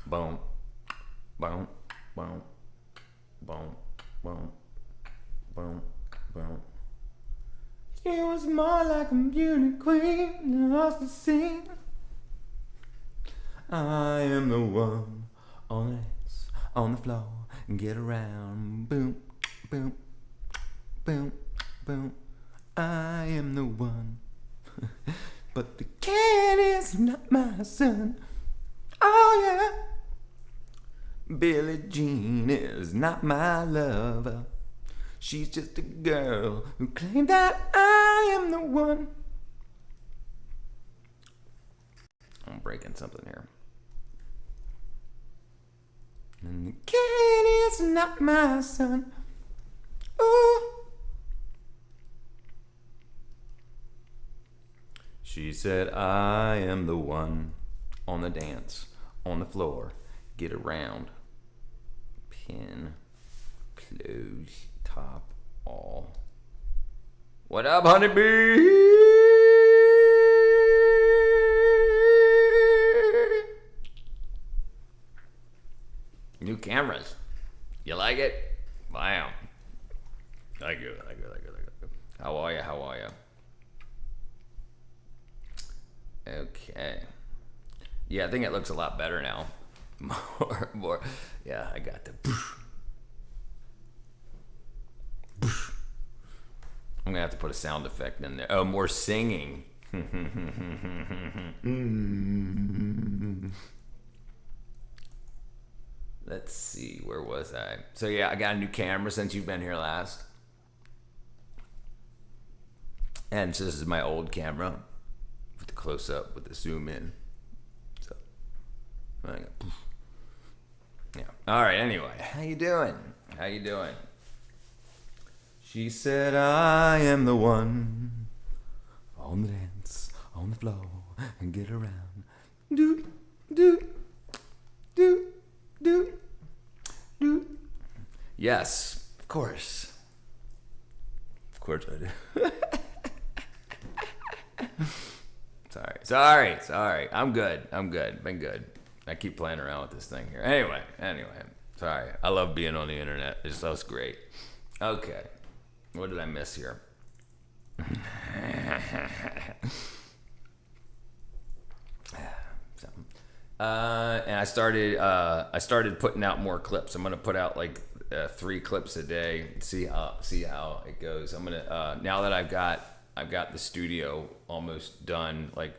Boom, boom, boom, boom, boom, boom, boom. She was more like a beauty queen, lost the scene. I am the one on the floor and get around. Boom, boom, boom, boom. I am the one. But the cat is not my son. Oh yeah. Billie Jean is not my lover. She's just a girl who claimed that I am the one. I'm breaking something here. And the cat is not my son. Ooh. She said, I am the one on the dance, on the floor, get around, pin, close, top, all. What up, honeybee? New cameras. You like it? Bam. Thank you. How are you? Okay. Yeah, I think it looks a lot better now. More. Yeah, I got the. I'm gonna have to put a sound effect in there. Oh, more singing. Let's see, where was I? So yeah, I got a new camera since you've been here last. And so this is my old camera with the close up, with the zoom in. So, yeah. All right. Anyway, how you doing? She said, "I am the one on the dance, on the floor, and get around. Do, do, do, do, do." Yes, of course. Of course I do. Sorry. I'm good. Been good. I keep playing around with this thing here. Anyway. Sorry. I love being on the internet. It's so great. Okay. What did I miss here? And I started putting out more clips. I'm gonna put out like 3 clips a day. See how it goes. I'm gonna now that I've got the studio almost done. Like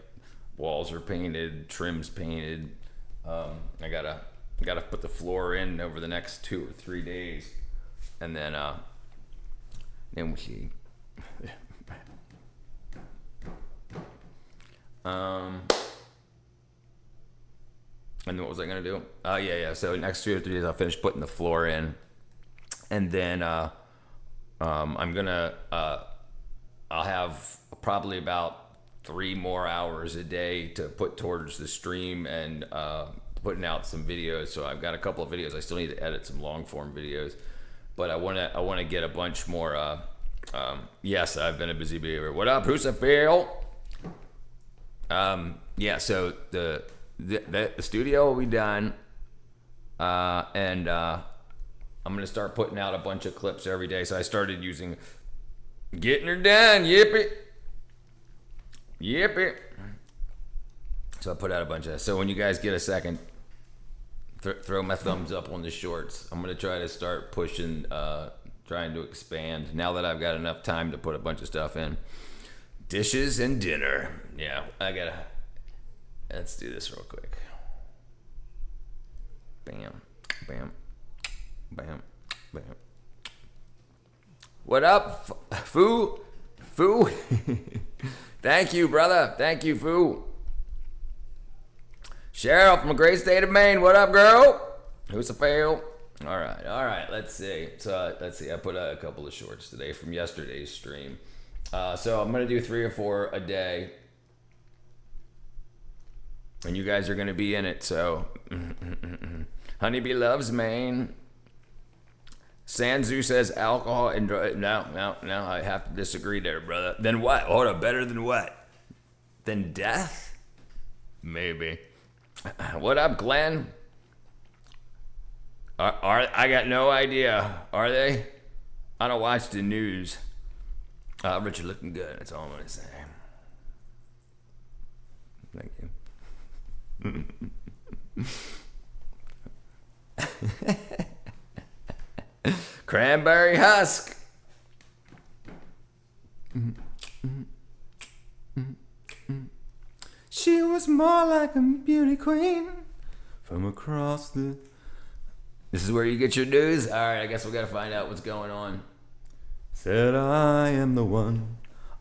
walls are painted, trim's painted. I gotta put the floor in over the next 2 or 3 days, and then we'll see. And what was I gonna do? Yeah. So next 2 or 3 days, I'll finish putting the floor in, and then I'm gonna I'll have probably about 3 more hours a day to put towards the stream and putting out some videos. So I've got a couple of videos. I still need to edit some long form videos, but I wanna get a bunch more. Yes, I've been a busy beaver. What up, Husafil? Yeah. So the studio will be done, and I'm gonna start putting out a bunch of clips every day. So I started using "Getting Her Done," yippee. So I put out a bunch of that. So when you guys get a second, throw my thumbs up on the shorts. I'm gonna try to start pushing, trying to expand now that I've got enough time to put a bunch of stuff in. Dishes and dinner. Yeah, let's do this real quick. Bam, bam, bam, bam. What up, Foo? Thank you, brother. Thank you, Foo. Cheryl from the great state of Maine. What up, girl? Who's a fail? All right. Let's see. I put out a couple of shorts today from yesterday's stream. So I'm gonna do 3 or 4 a day, and you guys are gonna be in it. So, Honeybee loves Maine. Sanzu says alcohol and no, I have to disagree there, brother. Then what? Hold on, better than what? Than death? Maybe. What up, Glenn? I got no idea. Are they? I don't watch the news. Richard looking good. That's all I'm gonna say. Thank you. Cranberry husk. She was more like a beauty queen from across the... This is where you get your news? Alright, I guess we gotta find out what's going on. Said I am the one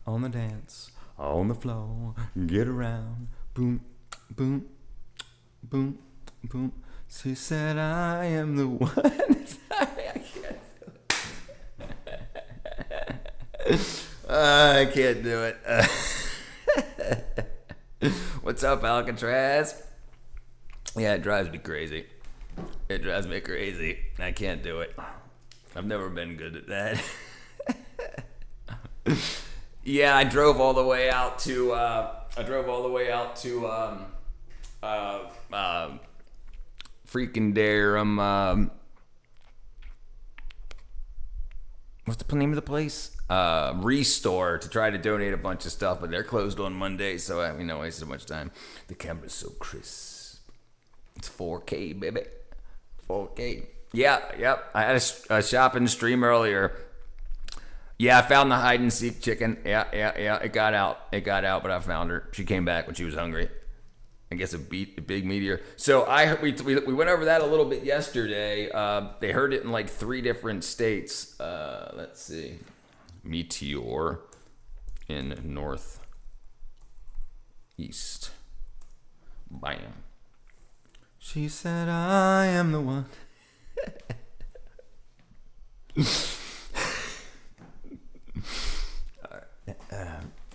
on the dance, on the floor, get around, boom, boom, boom, boom. She said I am the one. Sorry, I can't do it. I can't do it. What's up, Alcatraz? Yeah, it drives me crazy. It drives me crazy. I can't do it. I've never been good at that. Yeah, I drove all the way out to freaking Durham. What's the name of the place? Restore, to try to donate a bunch of stuff, but they're closed on Monday, so I wasted so much time. The camera's so crisp. It's 4K, baby. 4K. Yeah, yep. I had a shopping stream earlier. Yeah, I found the hide and seek chicken. Yeah. It got out, but I found her. She came back when she was hungry. I guess a big meteor. So we went over that a little bit yesterday. They heard it in like 3 different states. Let's see. Meteor in northeast. Bam. She said, I am the one.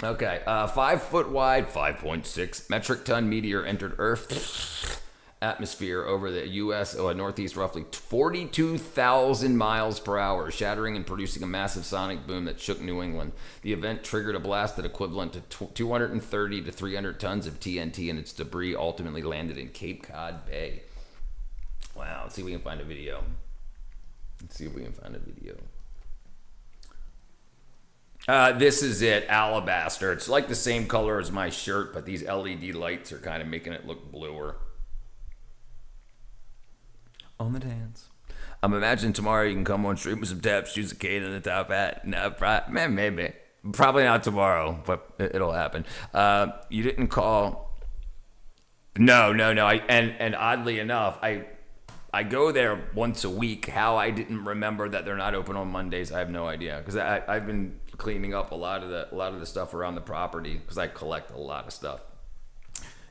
Okay, 5 foot wide, 5.6 metric ton meteor entered Earth's atmosphere over the U.S. Northeast, roughly 42,000 miles per hour, shattering and producing a massive sonic boom that shook New England. The event triggered a blast that equivalent to 230 to 300 tons of TNT, and its debris ultimately landed in Cape Cod Bay. Wow, let's see if we can find a video. This is it, alabaster. It's like the same color as my shirt, but these LED lights are kind of making it look bluer. On the dance. I'm imagining tomorrow you can come on stream with some tap shoes, a cane, and a top hat. No, maybe. Probably not tomorrow, but it'll happen. You didn't call. No. And oddly enough, I go there once a week. How I didn't remember that they're not open on Mondays, I have no idea. Because I've been cleaning up a lot of the stuff around the property because I collect a lot of stuff.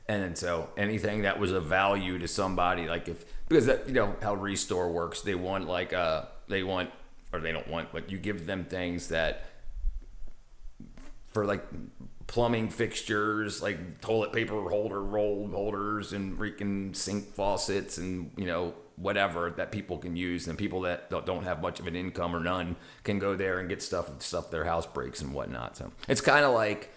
And so anything that was of value to somebody, like because you know how Restore works, they want but you give them things that for like plumbing fixtures, like toilet paper roll holders and freaking sink faucets and whatever that people can use, and people that don't have much of an income or none can go there and get stuff their house breaks and whatnot. So it's kind of like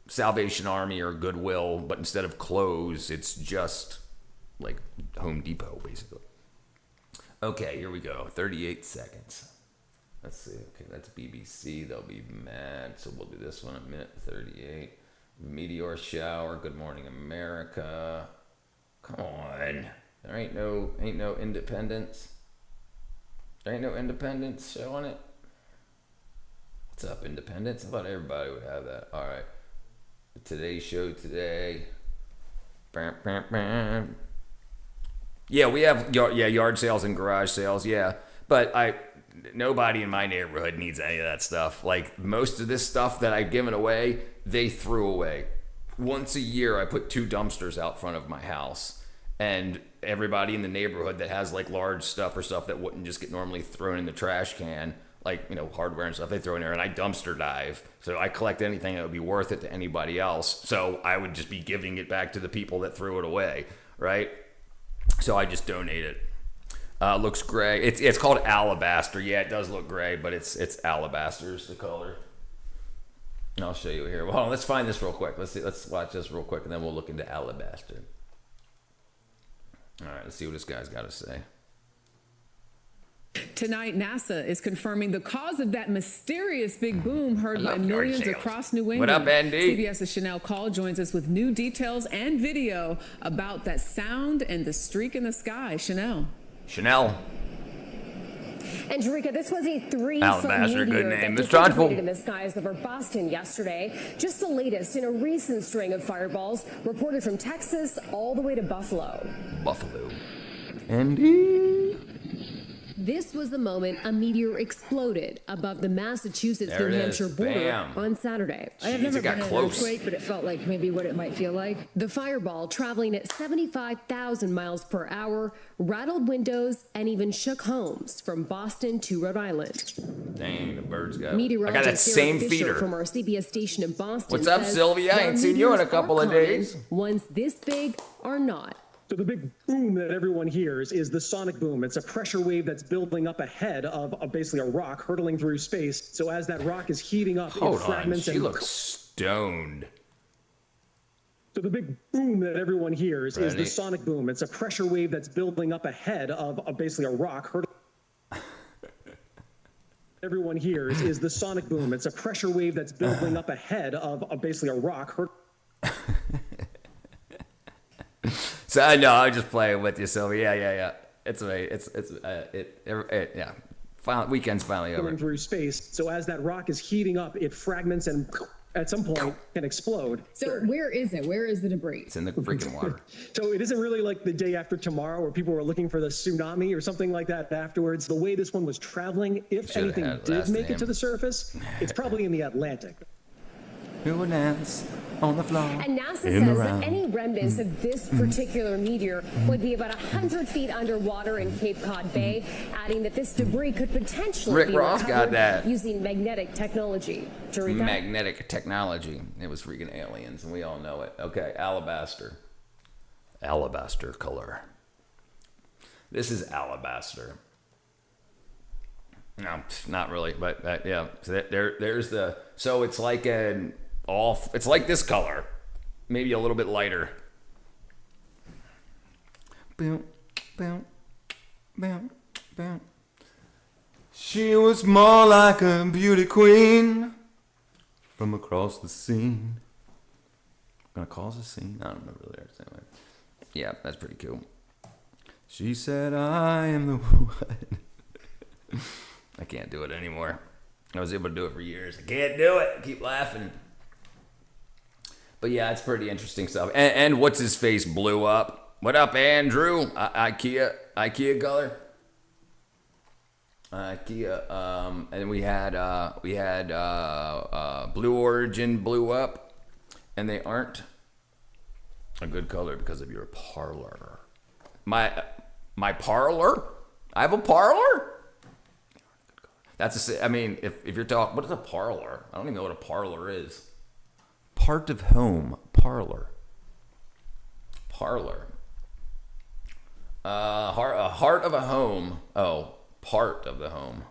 Salvation Army or Goodwill, but instead of clothes, it's just like Home Depot, basically. Okay, here we go. 38 seconds. Let's see. Okay, that's BBC. They'll be mad. So we'll do this one at minute 38. Meteor shower. Good Morning America. Come on. There ain't no independence. There ain't no independence showing it. What's up, independence? I thought everybody would have that. All right. The Today Show today. Bam, bam, bam. Yeah, we have yard sales and garage sales. Yeah, but nobody in my neighborhood needs any of that stuff. Like most of this stuff that I've given away, they threw away. Once a year, I put 2 dumpsters out front of my house, and everybody in the neighborhood that has like large stuff or stuff that wouldn't just get normally thrown in the trash can, like hardware and stuff, they throw in there, and I dumpster dive. So I collect anything that would be worth it to anybody else. So I would just be giving it back to the people that threw it away, right? So I just donate it. Looks gray. It's called alabaster. Yeah, it does look gray, but it's alabaster is the color. And I'll show you here. Well, let's find this real quick. Let's watch this real quick, and then we'll look into alabaster. All right, let's see what this guy's got to say. Tonight, NASA is confirming the cause of that mysterious big boom heard by millions across New England. What up, Andy? CBS's Chanel Call joins us with new details and video about that sound and the streak in the sky. Chanel. And Jerika, this was a 3-foot Alabaster, good meteor name. that It's John disintegrated in the skies over Boston yesterday. Just the latest in a recent string of fireballs reported from Texas all the way to Buffalo. Andy. This was the moment a meteor exploded above the Massachusetts-New Hampshire border on Saturday. I have never been in an earthquake, but it felt like maybe what it might feel like. The fireball, traveling at 75,000 miles per hour, rattled windows and even shook homes from Boston to Rhode Island. Dang, the bird's got. Meteorologist I got that same Sarah Fisher feeder from our CBS station in Boston. What's up, says Sylvia? I ain't seen you in a meteors couple are of common, days. Ones this big are not. So the big boom that everyone hears is the sonic boom. It's a pressure wave that's building up ahead of basically a rock hurtling through space. So as that rock is heating up, Hold it fragments on, she and looks stoned. So the big boom that everyone hears is the sonic boom. It's a pressure wave that's building up ahead of basically a rock hurtling. Everyone hears is the sonic boom. It's a pressure wave that's building up ahead of basically a rock hurtling. So I know I'm just playing with you, Sylvia. Yeah. It's yeah. Weekend's finally over. Through space. So as that rock is heating up, it fragments and at some point can explode. So where is it? Where is the debris? It's in the freaking water. So it isn't really like the day after tomorrow where people were looking for the tsunami or something like that afterwards. The way this one was traveling, if anything did make it to the surface, it's probably in the Atlantic. Who would dance on the floor? And NASA says that any remnants of this particular meteor would be about 100 feet underwater in Cape Cod Bay, adding that this debris could potentially be recovered using magnetic technology. Jerika? Magnetic technology. It was freaking aliens, and we all know it. Okay, alabaster. Alabaster color. This is alabaster. No, not really, but yeah. So there's the. So it's like it's like this color, maybe a little bit lighter. Boom, boom, boom, boom. She was more like a beauty queen from across the scene. Gonna cause a scene? I don't remember the lyrics anyway. Yeah, that's pretty cool. She said, "I am the one." I can't do it anymore. I was able to do it for years. I can't do it. I keep laughing. But yeah, it's pretty interesting stuff. And what's his face blew up. What up, Andrew? IKEA color. IKEA. And we had Blue Origin blew up, and they aren't a good color because of your parlor. My parlor. I have a parlor. I mean, if you're talking, what is a parlor? I don't even know what a parlor is. Part of home, parlor. Parlor. Heart of a home. Oh, part of the home.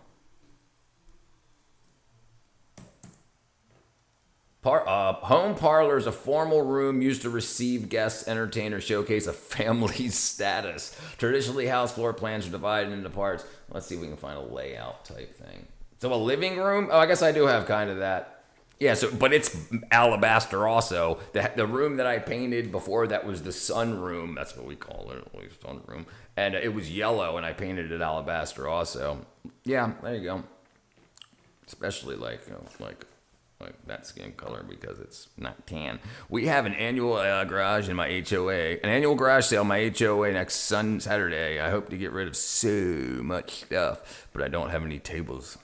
Home parlor is a formal room used to receive guests, entertain, or showcase a family's status. Traditionally, house floor plans are divided into parts. Let's see if we can find a layout type thing. So a living room? Oh, I guess I do have kind of that. Yeah, but it's alabaster also. The room that I painted before, that was the sun room. That's what we call it, sun room. And it was yellow, and I painted it alabaster also. Yeah, there you go. Especially like that skin color because it's not tan. We have an annual garage in my HOA. An annual garage sale in my HOA next Saturday. I hope to get rid of so much stuff, but I don't have any tables.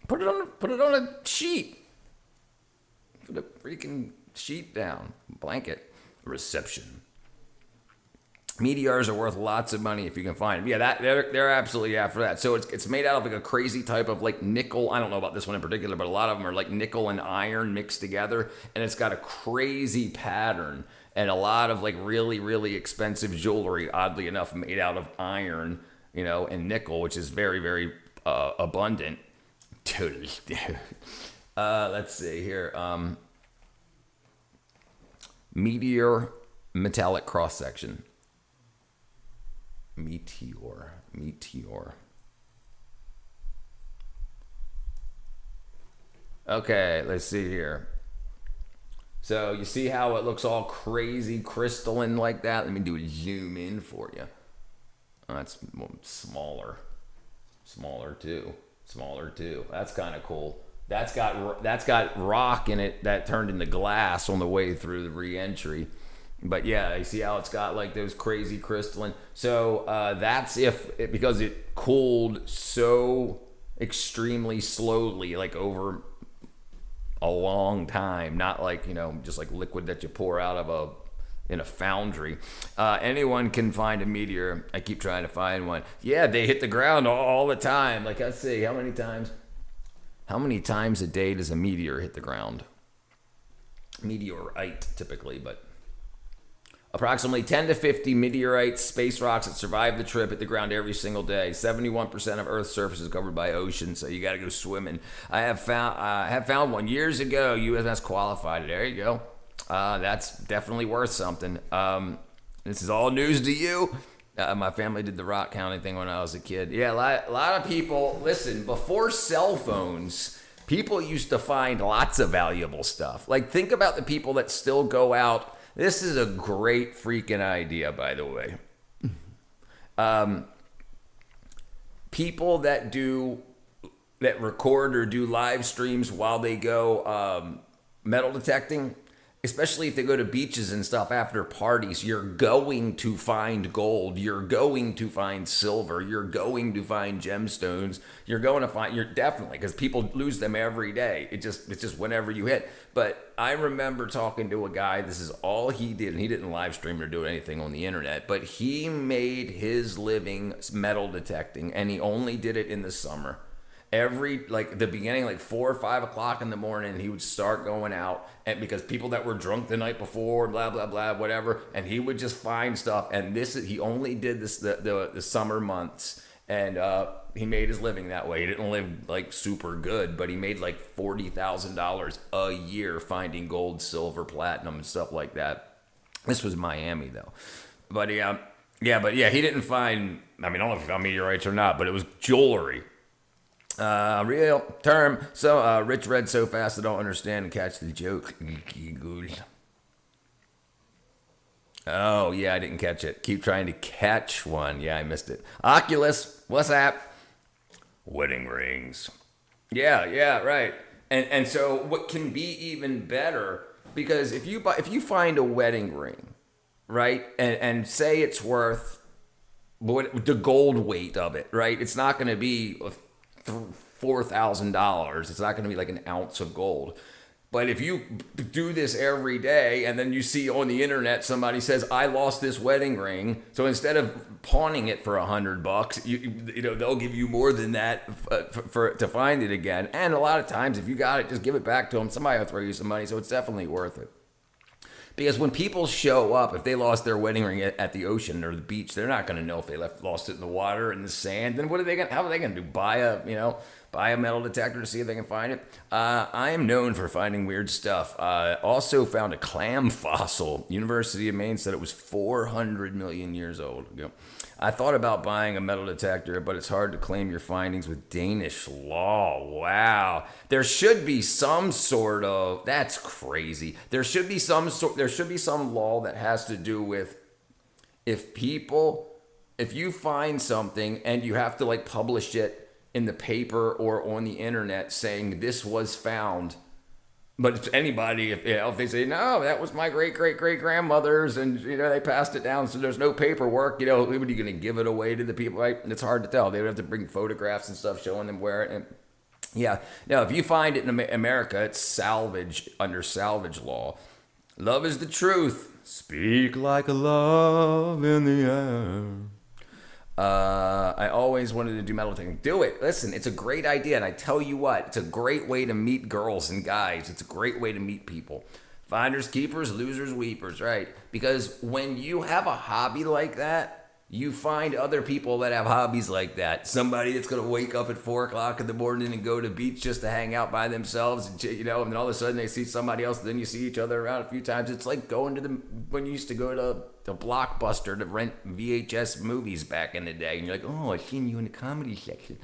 Put it on a sheet. Put a freaking sheet down. Blanket. Reception. Meteors are worth lots of money if you can find them. Yeah, they're absolutely after that. So it's made out of like a crazy type of like nickel. I don't know about this one in particular, but a lot of them are like nickel and iron mixed together, and it's got a crazy pattern and a lot of like really, really expensive jewelry, oddly enough, made out of iron, and nickel, which is very, very abundant. Totally. Let's see here. Meteor metallic cross section. Meteor. Okay, let's see here. So you see how it looks all crazy crystalline like that? Let me do a zoom in for you. Oh, that's smaller. Smaller too. That's kind of cool. That's got rock in it that turned into glass on the way through the re-entry. But yeah, you see how it's got like those crazy crystalline. So that's because it cooled so extremely slowly, like over a long time, not like, just like liquid that you pour out of in a foundry. Anyone can find a meteor. I keep trying to find one. Yeah, they hit the ground all the time. Like, let's see, how many times a day does a meteor hit the ground? Meteorite, typically, but approximately 10 to 50 meteorites, space rocks that survive the trip hit the ground every single day. 71% of Earth's surface is covered by ocean, so you got to go swimming. I have found one years ago. USS qualified. There you go. That's definitely worth something. This is all news to you. My family did the rock counting thing when I was a kid. Yeah, a lot of people, listen, before cell phones, people used to find lots of valuable stuff. Like, think about the people that still go out. This is a great freaking idea, by the way. People that record or do live streams while they go metal detecting, especially if they go to beaches and stuff after parties, you're going to find gold. You're going to find silver. You're going to find gemstones. You're definitely, because people lose them every day. It's just whenever you hit. But I remember talking to a guy, this is all he did, and he didn't live stream or do anything on the internet, but he made his living metal detecting, and he only did it in the summer. The beginning, 4 or 5 o'clock in the morning, he would start going out, and because people that were drunk the night before, blah, blah, blah, whatever, and he would just find stuff. And he only did this the summer months, and he made his living that way. He didn't live super good, but he made $40,000 a year finding gold, silver, platinum, and stuff like that. This was Miami though, but he didn't find. I don't know if he found meteorites or not, but it was jewelry. Real term. So, Rich read so fast I don't understand and catch the joke. Oh, yeah, I didn't catch it. Keep trying to catch one. Yeah, I missed it. Oculus, what's that? Wedding rings. Yeah, right. And so what can be even better, because if you find a wedding ring, right, and say it's worth the gold weight of it, right? It's not going to be $4,000. It's not going to be like an ounce of gold. But if you do this every day and then you see on the internet somebody says, I lost this wedding ring, so instead of pawning it for $100, you know they'll give you more than that to find it again. And a lot of times, if you got it, just give it back to them. Somebody will throw you some money, so it's definitely worth it. Because when people show up, if they lost their wedding ring at the ocean or the beach, they're not going to know if they lost it in the water, in the sand. Then how are they going to do? Buy a metal detector to see if they can find it? I am known for finding weird stuff. Also found a clam fossil. University of Maine said it was 400 million years old. I thought about buying a metal detector, but it's hard to claim your findings with Danish law. Wow. There should be some sort of, that's crazy. There should be some law that has to do with if you find something and you have to publish it in the paper or on the internet saying this was found. But if anybody, if they say, no, that was my great-great-great-grandmother's and, they passed it down, so there's no paperwork, what are you going to give it away to the people, right? And it's hard to tell. They would have to bring photographs and stuff showing them where it, and yeah. Now, if you find it in America, it's salvage, under salvage law. Love is the truth. Speak like a love in the air. I always wanted to do metal detecting. Do it. Listen, it's a great idea. And I tell you what, it's a great way to meet girls and guys. It's a great way to meet people. Finders, keepers, losers, weepers, right? Because when you have a hobby like that, you find other people that have hobbies like that. Somebody that's going to wake up at 4 o'clock in the morning and go to the beach just to hang out by themselves, and then all of a sudden they see somebody else, and then you see each other around a few times. It's like going to when you used to go to the Blockbuster to rent VHS movies back in the day, and you're like, oh, I seen you in the comedy section.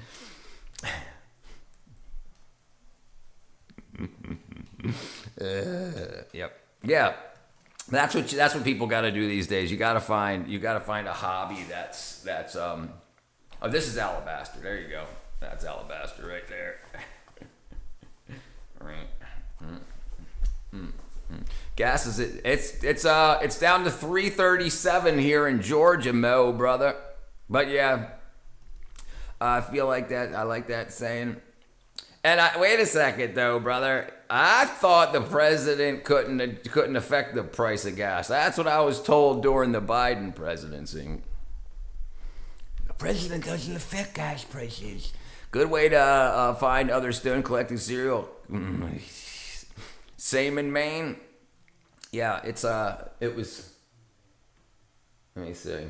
Yep. Yeah. That's what people got to do these days. You got to find a hobby that's oh, this is alabaster. There you go. That's alabaster right there. Right. Gas is it's down to 337 here in Georgia, Mo, brother. But yeah, I feel like that. I like that saying. And wait a second though, brother. I thought the president couldn't affect the price of gas. That's what I was told during the Biden presidency. The president doesn't affect gas prices. Good way to find other stone collecting cereal. Same in Maine. Yeah, it was. Let me see.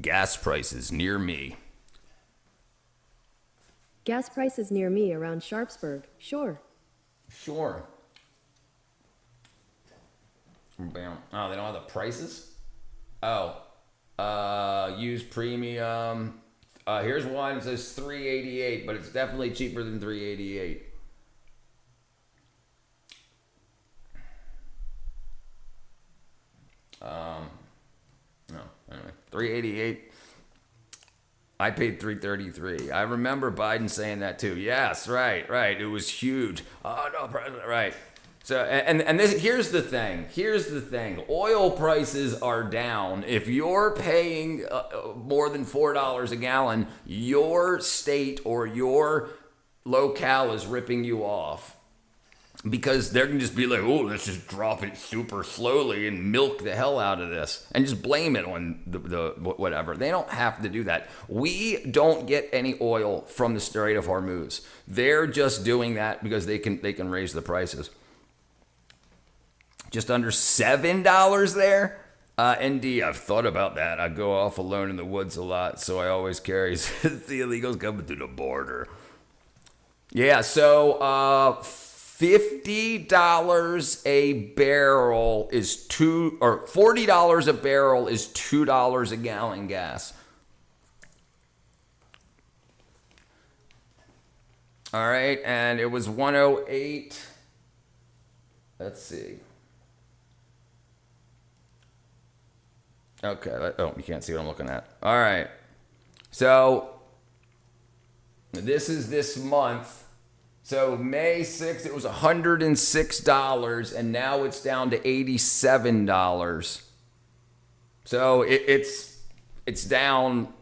Gas prices near me. Gas prices near me around Sharpsburg. Sure. Sure. Bam. Oh, they don't have the prices? Oh. Use premium. Here's one. It says $3.88, but it's definitely cheaper than $3.88. No, anyway, $3.88. I paid $3.33. I remember Biden saying that too. Yes, right. It was huge. Oh no, president, right. So and this here's the thing. Oil prices are down. If you're paying more than $4 a gallon, your state or your locale is ripping you off. Because they're going to just be like, oh, let's just drop it super slowly and milk the hell out of this. And just blame it on the whatever. They don't have to do that. We don't get any oil from the Strait of Hormuz. They're just doing that because they can raise the prices. Just under $7 there. ND, I've thought about that. I go off alone in the woods a lot, so I always carry the illegals coming through the border. Yeah, so $50 a barrel is $40 a barrel is $2 a gallon gas. All right, and it was 108. Let's see. Okay, oh, you can't see what I'm looking at. All right. So this is this month. So May 6th, it was $106, and now it's down to $87. So it's down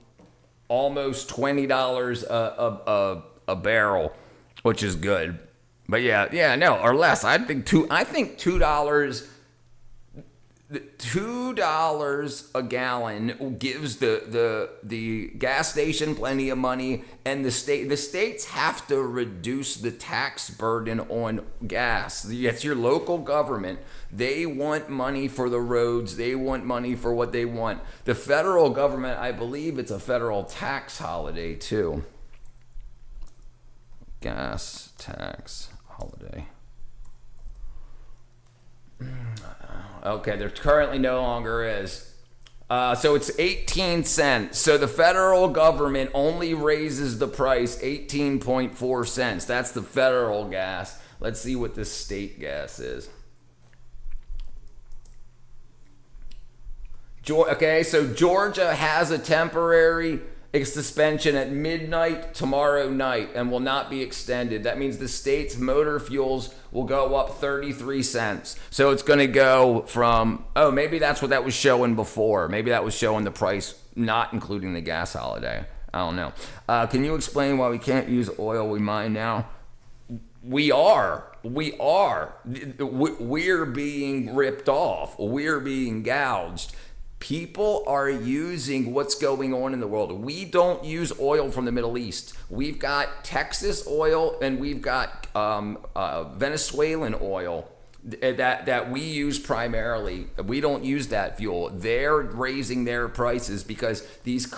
almost $20 a barrel, which is good. But no, or less. I think $2 a gallon gives the gas station plenty of money, and the states have to reduce the tax burden on gas. It's your local government. They want money for the roads. They want money for what they want. The federal government, I believe it's a federal tax holiday too. Gas tax holiday. Okay, there currently no longer is. So it's 18 cents. So the federal government only raises the price 18.4 cents. That's the federal gas. Let's see what the state gas is. Okay, so Georgia has a temporary suspension at midnight tomorrow night and will not be extended. That means the state's motor fuels will go up 33 cents. So it's going to go from, maybe that's what that was showing before. Maybe that was showing the price not including the gas holiday. I don't know. Can you explain why we can't use oil we mine now? We are. We're being ripped off. We're being gouged. People are using what's going on in the world. We don't use oil from the Middle East. We've got Texas oil and we've got Venezuelan oil that we use primarily. We don't use that fuel. They're raising their prices because these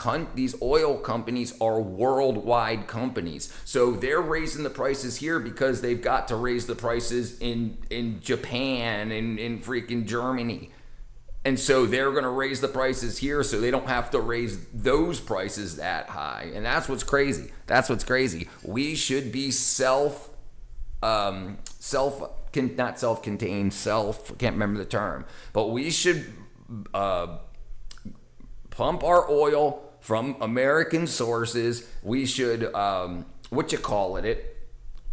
oil companies are worldwide companies. So they're raising the prices here because they've got to raise the prices in Japan and in freaking Germany. And so they're going to raise the prices here so they don't have to raise those prices that high. And that's what's crazy. That's what's crazy. We should be not self-contained, can't remember the term, but we should pump our oil from American sources. We should,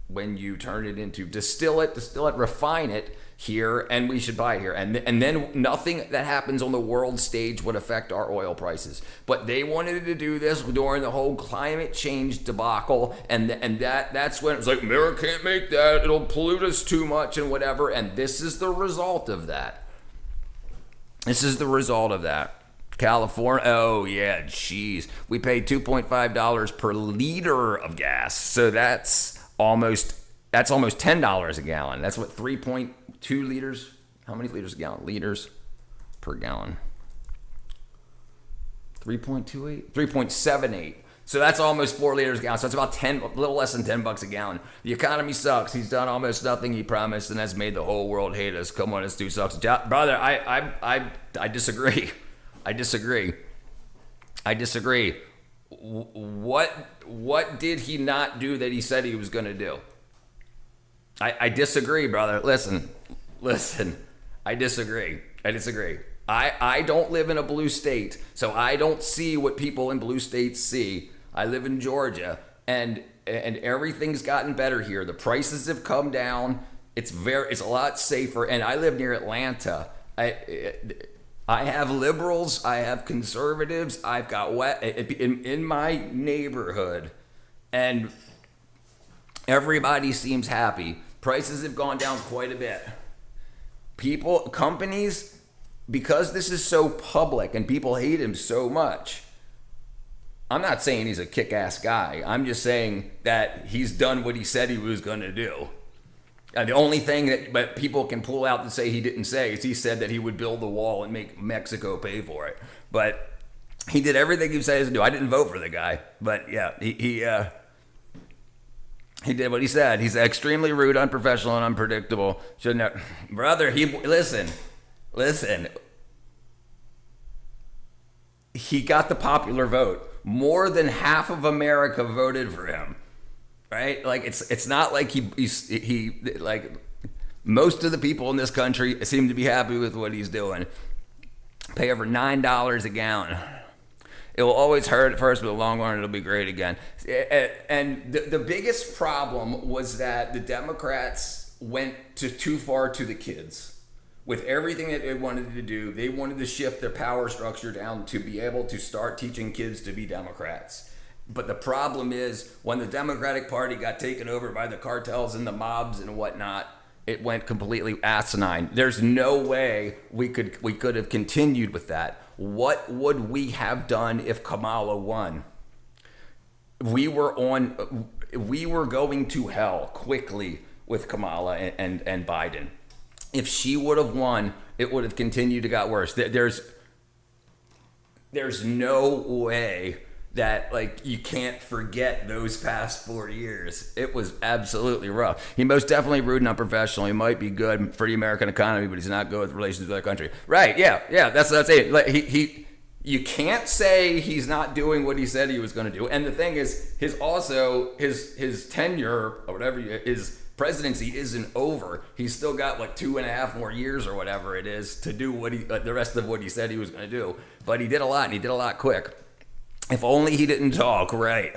when you turn it into, distill it, refine it here, and we should buy it here. And then nothing that happens on the world stage would affect our oil prices. But they wanted to do this during the whole climate change debacle, and that's when it was like, America can't make that, it'll pollute us too much and whatever. And this is the result of that. California, oh yeah, jeez. We pay $2.5 per liter of gas. So that's almost $10 a gallon. That's what 3.2 liters. How many liters a gallon? Liters per gallon. 3.28? 3.78. So that's almost 4 liters a gallon. So it's about a little less than $10 a gallon. The economy sucks. He's done almost nothing he promised, and that's made the whole world hate us. Come on, this dude sucks. Brother, I disagree. I disagree. What did he not do that he said he was going to do? I disagree, brother. Listen. I disagree. I don't live in a blue state, so I don't see what people in blue states see. I live in Georgia, and everything's gotten better here. The prices have come down. It's a lot safer, and I live near Atlanta. I have liberals, I have conservatives, I've got in my neighborhood, and everybody seems happy. Prices have gone down quite a bit. Companies, because this is so public and people hate him so much, I'm not saying he's a kick-ass guy. I'm just saying that he's done what he said he was going to do. And the only thing that people can pull out and say he didn't say is he said that he would build the wall and make Mexico pay for it. But he did everything he said he was going to do. I didn't vote for the guy, but yeah, he did what he said. He's extremely rude, unprofessional, and unpredictable. Shouldn't have, brother. Listen. He got the popular vote. More than half of America voted for him. Right? Like it's not like he like most of the people in this country seem to be happy with what he's doing. Pay over $9 a gallon. It will always hurt at first, but in the long run, it'll be great again. And the biggest problem was that the Democrats went too far to the kids. With everything that they wanted to do, they wanted to shift their power structure down to be able to start teaching kids to be Democrats. But the problem is, when the Democratic Party got taken over by the cartels and the mobs and whatnot, it went completely asinine. There's no way we could have continued with that. What would we have done if Kamala won? We were going to hell quickly with Kamala and Biden. If she would have won, it would have continued to get worse. There's no way that, like, you can't forget those past 4 years. It was absolutely rough. He most definitely rude and unprofessional. He might be good for the American economy, but he's not good with relations with other country. Right? Yeah. That's what I'm saying. Like, you can't say he's not doing what he said he was going to do. And the thing is, his tenure or whatever, his presidency isn't over. He's still got like 2.5 more years or whatever it is to do what the rest of what he said he was going to do. But he did a lot, and he did a lot quick. If only he didn't talk. Right.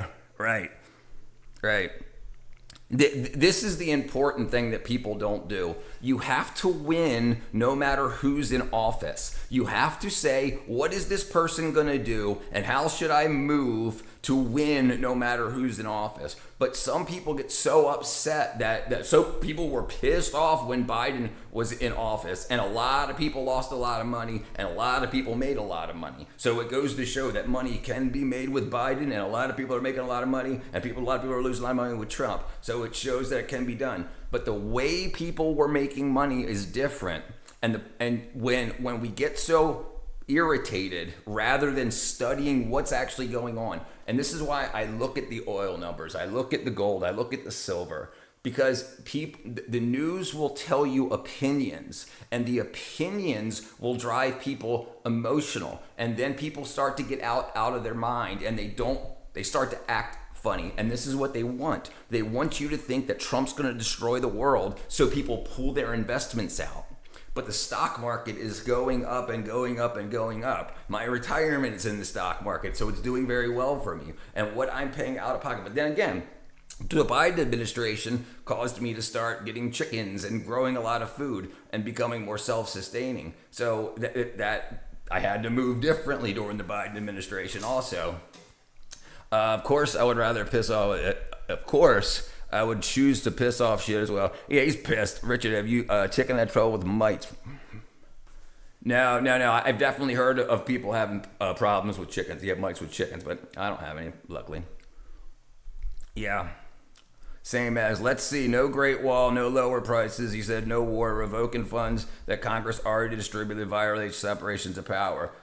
This is the important thing that people don't do. You have to win no matter who's in office. You have to say, what is this person going to do, and how should I move to win no matter who's in office. But some people get so upset that so people were pissed off when Biden was in office, and a lot of people lost a lot of money, and a lot of people made a lot of money. So it goes to show that money can be made with Biden, and a lot of people are making a lot of money, and a lot of people are losing a lot of money with Trump. So it shows that it can be done. But the way people were making money is different. And when we get so irritated rather than studying what's actually going on, and this is why I look at the oil numbers, I look at the gold, I look at the silver, because the news will tell you opinions, and the opinions will drive people emotional, and then people start to get out of their mind, and they start to act funny. And this is what they want. They want you to think that Trump's going to destroy the world, so people pull their investments out. But the stock market is going up and going up and going up. My retirement is in the stock market, so it's doing very well for me. And what I'm paying out of pocket. But then again, the Biden administration caused me to start getting chickens and growing a lot of food and becoming more self-sustaining. So that I had to move differently during the Biden administration also. Of course, I would rather piss off. Of course, I would choose to piss off shit as well. Yeah, he's pissed. Richard, have you chicken had trouble with mites? No. I've definitely heard of people having problems with chickens. You have mites with chickens, but I don't have any, luckily. Yeah. Same as, let's see, no Great Wall, no lower prices. He said no war, revoking funds that Congress already distributed violates separations of power.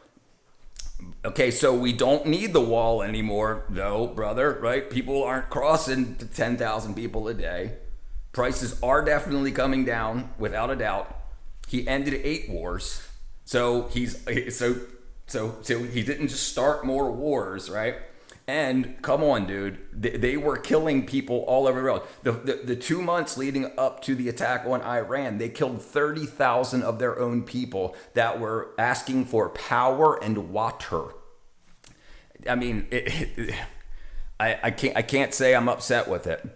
Okay, so we don't need the wall anymore, though, brother, right? People aren't crossing to 10,000 people a day. Prices are definitely coming down, without a doubt. He ended 8 wars, so he didn't just start more wars, right? And come on, dude, they were killing people all over the world. The 2 months leading up to the attack on Iran, they killed 30,000 of their own people that were asking for power and water. I mean, I can't say I'm upset with it.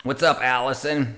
What's up, Allison?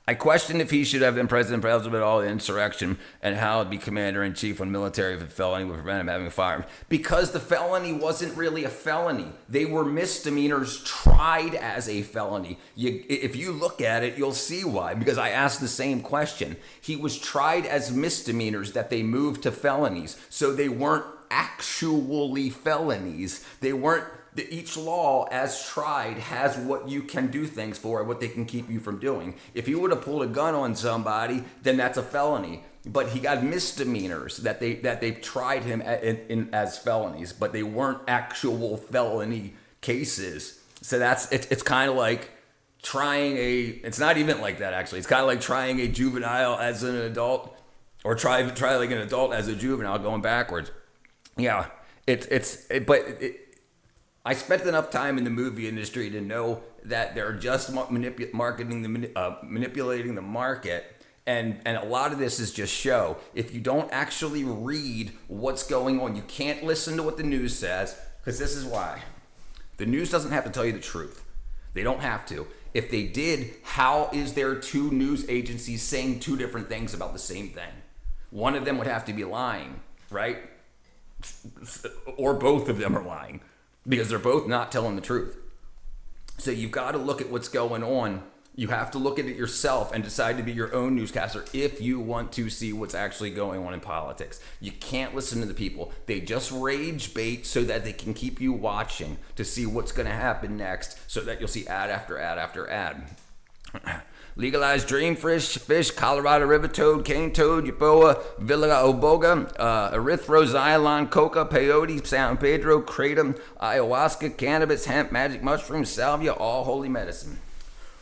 I question if he should have been president of all the insurrection and how it'd be commander-in-chief when military felony would prevent him having a firearm. Because the felony wasn't really a felony. They were misdemeanors tried as a felony. If you look at it, you'll see why. Because I asked the same question. He was tried as misdemeanors that they moved to felonies. So they weren't actually felonies. They weren't. Each law, as tried, has what you can do things for, what they can keep you from doing. If you would have pulled a gun on somebody, then that's a felony. But he got misdemeanors that they tried him as felonies, but they weren't actual felony cases. So it's kind of like trying it's not even like that actually. It's kind of like trying a juvenile as an adult, or try like an adult as a juvenile, going backwards. Yeah, I spent enough time in the movie industry to know that they're just manipulating the market, and a lot of this is just show. If you don't actually read what's going on, you can't listen to what the news says, because this is why. The news doesn't have to tell you the truth. They don't have to. If they did, how is there 2 news agencies saying 2 different things about the same thing? One of them would have to be lying, right? Or both of them are lying, because they're both not telling the truth. So you've got to look at what's going on. You have to look at it yourself and decide to be your own newscaster if you want to see what's actually going on in politics. You can't listen to the people. They just rage bait so that they can keep you watching to see what's going to happen next, so that you'll see ad after ad after ad. Legalized dreamfish, Colorado river toad, cane toad, yapoa, villa oboga, erythroxylon, coca, peyote, San Pedro, kratom, ayahuasca, cannabis, hemp, magic mushrooms, salvia, all holy medicine.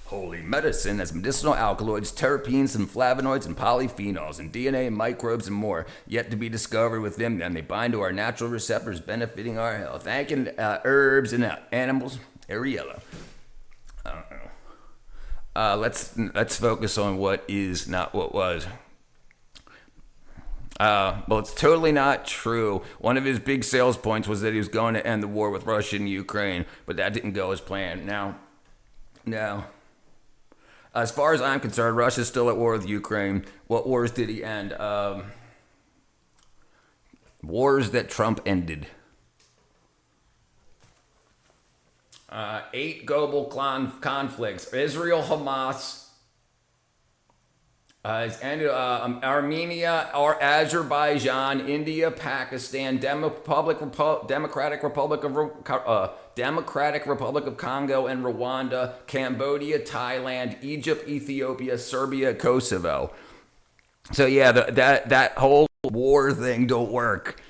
Holy medicine has medicinal alkaloids, terpenes, and flavonoids, and polyphenols, and DNA, and microbes, and more yet to be discovered within them. They bind to our natural receptors, benefiting our health. Thanking herbs and animals, Ariella. Let's focus on what is, not what was. Well, it's totally not true. One of his big sales points was that he was going to end the war with Russia and Ukraine, but that didn't go as planned. No. As far as I'm concerned, Russia's still at war with Ukraine. What wars did he end? Wars that Trump ended. 8 global conflicts. Israel, Hamas, Armenia, Azerbaijan, India, Pakistan, Democratic Republic of Congo and Rwanda, Cambodia, Thailand, Egypt, Ethiopia, Serbia, Kosovo. So yeah, that whole war thing don't work.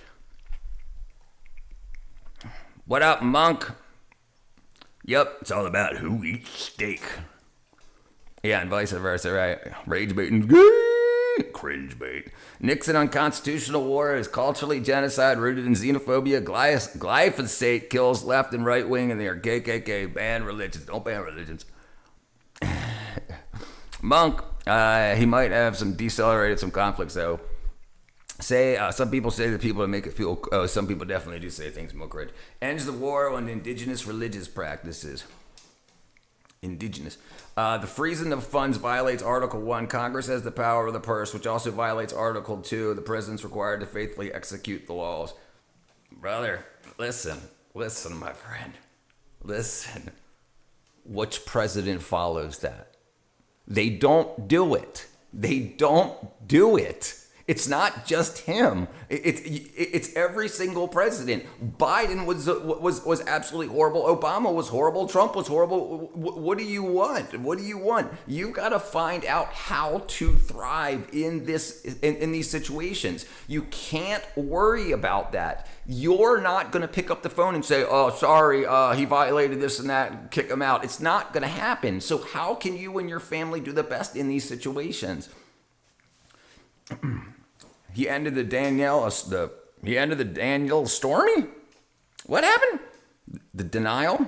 What up, Monk? Yep, it's all about who eats steak. Yeah, and vice versa, right? Rage bait and cringe bait. Nixon unconstitutional war is culturally genocide rooted in xenophobia. Glyphosate kills left and right wing, and they are KKK. Ban religions. Don't ban religions. Monk, he might have decelerated some conflicts, though. Some people say the people to make it feel. Some people definitely do say things more cringe. Ends the war on indigenous religious practices. Indigenous. The freezing of funds violates Article 1. Congress has the power of the purse, which also violates Article 2. The president's required to faithfully execute the laws. Brother, listen, my friend. Listen. Which president follows that? They don't do it. They don't do it. It's not just him. It's every single president. Biden was absolutely horrible. Obama was horrible. Trump was horrible. What do you want? What do you want? You've got to find out how to thrive in these situations. You can't worry about that. You're not going to pick up the phone and say, "Oh, sorry, he violated this and that. Kick him out." It's not going to happen. So how can you and your family do the best in these situations? He ended the Danielle Stormy? What happened? The denial?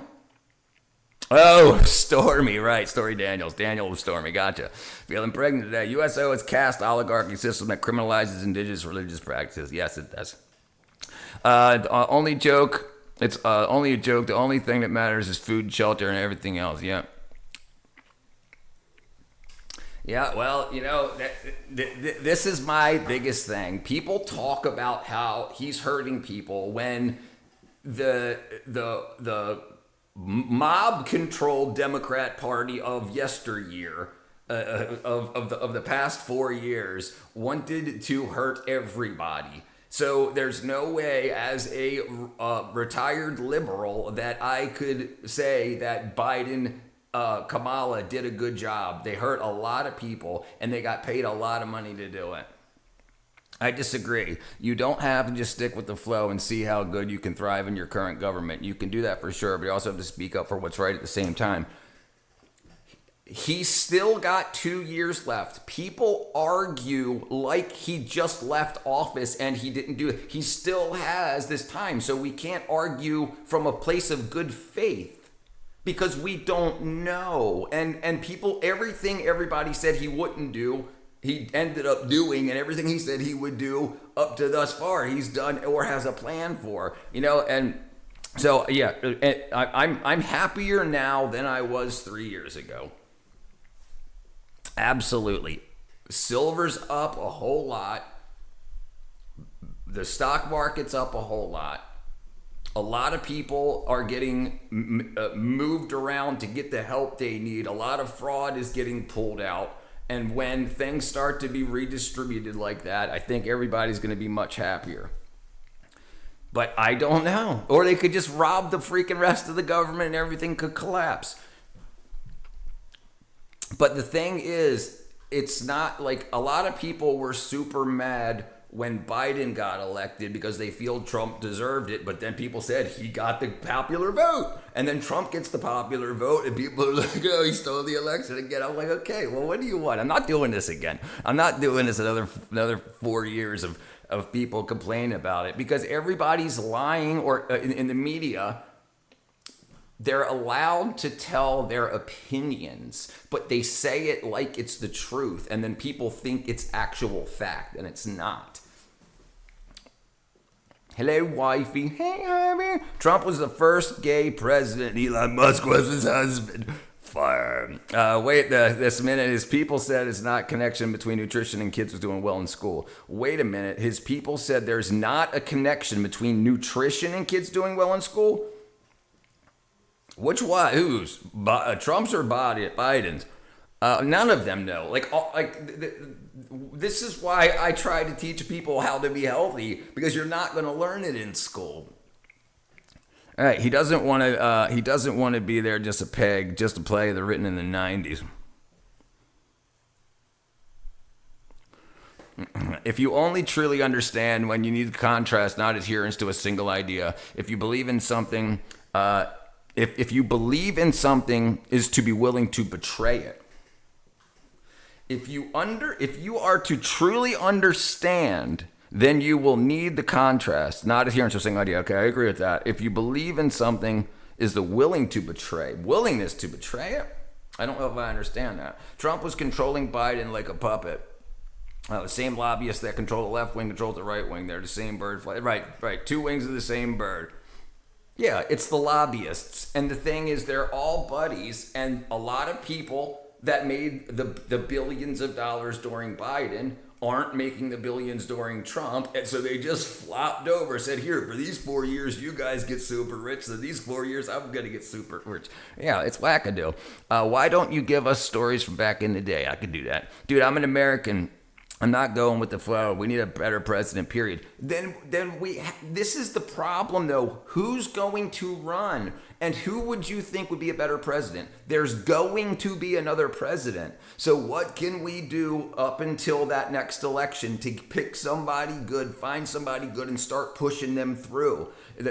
Oh, Stormy, right. Stormy Daniels. Daniel was Stormy. Gotcha. Feeling pregnant today. USO has cast oligarchy system that criminalizes indigenous religious practices. Yes, it does. Only joke. It's only a joke. The only thing that matters is food, shelter, and everything else. Yeah. Yeah, well, this is my biggest thing. People talk about how he's hurting people when the mob-controlled Democrat Party of yesteryear, of the past 4 years, wanted to hurt everybody. So there's no way, as a retired liberal, that I could say that Biden. Kamala did a good job. They hurt a lot of people, and they got paid a lot of money to do it. I disagree. You don't have to just stick with the flow and see how good you can thrive in your current government. You can do that for sure, but you also have to speak up for what's right at the same time. He's still got 2 years left. People argue like he just left office and he didn't do it. He still has this time, so we can't argue from a place of good faith. Because we don't know. And people, everything everybody said he wouldn't do, he ended up doing, and everything he said he would do up to thus far, he's done or has a plan for. And so, yeah, I'm happier now than I was 3 years ago. Absolutely. Silver's up a whole lot. The stock market's up a whole lot. A lot of people are getting moved around to get the help they need. A lot of fraud is getting pulled out. And when things start to be redistributed like that, I think everybody's going to be much happier. But I don't know. Or they could just rob the freaking rest of the government and everything could collapse. But the thing is, it's not like a lot of people were super mad when Biden got elected because they feel Trump deserved it, but then people said he got the popular vote. And then Trump gets the popular vote and people are like, oh, he stole the election again. I'm like, okay, well, what do you want? I'm not doing this again. I'm not doing this another 4 years of people complaining about it because everybody's lying or in the media. They're allowed to tell their opinions, but they say it like it's the truth. And then people think it's actual fact and it's not. Hello, wifey. Hey, honey. Trump was the first gay president. Elon Musk was his husband. Fire. Wait, this minute. His people said it's not connection between nutrition and kids was doing well in school. Wait a minute. His people said there's not a connection between nutrition and kids doing well in school? Which one? Who's? Trump's or Biden's? None of them know. This is why I try to teach people how to be healthy, because you're not going to learn it in school. All right, he doesn't want to. He doesn't want to be there just a peg, just a play that written in the '90s. If you only truly understand when you need contrast, not adherence to a single idea. If you believe in something, if you believe in something, is to be willing to betray it. If you are to truly understand, then you will need the contrast, not adherence to a single idea. Okay, I agree with that. If you believe in something, is the willingness to betray it? I don't know if I understand that. Trump was controlling Biden like a puppet. The same lobbyists that control the left wing control the right wing. They're the same bird. Right. Two wings of the same bird. Yeah, it's the lobbyists. And the thing is, they're all buddies. And a lot of people that made the billions of dollars during Biden aren't making the billions during Trump. And so they just flopped over, said, here, for these 4 years, you guys get super rich. So these 4 years, I'm going to get super rich. Yeah, it's wackadoo. Why don't you give us stories from back in the day? I could do that. Dude, I'm an American. I'm not going with the flow. We need a better president, period. This is the problem, though. Who's going to run? And who would you think would be a better president? There's going to be another president. So what can we do up until that next election to pick somebody good, find somebody good, and start pushing them through?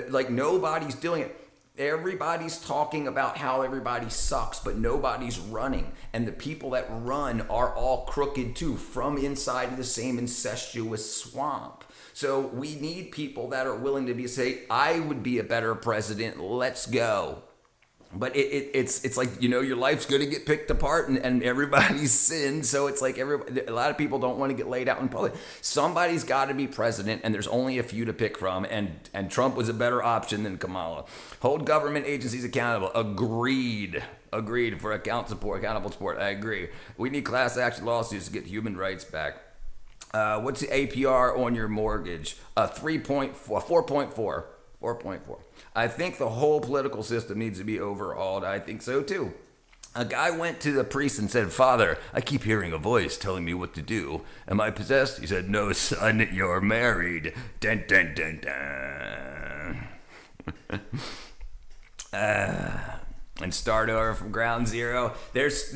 Like, nobody's doing it. Everybody's talking about how everybody sucks, but nobody's running. And the people that run are all crooked too, from inside of the same incestuous swamp. So we need people that are willing to say, I would be a better president. Let's go. But it's like, your life's going to get picked apart and everybody's sinned. So it's like a lot of people don't want to get laid out in public. Somebody's got to be president, and there's only a few to pick from. And Trump was a better option than Kamala. Hold government agencies accountable. Agreed for accountable support. I agree. We need class action lawsuits to get human rights back. What's the APR on your mortgage? 4.4. I think the whole political system needs to be overhauled. I think so too. A guy went to the priest and said, Father, I keep hearing a voice telling me what to do. Am I possessed? He said, no, son, you're married. Dun, dun, dun, dun. And start over from ground zero. Here's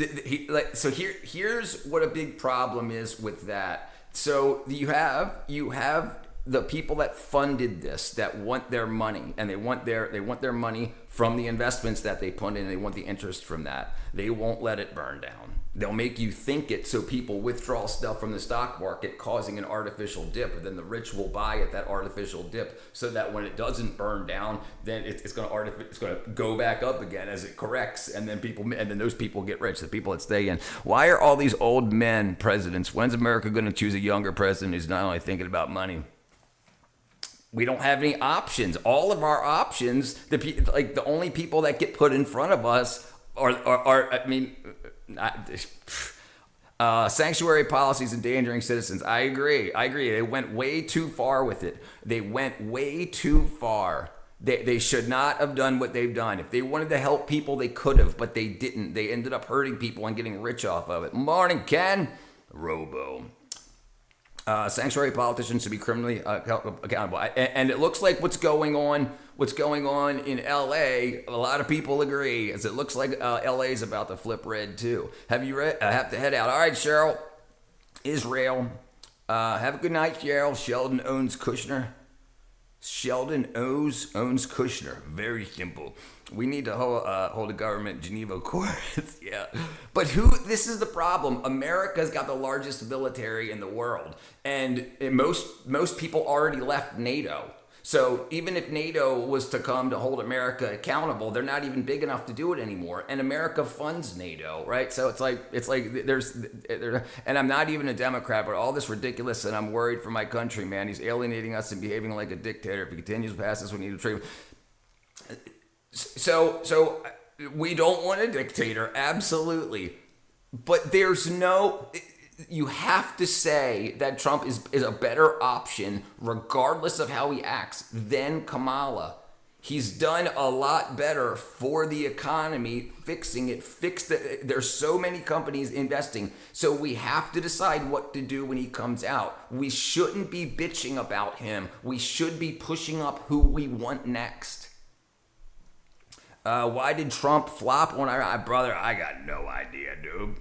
what a big problem is with that. So you have the people that funded this, that want their money, and they want their money from the investments that they put in. They want the interest from that. They won't let it burn down. They'll make you think it so people withdraw stuff from the stock market, causing an artificial dip. And then the rich will buy at that artificial dip, so that when it doesn't burn down, then it's going to go back up again as it corrects. And then those people get rich, the people that stay in. Why are all these old men presidents? When's America going to choose a younger president who's not only thinking about money? We don't have any options. All of our options, the only people that get put in front of us sanctuary policies endangering citizens. I agree. They went way too far with it. They went way too far. They should not have done what they've done. If they wanted to help people, they could have, but they didn't. They ended up hurting people and getting rich off of it. Morning, Ken. Robo. Sanctuary politicians should be criminally accountable. And it looks like what's going on in LA, a lot of people agree, as it looks like LA is about to flip red too. Have you read? I have to head out. All right, Cheryl. Israel. Have a good night, Cheryl. Sheldon owns Kushner. Very simple. We need to hold a government Geneva Accords. Yeah. But this is the problem. America's got the largest military in the world. And most people already left NATO. So even if NATO was to come to hold America accountable, they're not even big enough to do it anymore. And America funds NATO, right? So it's like and I'm not even a Democrat, but all this ridiculous, and I'm worried for my country, man. He's alienating us and behaving like a dictator. If he continues past this, we need to treat him. So we don't want a dictator, absolutely. But you have to say that Trump is a better option, regardless of how he acts, than Kamala. He's done a lot better for the economy, fixing it, There's so many companies investing. So we have to decide what to do when he comes out. We shouldn't be bitching about him. We should be pushing up who we want next. Why did Trump flop when brother, I got no idea, dude.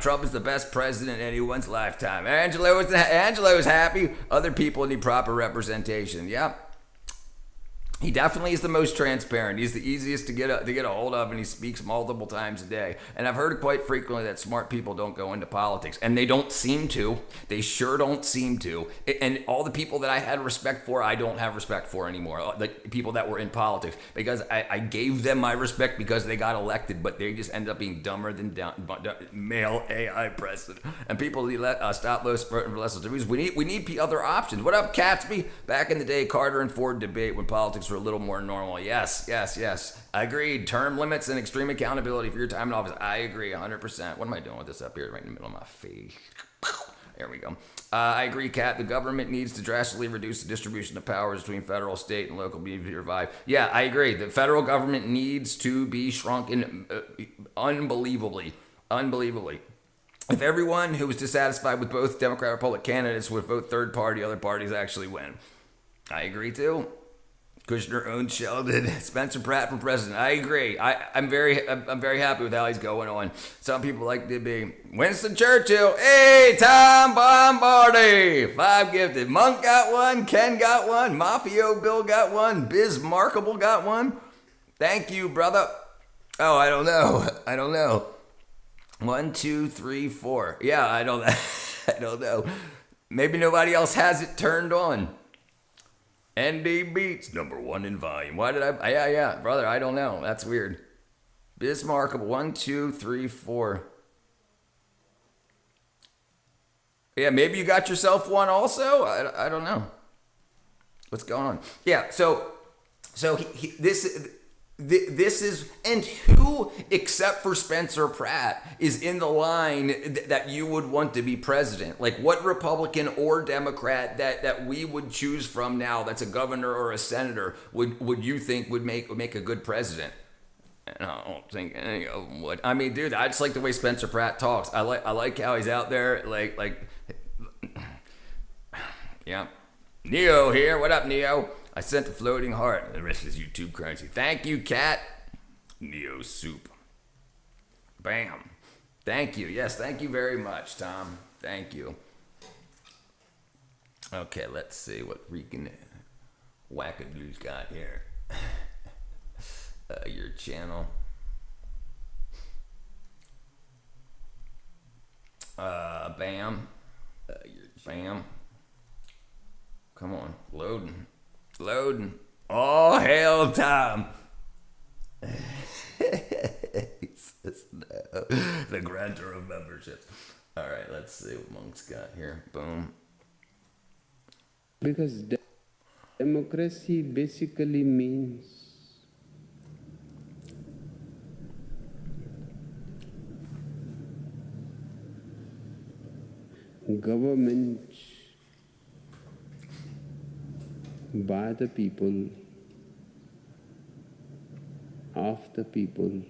Trump is the best president in anyone's lifetime. Angelo is happy. Other people need proper representation. Yep. He definitely is the most transparent. He's the easiest to get a hold of, and he speaks multiple times a day. And I've heard quite frequently that smart people don't go into politics, and they don't seem to. They sure don't seem to. And all the people that I had respect for, I don't have respect for anymore. Like people that were in politics, because I gave them my respect because they got elected, but they just ended up being dumber than male AI president. And people stop those less. We need other options. What up, Catsby? Back in the day, Carter and Ford debate when politics were a little more normal. Yes. Agreed. Term limits and extreme accountability for your time in office. I agree 100%. What am I doing with this up here right in the middle of my face? There we go. I agree, Kat. The government needs to drastically reduce the distribution of powers between federal, state, and local to revive. Yeah, I agree. The federal government needs to be shrunken unbelievably. If everyone who was dissatisfied with both Democrat and Republican candidates would vote third party, other parties actually win. I agree too. Kushner owns Sheldon. Spencer Pratt for president. I agree. I'm very happy with how he's going on. Some people like to be Winston Churchill. Hey, Tom Bombardi. 5 gifted. Monk got one. Ken got one. Mafio Bill got one. Bismarckable got one. Thank you, brother. Oh, I don't know. 1, 2, 3, 4. Yeah, I don't know. Maybe nobody else has it turned on. ND Beats, #1 in volume. Why did I? Yeah, brother, I don't know. That's weird. Bismarckable, 1, 2, 3, 4. Yeah, maybe you got yourself one also. I don't know. What's going on? Yeah, so this is, and who except for Spencer Pratt is in the line that you would want to be president? Like what Republican or Democrat that we would choose from now that's a governor or a senator would you think would make a good president? And I don't think any of them would. I mean, dude, I just like the way Spencer Pratt talks. I like how he's out there like yeah. Neo here. What up, Neo? I sent the floating heart. The rest is YouTube currency. Thank you, Kat. Neo soup. Bam. Thank you. Yes, thank you very much, Tom. Thank you. Okay, let's see what freaking wackadoo's got here. Your channel. Bam. Bam. Come on, loading. Oh, hell, Tom. The grantor of memberships. All right, let's see what Monk's got here. Boom. Because democracy basically means government by the people, of the people,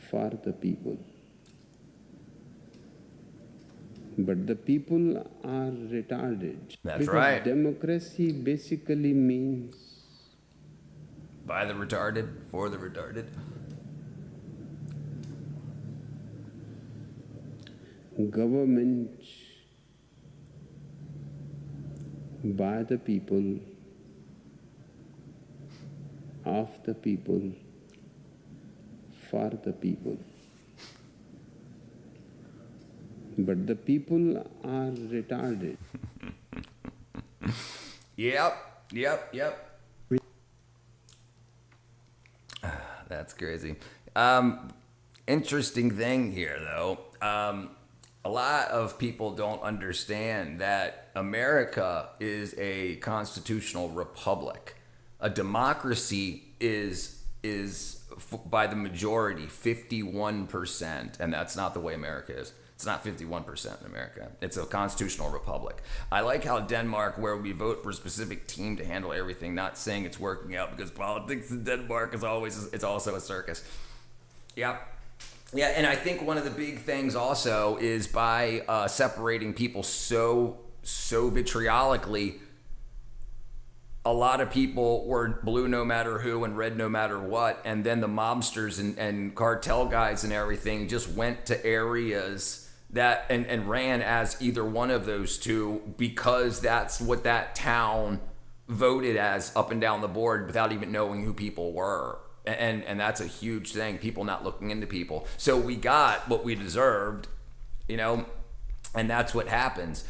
for the people. But the people are retarded. That's because right. Democracy basically means by the retarded, for the retarded. Government by the people, of the people, for the people. But the people are retarded. Yep. That's crazy. Interesting thing here, though. A lot of people don't understand that America is a constitutional republic. A democracy is by the majority, 51%, and that's not the way America is. It's not 51% in America. It's a constitutional republic. I like how Denmark, where we vote for a specific team to handle everything, not saying it's working out because politics in Denmark is it's also a circus. Yeah. Yeah, and I think one of the big things also is by separating people so vitriolically, a lot of people were blue no matter who and red no matter what, and then the mobsters and cartel guys and everything just went to areas that and ran as either one of those two because that's what that town voted as up and down the board without even knowing who people were. And that's a huge thing, people not looking into people. So we got what we deserved, and that's what happens.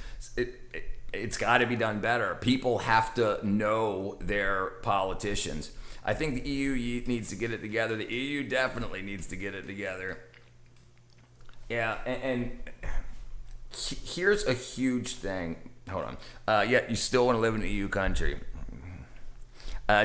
It's got to be done better. People have to know their politicians. I think the EU needs to get it together. The EU definitely needs to get it together. Yeah, and here's a huge thing. Hold on. You still want to live in an EU country.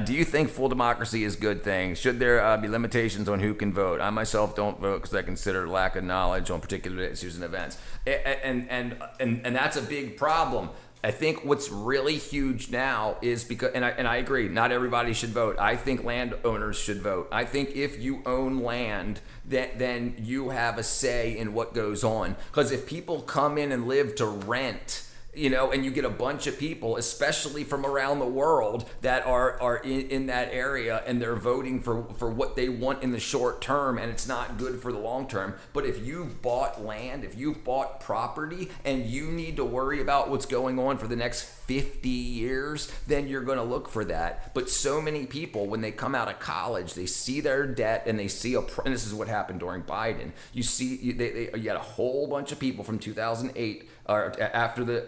Do you think full democracy is a good thing? Should there be limitations on who can vote? I myself don't vote because I consider lack of knowledge on particular issues and events. And that's a big problem. I think what's really huge now is because, and I agree, not everybody should vote. I think landowners should vote. I think if you own land, then you have a say in what goes on. Because if people come in and live to rent, and you get a bunch of people, especially from around the world, that are in that area, and they're voting for what they want in the short term, and it's not good for the long term. But if you've bought land, if you've bought property, and you need to worry about what's going on for the next 50 years, then you're going to look for that. But so many people, when they come out of college, they see their debt, and they see and this is what happened during Biden. You see, you had a whole bunch of people from 2008 or after the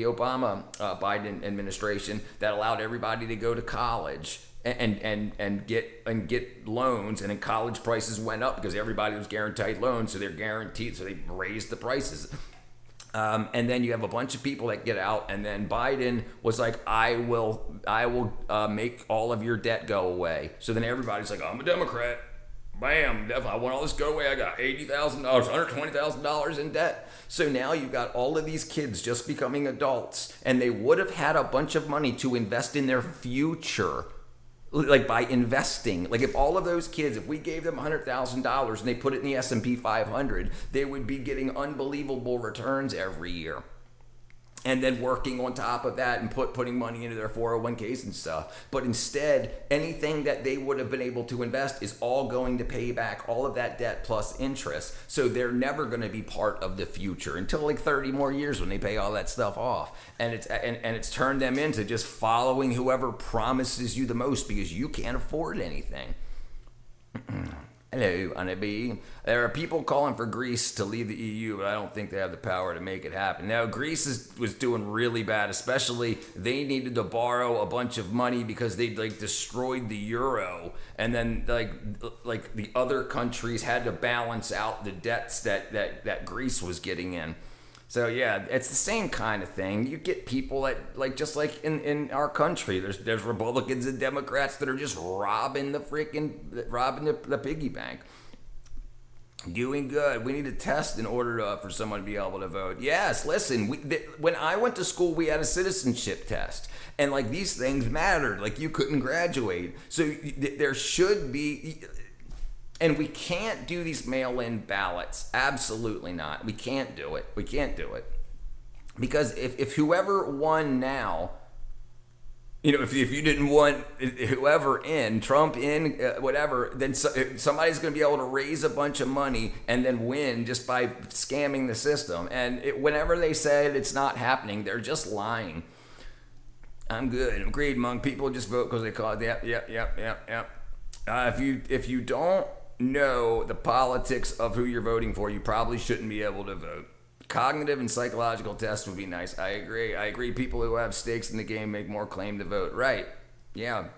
Obama Biden administration that allowed everybody to go to college and get loans, and then college prices went up because everybody was guaranteed loans, so they're guaranteed, so they raised the prices. And then you have a bunch of people that get out, and then Biden was like, I will make all of your debt go away. So then everybody's like, I'm a Democrat. Bam, I want all this to go away. I got $80,000, $120,000 in debt. So now you've got all of these kids just becoming adults, and they would have had a bunch of money to invest in their future, like by investing. Like if all of those kids, if we gave them $100,000 and they put it in the S&P 500, they would be getting unbelievable returns every year. And then working on top of that and putting money into their 401ks and stuff. But instead, anything that they would have been able to invest is all going to pay back all of that debt plus interest. So they're never going to be part of the future until like 30 more years when they pay all that stuff off. And it's turned them into just following whoever promises you the most because you can't afford anything. Hello, Anabi. There are people calling for Greece to leave the EU, but I don't think they have the power to make it happen. Now, Greece was doing really bad, especially they needed to borrow a bunch of money because they destroyed the euro, and then like the other countries had to balance out the debts that Greece was getting in. So yeah, it's the same kind of thing. You get people that just like in our country, there's Republicans and Democrats that are just robbing the piggy bank. Doing good. We need a test in order for someone to be able to vote. Yes, listen. When I went to school, we had a citizenship test, and like these things mattered. Like you couldn't graduate, so there should be. And we can't do these mail-in ballots. Absolutely not. We can't do it. We can't do it. Because if whoever won now, if you didn't want whoever in, Trump in, whatever, then somebody's going to be able to raise a bunch of money and then win just by scamming the system. And whenever they said it's not happening, they're just lying. I'm good. Agreed, Monk. People just vote because they call it. Yep. If you don't know the politics of who you're voting for, you probably shouldn't be able to vote. Cognitive and psychological tests would be nice. I agree. People who have stakes in the game make more claim to vote. Right. Yeah.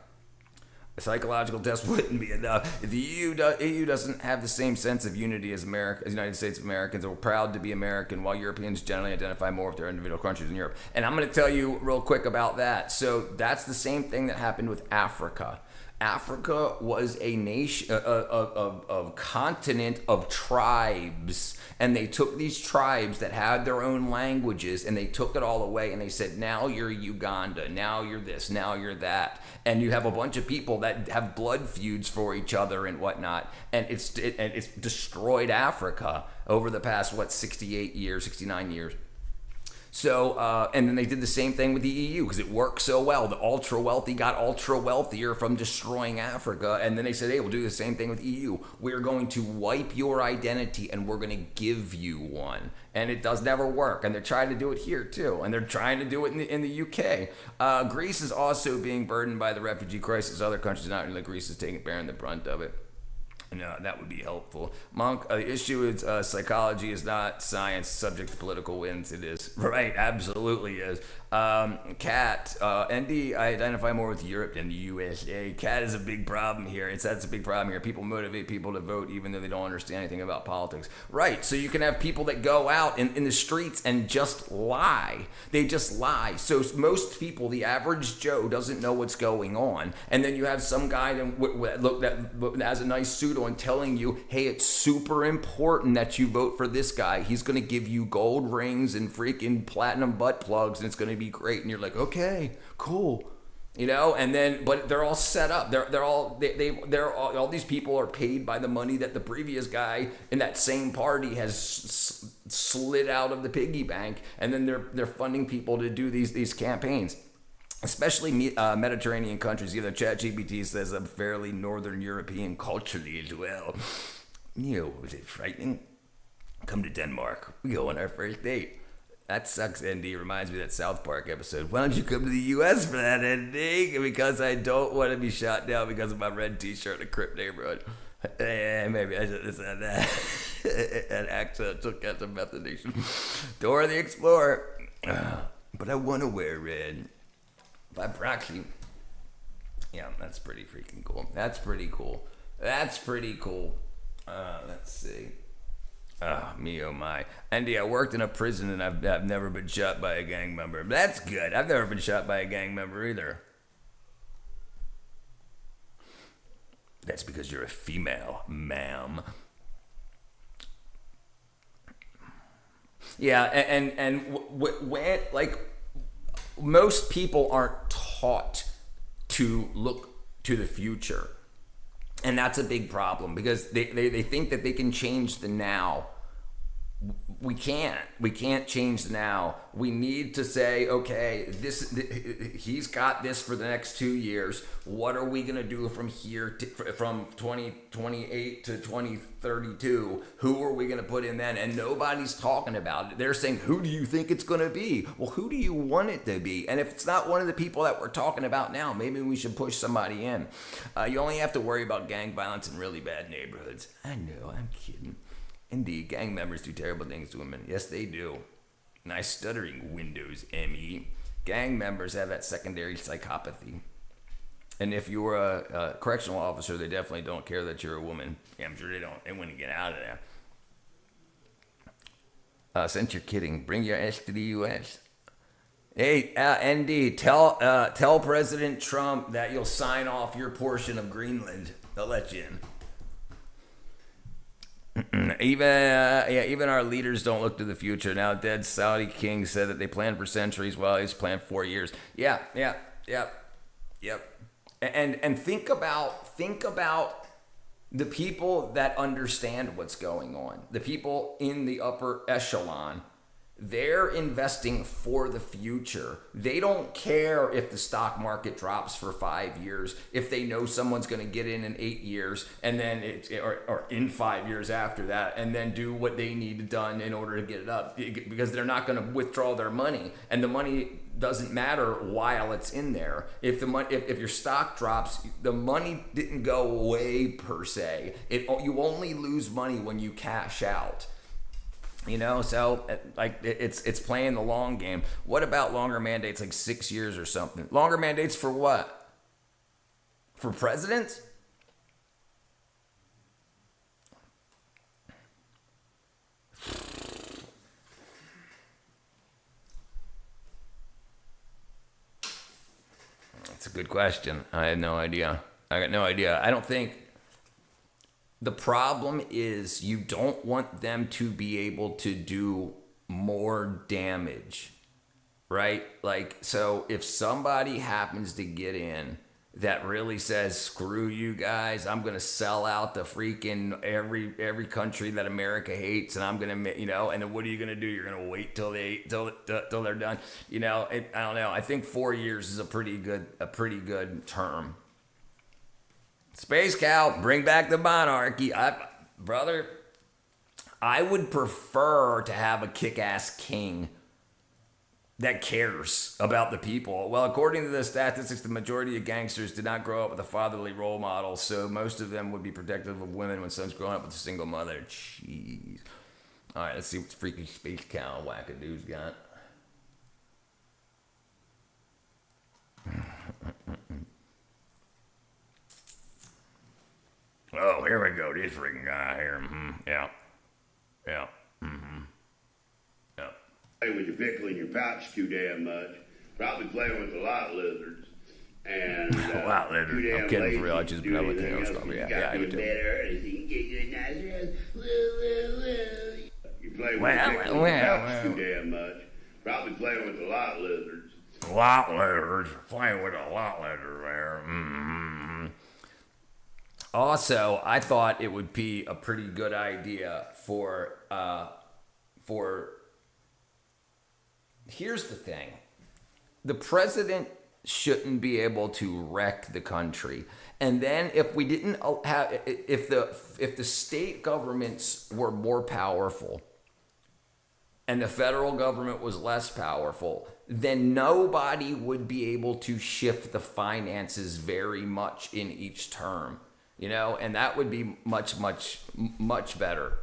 A psychological test wouldn't be enough. If the EU doesn't have the same sense of unity as America, as United States of Americans are proud to be American, while Europeans generally identify more with their individual countries in Europe. And I'm going to tell you real quick about that. So that's the same thing that happened with Africa. Africa was a nation, a continent of tribes, and they took these tribes that had their own languages, and they took it all away, and they said, now you're Uganda, now you're this, now you're that, and you have a bunch of people that have blood feuds for each other and whatnot, and it's destroyed Africa over the past 68 years, 69 years. So, and then they did the same thing with the EU because it worked so well. The ultra wealthy got ultra wealthier from destroying Africa. And then they said, hey, we'll do the same thing with EU. We're going to wipe your identity and we're going to give you one. And it does never work. And they're trying to do it here too. And they're trying to do it in the UK. Greece is also being burdened by the refugee crisis. Other countries, not really. Greece is bearing the brunt of it. No, that would be helpful. Monk, the issue is psychology is not science subject to political winds. It is. Right, absolutely is. Cat, ND, I identify more with Europe than the USA. Cat is a big problem here. That's a big problem here. People motivate people to vote even though they don't understand anything about politics. Right, so you can have people that go out in the streets and just lie. They just lie. So most people, the average Joe, doesn't know what's going on. And then you have some guy that has a nice suit on telling you, hey, it's super important that you vote for this guy. He's going to give you gold rings and freaking platinum butt plugs, and it's going to be great. And you're like, okay, cool. You know, and then, but they're all set up. All these people are paid by the money that the previous guy in that same party has slid out of the piggy bank, and then they're funding people to do these campaigns. Especially Mediterranean countries. Either ChatGPT says I'm fairly Northern European culturally as well. You know, was it frightening? Come to Denmark. We go on our first date. That sucks, ND. Reminds me of that South Park episode. Why don't you come to the U.S. for that, ND? Because I don't want to be shot down because of my red t-shirt in a Crip neighborhood. Maybe I should have said that. An accent took out some methodation. Dora the Explorer. But I want to wear red. By proxy. Yeah, that's pretty freaking cool. That's pretty cool. Let's see. Me oh my. Andy, I worked in a prison and I've never been shot by a gang member. That's good. I've never been shot by a gang member either. That's because you're a female, ma'am. Yeah, and when, like, most people aren't taught to look to the future. And that's a big problem because they think that they can change the now. We can't change the now. We need to say, okay, he's got this for the next 2 years. What are we going to do from here from 2028 to 2032? Who are we going to put in then? And nobody's talking about it. They're saying, who do you think it's going to be? Well, who do you want it to be? And if it's not one of the people that we're talking about now, maybe we should push somebody in. You only have to worry about gang violence in really bad neighborhoods. I know, I'm kidding. Indeed, gang members do terrible things to women. Yes, they do. Nice stuttering, Windows ME. Gang members have that secondary psychopathy. And if you're a correctional officer, they definitely don't care that you're a woman. Yeah, I'm sure they don't. They want to get out of there. Since you're kidding, bring your ass to the U.S. Hey, ND, tell President Trump that you'll sign off your portion of Greenland. They'll let you in. Even our leaders don't look to the future. Now, dead Saudi king said that they planned for centuries while he's planned 4 years. Yep. And think about the people that understand what's going on. The people in the upper echelon. They're investing for the future. They don't care if the stock market drops for 5 years, if they know someone's going to get in 8 years, and then or in 5 years after that, and then do what they need done in order to get it up, because they're not going to withdraw their money, and the money doesn't matter while it's in there. If your stock drops, the money didn't go away per se. You only lose money when you cash out. You know, so like it's playing the long game. What about longer mandates, like 6 years or something? Longer mandates for what? For presidents? That's a good question. I had no idea. I got no idea. I don't think the problem is you don't want them to be able to do more damage, right? Like, so if somebody happens to get in that really says, screw you guys, I'm going to sell out the freaking every country that America hates, and I'm going to, and then what are you going to do? You're going to wait till they're done. I don't know. I think 4 years is a pretty good term. Space Cow, bring back the monarchy. Brother, I would prefer to have a kick-ass king that cares about the people. Well, according to the statistics, the majority of gangsters did not grow up with a fatherly role model, so most of them would be protective of women when someone's growing up with a single mother. Jeez. All right, let's see what freaky Space Cow wackadoo's got. Oh, here we go. This freaking guy here. Yeah. Yeah. Yeah. Play with your pickle in your pouch too damn much. Probably playing with the lot lizards. And lot lizards. I'm kidding for real. I just do with anything else the you yeah, I do do. better, and you can get you a nice rest. You play with your pickle in your pouch too damn much. Probably playing with the lot lizards. Lot lizards. Playing with a lot lizard there. Also, I thought it would be a pretty good idea for here's the thing. The president shouldn't be able to wreck the country. And then if we didn't have, if the state governments were more powerful and the federal government was less powerful, then nobody would be able to shift the finances very much in each term. And that would be much, much, much better.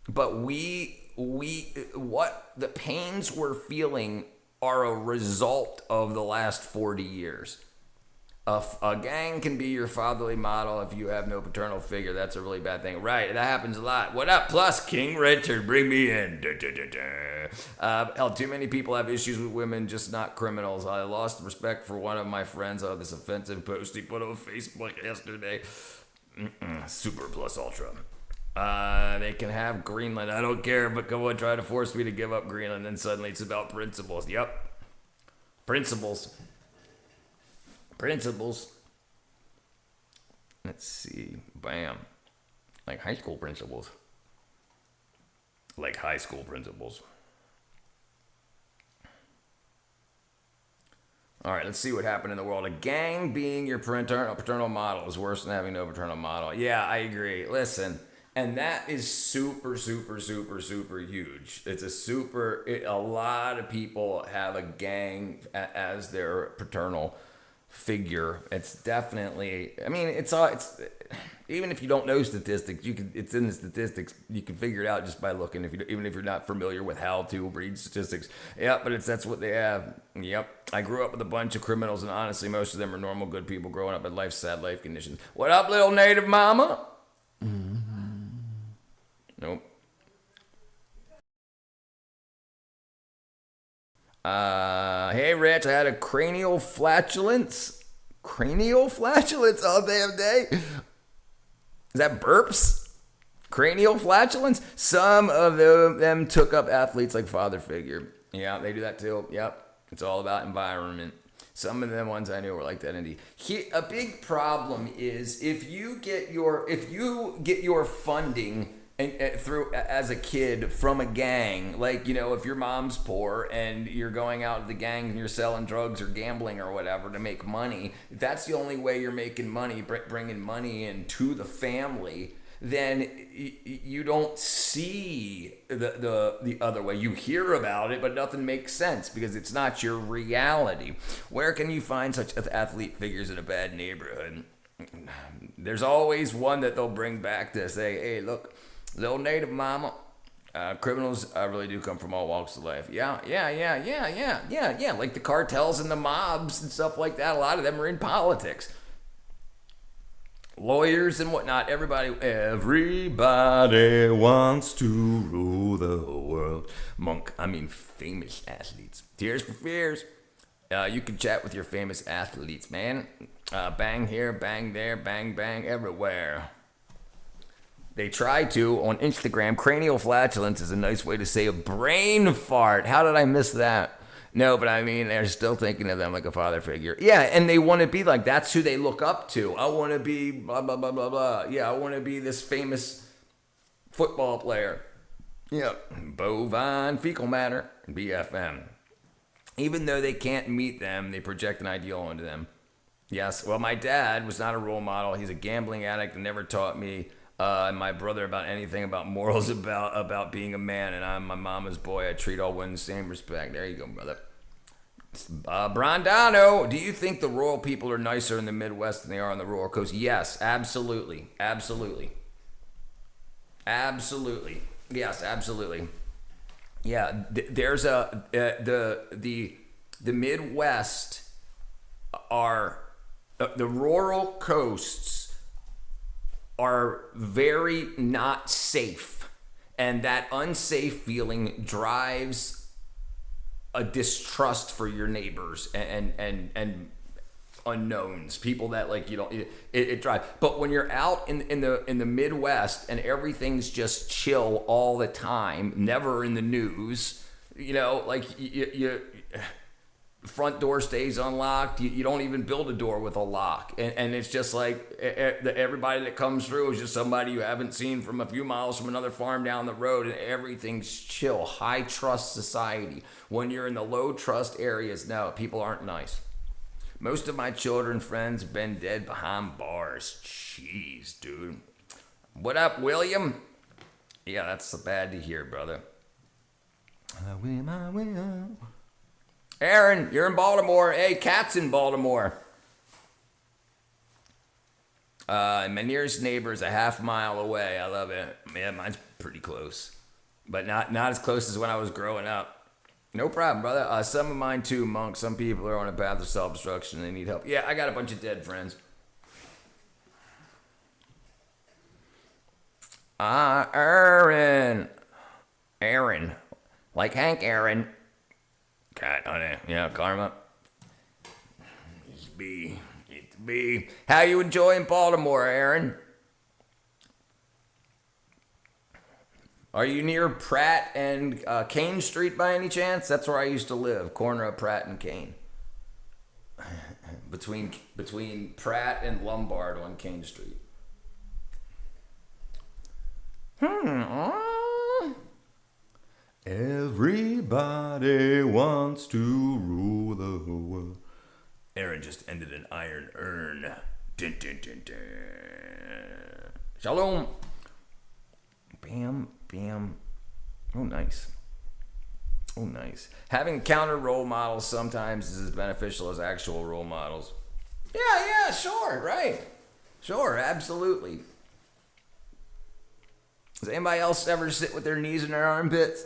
But what the pains we're feeling are a result of the last 40 years. A gang can be your fatherly model if you have no paternal figure. That's a really bad thing. Right, that happens a lot. What up, plus King Richard? Bring me in. Hell, too many people have issues with women, just not criminals. I lost respect for one of my friends on this offensive post he put on Facebook yesterday. Super plus ultra. They can have Greenland. I don't care, but come on, try to force me to give up Greenland. And suddenly it's about principles. Yep. Principles. Let's see. Bam. Like high school principles. All right, let's see what happened in the world. A gang being your paternal model is worse than having no paternal model. Yeah, I agree. Listen, and that is super, super, super, super huge. A lot of people have a gang as their paternal figure. It's definitely, it's even if you don't know statistics, it's in the statistics. You can figure it out just by looking, even if you're not familiar with how to read statistics. Yeah, but that's what they have. Yep. I grew up with a bunch of criminals, and honestly, most of them are normal, good people growing up in sad life conditions. What up, little native mama? Nope. Hey, Rich, I had a cranial flatulence all damn day. Is that burps? Cranial flatulence? Some of them took up athletes like father figure. Yeah, they do that too. Yep. It's all about environment. Some of the ones I knew were like that indeed. A big problem is if you get your funding through as a kid from a gang, like, if your mom's poor and you're going out to the gang and you're selling drugs or gambling or whatever to make money, if that's the only way you're making money, bringing money into the family, then you don't see the other way. You hear about it, but nothing makes sense because it's not your reality. Where can you find such athlete figures in a bad neighborhood? There's always one that they'll bring back to say, hey, look, little native mama, criminals really do come from all walks of life. Yeah. Like the cartels and the mobs and stuff like that. A lot of them are in politics. Lawyers and whatnot. Everybody wants to rule the world. Famous athletes. Tears for Fears. You can chat with your famous athletes, man. Bang here, bang there, bang, bang everywhere. They try to on Instagram. Cranial flatulence is a nice way to say a brain fart. How did I miss that? No, but I mean, they're still thinking of them like a father figure. Yeah, and they want to be like, that's who they look up to. I want to be blah, blah, blah, blah, blah. Yeah, I want to be this famous football player. Yeah, bovine fecal matter, BFM. Even though they can't meet them, they project an ideal onto them. Yes, well, my dad was not a role model. He's a gambling addict and never taught me and my brother about anything about morals about being a man. And I'm my mama's boy. I treat all women the same respect. There you go, brother. Brandano, do you think the rural people are nicer in the Midwest than they are on the rural coast? Yes, absolutely. Absolutely. Absolutely. Yes, absolutely. Yeah, there's the Midwest are the rural coasts are very not safe, and that unsafe feeling drives a distrust for your neighbors and unknowns, people that like you don't it drives. But when you're out in the Midwest and everything's just chill all the time, never in the news, like you front door stays unlocked, you don't even build a door with a lock, and it's just like everybody that comes through is just somebody you haven't seen from a few miles from another farm down the road, and everything's chill, high trust society. When you're in the low trust areas, no, people aren't nice. Most of my children friends have been dead behind bars. Jeez, dude. What up, William? Yeah, that's bad to hear, brother. I will. Aaron, you're in Baltimore. Hey, Cat's in Baltimore. My nearest neighbor is a half mile away. I love it. Man, mine's pretty close. But not as close as when I was growing up. No problem, brother. Some of mine too, Monk. Some people are on a path of self-destruction. They need help. Yeah, I got a bunch of dead friends. Aaron. Like Hank Aaron. God, honey. Yeah, karma. It's be. How you enjoying Baltimore, Aaron? Are you near Pratt and Kane Street by any chance? That's where I used to live, corner of Pratt and Kane. Between Pratt and Lombard on Kane Street. Everybody wants to rule the world. Aaron just ended an iron urn. Dun, dun, dun, dun. Shalom. Bam, bam. Oh, nice. Oh, nice. Having counter role models sometimes is as beneficial as actual role models. Yeah, sure, right. Sure, absolutely. Does anybody else ever sit with their knees in their armpits?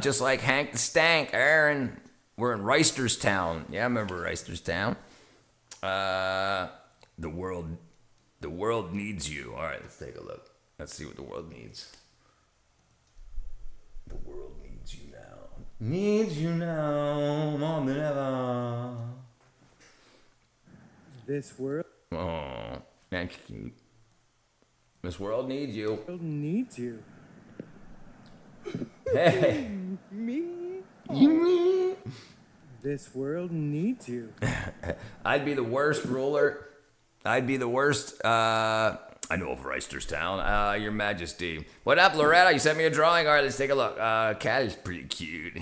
Just like Hank the Stank, Aaron. We're in Reisterstown. Yeah, I remember Reisterstown. The world needs you. All right, let's take a look. Let's see what the world needs. The world needs you now. Needs you now more than ever. This world. Oh, that's cute. This world needs you. World needs you. Hey. Me. You. This world needs you. I'd be the worst ruler. I'd be the worst. I know of Reisterstown. Your Majesty. What up, Loretta? You sent me a drawing. All right, let's take a look. Cat is pretty cute.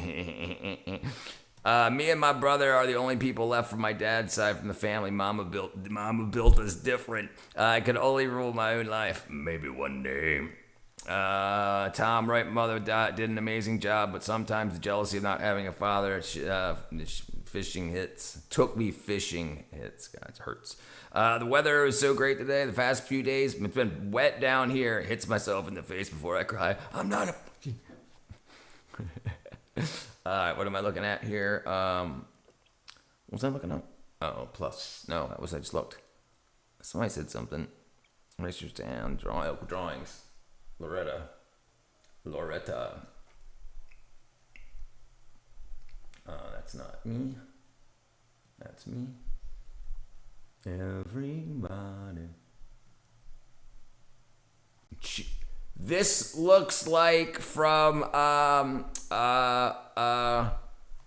Me and my brother are the only people left from my dad's side from the family. Mama built us different. I could only rule my own life. Maybe one day. Tom, right, mother did an amazing job, but sometimes the jealousy of not having a father, fishing hits. Took me fishing hits. God, it hurts. The weather was so great today. The past few days, it's been wet down here. Hits myself in the face before I cry. I'm not a... Alright, what am I looking at here? What was I looking at? Oh, plus. No, that was I just looked. Somebody said something. Racers down. Drawings. Loretta. Loretta. That's not me. That's me. Everybody. This looks like from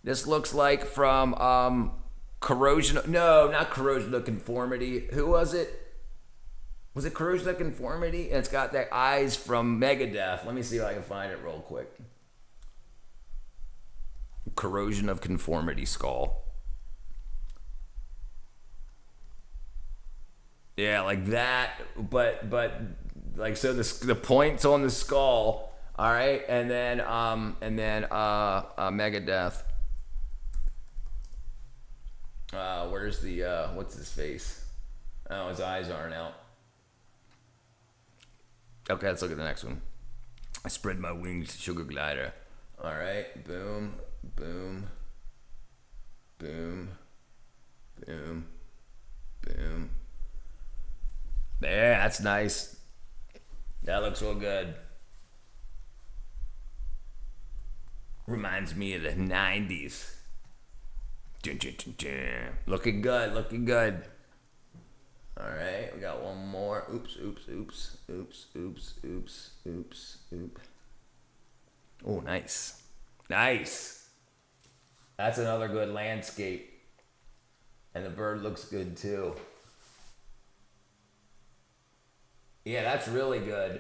this looks like from Corrosion. No, not Corrosion of Conformity. Who was it? Was it Corrosion of Conformity? And it's got that eyes from Megadeth. Let me see if I can find it real quick. Corrosion of Conformity skull. Yeah, like that, but like, so the points on the skull, all right, and then Megadeth. Where's the what's his face? Oh, his eyes aren't out. Okay, let's look at the next one. I spread my wings, sugar glider. All right, boom, boom, boom, boom, boom. Yeah, that's nice. That looks real good. Reminds me of the 90s. Dun, dun, dun, dun. Looking good, looking good. All right, we got one more. Oops, oops, oops, oops, oops, oops, oops, oops. Oh, nice. Nice. That's another good landscape. And the bird looks good too. Yeah, that's really good.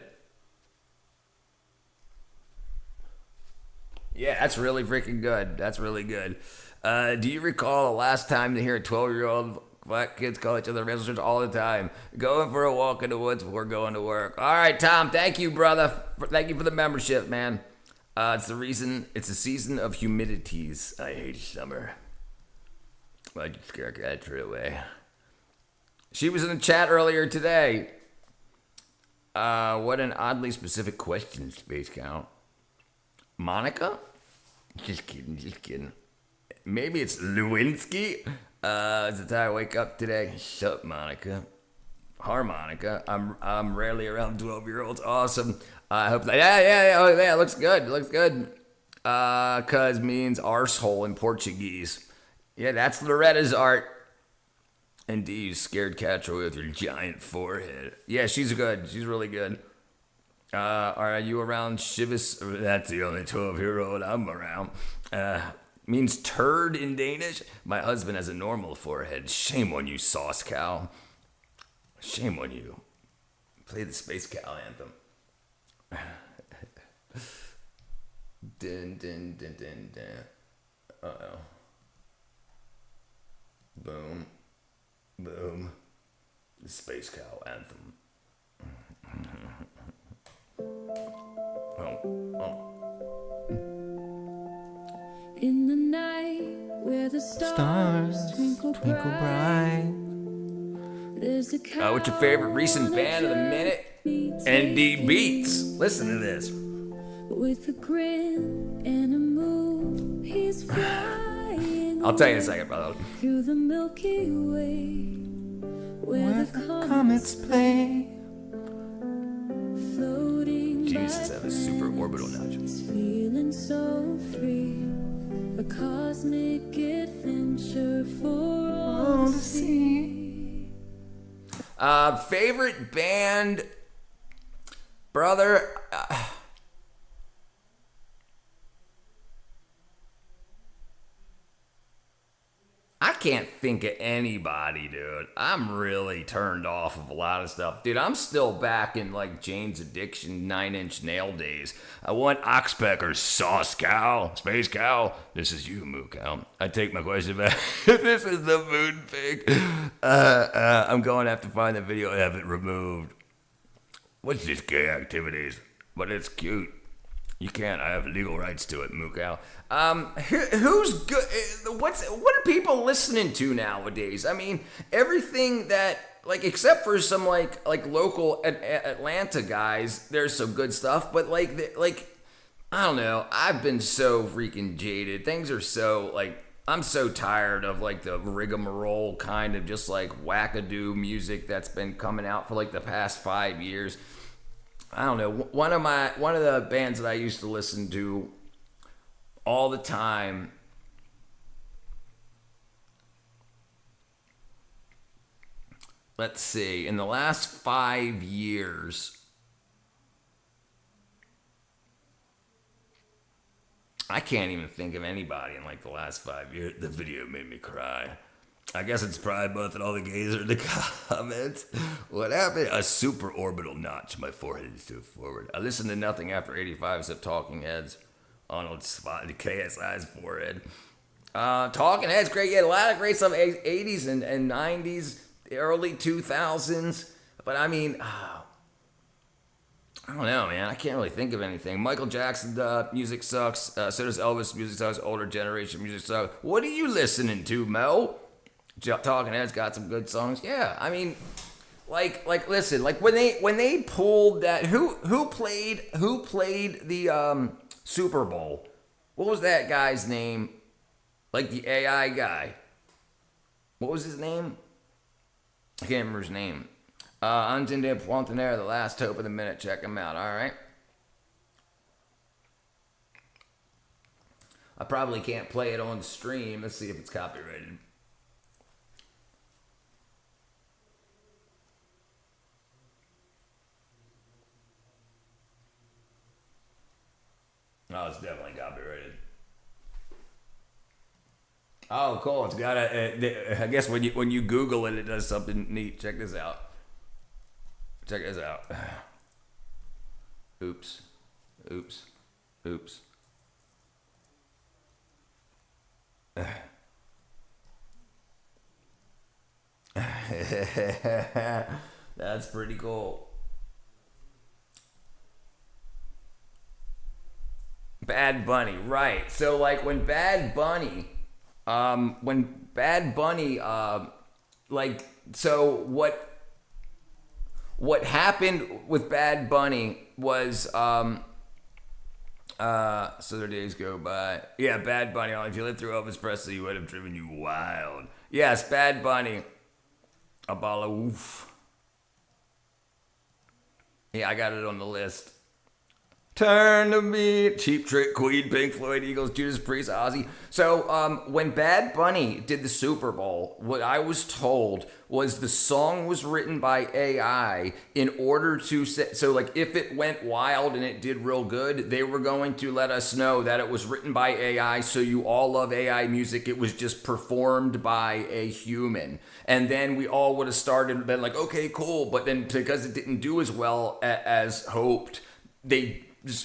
Yeah, that's really freaking good. That's really good. Do you recall the last time to hear a 12-year-old black kids call each other wrestlers all the time? Going for a walk in the woods before going to work. All right, Tom, thank you, brother. Thank you for the membership, man. It's the season of humidities. I hate summer. Why'd you scare Gatra away? She was in the chat earlier today. What an oddly specific question, Space Count. Monica? Just kidding, just kidding. Maybe it's Lewinsky. Is the time I wake up today? Shut up, Monica. Harmonica. I'm rarely around 12-year-olds. Awesome. I hope that. Yeah. Oh, yeah. Looks good. Looks good. Cuz means arsehole in Portuguese. Yeah, that's Loretta's art. And do you scared Catra with your giant forehead? Yeah, she's good. She's really good. Are you around Shivas? That's the only 12-year-old I'm around. Means turd in Danish. My husband has a normal forehead. Shame on you, sauce cow. Shame on you. Play the Space Cow anthem. Dun, dun, dun, dun, dun. Uh-oh. Boom. Boom. The Space Cow anthem. Oh. In the night where the stars twinkle bright. There's a What's your favorite recent band of the minute? ND Beats. Listen to this. With a grin and a move, he's flying. I'll tell you in a second, brother. Through the Milky Way, where the comets play. Floating. Jesus, that was super orbital now. He's feeling so free. A cosmic adventure for all to see. Favorite band, brother. I can't think of anybody, dude. I'm really turned off of a lot of stuff. Dude, I'm still back in like Jane's Addiction 9-inch nail days. I want Oxpecker's Sauce Cow, Space Cow. This is you, Moo Cow. I take my question back. This is the moon pig. I'm going to have to find the video and have it removed. What's this gay activities? But it's cute. You can't. I have legal rights to it, Moo Cow. Who's good? What are people listening to nowadays? I mean, everything that, like, except for some like local Atlanta guys, there's some good stuff. But like I don't know. I've been so freaking jaded. Things are so like, I'm so tired of like the rigmarole kind of just like wackadoo music that's been coming out for like the past 5 years. I don't know. One of the bands that I used to listen to all the time. Let's see. In the last 5 years, I can't even think of anybody in like the last 5 years. The video made me cry. I guess it's Pride Month and all the gays are in the comments. What happened? A super orbital notch. My forehead is too forward. I listened to nothing after 85 except Talking Heads. Arnold Spot, the KSI's forehead. Talking Heads, great. Yeah, a lot of great stuff. 80s and 90s, early 2000s. But I mean, I don't know, man. I can't really think of anything. Michael Jackson music sucks. So does Elvis music sucks. Older generation music sucks. What are you listening to, Mel? Talking Heads got some good songs. Yeah, I mean, like listen, like when they pulled that, who played the Super Bowl? What was that guy's name? Like the AI guy. What was his name? I can't remember his name. Antinde Pointanera, the last hope of the minute. Check him out. All right. I probably can't play it on stream. Let's see if it's copyrighted. Oh, it's definitely copyrighted. Oh, cool. It's got a. I guess when you Google it, it does something neat. Check this out. Check this out. Oops. Oops. Oops. That's pretty cool. Bad Bunny, right. So like when Bad Bunny, like, so what happened with Bad Bunny was, so their days go by. Yeah, Bad Bunny, if you lived through Elvis Presley, you would have driven you wild. Yes, Bad Bunny. Abala oof. Yeah, I got it on the list. Turn to me, Cheap Trick, Queen, Pink Floyd, Eagles, Judas Priest, Ozzy. So when Bad Bunny did the Super Bowl, what I was told was the song was written by AI in order to say, so like if it went wild and it did real good, they were going to let us know that it was written by AI, so you all love AI music. It was just performed by a human. And then we all would have started, been like, okay, cool. But then because it didn't do as well as hoped,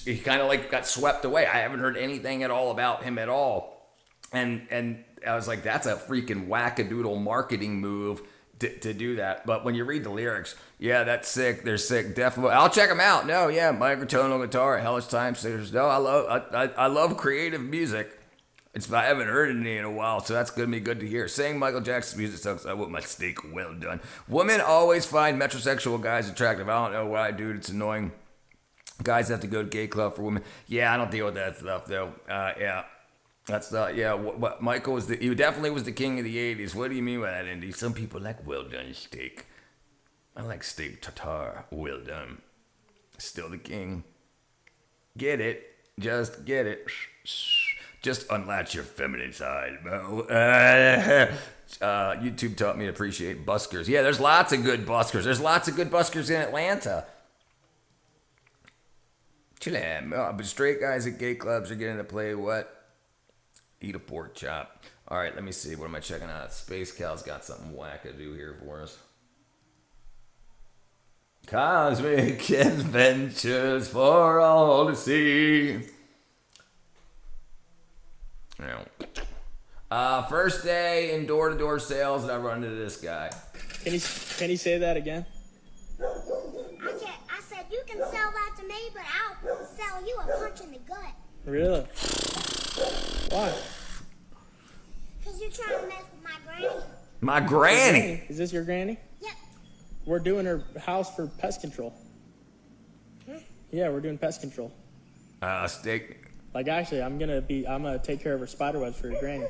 he kind of like got swept away. I haven't heard anything at all about him at all. And I was like, that's a freaking wackadoodle marketing move to do that. But when you read the lyrics, yeah, that's sick. They're sick. Definitely. I'll check them out. No, yeah, microtonal guitar, Hellish Time Singers. No, I love creative music. I haven't heard any in a while, so that's gonna be good to hear. Saying Michael Jackson's music sucks. I want my steak well done. Women always find metrosexual guys attractive. I don't know why, dude. It's annoying. Guys have to go to gay club for women. Yeah, I don't deal with that stuff though. Yeah, that's not. Yeah, what Michael was he definitely was the king of the '80s. What do you mean by that, Indy? Some people like well done steak. I like steak tartare, well done. Still the king. Get it? Just get it. Just unlatch your feminine side, bro. YouTube taught me to appreciate buskers. Yeah, there's lots of good buskers. There's lots of good buskers in Atlanta. But straight guys at gay clubs are getting to play what? Eat a pork chop. All right, let me see. What am I checking out? Space Cal's got something wackadoo here for us. Cosmic adventures for all to see. First day in door-to-door sales, and I run into this guy. Can you say that again? I said you can sell that to me, but I'll sell you a punch in the gut. Really? Why? Because you're trying to mess with my granny. My granny? Is this your granny? Yep. We're doing her house for pest control. Huh? Yeah, we're doing pest control. Steak. Like actually, I'm gonna take care of her spider webs for your granny.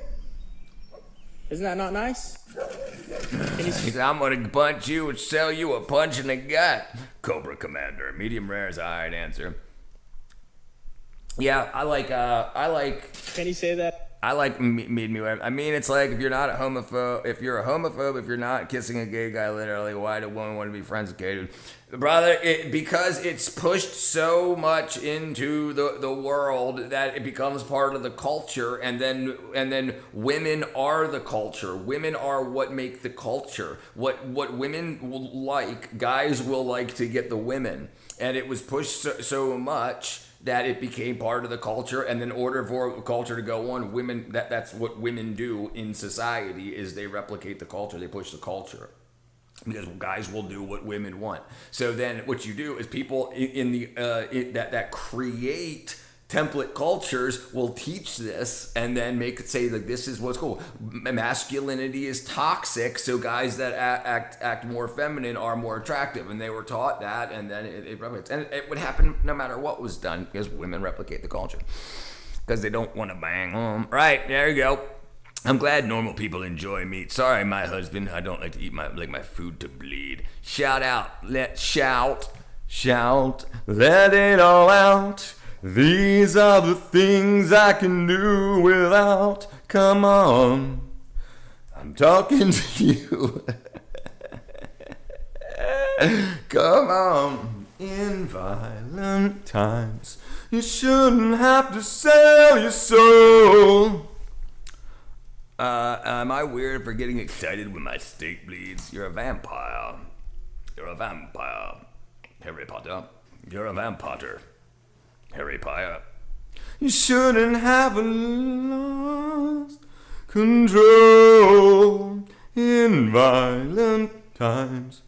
Isn't that not nice? He said, I'm gonna punch you and sell you a punch in the gut. Cobra Commander. Medium rare is a hard answer. Yeah, I like. Can you say that? I like meet me where. I mean, it's like if you're not a homophobe, if you're not kissing a gay guy, literally, why do women want to be friends with gay dude? Brother, because it's pushed so much into the world that it becomes part of the culture, and then women are the culture. Women are what make the culture. What women will like, guys will like to get the women, and it was pushed so much that it became part of the culture. And in order for the culture to go on, women, that's what women do in society, is they replicate the culture, they push the culture. Because guys will do what women want. So then what you do is people that create template cultures will teach this and then make it say like, this is what's cool. Masculinity is toxic, so guys that act more feminine are more attractive, and they were taught that, and then it replicates. And it would happen no matter what was done, because women replicate the culture because they don't want to bang home. Right, there you go. I'm glad normal people enjoy meat. Sorry, my husband, I don't like to eat my food to bleed. Shout out, shout, let it all out. These are the things I can do without. Come on, I'm talking to you. Come on, in violent times, you shouldn't have to sell your soul. Am I weird for getting excited when my steak bleeds? You're a vampire. You're a vampire. Harry Potter. You're a vampire. Harry Potter. You shouldn't have lost control in violent times.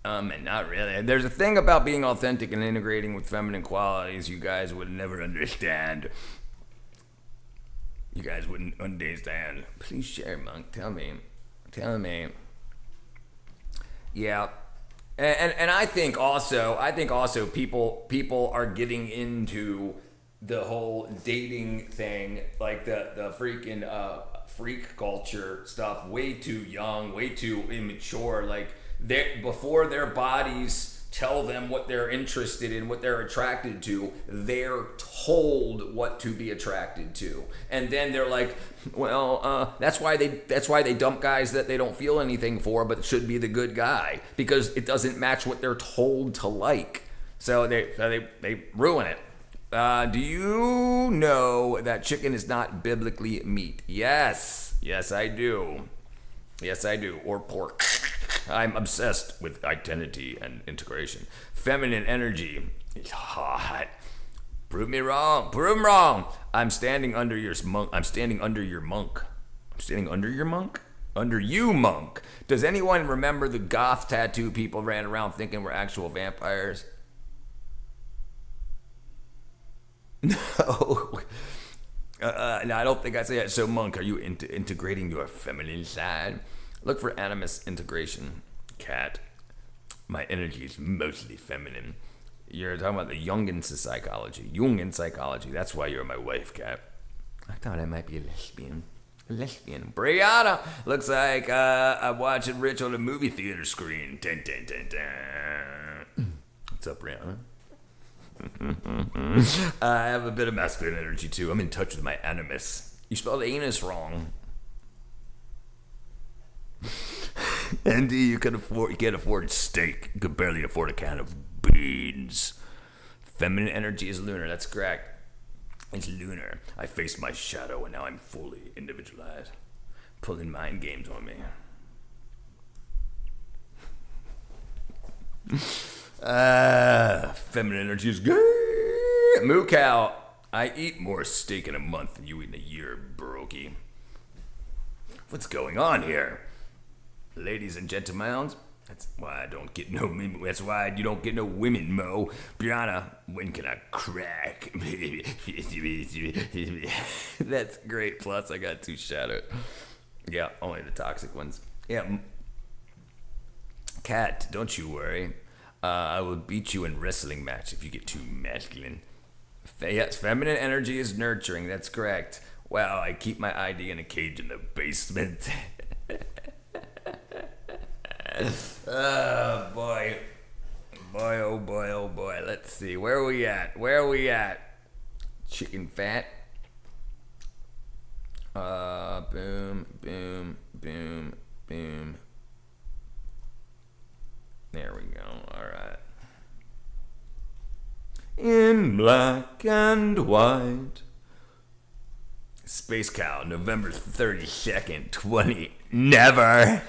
And not really. There's a thing about being authentic and integrating with feminine qualities you guys would never understand. You guys wouldn't understand. Please share, Monk. Tell me. Yeah. And I think also people are getting into the whole dating thing, like the freaking freak culture stuff, way too young, way too immature. Like before their bodies tell them what they're interested in, what they're attracted to, they're told what to be attracted to, and then they're like, well, that's why they dump guys that they don't feel anything for, but should be the good guy, because it doesn't match what they're told to like. So they ruin it. Do you know that chicken is not biblically meat? Yes, I do. Or pork. I'm obsessed with identity and integration. Feminine energy is hot. Prove me wrong. Prove 'em wrong. I'm standing under your monk. Under you, monk. Does anyone remember the goth tattoo people ran around thinking were actual vampires? No. No, I don't think I say that. So, monk, are you integrating your feminine side? Look for animus integration. Cat. My energy is mostly feminine. You're talking about the Jungian psychology. That's why you're my wife, Cat. I thought I might be a lesbian. Brianna! Looks like I'm watching Rich on a movie theater screen. Dun, dun, dun, dun. What's up, Brianna? I have a bit of masculine energy, too. I'm in touch with my animus. You spelled anus wrong. Andy, you can't afford steak. You could barely afford a can of beans. Feminine energy is lunar. That's correct. It's lunar. I faced my shadow and now I'm fully individualized. Pulling mind games on me. Feminine energy is good. Moo cow. I eat more steak in a month than you eat in a year, brokey. What's going on here? Ladies and gentlemen, that's why I don't get no women. That's why you don't get no women, Mo. Brianna, when can I crack? That's great. Plus, I got 2 shadowed. Yeah, only the toxic ones. Yeah. Cat, don't you worry. I will beat you in wrestling match if you get too masculine. Yes, feminine energy is nurturing. That's correct. Well, I keep my ID in a cage in the basement. Oh, boy. Boy, oh boy, oh boy. Let's see. Where are we at? Where are we at? Chicken fat. Boom, boom, boom, boom. There we go. All right. In black and white. Space Cow, November 32nd, 20. Never.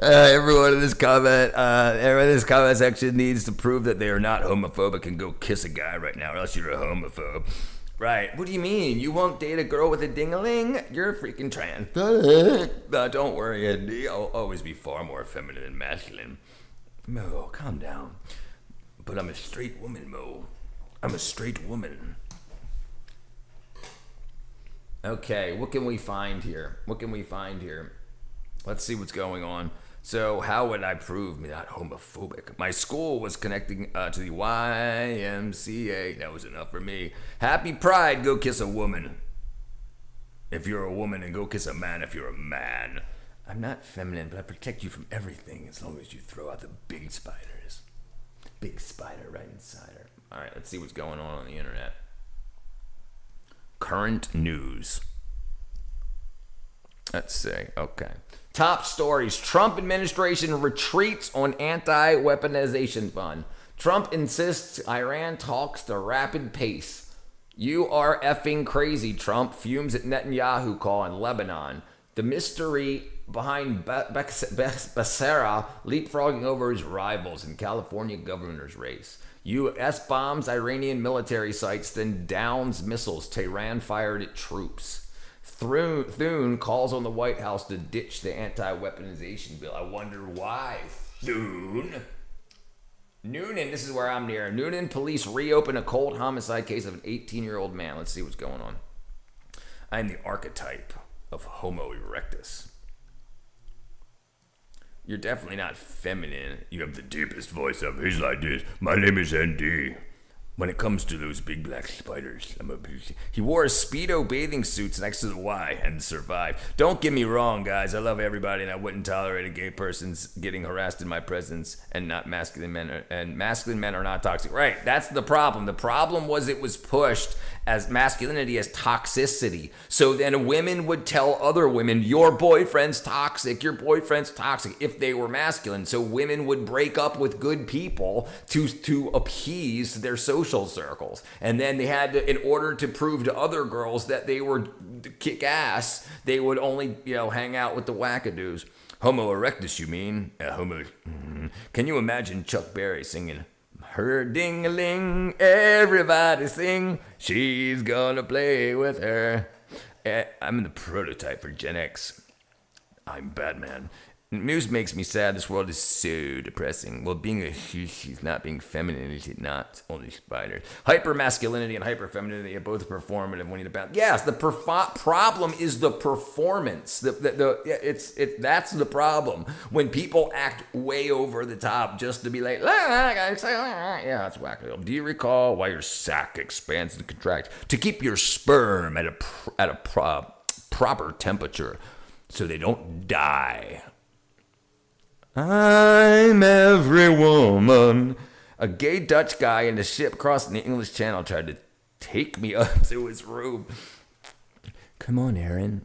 Everyone in this comment section needs to prove that they are not homophobic and go kiss a guy right now, or else you're a homophobe. Right. What do you mean? You won't date a girl with a ding-a-ling? You're a freaking trans. Don't worry, Andy. I'll always be far more feminine and masculine. Mo, calm down. But I'm a straight woman, Mo. I'm a straight woman. Okay, what can we find here? What can we find here? Let's see what's going on. So how would I prove me not homophobic? My school was connecting to the YMCA. That was enough for me. Happy Pride, go kiss a woman. If you're a woman, and go kiss a man if you're a man. I'm not feminine, but I protect you from everything as long as you throw out the big spiders. Big spider right inside her. All right, let's see what's going on the internet. Current news. Let's see. Okay. Top stories. Trump administration retreats on anti-weaponization fund. Trump insists Iran talks to rapid pace. You are effing crazy, Trump. Fumes at Netanyahu call in Lebanon. The mystery behind Becerra leapfrogging over his rivals in California governor's race. U.S. bombs Iranian military sites, then downs missiles Tehran fired at troops. Thune calls on the White House to ditch the anti-weaponization bill. I wonder why, Thune. Noonan, this is where I'm near. Noonan police reopen a cold homicide case of an 18-year-old man. Let's see what's going on. I am the archetype of Homo erectus. You're definitely not feminine. You have the deepest voice ever. He's like this. My name is Andy. When it comes to those big black spiders, I'm a beauty. He wore a Speedo bathing suits next to the Y and survived. Don't get me wrong, guys. I love everybody, and I wouldn't tolerate a gay person's getting harassed in my presence, and not masculine men. And masculine men are not toxic. Right, that's the problem. The problem was it was pushed as masculinity as toxicity. So then women would tell other women, your boyfriend's toxic, your boyfriend's toxic, if they were masculine. So women would break up with good people to appease their social circles, and then they had to, in order to prove to other girls that they were kick ass, they would only hang out with the wackadoos. Homo erectus, you mean? Homo. Can you imagine Chuck Berry singing her ding-a-ling, everybody sing, she's gonna play with her? I'm the prototype for Gen X. I'm Batman. News makes me sad. This world is so depressing. Well, being a she's not being feminine, is it not? Only spiders. Hyper-masculinity and hyper-femininity are both performative. We need to balance. Yes, the problem is the performance. That's the problem. When people act way over the top just to be like, yeah, that's wacky. Do you recall why your sac expands and contracts? To keep your sperm at a proper temperature so they don't die. I'm every woman. A gay Dutch guy in a ship crossing the English Channel tried to take me up to his room. Come on, Aaron.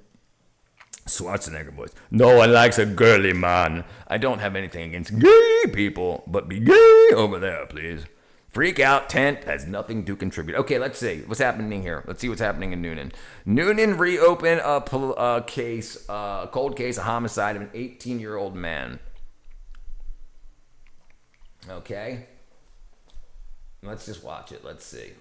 Schwarzenegger voice. No one likes a girly man. I don't have anything against gay people, but be gay over there, please. Freak out tent has nothing to contribute. Okay, let's see what's happening here. Let's see what's happening in Noonan. Noonan reopened a cold case, a homicide of an 18-year-old man. Okay, let's just watch it. Let's see.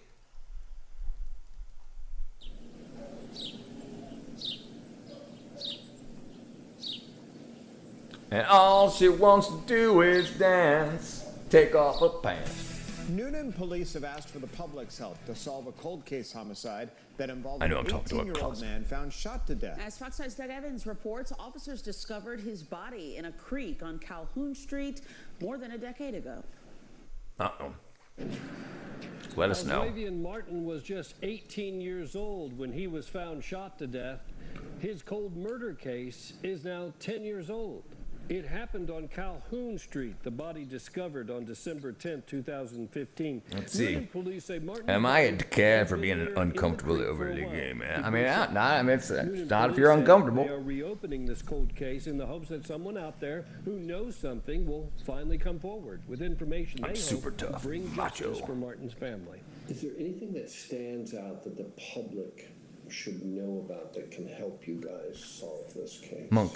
And all she wants to do is dance, take off her pants. Noonan police have asked for the public's help to solve a cold case homicide that involved an 18-year-old man found shot to death. As Fox 5's Doug Evans reports, officers discovered his body in a creek on Calhoun Street more than a decade ago. Uh-oh. Let us know. Flavian Martin was just 18 years old when he was found shot to death. His cold murder case is now 10 years old. It happened on Calhoun Street. The body discovered on December 10, 2015. Let's see. Police say Martin Am I a dickhead for being uncomfortable over the game, man? I mean, it's not if you're uncomfortable. They are reopening this cold case in the hopes that someone out there who knows something will finally come forward with information they super hope tough, bring macho. justice for Martin's family. Is there anything that stands out that the public should know about that can help you guys solve this case? Monk.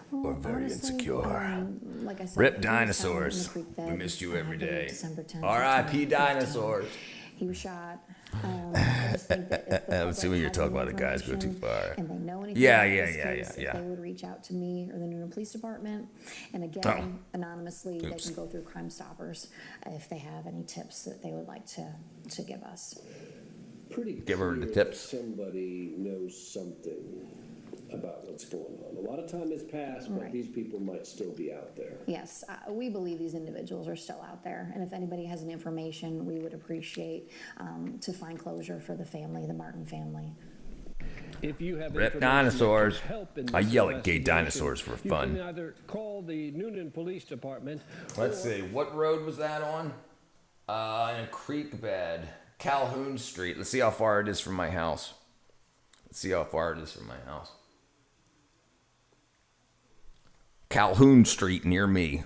We're very insecure. Like I said, Rip dinosaurs. We missed you every day. R.I.P. dinosaurs. He was shot. I just think that if the Let's see when you're talking about the guys go too far. And they know anything Yeah. if they would reach out to me or the Noonan Police Department. And again, anonymously, they can go through Crime Stoppers if they have any tips that they would like to give us. Pretty Give her the clear tips. that somebody knows something about what's going on. A lot of time has passed, but these people might still be out there. Yes, we believe these individuals are still out there. And if anybody has any information, we would appreciate to find closure for the family, the Martin family. If you have Rip dinosaurs. I yell at gay dinosaurs for fun. You can either call the Noonan Police Department. Let's see. What road was that on? In a creek bed. Calhoun Street. Let's see how far it is from my house. Calhoun Street near me.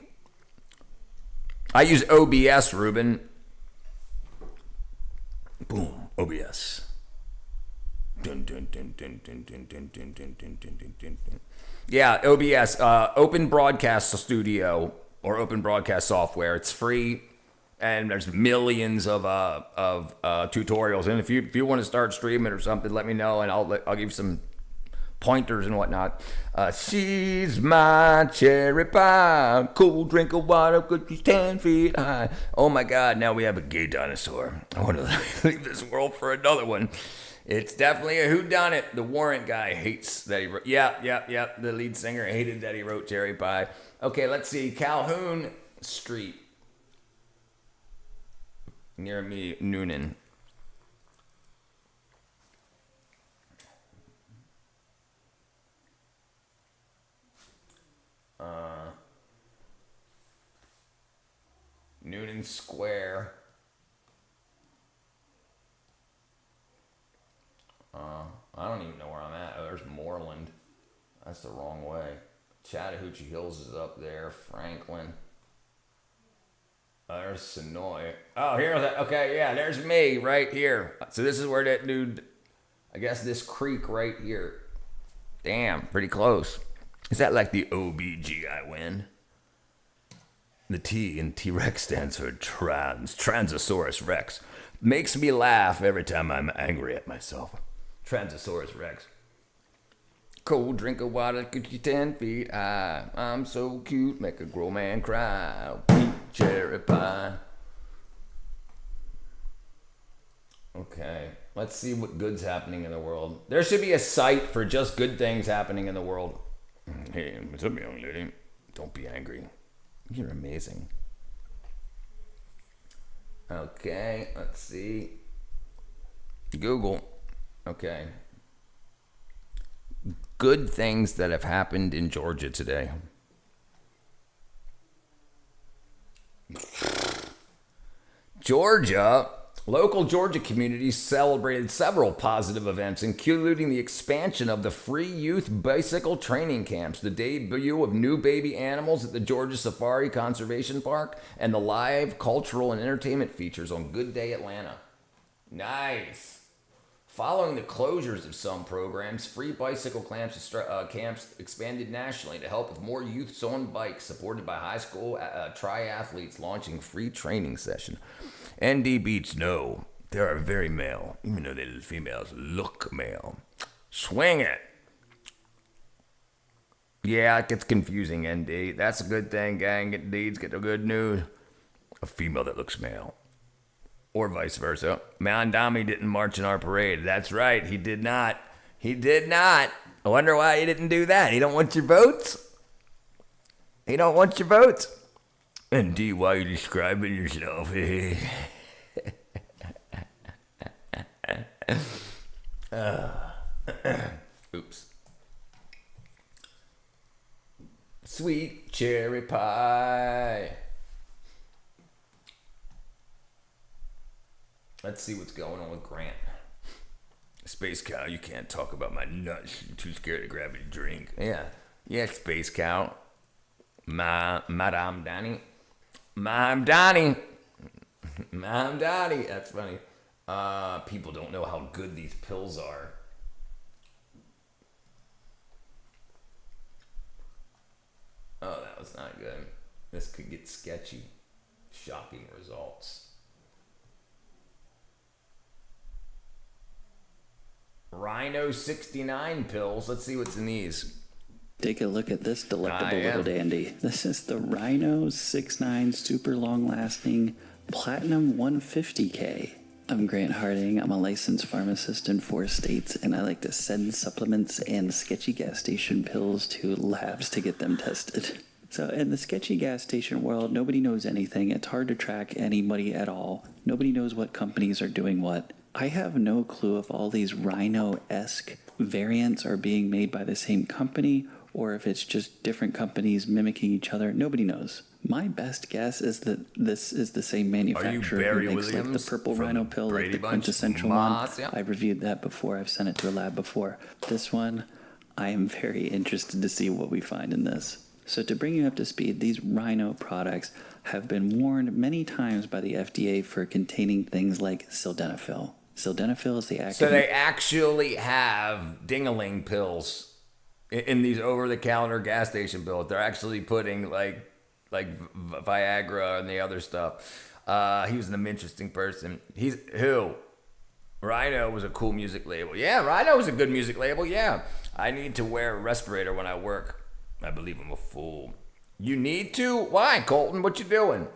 I use OBS, Ruben. Boom. OBS. Dun, dun, dun, dun, dun, dun, dun, dun, dun, dun, dun, dun, dun, dun. Yeah, OBS. Open Broadcast Studio or Open Broadcast Software. It's free. And there's millions of tutorials. And if you want to start streaming or something, let me know, and I'll give you some pointers and whatnot. She's my cherry pie, cool drink of water, cause she's 10 feet high. Oh my God! Now we have a gay dinosaur. I want to leave this world for another one. It's definitely a whodunit. The Warrant guy hates that he wrote. Yeah. The lead singer hated that he wrote cherry pie. Okay, let's see. Calhoun Street. Near me, Noonan. Noonan Square. I don't even know where I'm at. Oh, there's Moreland. That's the wrong way. Chattahoochee Hills is up there. Franklin. There's Sonoy. Oh, here's that. Okay, yeah, there's me right here. So this is where that dude, I guess this creek right here. Damn, pretty close. Is that like the OBGYN? The T in T-Rex stands for Transosaurus Rex. Makes me laugh every time I'm angry at myself. Transosaurus Rex. Cold drink of water, get you 10 feet high. I'm so cute, make a grown man cry. Cherry pie. Okay, let's see what good's happening in the world. There should be a site for just good things happening in the world. Hey, what's up, young lady? Don't be angry. You're amazing. Okay, let's see. Google. Okay. Good things that have happened in Georgia today. Georgia. Local Georgia communities celebrated several positive events, including the expansion of the free youth bicycle training camps, the debut of new baby animals at the Georgia Safari Conservation Park, and the live cultural and entertainment features on Good Day Atlanta. Nice. Following the closures of some programs, free bicycle camps expanded nationally to help with more youths on bikes, supported by high school triathletes launching free training session. ND Beats know they are very male, even though the females look male. Swing it. Yeah, it gets confusing, ND. That's a good thing, gang. Get deeds, get the good news. A female that looks male. Or vice versa. Mandami didn't march in our parade. That's right, he did not. He did not. I wonder why he didn't do that. He don't want your votes? He don't want your votes? ND, why are you describing yourself? Oops. Sweet cherry pie. Let's see what's going on with Grant. Space Cow, you can't talk about my nuts. You're too scared to grab a drink. Yeah. Yeah, Space Cow. Madame Donnie. Madame Donnie. Madame Donnie. That's funny. People don't know how good these pills are. Oh, that was not good. This could get sketchy. Shocking results. Rhino 69 pills. Let's see what's in these. Take a look at this delectable little dandy. This is the Rhino 69 super long lasting Platinum 150K. I'm Grant Harding. I'm a licensed pharmacist in 4 states, and I like to send supplements and sketchy gas station pills to labs to get them tested. So in the sketchy gas station world, nobody knows anything. It's hard to track anybody at all. Nobody knows what companies are doing what. I have no clue if all these Rhino-esque variants are being made by the same company or if it's just different companies mimicking each other. Nobody knows. My best guess is that this is the same manufacturer who makes like the purple Rhino pill, like the quintessential one. I reviewed that before. I've sent it to a lab before. This one, I am very interested to see what we find in this. So to bring you up to speed, these Rhino products have been warned many times by the FDA for containing things like sildenafil. Sildenafil is the active... So they actually have ding-a-ling pills in these over-the-counter gas station pills. They're actually putting like Viagra and the other stuff. He was an interesting person. He's who? Rhino was a cool music label. Yeah, Rhino was a good music label. Yeah. I need to wear a respirator when I work. I believe I'm a fool. You need to? Why, Colton? What you doing?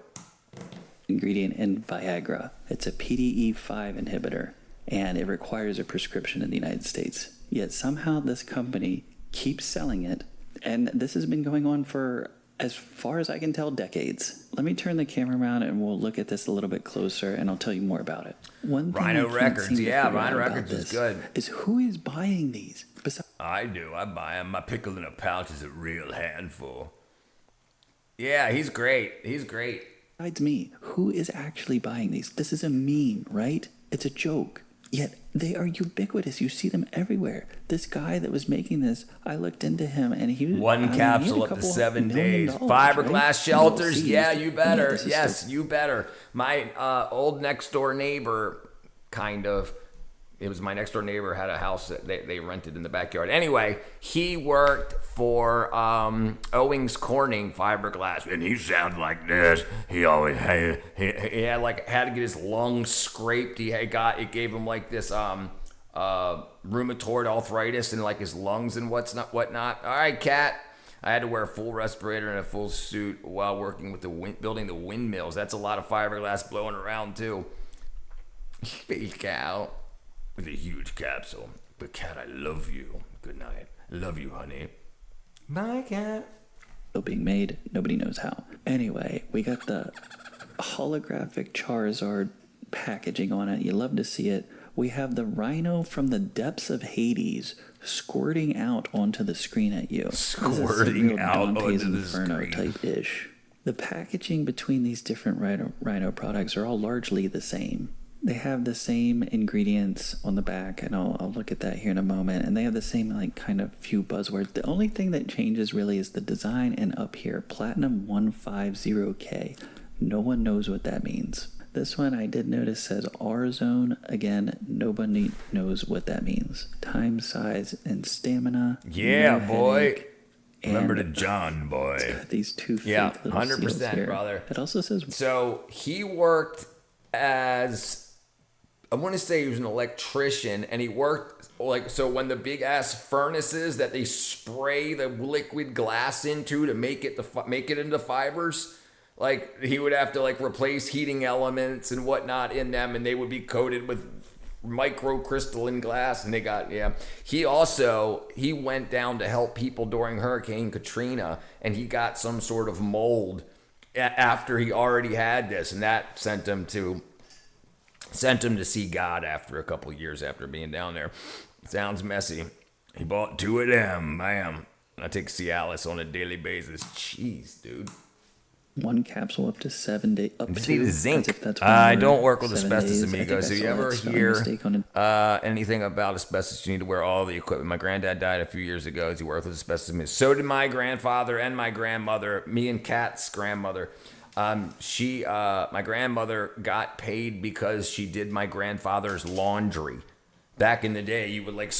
Ingredient in Viagra. It's a PDE5 inhibitor, and it requires a prescription in the United States. Yet somehow this company keeps selling it, and this has been going on for, as far as I can tell, decades. Let me turn the camera around and we'll look at this a little bit closer, and I'll tell you more about it. One thing Rhino Records, yeah, Rhino Records is good. Is who is buying these? I do. I buy them. My pickle in a pouch is a real handful. Yeah, he's great. He's great. Besides me, who is actually buying these? This is a meme, right? It's a joke. Yet they are ubiquitous. You see them everywhere. This guy that was making this, I looked into him and he was... One capsule up to 7 days. Fiberglass right? Shelters? Yeah, you better. Yes, you better. My old next door neighbor, kind of... It was my next door neighbor had a house that they rented in the backyard. Anyway, he worked for Owings Corning Fiberglass, and he sounded like this. He always had had to get his lungs scraped. It gave him like this rheumatoid arthritis in like his lungs and whatnot. All right, Kat. I had to wear a full respirator and a full suit while working with building the windmills. That's a lot of fiberglass blowing around too. Space Cow. With a huge capsule. But Cat, I love you. Good night. Love you, honey. Bye, Cat. Still being made. Nobody knows how. Anyway, we got the holographic Charizard packaging on it. You love to see it. We have the Rhino from the depths of Hades squirting out onto the screen at you. Squirting out Dante's onto the Inferno screen. Type-ish. The packaging between these different Rhino products are all largely the same. They have the same ingredients on the back, and I'll look at that here in a moment, and they have the same like kind of few buzzwords. The only thing that changes really is the design, and up here, Platinum 150K. No one knows what that means. This one I did notice says R-Zone. Again, nobody knows what that means. Time, size, and stamina. Yeah, no boy. headache, Remember the John boy. It's got these two fake yeah, little 100%, seals here. brother. It also says... So he worked as... I want to say he was an electrician, and he worked like, so when the big ass furnaces that they spray the liquid glass into to make it into fibers, like he would have to like replace heating elements and whatnot in them, and they would be coated with microcrystalline glass, and he went down to help people during Hurricane Katrina, and he got some sort of mold after he already had this, and that sent him to Sent him to see God after a couple of years after being down there. Sounds messy. He bought 2 of them. Bam. I take Cialis on a daily basis. Jeez, dude. 1 capsule up to 7 days. Up Just need to zinc. That's I don't work with 7 asbestos, days. amigos. If you ever hear anything about asbestos, you need to wear all the equipment. My granddad died a few years ago as he worked with asbestos. So did my grandfather and my grandmother. Me and Kat's grandmother. My grandmother got paid because she did my grandfather's laundry. Back in the day, you would like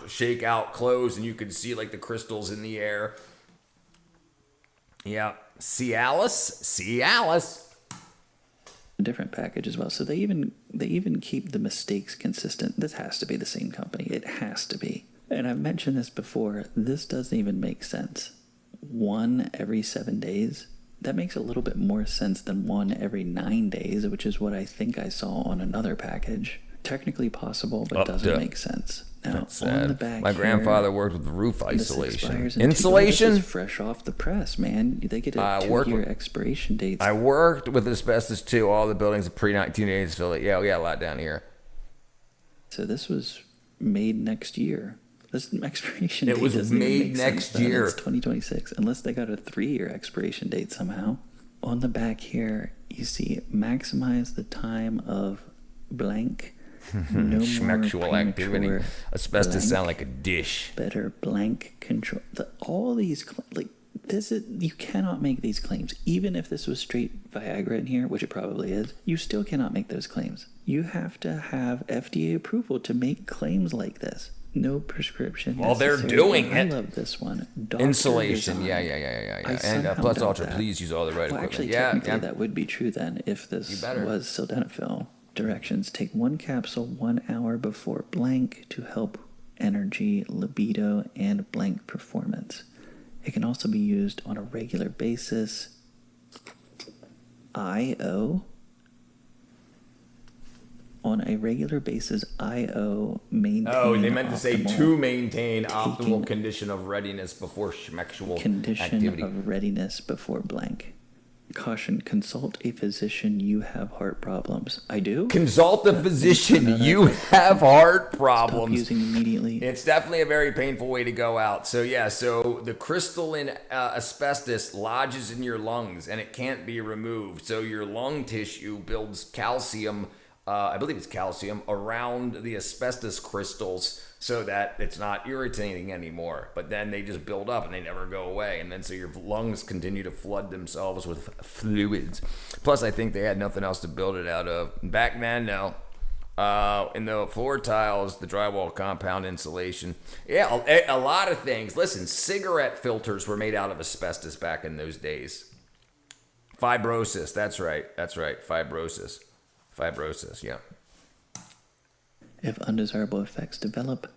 shake out clothes and you could see like the crystals in the air. Yeah, Cialis. A different package as well. So they even keep the mistakes consistent. This has to be the same company. It has to be. And I've mentioned this before. This doesn't even make sense. 1 every 7 days. That makes a little bit more sense than 1 every 9 days, which is what I think I saw on another package. Technically possible, but doesn't make sense. Now, on the back my grandfather worked with roof isolation. Insulation? This is fresh off the press, man. They get a 2-year expiration date. I worked with asbestos too. All the buildings pre-1980s fill it. Yeah, we got a lot down here. So this was made next year. This expiration date was doesn't even made make next sense, year. It's 2026, unless they got a 3-year expiration date somehow. On the back here, you see maximize the time of blank. No Schmexual activity. Asbestos blank, sound like a dish. Better blank control. All these you cannot make these claims. Even if this was straight Viagra in here, which it probably is, you still cannot make those claims. You have to have FDA approval to make claims like this. No prescription. Well, they're doing I it. love this one. Insulation. Yeah. And plus ultra, please use all the right equipment. Actually, technically, that would be true then if this was sildenafil. Directions: take 1 capsule 1 hour before blank to help energy, libido, and blank performance. It can also be used on a regular basis. IO. On a regular basis, IO maintain. Oh, they meant to say to maintain optimal condition of readiness before schmexual activity. Of readiness before blank. Caution, consult a physician, you have heart problems. I do? Consult a physician, you have heart problems. Stop using immediately. It's definitely a very painful way to go out. So the crystalline asbestos lodges in your lungs and it can't be removed. So your lung tissue builds calcium, I believe it's calcium, around the asbestos crystals so that it's not irritating anymore. But then they just build up and they never go away. And then so your lungs continue to flood themselves with fluids. Plus, I think they had nothing else to build it out of. Back then, no. In the floor tiles, the drywall compound insulation. Yeah, a lot of things. Listen, cigarette filters were made out of asbestos back in those days. Fibrosis, that's right. Fibrosis, yeah. If undesirable effects develop,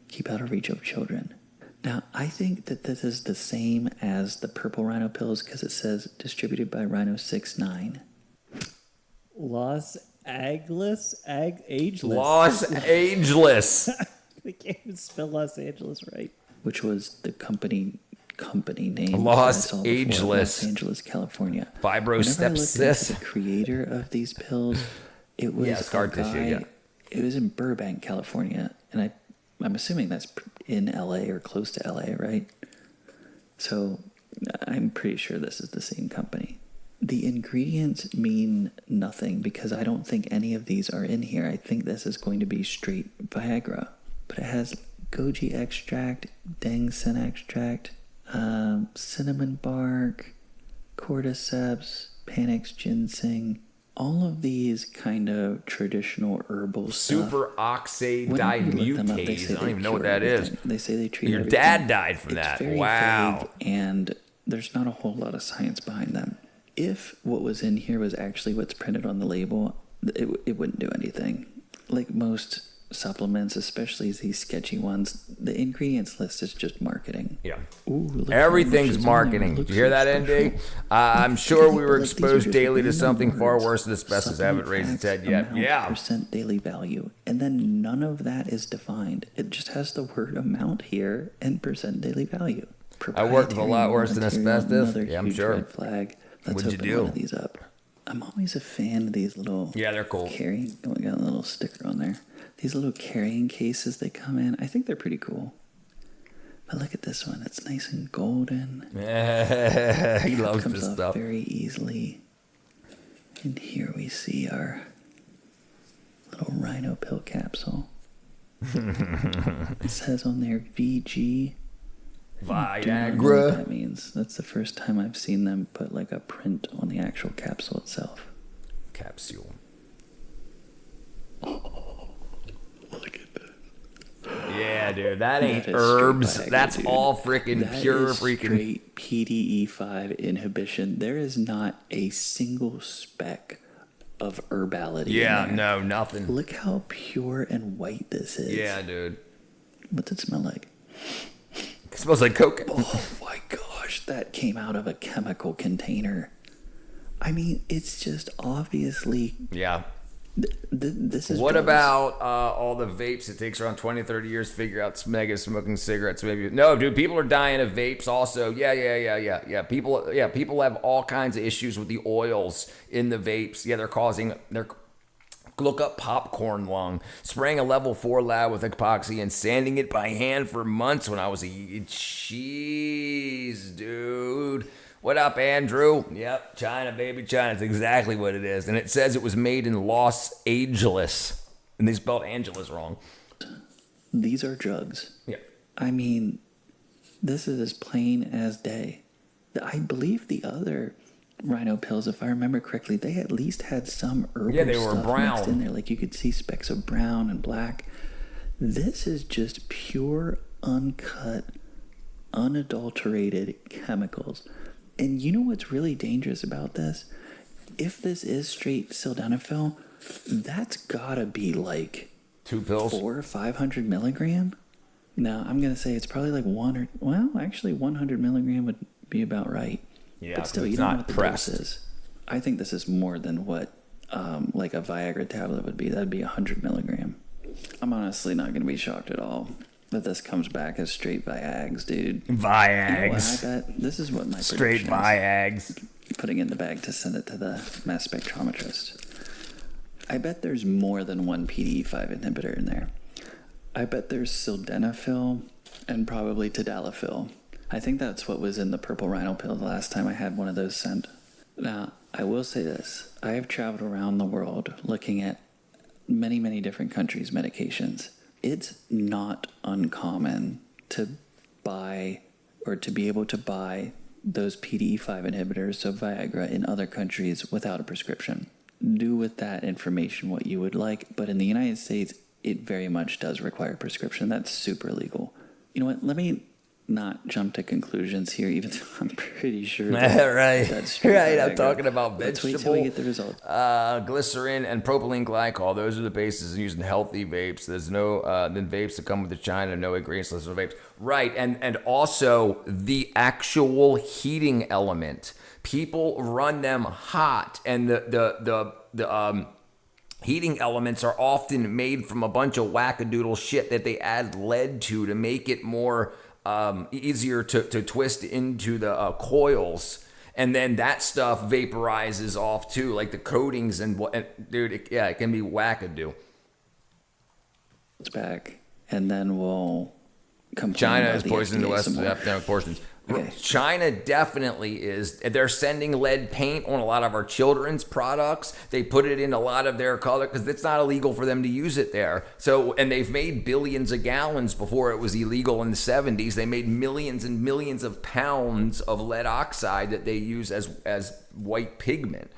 keep out of reach of children. Now, I think that this is the same as the purple rhino pills because it says distributed by Rhino 69. Ageless. Los Angeles. We can't even spell Los Angeles right. Which was the company name. Los Angeles. Los Angeles, California. Fibrosepsis. The creator of these pills, it was scar tissue, yeah. It was in Burbank, California, and I'm assuming that's in LA or close to LA, right? So I'm pretty sure this is the same company. The ingredients mean nothing because I don't think any of these are in here. I think this is going to be straight Viagra. But it has goji extract, dang-sen extract, cinnamon bark, cordyceps, panax ginseng, all of these kind of traditional herbal stuff. Superoxide dimutase. I don't even know what that is. They say they treat your everything. Dad died from that. Very wow. vague, and there's not a whole lot of science behind them. If what was in here was actually what's printed on the label, it wouldn't do anything. Like most supplements, especially these sketchy ones, the ingredients list is just marketing. Yeah. Ooh, everything's marketing. Did you hear that, ND? I'm sure we were exposed daily to something far worse than asbestos. Haven't raised its head yet. Yeah. Percent daily value. And then none of that is defined. It just has the word amount here and percent daily value. I worked with a lot worse than asbestos. Yeah, I'm sure. Red flag. Let's What'd you open do? one of these up. I'm always a fan of these little... Yeah, they're cool. Carrying... Oh, we got a little sticker on there. These little carrying cases they come in. I think they're pretty cool. But look at this one. It's nice and golden. He loves comes this off stuff. very easily. And here we see our little rhino pill capsule. It says on there VG. I don't know what that means. That's the first time I've seen them put like a print on the actual capsule itself. Capsule. Look at that. Yeah, dude, that ain't herbs. That's all freaking pure freaking straight PDE5 inhibition. There is not a single speck of herbality. Yeah, in there. no, nothing. Look how pure and white this is. Yeah, dude. What's it smell like? It smells like coke. Oh my gosh, that came out of a chemical container. I mean, it's just obviously... Yeah. This is what drugs. about all the vapes? It takes around 20, 30 years to figure out negative smoking cigarettes. Maybe no, dude. People are dying of vapes. Also, yeah. People have all kinds of issues with the oils in the vapes. Yeah, they're look up popcorn lung. Spraying a level 4 lab with epoxy and sanding it by hand for months when I was jeez, dude. What up, Andrew? Yep, China, baby, China. It's exactly what it is. And it says it was made in Los Angeles. And they spelled Angeles wrong. These are drugs. Yeah. I mean, this is as plain as day. I believe the other rhino pills, if I remember correctly, they at least had some herbal Yeah, they were stuff brown. mixed in there. Like you could see specks of brown and black. This is just pure, uncut, unadulterated chemicals. And you know what's really dangerous about this? If this is straight sildenafil, that's gotta be like 2 pills, 400 or 500 milligram. Now I'm gonna say it's probably like 100 milligram would be about right. Yeah, but still, you don't know what the dose is. I think this is more than what like a Viagra tablet would be. That'd be 100 milligram. I'm honestly not gonna be shocked at all that this comes back as straight Viags, dude. Viags. You know what, I bet this is what my Straight prediction is. Viags. Putting it in the bag to send it to the mass spectrometrist. I bet there's more than one PDE5 inhibitor in there. I bet there's sildenafil and probably tadalafil. I think that's what was in the purple rhino pill the last time I had one of those sent. Now, I will say this. I have traveled around the world looking at many, many different countries' medications. It's not uncommon to buy or to be able to buy those PDE5 inhibitors, so Viagra, in other countries without a prescription. Do with that information what you would like, but in the United States, it very much does require a prescription. That's super legal. You know what? Let me not jump to conclusions here, even though I'm pretty sure right. That's right. I'm talking about Let's vegetable. wait till we get the results. Glycerin and propylene glycol. Those are the bases used in healthy vapes. There's no then vapes that come with the China, no ingredients listed on vapes. Right, and also the actual heating element. People run them hot, and the heating elements are often made from a bunch of wackadoodle shit that they add lead to make it more easier to twist into the coils, and then that stuff vaporizes off too, like the coatings and what. And dude, it can be wackadoo. It's back, and then we'll complain. China about is the poisoning the FDA West some more. epidemic portions. Okay. China definitely is. They're sending lead paint on a lot of our children's products. They put it in a lot of their color because it's not illegal for them to use it there. So, and they've made billions of gallons before it was illegal in the 70s. They made millions and millions of pounds of lead oxide that they use as white pigment.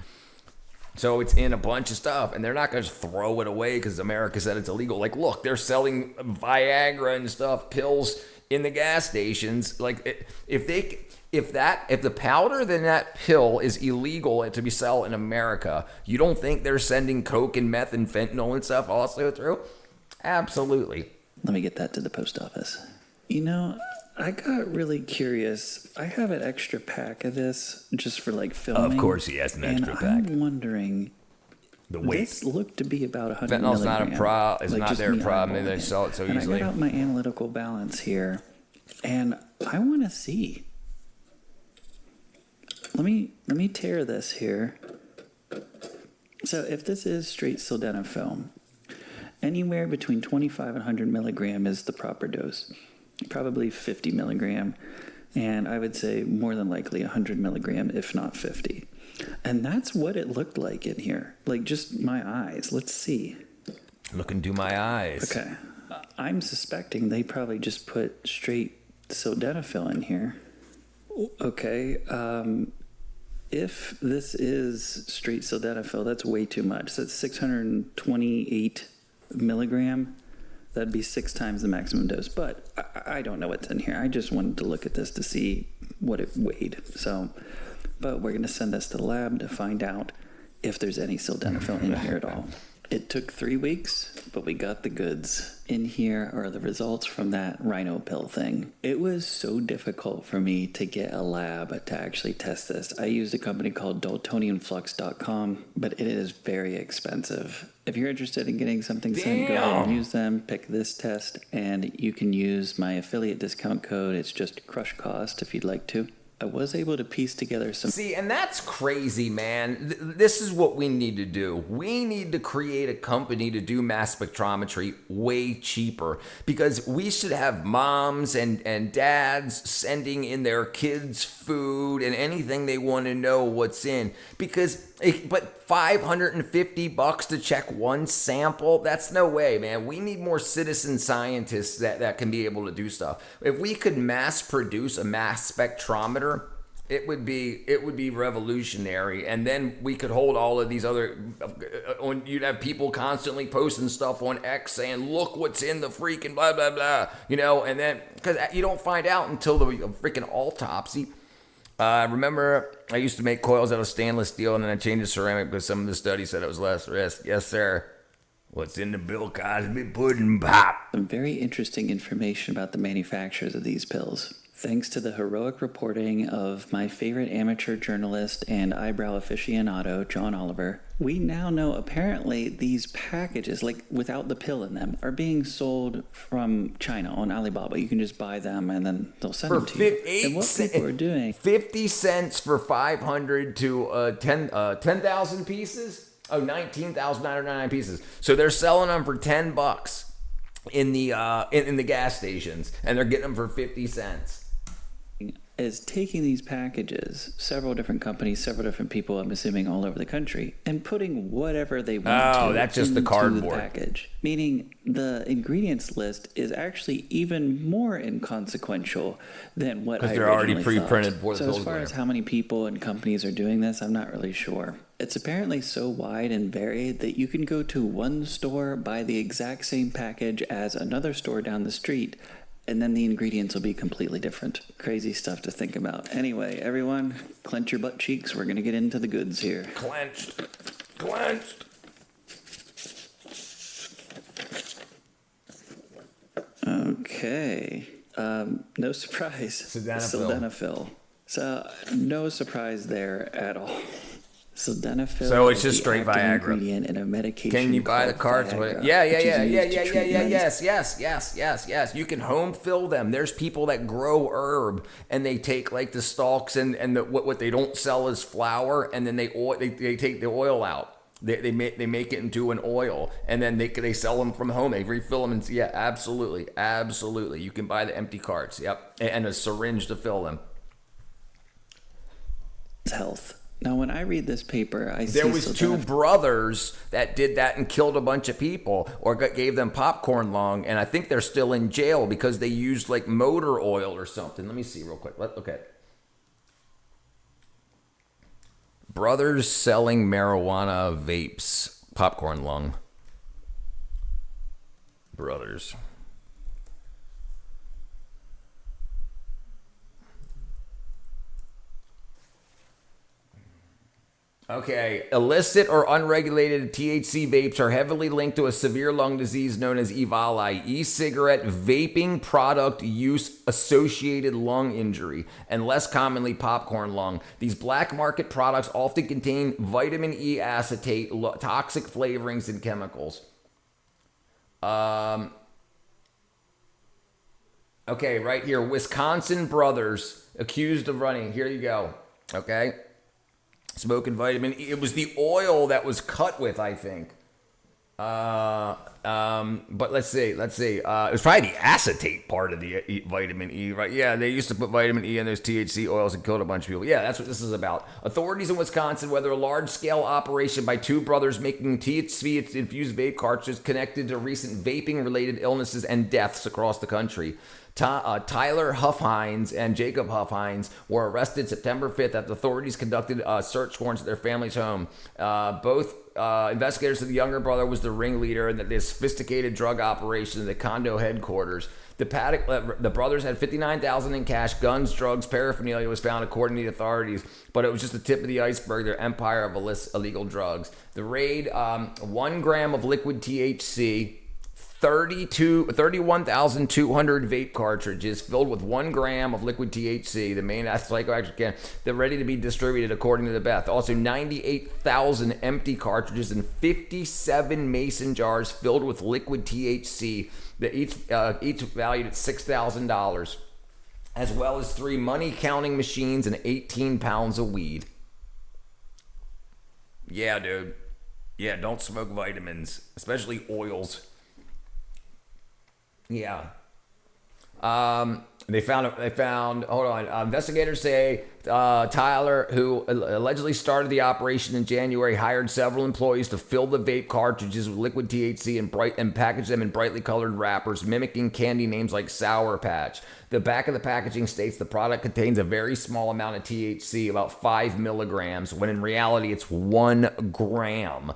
So it's in a bunch of stuff, and they're not going to throw it away because America said it's illegal. Like, look, they're selling Viagra and stuff, pills in the gas stations. Like, if the powder than that pill is illegal to be sold in America, you don't think they're sending coke and meth and fentanyl and stuff also through? Absolutely. Let me get that to the post office. You know, I got really curious. I have an extra pack of this just for like filming. Of course he has an extra pack. I'm wondering, the weight. This looked to be about 100 Fentanyl's milligram. not a problem. It's like not just their me problem. eyeballing They it. sell it so and easily. I got out my analytical balance here, and I want to see. Let me tear this here. So if this is straight sildenafil, anywhere between 25 and 100 milligram is the proper dose. Probably 50 milligram, and I would say more than likely 100 milligram, if not 50. And that's what it looked like in here. Like just my eyes. Let's see. Look into my eyes. Okay. I'm suspecting they probably just put straight sildenafil in here. Okay. If this is straight sildenafil, that's way too much. That's 628 milligram. That'd be 6 times the maximum dose. But I don't know what's in here. I just wanted to look at this to see what it weighed. But we're going to send this to the lab to find out if there's any sildenafil in here at all. It took 3 weeks, but we got the goods. In here are the results from that rhino pill thing. It was so difficult for me to get a lab to actually test this. I used a company called daltonianflux.com, but it is very expensive. If you're interested in getting something sent, go ahead and use them, pick this test, and you can use my affiliate discount code. It's just crush cost if you'd like to. I was able to piece together some... See, and that's crazy, man. This is what we need to do. We need to create a company to do mass spectrometry way cheaper, because we should have moms and dads sending in their kids food and anything they want to know what's in. But $550 to check one sample? That's no way, man. We need more citizen scientists that can be able to do stuff. If we could mass produce a mass spectrometer, it would be revolutionary. And then we could hold all of these other, you'd have people constantly posting stuff on X saying, look what's in the freaking blah, blah, blah, and then, because you don't find out until the freaking autopsy. Remember, I used to make coils out of stainless steel, and then I changed to ceramic because some of the studies said it was less risk. Yes, sir. What's in the Bill Cosby pudding pop? Some very interesting information about the manufacturers of these pills. Thanks to the heroic reporting of my favorite amateur journalist and eyebrow aficionado, John Oliver, we now know apparently these packages, like without the pill in them, are being sold from China on Alibaba. You can just buy them and then they'll send them to you. And what people are doing... 50 cents for 500 to 10,000 pieces? Oh, 19,999 pieces. So they're selling them for $10 in the gas stations, and they're getting them for 50 cents. Is taking these packages, several different companies, several different people, I'm assuming all over the country, and putting whatever they want to that's just the cardboard package. Meaning the ingredients list is actually even more inconsequential than what I originally thought. Because they're already pre-printed for the So as far as how many people and companies are doing this, I'm not really sure. It's apparently so wide and varied that you can go to one store, buy the exact same package as another store down the street, and then the ingredients will be completely different. Crazy stuff to think about. Anyway, everyone, clench your butt cheeks. We're going to get into the goods here. Clenched. Okay. No surprise. Sildenafil. So, no surprise there at all. Sildenafil. So it's just straight Viagra. Ingredient in a medication. Can you buy the cards with it? Yeah. Yes. You can home fill them. There's people that grow herb and they take like the stalks and what they don't sell is flour, and then they take the oil out. They make it into an oil, and then they sell them from home. They refill them, and yeah, absolutely. You can buy the empty carts. Yep, and a syringe to fill them. Health. Now, when I read this paper, I see there was 2 brothers that did that and killed a bunch of people, or gave them popcorn lung, and I think they're still in jail because they used like motor oil or something. Let me see real quick. Okay. Brothers selling marijuana vapes, popcorn lung. Brothers. Okay, illicit or unregulated THC vapes are heavily linked to a severe lung disease known as EVALI, e-cigarette vaping product use associated lung injury, and less commonly popcorn lung. These black market products often contain vitamin E acetate, toxic flavorings, and chemicals. Okay, right here, Wisconsin brothers accused of running. Here you go. Okay. Smoking vitamin E. It was the oil that was cut with, I think. But let's see. It was probably the acetate part of the vitamin E, right? Yeah, they used to put vitamin E in those THC oils and killed a bunch of people. Yeah, that's what this is about. Authorities in Wisconsin, whether a large-scale operation by two brothers making THC-infused vape cartridges connected to recent vaping-related illnesses and deaths across the country. Tyler Huffhines and Jacob Huffhines were arrested September 5th after authorities conducted search warrants at their family's home. Both investigators said the younger brother was the ringleader in the sophisticated drug operation at the condo headquarters. The brothers had $59,000 in cash, guns, drugs, paraphernalia was found according to the authorities, but it was just the tip of the iceberg, their empire of illegal drugs. The raid, 1 gram of liquid THC, 31,200 vape cartridges filled with 1 gram of liquid THC, the main psychoactive can. They're ready to be distributed according to the Beth. Also, 98,000 empty cartridges and 57 mason jars filled with liquid THC that each valued at $6,000, as well as 3 money counting machines and 18 pounds of weed. Yeah, dude. Yeah, don't smoke vitamins, especially oils. Yeah. They found, hold on, investigators say Tyler, who allegedly started the operation in January, hired several employees to fill the vape cartridges with liquid THC and package them in brightly colored wrappers, mimicking candy names like Sour Patch. The back of the packaging states the product contains a very small amount of THC, about 5 milligrams, when in reality it's 1 gram.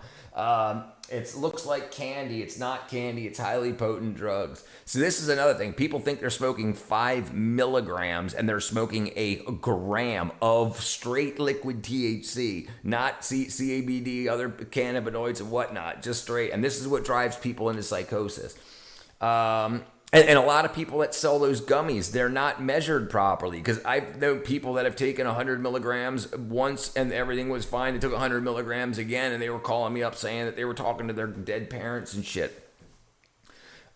It looks like candy. It's not candy. It's highly potent drugs. So this is another thing. People think they're smoking 5 milligrams and they're smoking a gram of straight liquid THC, not CBD, other cannabinoids and whatnot, just straight. And this is what drives people into psychosis. And a lot of people that sell those gummies, they're not measured properly, because I know people that have taken 100 milligrams once and everything was fine. They took 100 milligrams again and they were calling me up saying that they were talking to their dead parents and shit.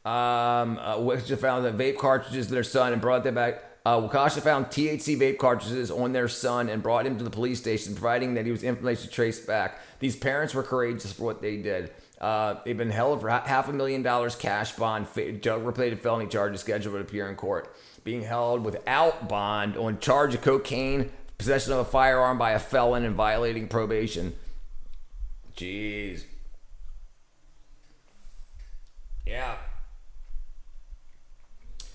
Waukesha found the vape cartridges to their son and brought them back. Waukesha found THC vape cartridges on their son and brought him to the police station, providing that he was information traced back. These parents were courageous for what they did. They've been held for $500,000 cash bond, drug-related felony charges scheduled to appear in court. Being held without bond on charge of cocaine, possession of a firearm by a felon, and violating probation. Jeez. Yeah.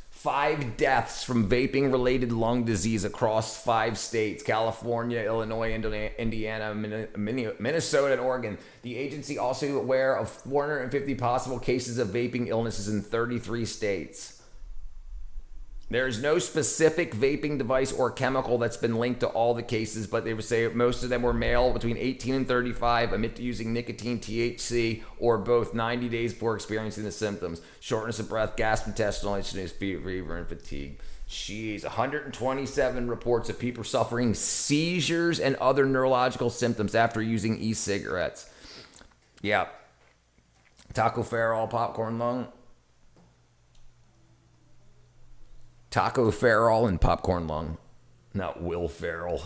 5 deaths from vaping-related lung disease across 5 states: California, Illinois, Indiana, Minnesota, and Oregon. The agency also aware of 450 possible cases of vaping illnesses in 33 states. There is no specific vaping device or chemical that's been linked to all the cases, but they would say most of them were male between 18 and 35, admit to using nicotine, THC, or both 90 days before experiencing the symptoms: shortness of breath, gastrointestinal issues, fever, and fatigue. Jeez, 127 reports of people suffering seizures and other neurological symptoms after using e-cigarettes. Yeah. Taco Farrell, popcorn lung. Taco Farrell and popcorn lung, not Will Ferrell.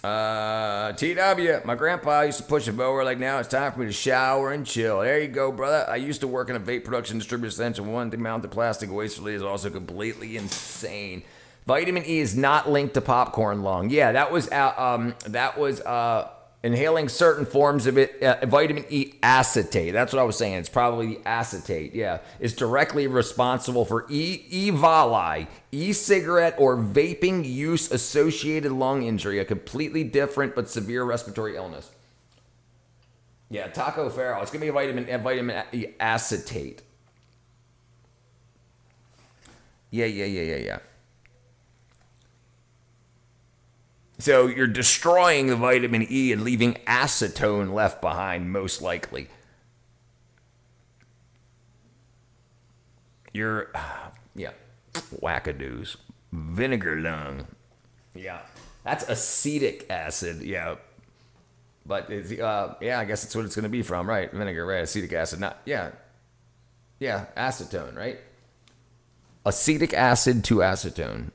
TW, my grandpa used to push a mower like now it's time for me to shower and chill. There you go, brother. I used to work in a vape production distributor center. One, the amount of plastic wastefully is also completely insane. Vitamin E is not linked to popcorn lung. Yeah, that was inhaling certain forms of it. Vitamin E acetate. That's what I was saying. It's probably the acetate. Yeah, it's directly responsible for E-vali, e-cigarette, or vaping use associated lung injury, a completely different but severe respiratory illness. Yeah, Taco Farrell. It's gonna be vitamin E acetate. Yeah. So you're destroying the vitamin E and leaving acetone left behind, most likely. Yeah, wackadoos. Vinegar lung. Yeah, that's acetic acid. Yeah, But it's, yeah, I guess that's what it's going to be from, right? Vinegar, right? Acetic acid, not yeah, acetone, right? Acetic acid to acetone.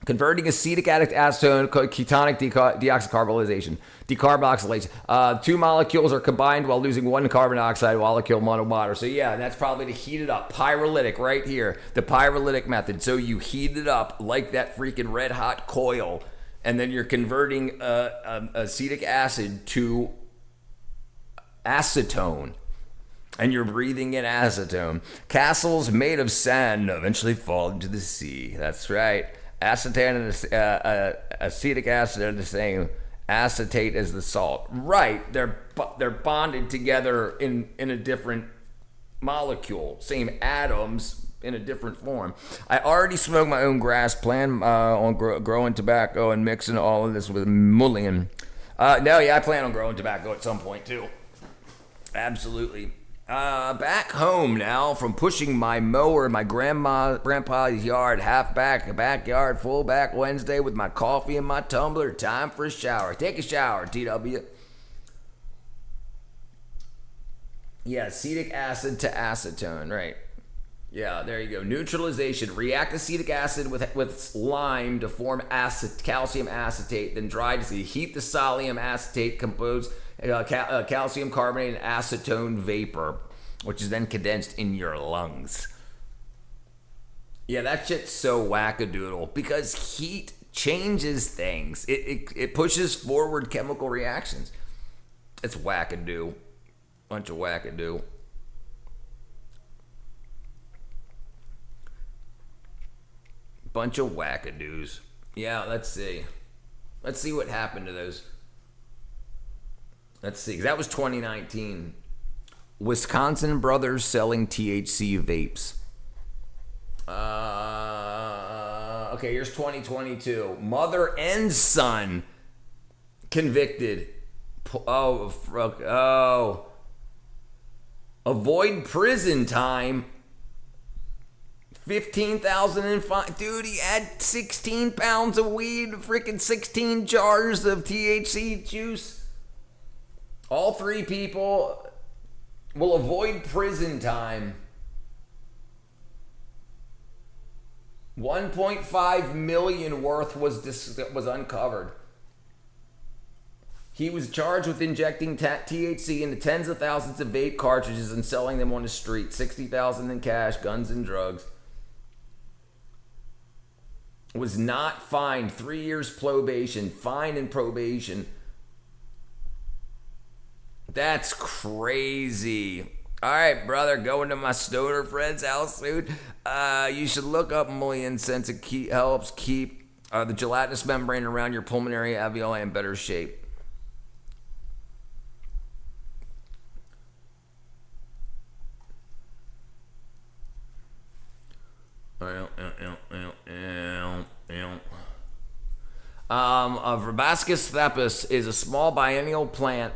Converting acetic acetone, ketonic deoxycarbonylation, decarboxylation. Two molecules are combined while losing one carbon dioxide molecule monowater. So yeah, that's probably to heat it up. Pyrolytic right here, the pyrolytic method. So you heat it up like that freaking red hot coil, and then you're converting acetic acid to acetone. And you're breathing in acetone. Castles made of sand eventually fall into the sea. That's right. Acetate and acetic acid are the same. Acetate is the salt. Right. They're bonded together in a different molecule. Same atoms in a different form. I already smoked my own grass. Plan on growing tobacco and mixing all of this with mullein. No, yeah, I plan on growing tobacco at some point too. Absolutely. Back home now from pushing my mower in my grandpa's yard, half back, backyard, full back Wednesday with my coffee and my tumbler. Time for a shower. Take a shower, TW. Yeah, acetic acid to acetone, right. Yeah, there you go. Neutralization. React acetic acid with lime to form calcium acetate, then dry to heat the solium acetate composed calcium carbonate and acetone vapor, which is then condensed in your lungs. Yeah, that shit's so wackadoodle because heat changes things. It pushes forward chemical reactions. It's wackadoo. Bunch of wackadoo. Bunch of wackadoos. Yeah, let's see. Let's see what happened to those. Let's see. That was 2019. Wisconsin brothers selling THC vapes. Okay, here's 2022. Mother and son convicted. Avoid prison time. 15,000 in fine. Dude, he had 16 pounds of weed, freaking 16 jars of THC juice. All three people will avoid prison time. 1.5 million worth was uncovered. He was charged with injecting THC into tens of thousands of vape cartridges and selling them on the street. 60,000 in cash, guns and drugs. Was not fined. 3 years probation. Fine and probation. That's crazy. All right, brother, going to my stoner friend's house soon. You should look up mullein since it helps keep the gelatinous membrane around your pulmonary alveoli in better shape. Verbascus thapus is a small biennial plant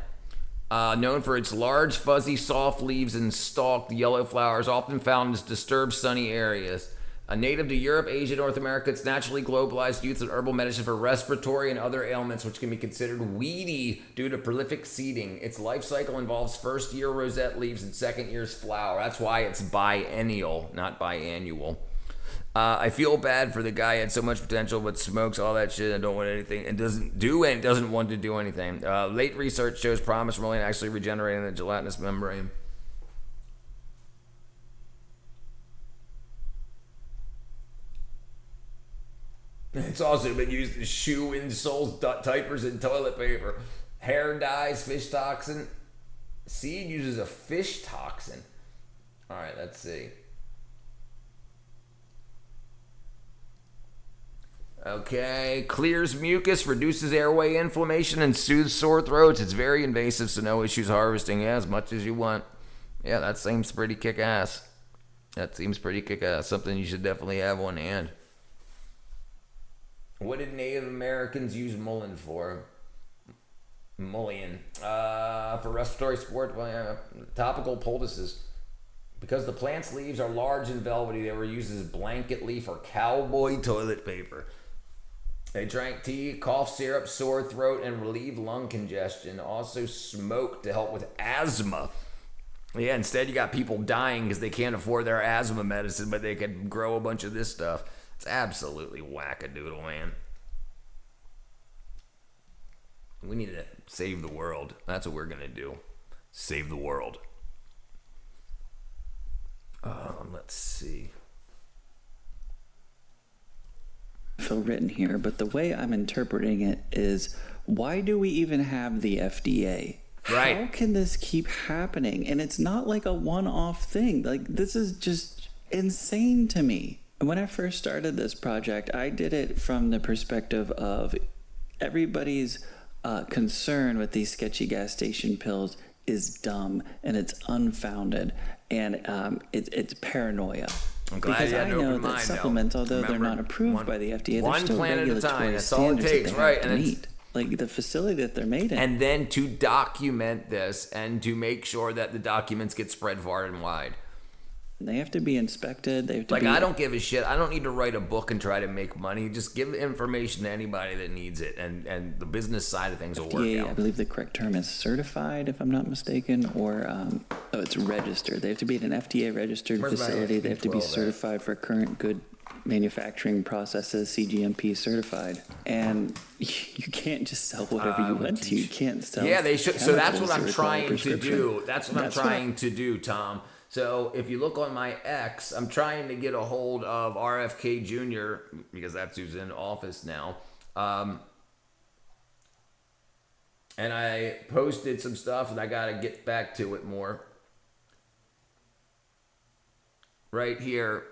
known for its large, fuzzy, soft leaves and stalked yellow flowers, often found in disturbed sunny areas. A native to Europe, Asia, North America, it's naturally globalized use of herbal medicine for respiratory and other ailments, which can be considered weedy due to prolific seeding. Its life cycle involves first-year rosette leaves and second year's flower. That's why it's biennial, not biannual. I feel bad for the guy. He had so much potential, but smokes all that shit and don't want anything and doesn't want to do anything. Late research shows promise from actually regenerating the gelatinous membrane. It's also been used as shoe insoles, diapers, and toilet paper. Hair dyes, fish toxin. Seed uses a fish toxin. All right, let's see. Okay, clears mucus, reduces airway inflammation, and soothes sore throats. It's very invasive, so no issues harvesting as much as you want. Yeah, that seems pretty kick-ass. Something you should definitely have on hand. What did Native Americans use mullein for? Mullein. For respiratory support, topical poultices. Because the plant's leaves are large and velvety, they were used as blanket leaf or cowboy toilet paper. They drank tea, cough syrup, sore throat, and relieve lung congestion. Also smoked to help with asthma. Yeah, instead you got people dying because they can't afford their asthma medicine, but they could grow a bunch of this stuff. It's absolutely wackadoodle, man. We need to save the world. That's what we're going to do. Save the world. Let's see. Written here, but the way I'm interpreting it is, why do we even have the FDA? Right. How can this keep happening? And it's not like a one-off thing. Like, this is just insane to me. When I first started this project, I did it from the perspective of everybody's concern with these sketchy gas station pills is dumb and it's unfounded and it's paranoia. I'm glad because you had I an know open that mind, supplements, though. although they're not approved by the FDA, one they're still plant at a regulatory time. That's all it standards takes, that they right? have to And it's- meet. Like the facility that they're made in. And then to document this and to make sure that the documents get spread far and wide. They have to be inspected. They have to Like, be... I don't give a shit. I don't need to write a book and try to make money. Just give information to anybody that needs it, and the business side of things will FDA, work I out. believe the correct term is certified, if I'm not mistaken, or it's registered. They have to be in an FDA-registered Where's my facility. They have to be 12 at? certified for current good manufacturing processes, CGMP certified. And you can't just sell whatever you want to. You can't sell. Yeah, they should. So that's what chemicals I'm that require trying to prescription. do. That's what I'm trying to do, Tom. So if you look on my X, I'm trying to get a hold of RFK Jr. because that's who's in office now. And I posted some stuff, and I got to get back to it more. Right here,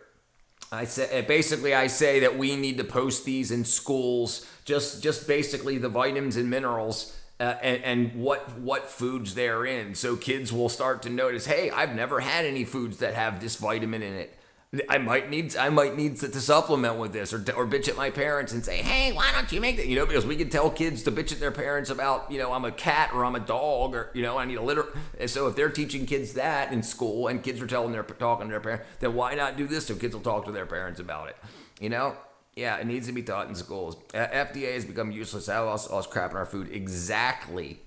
I say that we need to post these in schools, just basically the vitamins and minerals. And what foods they're in, so kids will start to notice, hey, I've never had any foods that have this vitamin in it. I might need to supplement with this, or bitch at my parents and say, hey, why don't you make that? You know, because we can tell kids to bitch at their parents about, you know, I'm a cat or I'm a dog, or, you know, I need a litter. And so if they're teaching kids that in school and kids are talking to their parents, then why not do this so kids will talk to their parents about it? You know? Yeah, it needs to be taught in schools. FDA has become useless. How else crap in our food? Exactly.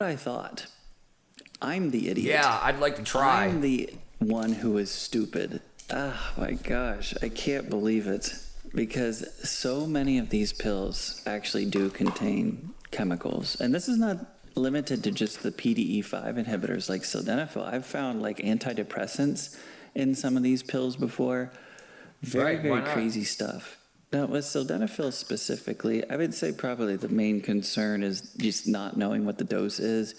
I thought. I'm the idiot. Yeah, I'd like to try. I'm the one who is stupid. Oh my gosh, I can't believe it. Because so many of these pills actually do contain chemicals. And this is not limited to just the PDE5 inhibitors like sildenafil. I've found like antidepressants in some of these pills before. Very crazy stuff. Now, with sildenafil specifically, I would say probably the main concern is just not knowing what the dose is.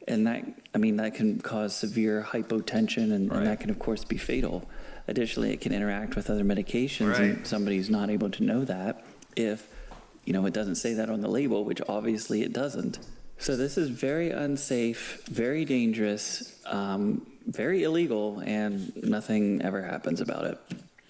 And that can cause severe hypotension, and that can, of course, be fatal. Additionally, it can interact with other medications, and somebody's not able to know that if, you know, it doesn't say that on the label, which obviously it doesn't. So this is very unsafe, very dangerous, very illegal, and nothing ever happens about it.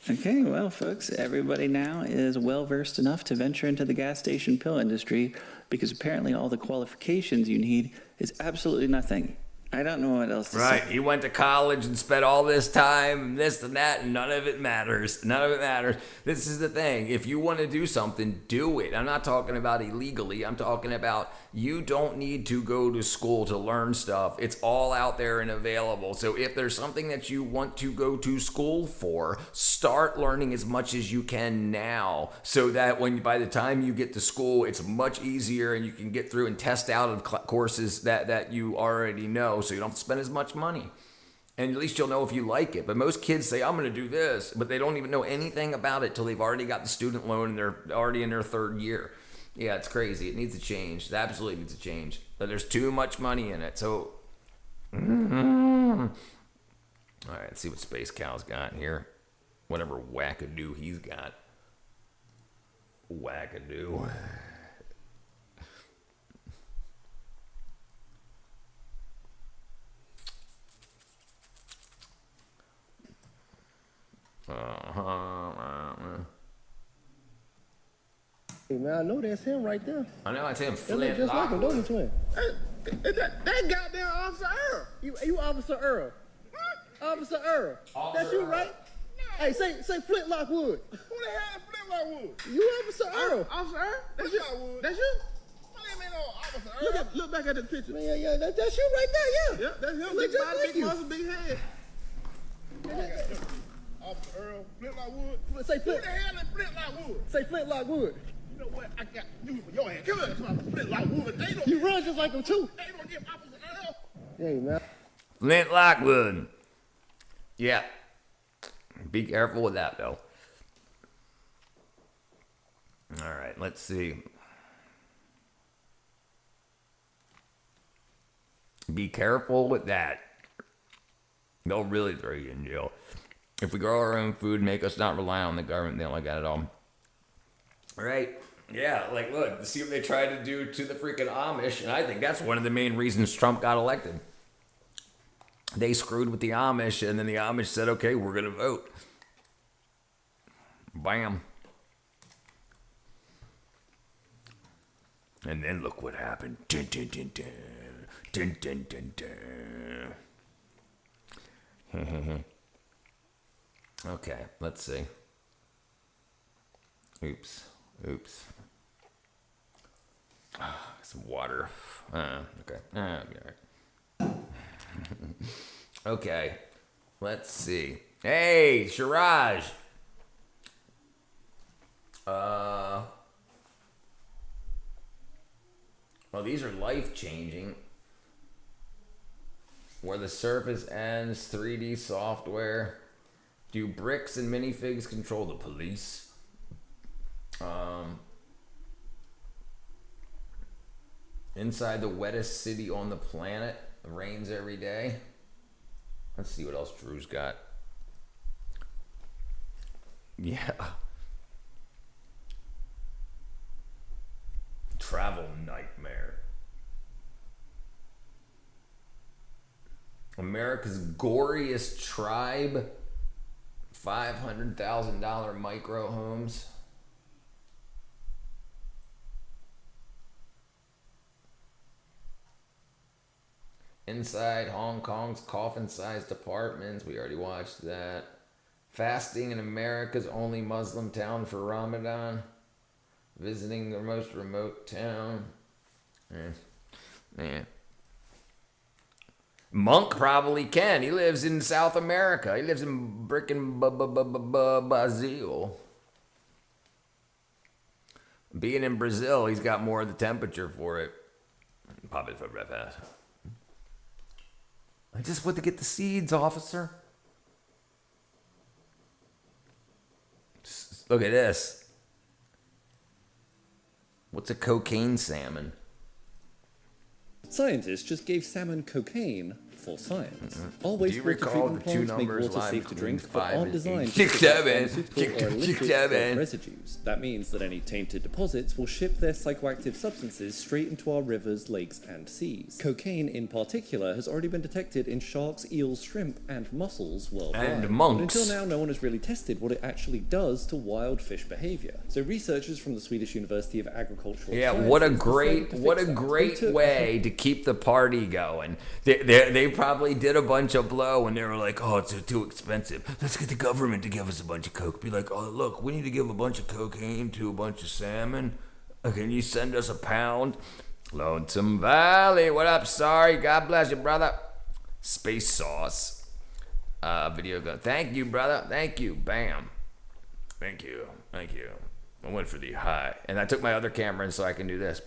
Okay, well, folks, everybody now is well-versed enough to venture into the gas station pill industry, because apparently all the qualifications you need is absolutely nothing. I don't know what else to say. Right, he went to college and spent all this time and this and that, and none of it matters. None of it matters. This is the thing. If you want to do something, do it. I'm not talking about illegally. I'm talking about you don't need to go to school to learn stuff. It's all out there and available. So if there's something that you want to go to school for, start learning as much as you can now, so that by the time you get to school, it's much easier and you can get through and test out of courses that you already know, so you don't have to spend as much money. And at least you'll know if you like it. But most kids say, I'm going to do this, but they don't even know anything about it till they've already got the student loan and they're already in their third year. Yeah, it's crazy. It needs to change. It absolutely needs to change. But there's too much money in it. So, all right, let's see what Space Cow's got here. Whatever wackadoo he's got. Wackadoo. Hey man, I know that's him right there. I know, it's him. That look just like him, don't it, twin? Hey, that goddamn Officer Earl. You Officer Earl. Officer Earl. That's you, right? Hey, say Flintlock Wood. Who the hell is Flintlock Wood? You Officer Earl. Officer Earl? That's you. Wood. That's you. What do you mean, Officer Earl? Look back at the picture. Man, yeah, that's you right there, yeah. Yep, that's him. Look Big just body, like big you. muscle, big head. Officer Earl, Flintlock Wood. Say Who the hell is Flintlock Wood? Say Flintlock Wood. You know what? I got news for your ass. Come on, Flintlock Wood. You run just like him too. They don't give Officer Earl. Hey, man. Flint Lockwood. Yeah. Be careful with that, though. All right, let's see. Be careful with that. They'll really throw you in jail. If we grow our own food, make us not rely on the government, they don't like that at all. All right. Yeah, like, look, see what they tried to do to the freaking Amish, and I think that's one of the main reasons Trump got elected. They screwed with the Amish, and then the Amish said, okay, we're going to vote. Bam. And then look what happened. Dun, dun, dun, dun. Dun, dun, dun, dun. Okay, let's see. Oops. Some water. Okay. All right. Okay. Let's see. Hey, Shiraj. Well, these are life-changing. Where the surface ends, 3D software. Do bricks and minifigs control the police? Inside the wettest city on the planet. It rains every day. Let's see what else Drew's got. Yeah. Travel nightmare. America's goriest tribe. $500,000 micro homes. Inside Hong Kong's coffin-sized apartments. We already watched that. Fasting in America's only Muslim town for Ramadan. Visiting the most remote town. Man. Monk probably can. He lives in South America. He lives in frickin' Brazil. Being in Brazil, he's got more of the temperature for it. Probably for breakfast. I just went to get the seeds, officer. Just look at this. What's a cocaine salmon? Scientists just gave salmon cocaine for science. All Do you wastewater recall treatment the two plants make numbers water live safe to drink, but 5 aren't and designed 8? to pick up 6-7. pharmaceutical or illicit 6-7. drug residues. That means that any tainted deposits will ship their psychoactive substances straight into our rivers, lakes, and seas. Cocaine, in particular, has already been detected in sharks, eels, shrimp, and mussels worldwide. And monks. But until now, no one has really tested what it actually does to wild fish behavior. So researchers from the Swedish University of Agricultural Yeah, Sciences what a decided to great fix that. way to keep the party going. They probably did a bunch of blow and they were like, oh, it's too expensive. Let's get the government to give us a bunch of coke. Be like, oh, look, we need to give a bunch of cocaine to a bunch of salmon. Can you send us a pound? Lonesome Valley, what up? Sorry, God bless you, brother. Space sauce. Video gun. Thank you, brother. Thank you. Bam. Thank you. I went for the high. And I took my other camera in so I can do this.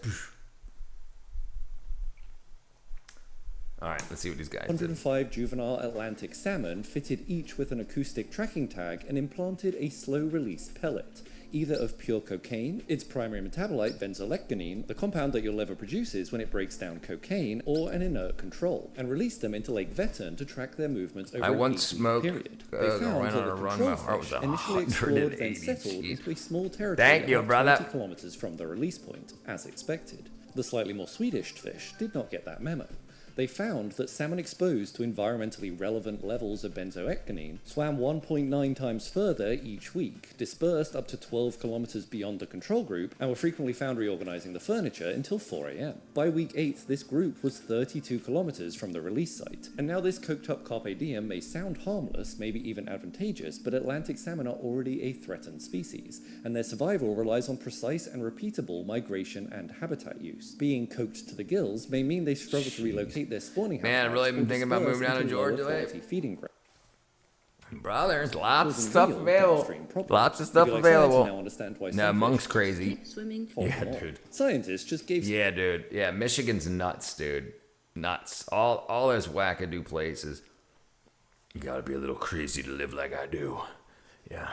All right, let's see what these guys did. 105 juvenile Atlantic salmon fitted each with an acoustic tracking tag and implanted a slow-release pellet, either of pure cocaine, its primary metabolite benzolecgonine, the compound that your liver produces when it breaks down cocaine, or an inert control, and released them into Lake Vetern to track their movements over I an once 18-week smoked, period. They went found on that a the run. control My heart fish was initially explored, 180. then settled into a small territory Thank you, about brother. 20 kilometers from the release point, as expected. The slightly more Swedish fish did not get that memo. They found that salmon exposed to environmentally relevant levels of benzoecgonine swam 1.9 times further each week, dispersed up to 12 kilometers beyond the control group, and were frequently found reorganizing the furniture until 4 a.m. By week 8, this group was 32 kilometers from the release site. And now this coked up carpe diem may sound harmless, maybe even advantageous, but Atlantic salmon are already a threatened species, and their survival relies on precise and repeatable migration and habitat use. Being coked to the gills may mean they struggle to relocate their spawning habitats. Man, I've really been thinking about moving down to Georgia. Feeding ground. Bro, there's lots of stuff available. Lots of stuff available. Nah, Monk's crazy. Yeah, dude. Scientists just gave... Yeah, dude. Yeah, Michigan's nuts, dude. Nuts. All those wackadoo places. You gotta be a little crazy to live like I do. Yeah.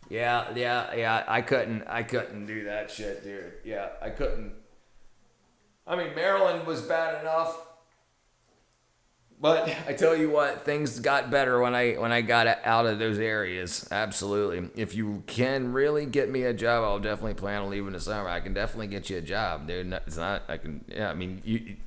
Yeah. I couldn't do that shit, dude. Yeah, I couldn't. I mean, Maryland was bad enough. But I tell you what, things got better when I got out of those areas. Absolutely. If you can really get me a job, I'll definitely plan on leaving the summer. I can definitely get you a job, dude. It's not. I can. Yeah. I mean,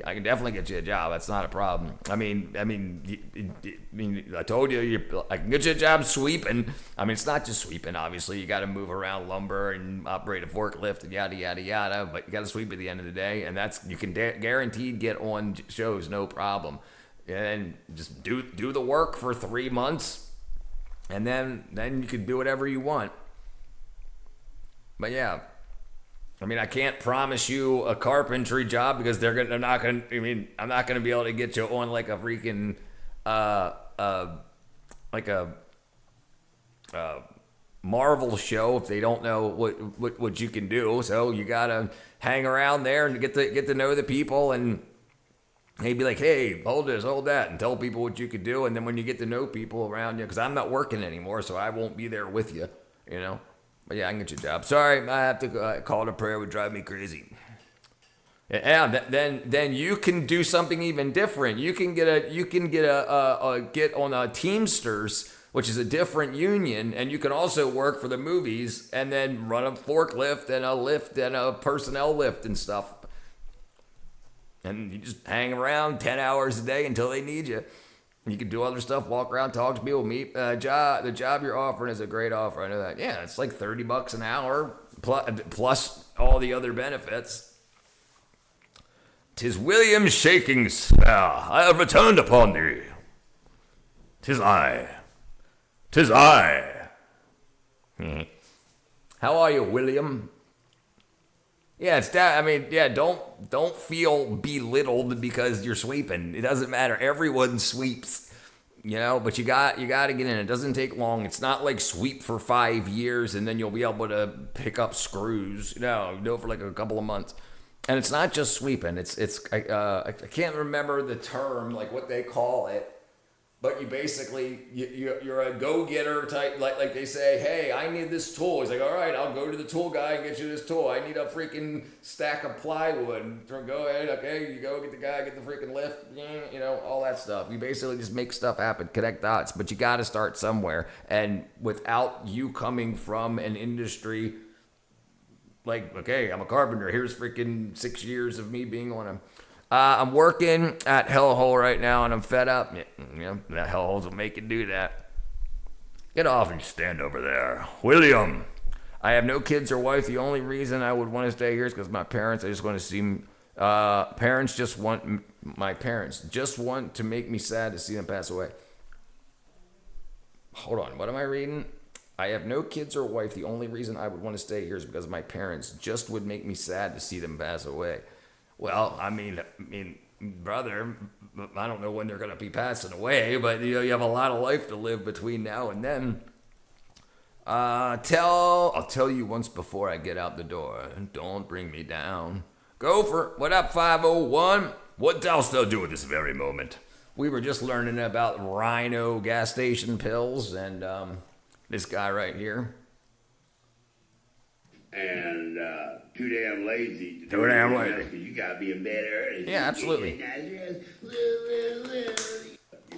I can definitely get you a job. That's not a problem. I mean, I told you, I can get you a job sweeping. I mean, it's not just sweeping. Obviously, you got to move around lumber and operate a forklift and yada yada yada. But you got to sweep at the end of the day, and that's you can guaranteed get on shows, no problem. And just do the work for 3 months, and then you can do whatever you want. But yeah. I mean, I can't promise you a carpentry job because I'm not gonna be able to get you on like a freaking like a Marvel show if they don't know what you can do. So you gotta hang around there and get to know the people, and they'd be like, hey, hold this, hold that, and tell people what you could do. And then when you get to know people around you, because I'm not working anymore, so I won't be there with you, you know. But yeah, I can get you a job. Sorry, I have to call it a prayer. Would drive me crazy. Yeah, then you can do something even different. You can get on a Teamsters, which is a different union, and you can also work for the movies and then run a forklift and a lift and a personnel lift and stuff. And you just hang around 10 hours a day until they need you. You can do other stuff, walk around, talk to people, meet. The job you're offering is a great offer. I know that. Yeah, it's like $30 an hour plus all the other benefits. 'Tis William shaking spell. I have returned upon thee. 'Tis I. 'Tis I. How are you, William? Yeah, it's that. I mean, yeah, don't feel belittled because you're sweeping. It doesn't matter. Everyone sweeps, you know. But you got to get in. It doesn't take long. It's not like sweep for 5 years and then you'll be able to pick up screws. No, do it for like a couple of months. And it's not just sweeping. I can't remember the term, like what they call it. But you basically, you're a go-getter type, like they say, hey, I need this tool. He's like, all right, I'll go to the tool guy and get you this tool. I need a freaking stack of plywood. Go ahead, okay, you go get the guy, get the freaking lift, you know, all that stuff. You basically just make stuff happen, connect dots, but you got to start somewhere. And without you coming from an industry, like, okay, I'm a carpenter. Here's freaking 6 years of me being on a... I'm working at Hellhole right now, and I'm fed up. You know, that Hellholes will make you do that. Get off and stand over there. William, I have no kids or wife. The only reason I would want to stay here is because my parents, I just want to see... my parents just want to make me sad to see them pass away. Hold on, what am I reading? I have no kids or wife. The only reason I would want to stay here is because my parents just would make me sad to see them pass away. Well, I mean, brother, I don't know when they're going to be passing away, but you know, you have a lot of life to live between now and then. I'll tell you once before I get out the door. Don't bring me down. Gopher, what up, 501? What dost thou do at this very moment? We were just learning about Rhino gas station pills and this guy right here. And too damn lazy to too damn lazy because you gotta be in bed early. Yeah, absolutely. You're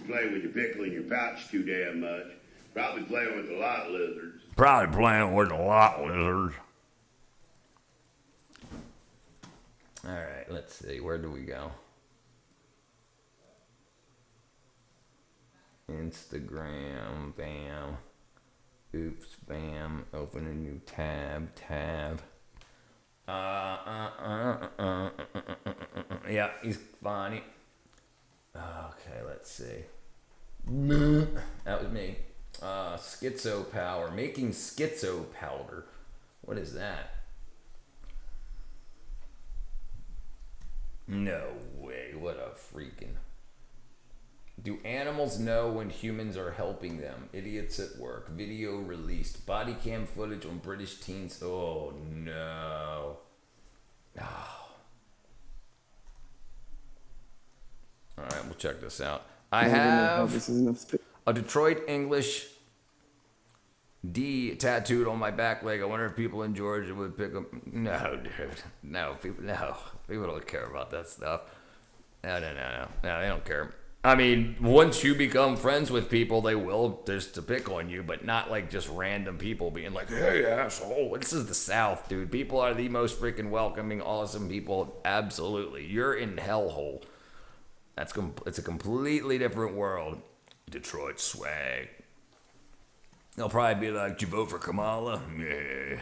playing with your pickle in your pouch too damn much. Probably playing with a lot of lizards. All right, let's see. Where do we go? Instagram, bam. Oops, bam. Open a new tab. Yeah, he's funny. Okay, let's see. That was me. Schizo power. Making schizo powder. What is that? No way. What a freaking... Do animals know when humans are helping them? Idiots at work. Video released. Body cam footage on British teens. Oh, no. Oh. All right, we'll check this out. I have a Detroit English D tattooed on my back leg. I wonder if people in Georgia would pick up. No, dude. No, people don't care about that stuff. No, they don't care. I mean, once you become friends with people, they will just to pick on you, but not like just random people being like, hey, asshole. This is the South, dude. People are the most freaking welcoming, awesome people. Absolutely. You're in hellhole. It's a completely different world. Detroit swag. They'll probably be like, did you vote for Kamala? Yeah.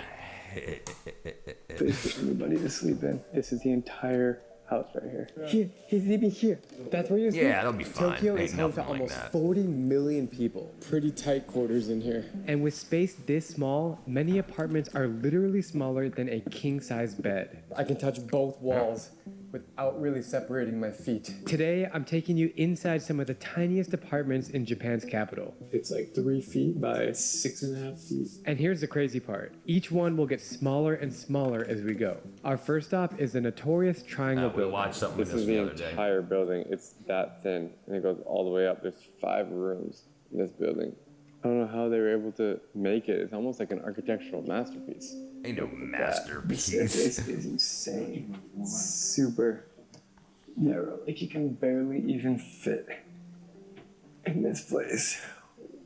Place for everybody to sleep in. This is the entire house right here. Here, he's sleeping here. That's where you're sleeping? Yeah, that'll be fine. Tokyo Ain't is home to nothing like almost that. 40 million people. Pretty tight quarters in here. And with space this small, many apartments are literally smaller than a king-size bed. I can touch both walls without really separating my feet. Today, I'm taking you inside some of the tiniest apartments in Japan's capital. It's like 3 feet by 6.5 feet. And here's the crazy part. Each one will get smaller and smaller as we go. Our first stop is the notorious triangle We watched something This with is this the the other day. entire building. It's that thin, and it goes all the way up. There's 5 rooms in this building. I don't know how they were able to make it. It's almost like an architectural masterpiece. Ain't no masterpiece. This is insane. Super narrow. Like you can barely even fit in this place.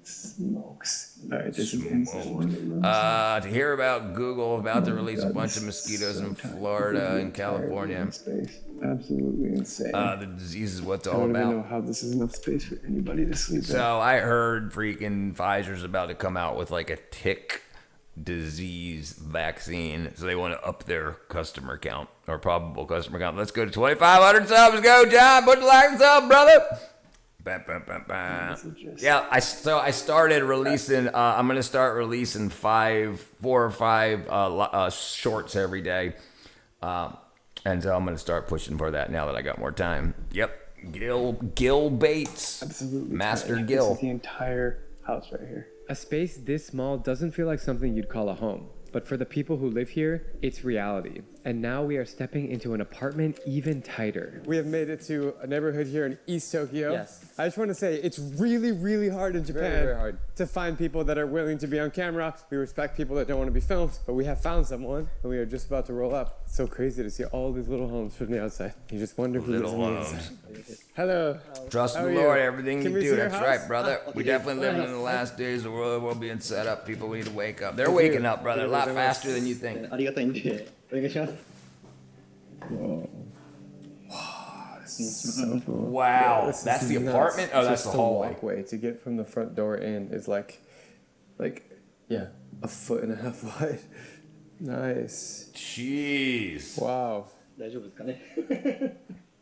Smokes. All right, this is insane. To hear about Google about to release a bunch of mosquitoes in Florida and California. Absolutely insane. The disease is what it's I all don't even know about. how this is enough space for anybody to sleep in. So I heard freaking Pfizer's about to come out with like a tick disease vaccine. So they want to up their customer count or probable customer count. Let's go to 2,500 subs. Go, John. Put the likes up, brother. Bam, bam, bam, bam. Yeah, I started releasing. I'm gonna start releasing 4 or 5 shorts every day, and so I'm gonna start pushing for that now that I got more time. Yep, Gil Bates, absolutely Master tiny. Gil. This is the entire house right here. A space this small doesn't feel like something you'd call a home. But for the people who live here, it's reality. And now we are stepping into an apartment even tighter. We have made it to a neighborhood here in East Tokyo. Yes. I just want to say, it's really, really hard in Japan very hard to find people that are willing to be on camera. We respect people that don't want to be filmed, but we have found someone, and we are just about to roll up. It's so crazy to see all these little homes from the outside. You just wonder who lives on the inside. Hello. Trust How the are you? Lord, everything Can you we do. see your That's house? right, brother. We definitely living in the last days of the world being set up. People, we need to wake up. They're waking up, brother, a lot faster than you think. ありがたいんでお願いします。 Wow, This that's is the nuts. apartment? Oh, that's Just the hallway. walkway to get from the front door in is like, yeah, 1.5 feet wide. Nice. Jeez. Wow. 大丈夫ですかね。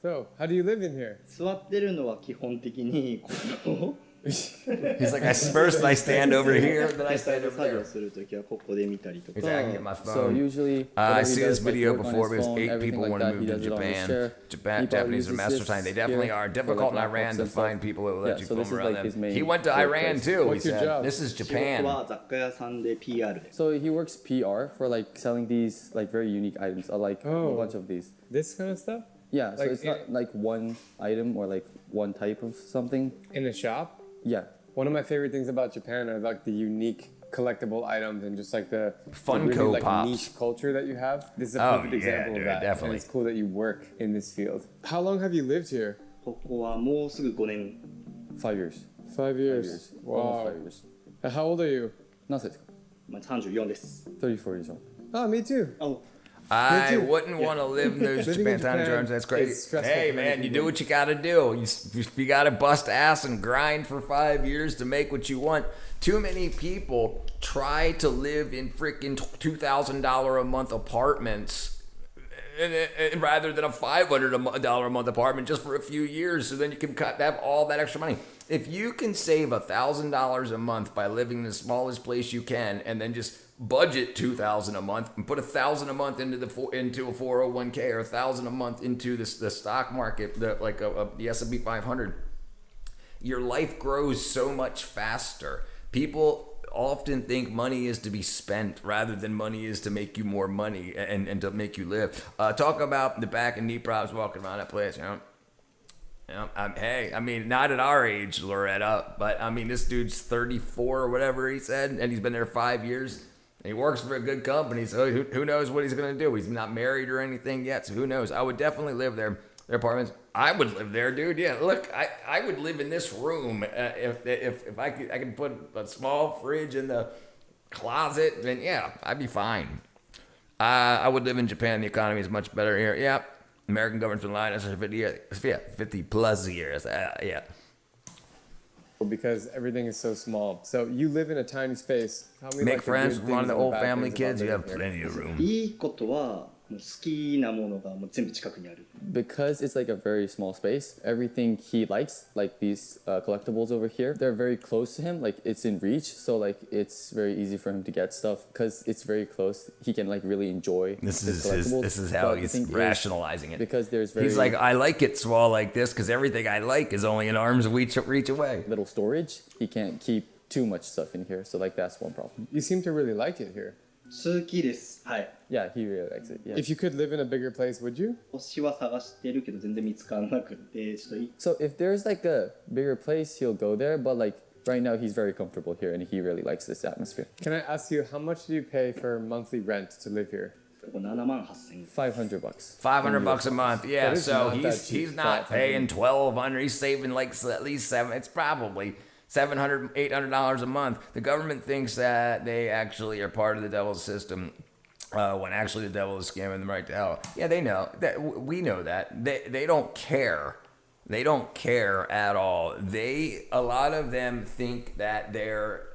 So, how do you live in here? 座ってるのは基本的にこの He's like, first I stand over here, then I stand over 作業 there. するときはここで見たりとか。 He's like, I can get my phone. So usually, I whenever he see does, this like, video work on before. his It was phone, 8 everything people like want to that, move he to does it on his Japan. chair. He probably Japanese are uses master this time. They definitely here are for, difficult in like, Iran laptops to and find stuff. people that will let Yeah, you so film this is, around like, his them. main He went to workplace. Iran too. He What's your said, job? "This is 仕事 Japan." は雑貨屋さんで PR で。 So he works PR for like selling these like very unique items, like a bunch of these. This kind of stuff? Yeah, so Like it's not like one item or like one type of something. In a shop? Yeah. One of my favorite things about Japan are like the unique collectible items and just like the Funko really, like, Pops. niche culture that you have. This is a Oh, perfect yeah, example dude, of that. definitely. And it's cool that you work in this field. How long have you lived here? ここはもうすぐ5年。 5 years. 5 years. Almost Wow. 5 years. How old are you? 何歳ですか？まあ34です。 34 years old. Oh, me too. あ、I wouldn't want to live in those Japan time zones. That's crazy. Hey, man, you do what you got to do. You got to bust ass and grind for 5 years to make what you want. Too many people try to live in freaking $2,000 a month apartments rather than a $500 a month apartment just for a few years. So then you can have all that extra money. If you can save $1,000 a month by living in the smallest place you can, and then just budget $2,000 a month and put $1,000 a month into a 401k or $1,000 a month into the stock market, the S&P 500, your life grows so much faster. People often think money is to be spent rather than money is to make you more money and to make you live. Talk about the back and knee props walking around that place, you know. Hey, I mean, not at our age, Loretta, but I mean, this dude's 34 or whatever he said, and he's been there 5 years. He works for a good company, so who knows what he's going to do? He's not married or anything yet, so who knows? I would definitely live there. Their apartments. I would live there, dude. Yeah, look, I would live in this room if I could put a small fridge in the closet. Then yeah, I'd be fine. I would live in Japan. The economy is much better here. Yeah, American government's been lying to us for 50 years. Yeah, 50 plus years. Yeah. Because everything is so small. So you live in a tiny space. Tell me, make friends with one of the old family kids. You have plenty of room. Because it's like a very small space, everything he likes, like these collectibles over here, they're very close to him, like it's in reach, so like it's very easy for him to get stuff because it's very close. He can like really enjoy this is how he's rationalizing it, because he's like, I like it small like this because everything I like is only an arm's reach away. Little storage, he can't keep too much stuff in here, so like that's one problem. You seem to really like it here. Yeah, he really likes it. Yeah. If you could live in a bigger place, would you? So if there's like a bigger place, he'll go there, but like right now he's very comfortable here and he really likes this atmosphere. Can I ask you, how much do you pay for monthly rent to live here? $500. $500 a month. Yeah, so he's not paying $1,200. He's saving like at least $700. It's probably $700, $800 a month. The government thinks that they actually are part of the devil's system, when actually the devil is scamming them right to hell. Yeah, they know that. We know that. They don't care. They don't care at all. A lot of them think that their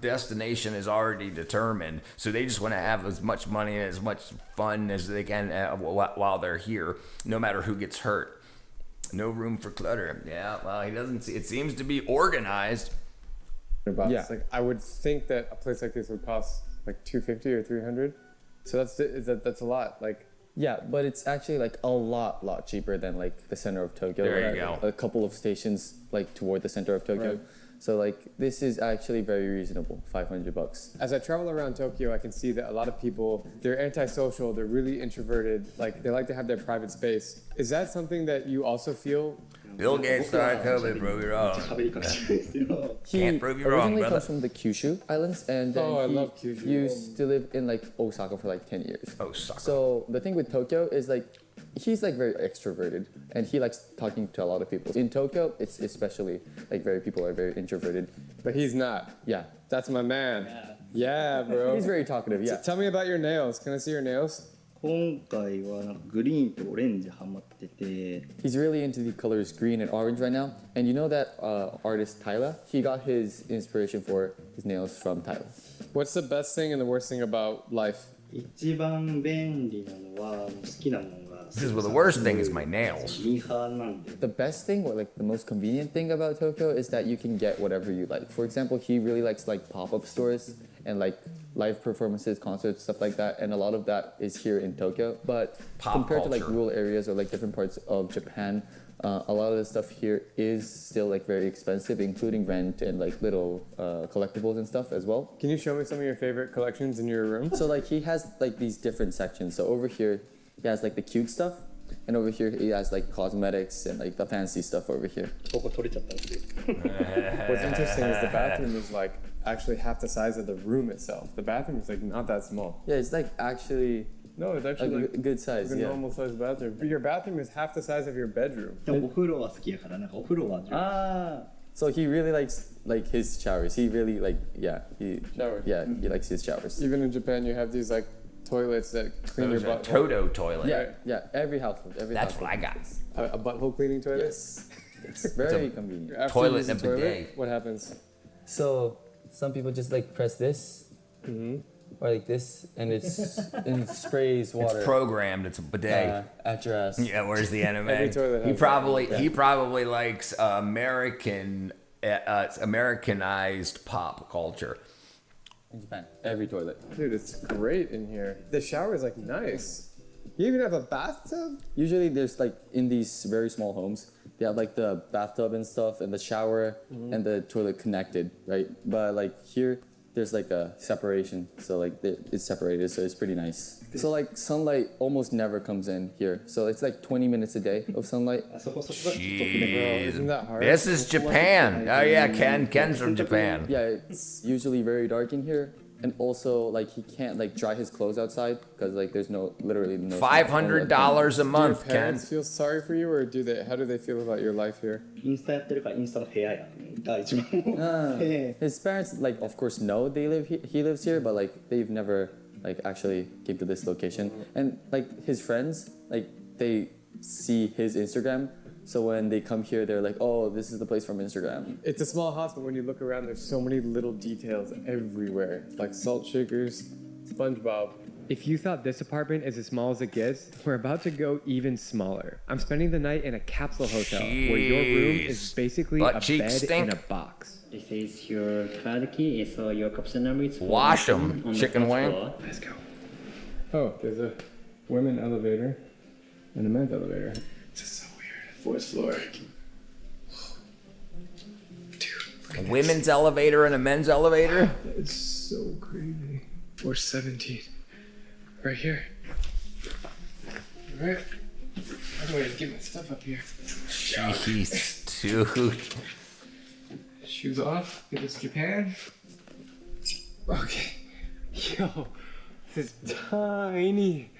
destination is already determined, so they just want to have as much money and as much fun as they can while they're here, no matter who gets hurt. No room for clutter. Yeah, well, he doesn't see. It seems to be organized. Yeah, like I would think that a place like this would cost like $250 or $300. So that's a lot. Like, yeah, but it's actually like a lot cheaper than like the center of Tokyo. There you go. A couple of stations like toward the center of Tokyo. Right. So like this is actually very reasonable, $500. As I travel around Tokyo, I can see that a lot of people, they're antisocial, they're really introverted, like they like to have their private space. Is that something that you also feel? Bill Gates started COVID, prove you wrong. Can't prove you wrong, brother. He originally comes from the Kyushu Islands, and then I love Kyushu. Used to live in like Osaka for like 10 years. Osaka. So the thing with Tokyo is like, he's like very extroverted and he likes talking to a lot of people. In Tokyo, it's especially like people are very introverted. But he's not. Yeah. That's my man. Yeah, bro. He's very talkative, yeah. So tell me about your nails. Can I see your nails? He's really into the colors green and orange right now. And you know that artist Tyler? He got his inspiration for his nails from Tyler. What's the best thing and the worst thing about life? The worst thing is my nails. The best thing, or like the most convenient thing about Tokyo is that you can get whatever you like. For example, he really likes like pop-up stores and like live performances, concerts, stuff like that. And a lot of that is here in Tokyo. But compared to like rural areas or like different parts of Japan, a lot of the stuff here is still like very expensive, including rent and like little collectibles and stuff as well. Can you show me some of your favorite collections in your room? So like he has like these different sections. So over here, he has like the cute stuff, and over here he has like cosmetics and like the fancy stuff over here. What's interesting is the bathroom is like actually half the size of the room itself. The bathroom is like not that small. Yeah, it's like actually it's actually like a good size. Like a normal sized bathroom. Your bathroom is half the size of your bedroom. So he really likes like his showers. He really Showers. Yeah, he likes his showers. Even in Japan, you have these like toilets that clean your butt. Toto toilet. Yeah, every household. That's what I got. A butthole cleaning toilet. Yes, it's very convenient. After Toilet you use the and bidet. toilet, what happens? So some people just like press this, or like this, and and it sprays water. It's programmed. It's a bidet. At your ass. Yeah, where's the anime? Every toilet has He probably likes Americanized pop culture. In Japan, every toilet. Dude, it's great in here. The shower is like nice. You even have a bathtub? Usually there's like in these very small homes, they have like the bathtub and stuff and the shower and the toilet connected, right? But like here, there's like a separation. So like it's separated, so it's pretty nice. So like sunlight almost never comes in here. So it's like 20 minutes a day of sunlight. Jeez. Isn't that hard? This is Japan. Oh yeah, Ken's from Japan. Yeah, it's usually very dark in here. And also, like, he can't, like, dry his clothes outside because, like, there's literally no... $500 a month, Do your Ken. parents feel sorry for you, or how do they feel about your life here? インスタやってるからインスタの部屋やが一番 His parents, like, of course, know he lives here, but, like, they've never, like, actually came to this location. And, like, his friends, like, they see his Instagram. So when they come here, they're like, oh, this is the place from Instagram. It's a small house, but when you look around, there's so many little details everywhere. Like salt shakers, SpongeBob. If you thought this apartment is as small as it gets, we're about to go even smaller. I'm spending the night in a capsule hotel where your room is basically a bed in a box. This is your card key, so your capsule number is... Wash them, chicken wing. Let's go. Oh, there's a women elevator and a men's elevator. This is so weird. Fourth floor. A women's elevator and a men's elevator? It's so crazy. 417. Right here. Right. How do I get my stuff up here? Jeez, dude. Shoes off. Get this Japan. Okay. Yo, this is tiny.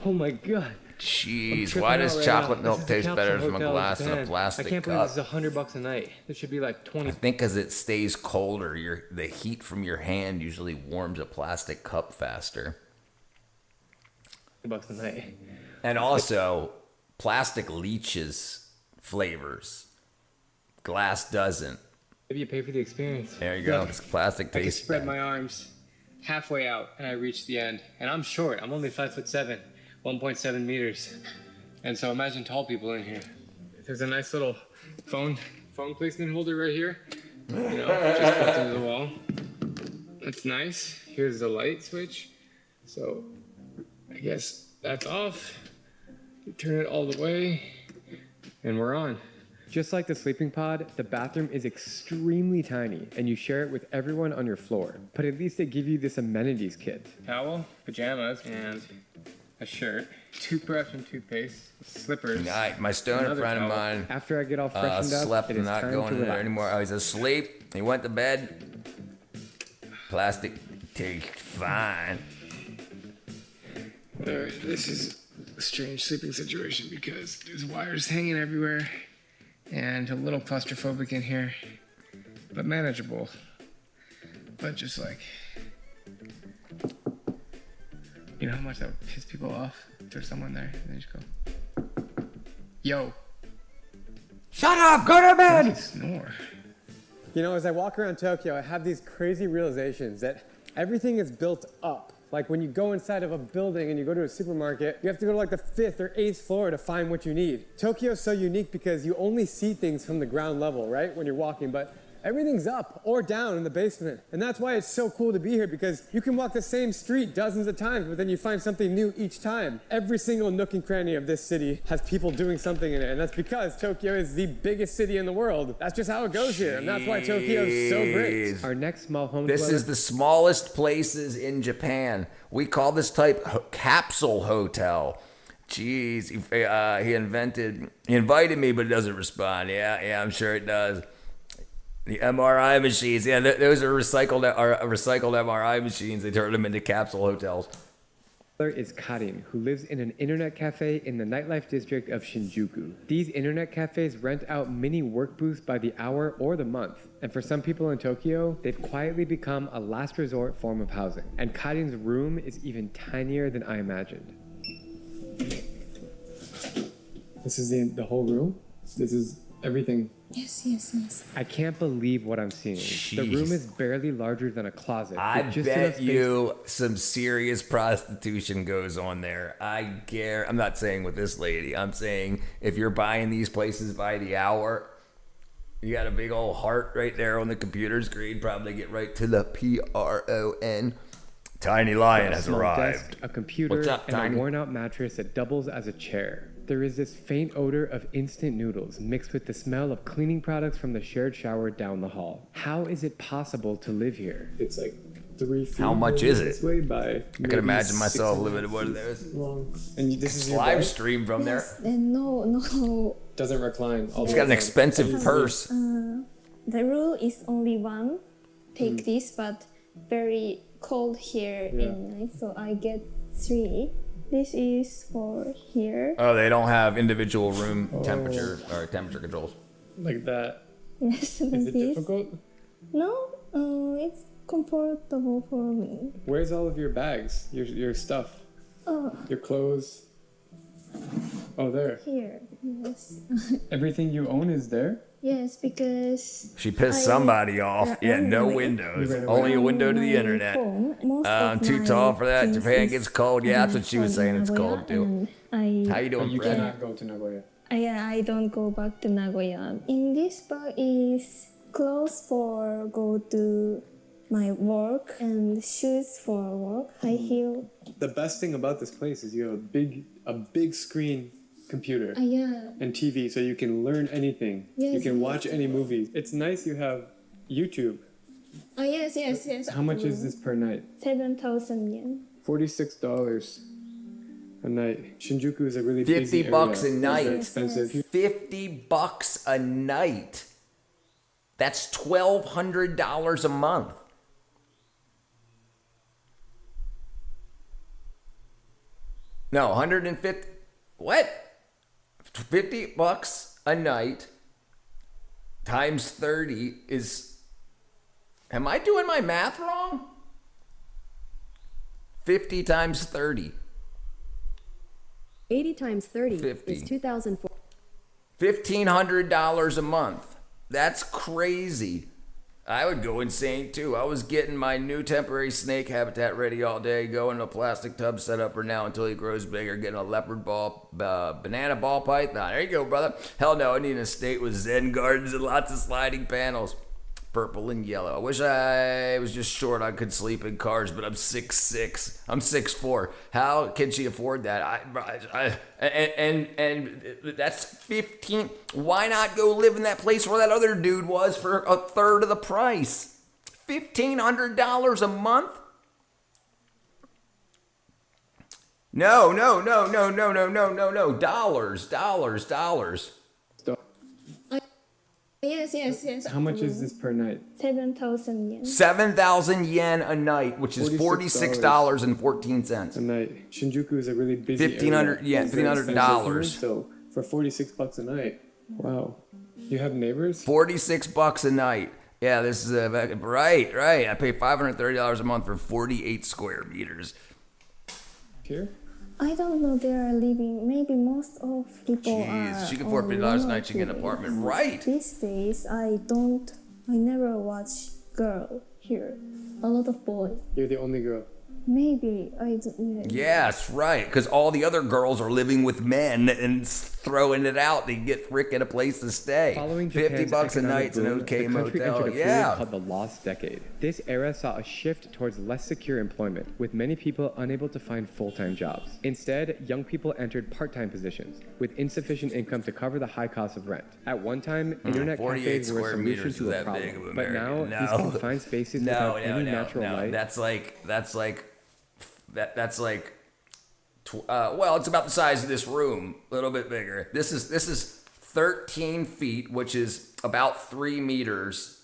Oh my god. Jeez, why does chocolate milk taste better from a glass than a plastic cup? I can't believe this is $100 a night. This should be like 20. I think because it stays colder, the heat from your hand usually warms a plastic cup faster. $100 a night. And also, plastic leaches flavors. Glass doesn't. Maybe you pay for the experience. There you go. It's plastic I can tastes spread bad. my arms halfway out and I reach the end. And I'm short. I'm only 5'7". 1.7 meters. And so imagine tall people in here. There's a nice little phone placement holder right here. You know, just built into the wall. That's nice. Here's the light switch. So I guess that's off. You turn it all the way and we're on. Just like the sleeping pod, the bathroom is extremely tiny and you share it with everyone on your floor. But at least they give you this amenities kit. Towel, pajamas, and a shirt, toothbrush and toothpaste, slippers. My stoner friend of mine After I get all freshened up, slept it and is not time going to in there relax. anymore. Oh, he's asleep. He went to bed. Plastic tastes fine. Alright, this is a strange sleeping situation because there's wires hanging everywhere and a little claustrophobic in here, but manageable. But just like, you know how much that would piss people off? If there's someone there and they just go, yo. Shut up, go to bed! Snore. You know, as I walk around Tokyo, I have these crazy realizations that everything is built up. Like when you go inside of a building and you go to a supermarket, you have to go to like the 5th or 8th floor to find what you need. Tokyo is so unique because you only see things from the ground level, right? When you're walking, but everything's up or down in the basement. And that's why it's so cool to be here, because you can walk the same street dozens of times, but then you find something new each time. Every single nook and cranny of this city has people doing something in it. And that's because Tokyo is the biggest city in the world. That's just how it goes here. And that's why Tokyo is so great. Our next small home This is the smallest places in Japan. We call this type capsule hotel. Jeez, he invited me, but it doesn't respond. Yeah, I'm sure it does. The MRI machines, those are recycled MRI machines. They turn them into capsule hotels. is Karin, who lives in an internet cafe in the nightlife district of Shinjuku. These internet cafes rent out mini work booths by the hour or the month. And for some people in Tokyo, they've quietly become a last resort form of housing. And Karin's room is even tinier than I imagined. This is the whole room? This is everything. Yes. I can't believe what I'm seeing. Jeez. The room is barely larger than a closet. I with just bet enough space- you some serious prostitution goes on there. I'm not saying with this lady. I'm saying if you're buying these places by the hour, you got a big old heart right there on the computer screen. Probably get right to the PRON. Tiny Lion has small arrived. Desk, a computer, What's up, and Tiny? a worn-out mattress that doubles as a chair. There is this faint odor of instant noodles mixed with the smell of cleaning products from the shared shower down the hall. How is it possible to live here? It's like 3 feet. How much is it? Way by I could imagine myself living in one of those. Long. And this is your Live bed? stream from there. No. Doesn't recline. All She's the got an way expensive down. purse. The rule is only one. Take this, but very cold here in night, so I get 3. This is for here. Oh, they don't have individual room temperature or temperature controls. Like that. Yes, Is it difficult? No, it's comfortable for me. Where's all of your bags? Your stuff? Your clothes? Oh, there. Here, yes. Everything you own is there? Yes, because She pissed somebody off. Yeah, no windows. Only a window to the internet. I'm too tall for that. Japan gets cold. Yeah, that's what she was saying. It's cold too. How you doing, You Fred? cannot go to Nagoya. I don't go back to Nagoya. In this bag is clothes for go to my work and shoes for work, high heel. The best thing about this place is you have a big screen computer and TV, so you can learn anything. Yes, you can watch any movie. It's nice you have YouTube. Yes. How much is this per night? 7,000 yen. $46 a night. Shinjuku is a really busy $50 a area. night. It's expensive. $50 a night. That's $1,200 a month. No, 150. What? $50 a night times 30 is. Am I doing my math wrong? 50 times 30. 80 times 30 50. is 2,004. $1,500 a month. That's crazy. I would go insane too. I was getting my new temporary snake habitat ready all day, going to a plastic tub set up for now until he grows bigger, getting a leopard ball, banana ball python. There you go, brother. Hell no, I need an estate with Zen gardens and lots of sliding panels. Purple and yellow. I wish I was just short. I could sleep in cars, but I'm 6'6". I'm 6'4". How can she afford that? And that's 15. Why not go live in that place where that other dude was for a third of the price? $1,500 a month? No. Dollars. Yes. How much is this per night? 7,000 yen. 7,000 yen a night, which is $46.14 a night. Shinjuku is a really busy $1,500 area. yeah, $1,500. So for $46 a night, wow. You have neighbors? $46 a night. Yeah, this is right. I pay $530 a month for 48 square meters. Here? I don't know. They are living. Maybe most of people Jeez, are. she can afford $50 a night. She can get an apartment. Right. These days, I never watch girl here. A lot of boys. You're the only girl. Maybe I don't. Yes, right. Because all the other girls are living with men and throwing it out. They get frickin' a place to stay. Following $50 Japan's a night's an economic okay boom, the country motel. entered a period Yeah. called the Lost Decade. This era saw a shift towards less secure employment, with many people unable to find full-time jobs. Instead, young people entered part-time positions, with insufficient income to cover the high cost of rent. At one time, internet 48 cafes were a square solution meters to is a that problem. big of But now, American. these confined spaces without any natural light. That's like well, it's about the size of this room, a little bit bigger. This is 13 feet, which is about 3 meters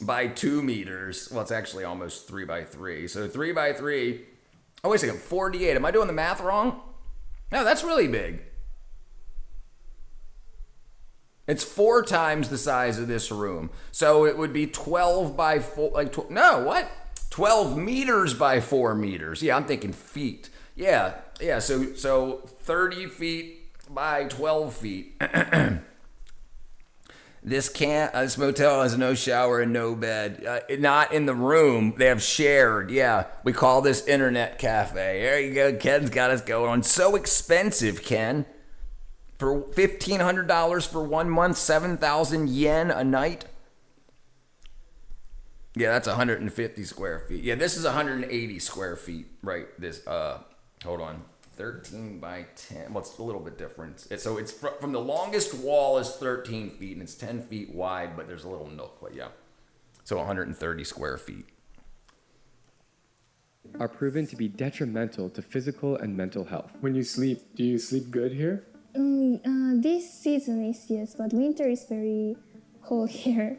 by 2 meters. Well, it's actually almost 3 by 3. So 3 by 3 Oh, wait a second. 48. Am I doing the math wrong? No, that's really big. It's 4 times the size of this room. So it would be 12 by 4. No, what? 12 meters by 4 meters. Yeah, I'm thinking feet. Yeah. So 30 feet by 12 feet. This motel has no shower and no bed. Not in the room. They have shared. Yeah, we call this internet cafe. There you go. Ken's got us going on. So expensive, Ken. For $1,500 for 1 month, 7,000 yen a night. Yeah, that's 150 square feet. Yeah, this is 180 square feet, right? This, hold on. 13 by 10. Well, it's a little bit different. So it's from the longest wall is 13 feet, and it's 10 feet wide, but there's a little nook. But yeah, so 130 square feet. Are proven to be detrimental to physical and mental health. When you sleep, do you sleep good here? This season is yes, but winter is very cold here.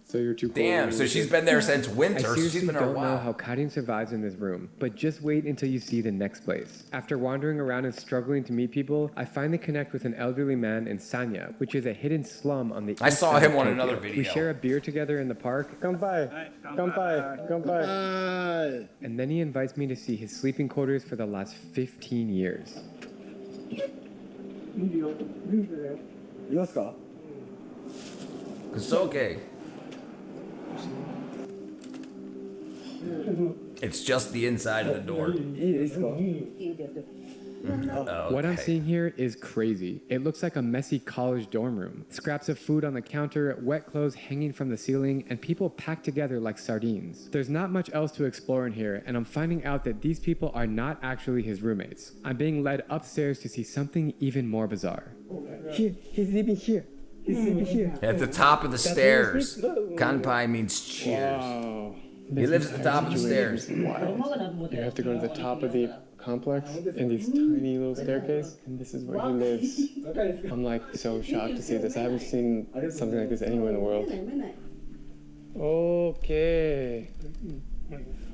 So you're too cold. Damn, so she's been there since winter. I seriously She's been there a don't know while. how Karin survives in this room, but just wait until you see the next place. After wandering around and struggling to meet people, I finally connect with an elderly man in Sanya, which is a hidden slum on the I east saw side him of on Tokyo. another video. We share a beer together in the park. Kanpai. And then he invites me to see his sleeping quarters for the last 15 years. It's okay. It's just the inside of the door. What I'm seeing here is crazy. It looks like a messy college dorm room. Scraps of food on the counter, wet clothes hanging from the ceiling, and people packed together like sardines. There's not much else to explore in here, and I'm finding out that these people are not actually his roommates. I'm being led upstairs to see something even more bizarre. He's living here. He's living here. At the top of the stairs. Kanpai means cheers. Wow. He lives at the top of the stairs. You have to go to the top of the complex in this tiny little staircase, and this is where he lives. I'm like so shocked to see this. I haven't seen something like this anywhere in the world. Okay.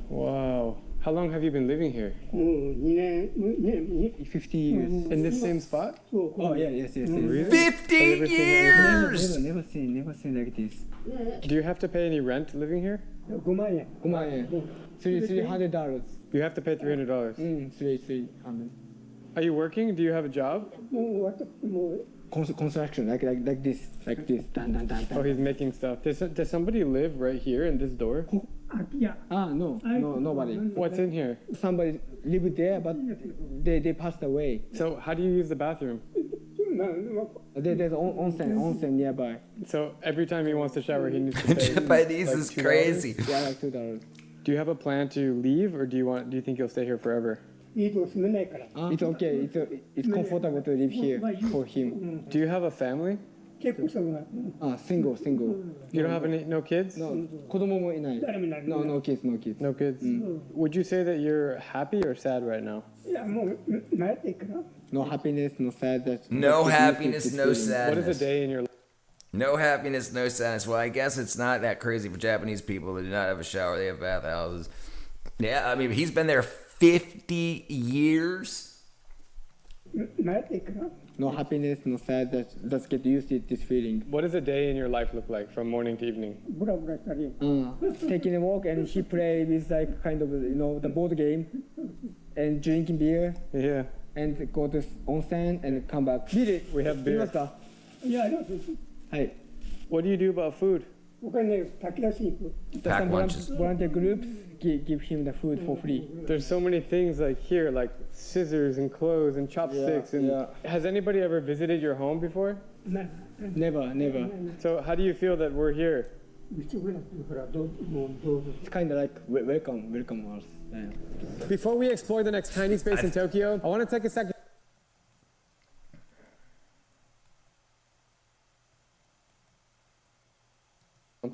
Wow. How long have you been living here? 50 years. In this same spot? Oh, yeah, yes. Really? 50 years! Never seen like this. Do you have to pay any rent living here? $5,000. $300. You have to pay $300. $300. Are you working? Do you have a job? Construction, like this. Oh, he's making stuff. Does somebody live right here in this door? No, nobody. What's in here? Somebody lived there, but they passed away. So how do you use the bathroom? There's onsen nearby. So every time he wants to shower, he needs to pay. Japanese like is $2? crazy. Yeah, like $2. Do you have a plan to leave, or do you think you'll stay here forever? It's okay. It's comfortable to live here for him. Do you have a family? Single. You don't have no kids? No, 子供もいない. No kids. No kids. Would you say that you're happy or sad right now? No happiness, no sadness. No happiness, no What sadness. is a day in your life? No happiness, no sadness. Well, I guess it's not that crazy for Japanese people. They do not have a shower. They have bathhouses. Yeah, I mean, he's been there 50 years. No happiness, no sadness. Just get used to this feeling. What does a day in your life look like from morning to evening? Taking a walk, and he play with like kind of the board game, and drinking beer. Yeah. And go to onsen and come back. We have beer. Hi. What do you do about food? Pack lunches. Volunteer groups give him the food for free. There's so many things like here, like scissors and clothes and chopsticks. Has anybody ever visited your home before? Never. So how do you feel that we're here? It's kind of like welcome us. Yeah. Before we explore the next tiny space in Tokyo, I want to take a second.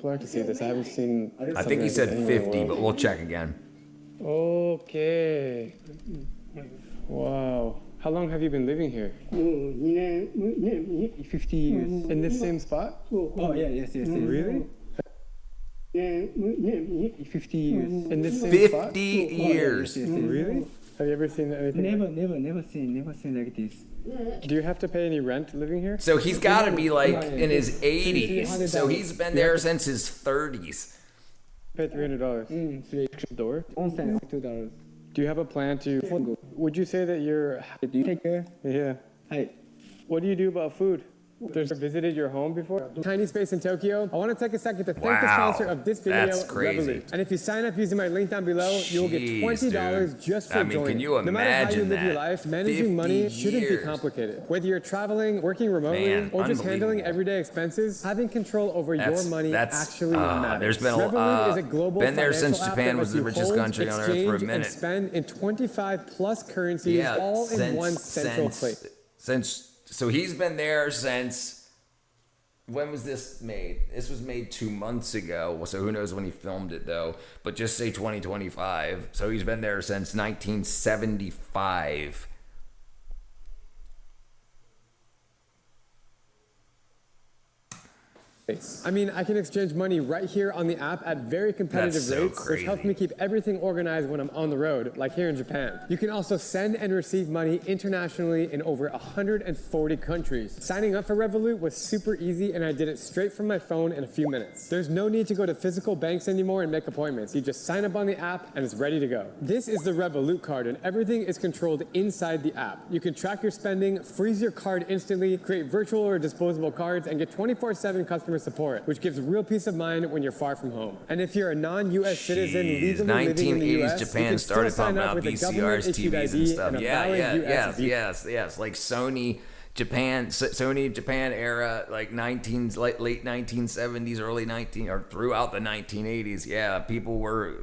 To see this, I haven't seen. I think he said 50, but we'll check again. Okay. Wow. How long have you been living here? 50 years. In this same spot? Oh, yeah, yes. Really? 50 years. In this same 50 spot? years. Yes. Really? Have you ever seen anything? Never seen like this. Do you have to pay any rent living here? So he's got to be like in his 80s. So he's been there since his 30s. Pay $300. Door. Onsen $2. Do you have a plan to? Would you say that you're? Do you take care? Yeah. Hi. What do you do about food? There's visited your home before? Tiny Space in Tokyo. I want to take a second to thank the sponsor of this video, That's crazy. Revolut. And if you sign up using my link down below, you will get $20 just for joining. Can you imagine no matter how you live your that? life, managing money shouldn't be complicated. Whether you're traveling, working remotely, or just handling everyday expenses, having control over your money actually matters. There's been Revolut is a global been there since financial app Japan that was the lets you richest hold, country on earth for a exchange, minute. and spend in 25 plus currencies, all in one central place. So he's been there since. When was this made? This was made 2 months ago. So who knows when he filmed it though? But just say 2025. So he's been there since 1975. I mean, I can exchange money right here on the app at very competitive rates, which helps me keep everything organized when I'm on the road, like here in Japan. You can also send and receive money internationally in over 140 countries. Signing up for Revolut was super easy, and I did it straight from my phone in a few minutes. There's no need to go to physical banks anymore and make appointments. You just sign up on the app, and it's ready to go. This is the Revolut card, and everything is controlled inside the app. You can track your spending, freeze your card instantly, create virtual or disposable cards, and get 24/7 customer support, which gives real peace of mind when you're far from home. And if you're a non-US citizen legally living in the US, Japan started talking about VCRs, TVs, and stuff. Yes. Like Sony Japan era, like late 1970s, early throughout the 1980s. Yeah, people were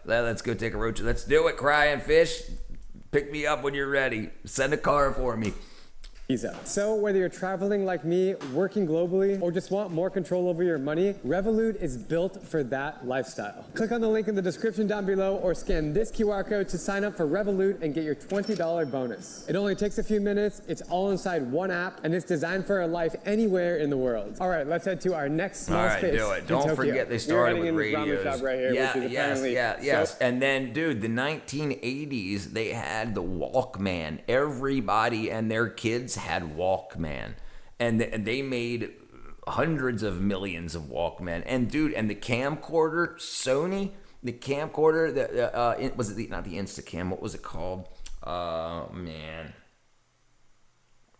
let's go take a road trip. Let's do it, Crying Fish. Pick me up when you're ready. Send a car for me. So whether you're traveling like me, working globally, or just want more control over your money, Revolut is built for that lifestyle. Click on the link in the description down below or scan this QR code to sign up for Revolut and get your $20 bonus. It only takes a few minutes, it's all inside one app, and it's designed for a life anywhere in the world. All right, let's head to our next small space. Do it. Don't forget they started with radios. Right here, Yes. And then, dude, the 1980s, they had the Walkman. Everybody and their kids had Walkman, and they made hundreds of millions of Walkman. And dude, and the camcorder, Sony, the camcorder, was it not the Instacam? What was it called? Man,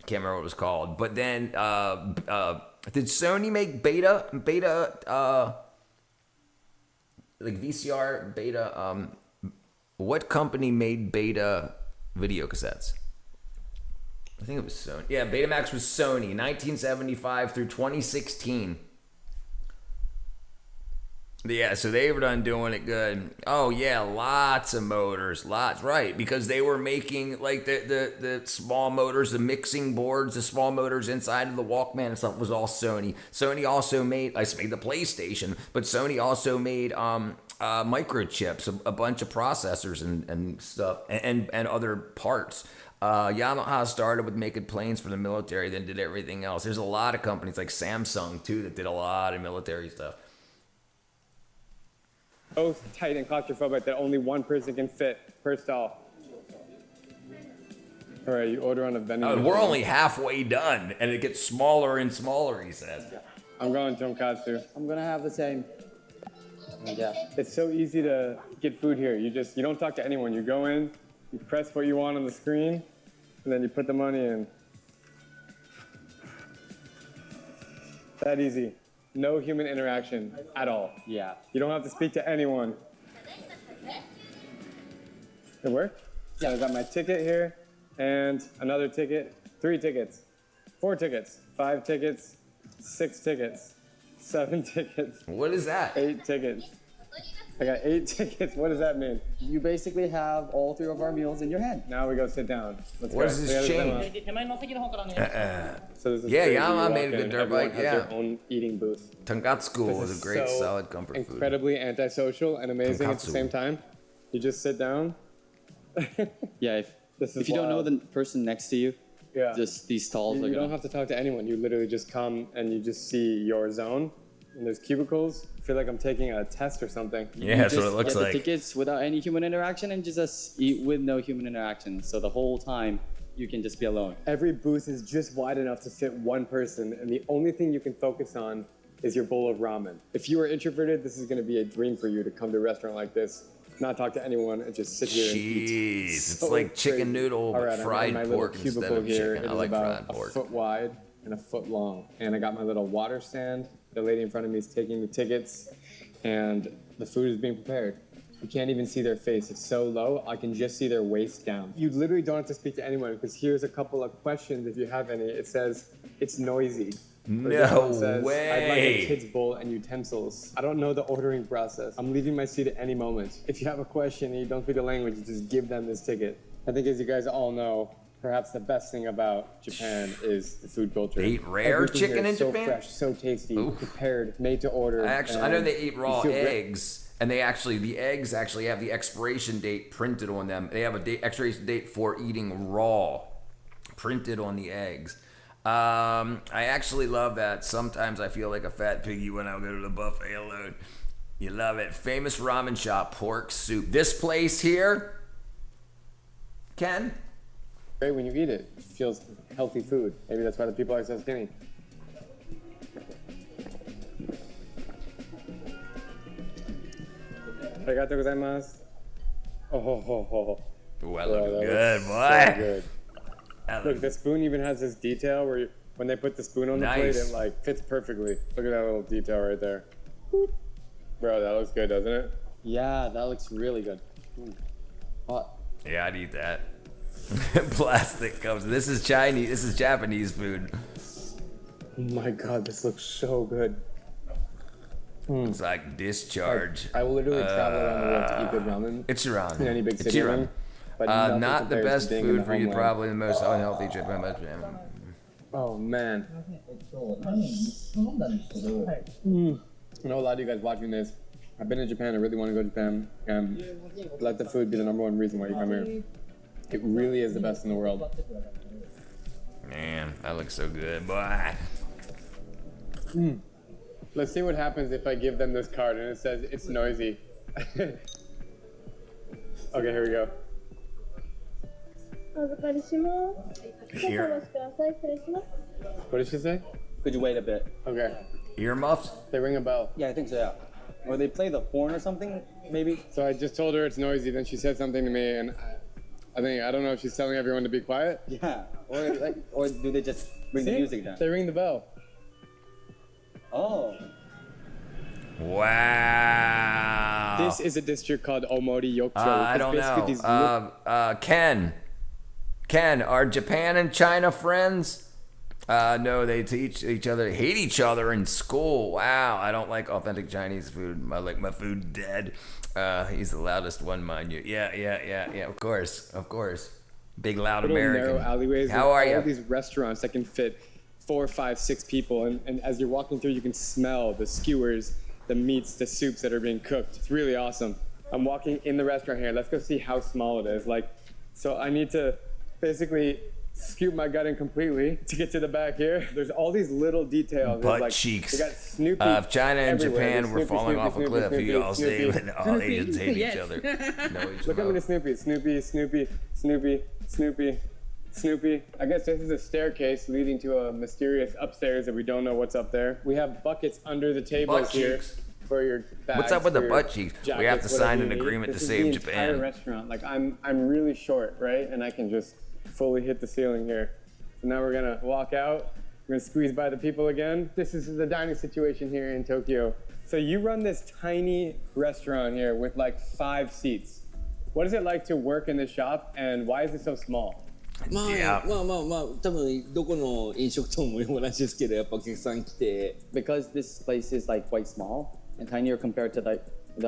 can't remember what it was called. But then, did Sony make beta, like VCR beta? What company made beta video cassettes? I think it was Sony. Yeah, Betamax was Sony, 1975 through 2016. Yeah, so they were done doing it good. Oh yeah, lots of motors, right? Because they were making like the small motors, the mixing boards, the small motors inside of the Walkman and stuff was all Sony. Sony also made the PlayStation, but Sony also made microchips, a bunch of processors and stuff, and other parts. Yamaha started with making planes for the military, then did everything else. There's a lot of companies like Samsung too that did a lot of military stuff. So tight and claustrophobic that only one person can fit per stall. All right, you order on a vending machine. We're only halfway done, and it gets smaller and smaller, he says. I'm going tonkatsu. I'm gonna have the same. Yeah. It's so easy to get food here. You don't talk to anyone. You go in, you press what you want on the screen, and then you put the money in. That easy. No human interaction at all. Yeah. You don't have to speak to anyone. It worked? Yeah, I got my ticket here, and another ticket, 3 tickets, 4 tickets, 5 tickets, 6 tickets, 7 tickets. What is that? 8 tickets. I got 8 tickets. What does that mean? You basically have all 3 of our meals in your hand. Now we go sit down. Let's what go. does this change? So this is yeah, Yamaha made a good dirt bike. Yeah. Their own eating booth. Tonkatsu was a great, solid comfort food. Incredibly antisocial and amazing at the same time. You just sit down. Yeah, if you don't know the person next to you, just these stalls. You don't have to talk to anyone. You literally just come and you just see your zone. and there's cubicles. I feel like I'm taking a test or something. Yeah, that's what it looks get like. The tickets without any human interaction and just eat with no human interaction. So the whole time you can just be alone. Every booth is just wide enough to fit one person, and the only thing you can focus on is your bowl of ramen. If you are introverted, this is going to be a dream for you to come to a restaurant like this, not talk to anyone, and just sit here and eat. It's like chicken noodle, but fried pork instead of chicken. I like fried pork. A foot wide and a foot long. And I got my little water stand. The lady in front of me is taking the tickets, and the food is being prepared. You can't even see their face. It's so low, I can just see their waist down. You literally don't have to speak to anyone, because here's a couple of questions if you have any. It says, it's noisy. No says, way. I'd like a kid's bowl and utensils. I don't know the ordering process. I'm leaving my seat at any moment. If you have a question and you don't speak the language, just give them this ticket. I think, as you guys all know, perhaps the best thing about Japan is the food culture. They eat rare Everything chicken here in is so Japan? fresh, so tasty, prepared, made to order. I know they eat you raw feel great. eggs, and the eggs actually have the expiration date printed on them. They have a expiration date for eating raw printed on the eggs. I actually love that. Sometimes I feel like a fat piggy when I go to the buffet alone. You love it. Famous ramen shop, pork soup. This place here, Ken? Great when you eat it. It feels healthy food. Maybe that's why the people are so skinny. Arigatou gozaimasu. Oh, that looks good, looks boy. So good. Look, the spoon even has this detail where when they put the spoon on the plate, it like fits perfectly. Look at that little detail right there. Bro, that looks good, doesn't it? Yeah, that looks really good. Hot. Yeah, I'd eat that. Plastic cups. This is Chinese. This is Japanese food. Oh my God, this looks so good. It's like discharge. I will literally travel around the world to eat good ramen. It's ramen. In any big city. Ramen. But not the best being in food the for you. homeland. Probably the most unhealthy Japan. Oh man. I know a lot of you guys watching this. I've been to Japan. I really want to go to Japan, and let the food be the #1 reason why you come here. It really is the best in the world. Man, that looks so good, boy. Let's see what happens if I give them this card and it says it's noisy. Okay, here we go. Here. What did she say? Could you wait a bit? Okay. Earmuffs? They ring a bell. Yeah, I think so, yeah. Or they play the horn or something, maybe? So I just told her it's noisy, then she said something to me, and I don't know if she's telling everyone to be quiet. Yeah, or do they just bring the music down? They ring the bell. Oh. Wow. This is a district called Omori Yokucho. I don't know. Ken, are Japan and China friends? No, they teach each other, hate each other in school. Wow, I don't like authentic Chinese food. I like my food dead. He's the loudest one, mind you. Yeah. Of course. Big loud Little American. narrow alleyways. How are all you? These restaurants that can fit 4, 5, 6 people, and as you're walking through, you can smell the skewers, the meats, the soups that are being cooked. It's really awesome. I'm walking in the restaurant here. Let's go see how small it is. So I need to basically scoop my gut in completely to get to the back here. There's all these little details. Butt cheeks. They got Snoopy If China and everywhere. Japan There's were Snoopy, falling off a cliff, Snoopy, you'd all say Snoopy. that all Asians hate Yes. each other. Know each Look other. at the Snoopy. I guess this is a staircase leading to a mysterious upstairs that we don't know what's up there. We have buckets under the tables Butt here cheeks. for your bags. What's up with the for your butt cheeks? We have to jackets, sign whatever an you need. agreement to This is save the Japan. entire restaurant. I'm really short, right? And I can just fully hit the ceiling here. So now we're gonna walk out. We're gonna squeeze by the people again. This is the dining situation here in Tokyo. So you run this tiny restaurant here with like 5 seats. What is it like to work in this shop, and why is it so small? まあ多分どこの飲食店も同じですけどやっぱお客さん来て Because this place is like quite small and tinier compared to the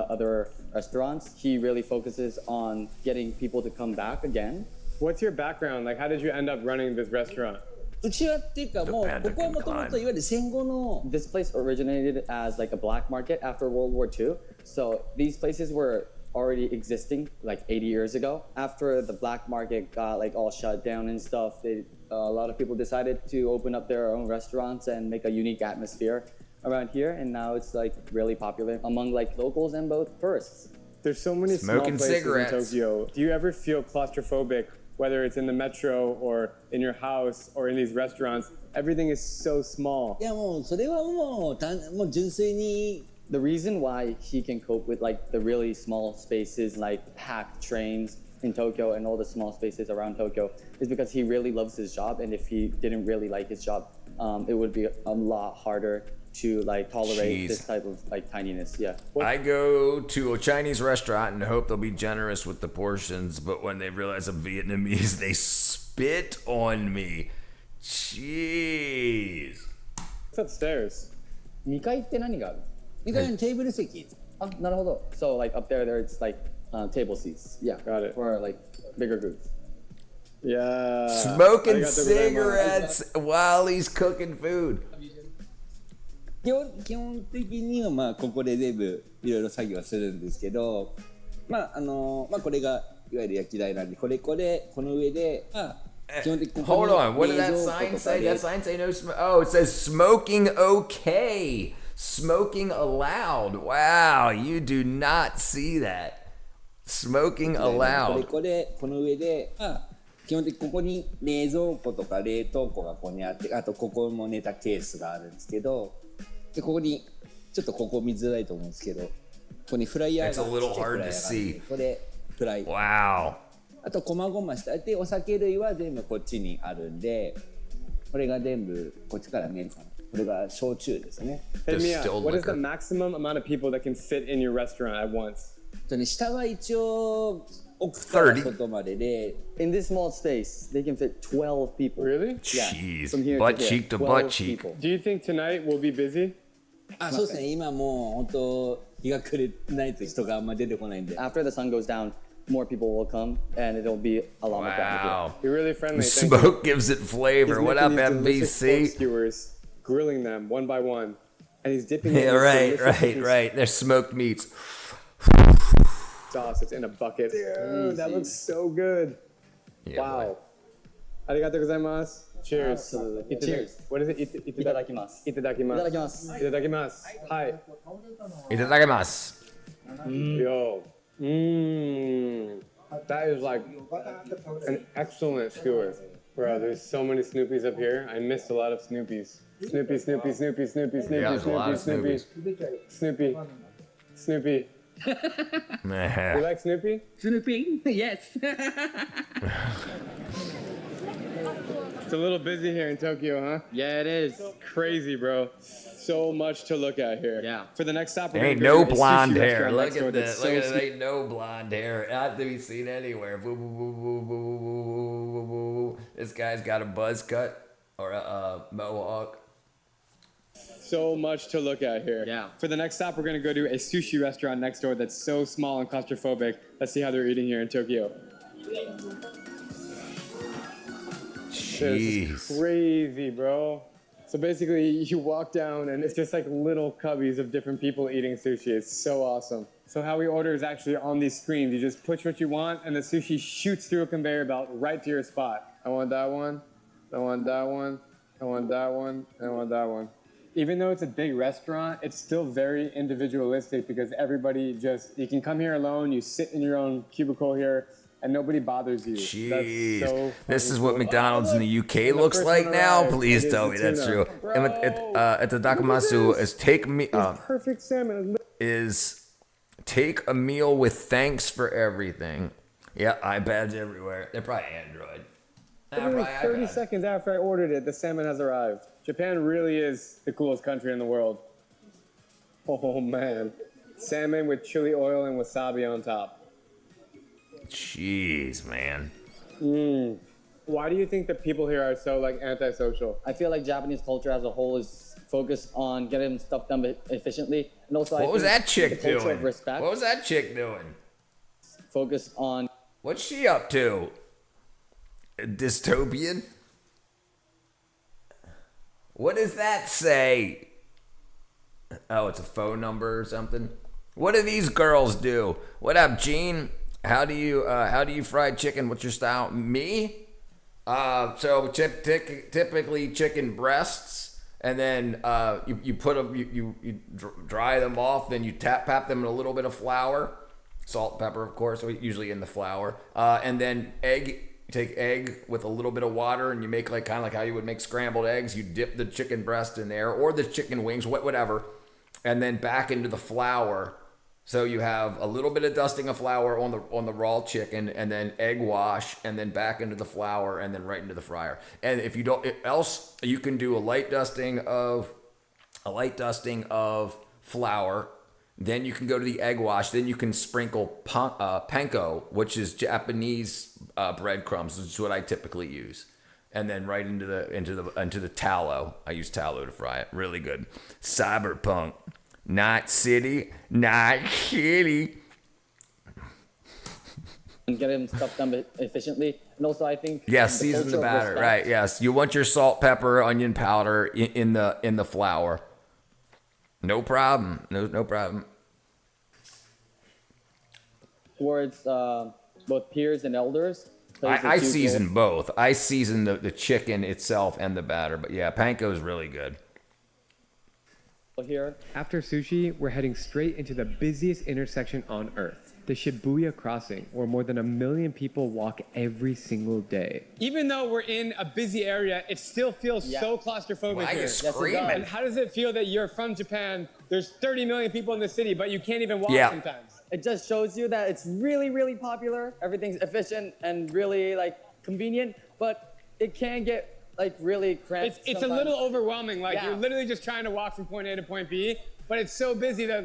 other restaurants, he really focuses on getting people to come back again. What's your background? Like, how did you end up running this restaurant? うちはっていうかもうここはもともといわゆる戦後の This place originated as like a black market after World War II. So these places were already existing like 80 years ago. After the black market got like all shut down and stuff, a lot of people decided to open up their own restaurants and make a unique atmosphere. around here, and now it's like really popular among like locals and both tourists. There's so many Smoking small places cigarettes. in Tokyo. Do you ever feel claustrophobic, whether it's in the metro or in your house or in these restaurants? Everything is so small. いやもうそれはもう純粋に The reason why he can cope with like the really small spaces, like packed trains in Tokyo and all the small spaces around Tokyo, is because he really loves his job. And if he didn't really like his job, it would be a lot harder to like tolerate this type of like tininess. Yeah. I go to a Chinese restaurant and hope they'll be generous with the portions, but when they realize I'm Vietnamese, they spit on me. Jeez. What's upstairs? 2階って何がある？ 2階にテーブル席。あ、なるほど。So like up there, there's like table seats. Yeah. Got it. For like bigger groups. Yeah. Smoking cigarettes while he's cooking food. 基本的にはまあここで全部いろいろ作業するんですけど、まあこれがいわゆる焼き台なんで、この上で基本的に Hold on, what did that sign say? That sign say no smoke? Oh, it says smoking okay. Smoking allowed. Wow, you do not see that. Smoking allowed. この上で基本的にここに冷蔵庫とか冷凍庫がここにあって、あとここもネタケースがあるんですけど、でここにちょっとここ見づらいと思うんですけど、ここにフライヤーが It's a little hard to see. ここでフライ。Wow. あと細々したでお酒類は全部こっちにあるんで、これが全部こっちから見えるかな。これが焼酎ですね。Hey Mia, what is the maximum amount of people that can fit in your restaurant at once? 下は一応奥から外までで。In this small space, they can fit 12 people. Really? Jeez. From here Butt to here, cheek to 12 butt cheek. people. Do you think tonight will be busy? そうですね。今もう本当日が暮れないと人があんま出てこないんで。After the sun goes down, more people will come, and it'll be a lot more crowded. Wow. You're really friendly. Smoke gives it flavor. What up, MVC? Skewers, grilling them one by one, and he's dipping them Yeah, in right. They're smoked meats. Sauce. It's in a bucket. Dude, that looks so good. Yeah, wow. Arigatou gozaimasu. Cheers. Absolutely. Cheers. What is it? Itadakimasu. Itadakimasu. Itadakimasu. Itadakimasu. Hi. Itadakimasu. Yo. That is like an excellent skewer. Bro, there's so many Snoopies up here. I missed a lot of Snoopies. Snoopy. Yeah, there's a lot of Snoopies. Snoopy. You like Snoopy? Snoopy, yes. It's a little busy here in Tokyo, huh? Yeah, it is. Crazy, bro. So much to look at here. Yeah. For the next stop, There we're ain't gonna no go to a blonde sushi hair. restaurant Look next door at that's this. Look at so it. Ain't no blonde hair. Not to be seen anywhere. Boo, boo, boo, boo, boo, boo, boo, boo. This guy's got a buzz cut or a mohawk. So much to look at here. Yeah. For the next stop, we're gonna go to a sushi restaurant next door that's so small and claustrophobic. Let's see how they're eating here in Tokyo. This is crazy, bro. So basically, you walk down and it's just like little cubbies of different people eating sushi. It's so awesome. So how we order is actually on these screens. You just push what you want and the sushi shoots through a conveyor belt right to your spot. I want that one. I want that one. I want that one. I want that one. Even though it's a big restaurant, it's still very individualistic because everybody you can come here alone, you sit in your own cubicle here, and nobody bothers you. Jeez. That's so This is what McDonald's in the UK looks like now? Please tell me that's true. At the Dakamatsu is perfect salmon. Take a meal with thanks for everything. Yeah, iPads everywhere. They're probably Android. Literally 30 seconds after I ordered it, the salmon has arrived. Japan really is the coolest country in the world. Oh man. Salmon with chili oil and wasabi on top. Jeez, man. Why do you think that people here are so like antisocial? I feel like Japanese culture as a whole is focused on getting stuff done efficiently, and also What was that chick the culture doing? of respect. What was that chick doing? Focused on What's she up to? A dystopian? What does that say? Oh, it's a phone number or something. What do these girls do? What up, Gene? How do you fry chicken? What's your style? Me? So typically chicken breasts and then you put them, you dry them off. Then you pat them in a little bit of flour, salt, pepper, of course, usually in the flour, and then egg. You take egg with a little bit of water, and you make kind of like how you would make scrambled eggs. You dip the chicken breast in there, or the chicken wings, whatever, and then back into the flour. So you have a little bit of dusting of flour on the raw chicken, and then egg wash, and then back into the flour, and then right into the fryer. And if you don't, else you can do a light dusting of flour. Then you can go to the egg wash. Then you can sprinkle panko, which is Japanese breadcrumbs, which is what I typically use, and then right into the tallow. I use tallow to fry it. Really good. Cyberpunk, not city, not shitty. And get him stuff done efficiently, and also I think season the batter. Right. Yes, you want your salt, pepper, onion powder in the flour. No problem. No problem. Towards both peers and elders. I season both. I season the chicken itself and the batter. But yeah, panko is really good. Here. After sushi, we're heading straight into the busiest intersection on Earth, the Shibuya crossing, where more than 1 million people walk every single day. Even though we're in a busy area, it still feels so claustrophobic Why here. are you screaming? And how does it feel that you're from Japan? There's 30 million people in the city, but you can't even walk sometimes. It just shows you that it's really, really popular. Everything's efficient and really convenient, but it can get really cramped. It's a little overwhelming. You're literally just trying to walk from point A to point B, but it's so busy that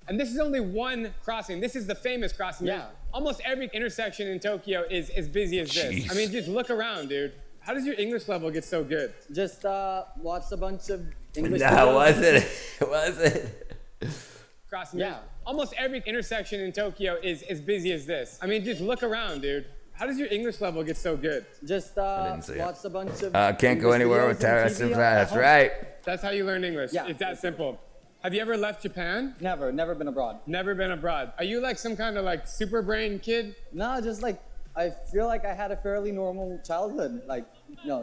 and this is only one crossing. This is the famous crossing. Yeah. Almost every intersection in Tokyo is as busy as this. Jeez. I mean, just look around, dude. How does your English level get so good? Just watched a bunch of English. No, was it? Crossing. Yeah. Almost every intersection in Tokyo is as busy as this. I mean, just look around, dude. How does your English level get so good? Just watched a bunch of. Can't go anywhere with terrorists. That's right. That's how you learn English. Yeah. It's that simple. Have you ever left Japan? Never been abroad. Never been abroad. Are you some kind of super brain kid? No, just I feel like I had a fairly normal childhood.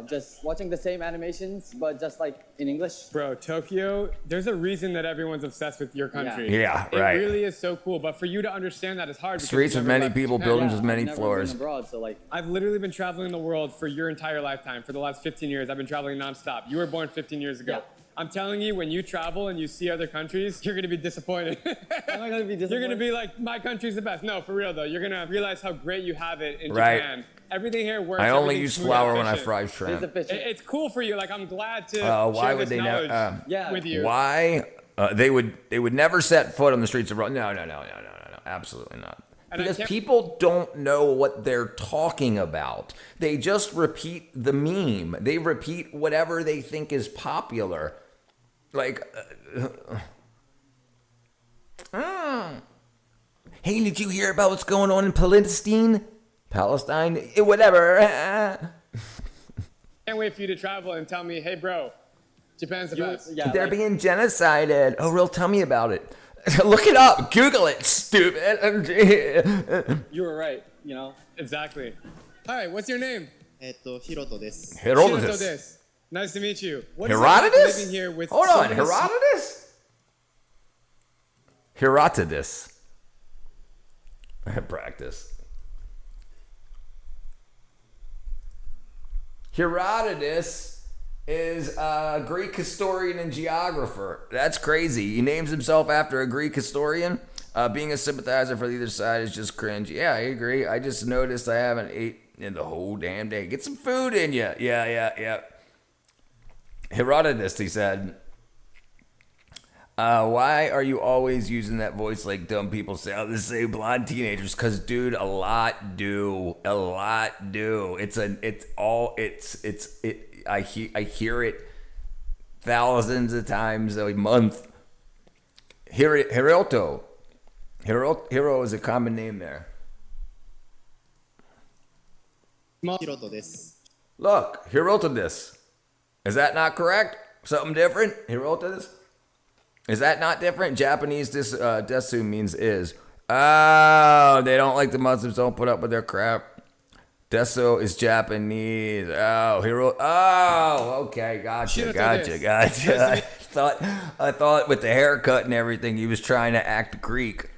Just watching the same animations, but just in English. Bro, Tokyo, there's a reason that everyone's obsessed with your country. Yeah, right. It really is so cool, but for you to understand that is hard. Streets with many people, buildings with many I've floors. Never been abroad, so I've literally been traveling the world for your entire lifetime. For the last 15 years, I've been traveling nonstop. You were born 15 years ago. Yeah. I'm telling you, when you travel and you see other countries, you're gonna be disappointed. Am I gonna be disappointed? You're gonna be my country's the best. No, for real though. You're gonna realize how great you have it in Right. Japan. Everything here works. I only everything's use smooth, flour when I efficient. fry shrimp. It's cool for you. I'm glad to Why share would this they knowledge with you. Why? They would never set foot on the streets of Rome. No. Absolutely not. Because people don't know what they're talking about. They just repeat the meme. They repeat whatever they think is popular. Hey, did you hear about what's going on in Palestine? Whatever. Can't wait for you to travel and tell me, hey, bro, Japan's the best. Yeah, They're being genocided. Oh, real? Tell me about it. Look it up. Google it, stupid. You were right. Exactly. All right, what's your name? Hiroto desu. Herodotus. Nice to meet you. What Herodotus? is it like living here with Hold so on, many Herodotus? Herodotus. Practice. Herodotus is a Greek historian and geographer. That's crazy. He names himself after a Greek historian. Being a sympathizer for the other side is just cringe. Yeah, I agree. I just noticed I haven't ate in the whole damn day. Get some food in you. Yeah. Herodotus, he said. Why are you always using that voice like dumb people say? Oh, this say blonde teenagers. Cause dude, a lot do. I hear it thousands of times a month. Hiroto. Hiro is a common name there. Hiroto desu. Look, Hiroto. Is that not correct? Something different? Hiroto. Is that not different? Japanese desu means is. Oh, they don't like the Muslims, don't put up with their crap. Deso is Japanese. Oh, Hiro. Oh, okay. Gotcha. I thought with the haircut and everything, he was trying to act Greek.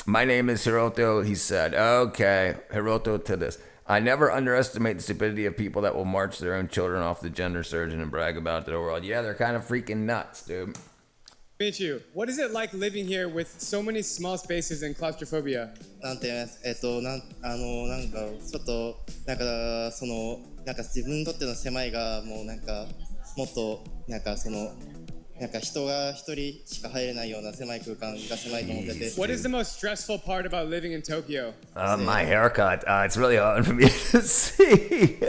My name is Hiroto, he said. Okay, Hiroto to this. I never underestimate the stupidity of people that will march their own children off the gender surgeon and brag about it to the world. Yeah, they're kind of freaking nuts, dude. Michu, what is it like living here with so many small spaces and claustrophobia? なんて言います。なんかちょっとなんか自分にとっての狭いがもうなんかもっとなんか人が一人しか入れないような狭い空間が狭いと思ってて。What is the most stressful part about living in Tokyo? My haircut. It's really hard for me to see.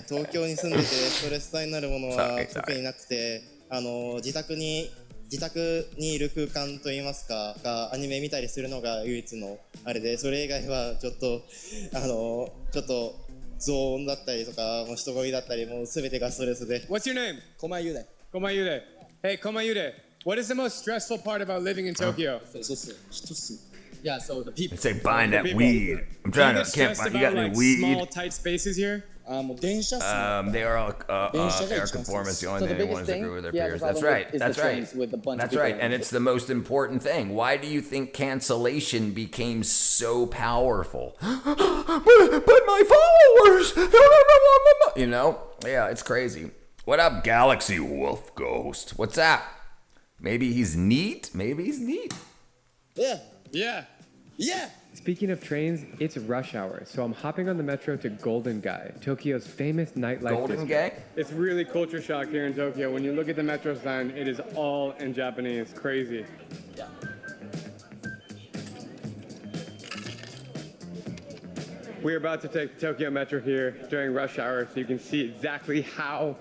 東京に住んでてストレス帯になるものは特になくて、自宅にいる空間といいますか、アニメ見たりするのが唯一のあれで、それ以外はちょっとゾーンだったりとか、もう人混みだったり、もうすべてがストレスで。What's your name? Komayude. Komayude. Hey, Komayude. What is the most stressful part about living in Tokyo? Yeah, so the people. It's like buying that weed. I'm trying to can't find. You got any weed? Small, tight spaces here. They are all air conformance. The only thing they want is to agree with their peers. That's right. That's right. That's right. And it's the most important thing. Why do you think cancellation became so powerful? but my followers. You know? Yeah, it's crazy. What up, Galaxy Wolf Ghost? What's that? Maybe he's neat. Yeah. Speaking of trains, it's rush hour, so I'm hopping on the metro to Golden Gai, Tokyo's famous nightlife Golden Gai? It's really culture shock here in Tokyo. When you look at the metro sign, it is all in Japanese. Crazy. Yeah. We're about to take the Tokyo Metro here during rush hour, so you can see exactly how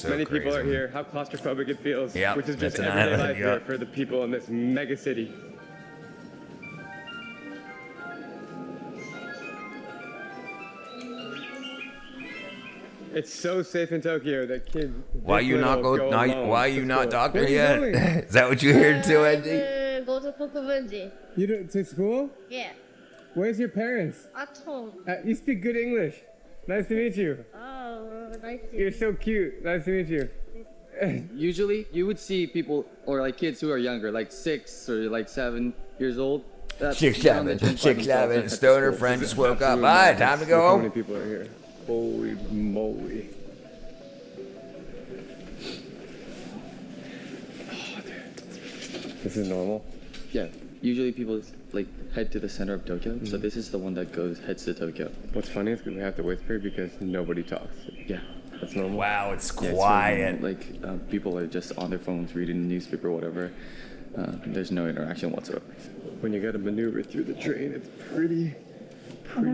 many people are here, how claustrophobic it feels, which is just everyday life here for the people in this mega city. It's so safe in Tokyo that kids. Why you not doctor yet? Going? Is that what you heard too, Andy? Go to Kokubunji. You don't to school? Yeah. Where's your parents? At home. You speak good English. Nice to meet you. Oh, nice to meet you. You're so cute. Nice to meet you. Usually, you would see people or like kids who are younger, like 6 or like 7 years old. 6, 7. Stoner friend just woke up. Bye. Time to go home. How many people are here? Holy moly. Oh, dude. This is normal? Yeah. Usually people like head to the center of Tokyo, so this is the one that heads to Tokyo. What's funny is because we have to whisper because nobody talks. Yeah. That's normal. Wow, it's quiet. It's really like people are just on their phones reading the newspaper or whatever. There's no interaction whatsoever. When you got to maneuver through the train, it's pretty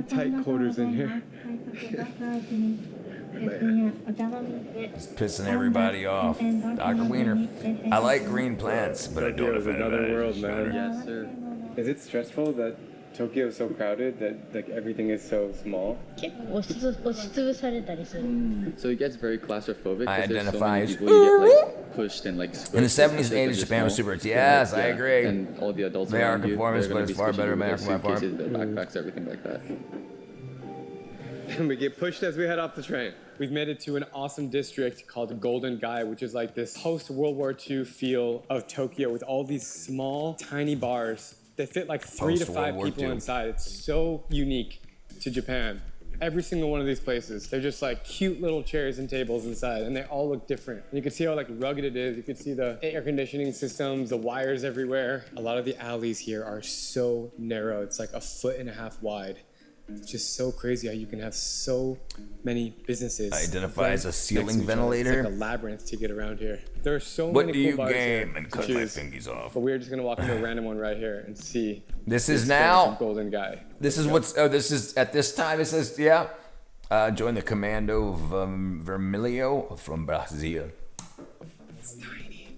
tight quarters in here. It's pissing everybody off. Dr. Wiener. I like green plants, but I don't offend another world, man. Yes, sir. Is it stressful that Tokyo is so crowded that like everything is so small? So it gets very claustrophobic. I identify as you get like pushed and like in the 70s and 80s, Japan was super. Yes, I agree. And all the adults they are around you, conformist, but it's far better than my farm. Their backpacks, everything like that. And we get pushed as we head off the train. We've made it to an awesome district called Golden Gai, which is like this post-World War II feel of Tokyo with all these small, tiny bars. They fit like 3 to 5 people inside. It's so unique to Japan. Every single one of these places, they're just like cute little chairs and tables inside, and they all look different. And you can see how like rugged it is. You can see the air conditioning systems, the wires everywhere. A lot of the alleys here are so narrow. It's like 1.5 feet wide. It's just so crazy how you can have so many businesses. Identify as a ceiling ventilator. It's like a labyrinth to get around here. There are so what many do you cool bars game here and cut my fingers off? But we're just gonna walk into a random one right here and see. This is now Golden Gai. This is what's. Oh, this is at this time. It says join the Commando Vermelho from Brazil. It's tiny.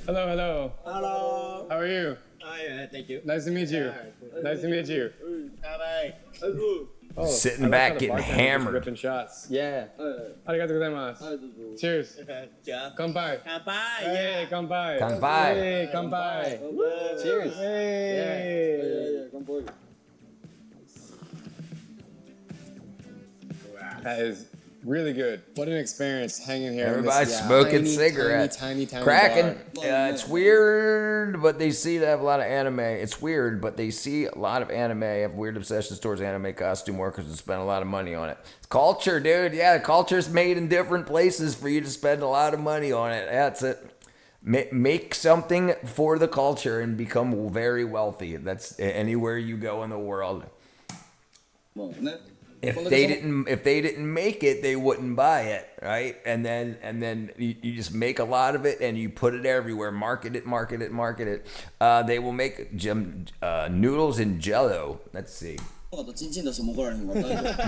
Hello. Hello. How are you? Hi, thank you. Nice to meet you. Nice to meet you. Bye. Oh, sitting back getting hammered. Ripping shots. Yeah. Arigatou gozaimasu. Cheers. Kanpai. Kanpai. Hey, kanpai. Kanpai. Hey, kanpai. Cheers. Hey. That is really good. What an experience hanging here. Everybody's smoking cigarettes, tiny cracking. bar. It's weird, but they see to have a lot of anime. It's weird, but they see a lot of anime, have weird obsessions towards anime costume workers and spend a lot of money on it. It's culture, dude. Yeah, the culture's made in different places for you to spend a lot of money on it. That's it. Make something for the culture and become very wealthy. That's anywhere you go in the world. If they didn't make it, they wouldn't buy it, right? And then you just make a lot of it and you put it everywhere. Market it. They will make noodles in Jello. Let's see.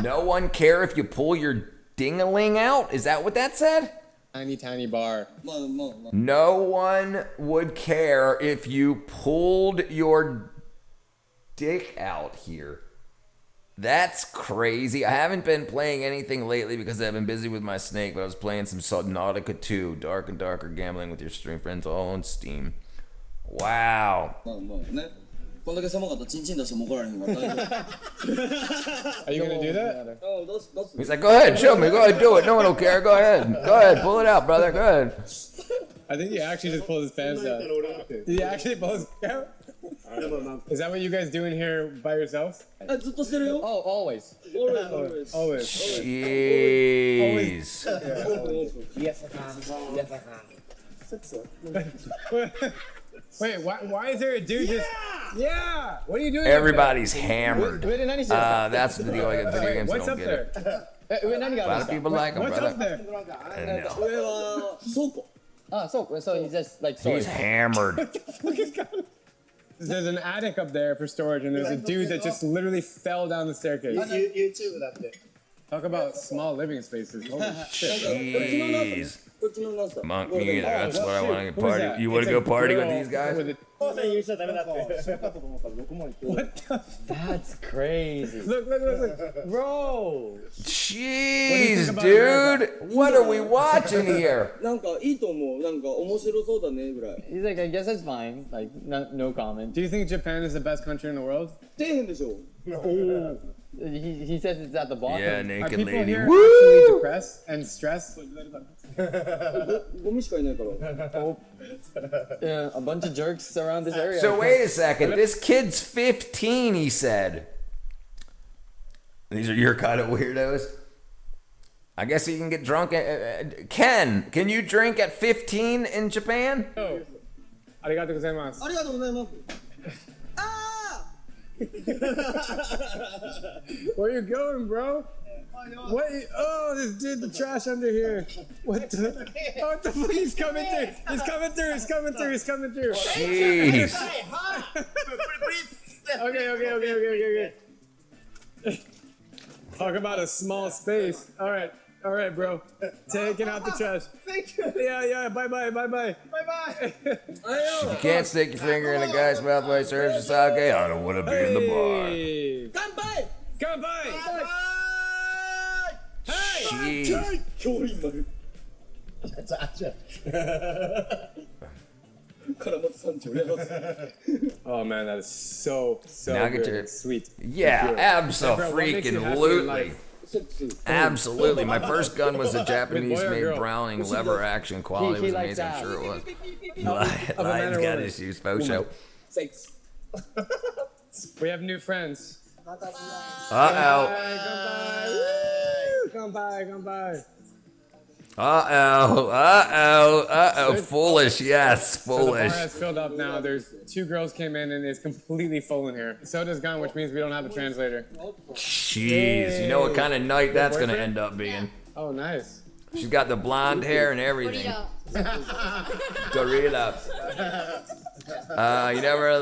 No one care if you pull your ding-a-ling out? Is that what that said? Tiny bar. No one would care if you pulled your dick out here. That's crazy. I haven't been playing anything lately because I've been busy with my snake, but I was playing some Subnautica 2, Dark and Darker Gambling with Your Stream Friends, all on Steam. Wow. Are you gonna do that? He's like, go ahead, show me, go ahead, do it. No one will care, go ahead, pull it out, brother, go ahead. I think he actually just pulled his pants down. Did he actually pull his pants down? Is that what you guys doing here by yourselves? Oh, always. Always. Jeez. Yes, Wait, why is there a dude just... Yeah! What are you doing? Everybody's hammered. That's the deal. Video games What's don't up get there? it. A lot of people like him, What's brother. up there? So he's just like... He's hammered. There's an attic up there for storage, and there's a dude that just literally fell down the staircase. Talk about small living spaces. Holy shit. Jeez. Monk me either. That's what I want to get party. You want to go party with these guys? What the? That's crazy. Look. Bro. Jeez, dude. What are we watching here? He's like, I guess it's fine. Like, no comment. Do you think Japan is the best country in the world? He says it's at the bottom. Yeah, Are naked people lady. here Woo! actually depressed and stressed? Yeah, a bunch of jerks around this area. So wait a second. This kid's 15, he said. These are your kind of weirdos? I guess you can get drunk. Ken, can you drink at 15 in Japan? Oh. Arigatou gozaimasu. Where you going, bro? What? Oh, this dude, the trash under here. What the? Oh, what the fuck? He's coming through. He's coming through. Jeez. Okay. Talk about a small space. All right, bro. Taking out the trash. Thank you. Yeah. Bye. Bye. If you can't stick your finger in a guy's mouth while he serves his sake, I don't want to be in the bar. Kanpai! Jeez. Oh man, that is so Now get good. your- Sweet. Yeah, absolutely. Absolutely. My What first gun was a With Japanese boy or made girl? Browning lever action. Quality was likes amazing. I'm that. sure it was. Of a man Lion's or got woman? issues. Faux show. We have new friends. Uh-oh. Come by. Uh-oh. Foolish. Yes, So the bar foolish. has filled up now. There's 2 girls came in and it's completely full in here. Soda's gone, which means we don't have a translator. Jeez. You know what kind of night that's going to end up being. Oh, nice. She's got the blonde hair and everything. Gorilla. You never...